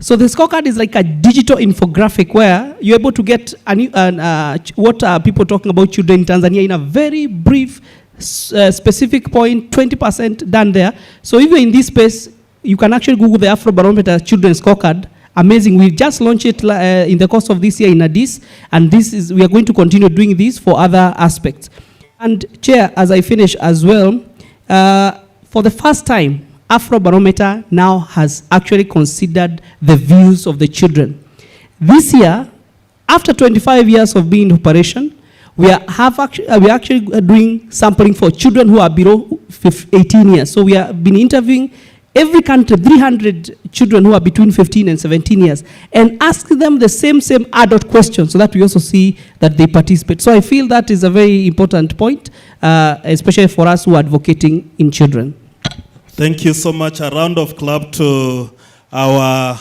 So the scorecard is like a digital infographic where you're able to get what are people talking about children in Tanzania in a very brief, specific point, 20% done there. So if you're in this space, you can actually Google the Afrobarometer Children's Scorecard. Amazing. We just launched it in the course of this year in Addis, and we are going to continue doing this for other aspects. And Chair, as I finish as well, for the first time, Afrobarometer now has actually considered the views of the children. This year, after 25 years of being in operation, we are actually doing sampling for children who are below 18 years. So we have been interviewing every country, 300 children who are between 15 and 17 years, and ask them the same adult questions so that we also see that they participate. So I feel that is a very important point, especially for us who are advocating in children. Thank you so much. A round of applause to our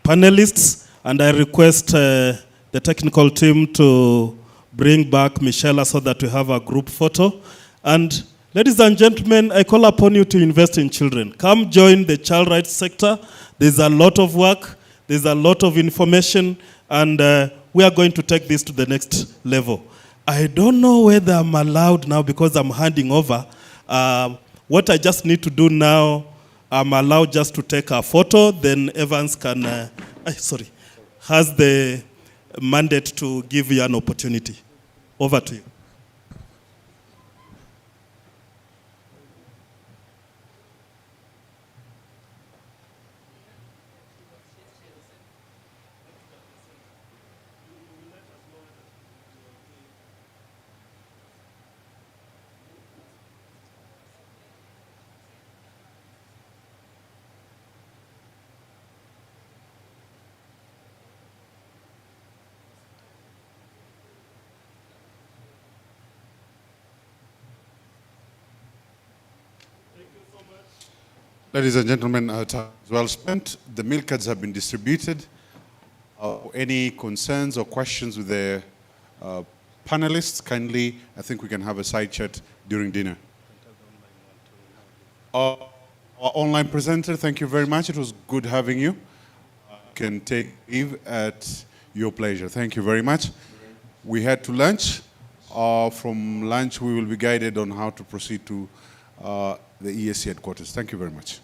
panelists, and I request the technical team to bring back Michela so that we have a group photo. And ladies and gentlemen, I call upon you to invest in children. Come join the child rights sector. There's a lot of work, there's a lot of information, and we are going to take this to the next level. I don't know whether I'm allowed now because I'm handing over. What I just need to do now, I'm allowed just to take a photo, then Evans can, has the mandate to give you an opportunity. Over to you. Ladies and gentlemen, our time is well spent. The meal cards have been distributed. Any concerns or questions with the panelists? Kindly, I think we can have a side chat during dinner. Our online presenter, thank you very much. It was good having you. You can take leave at your pleasure. Thank you very much. We head to lunch. From lunch, we will be guided on how to proceed to the ESC headquarters. Thank you very much.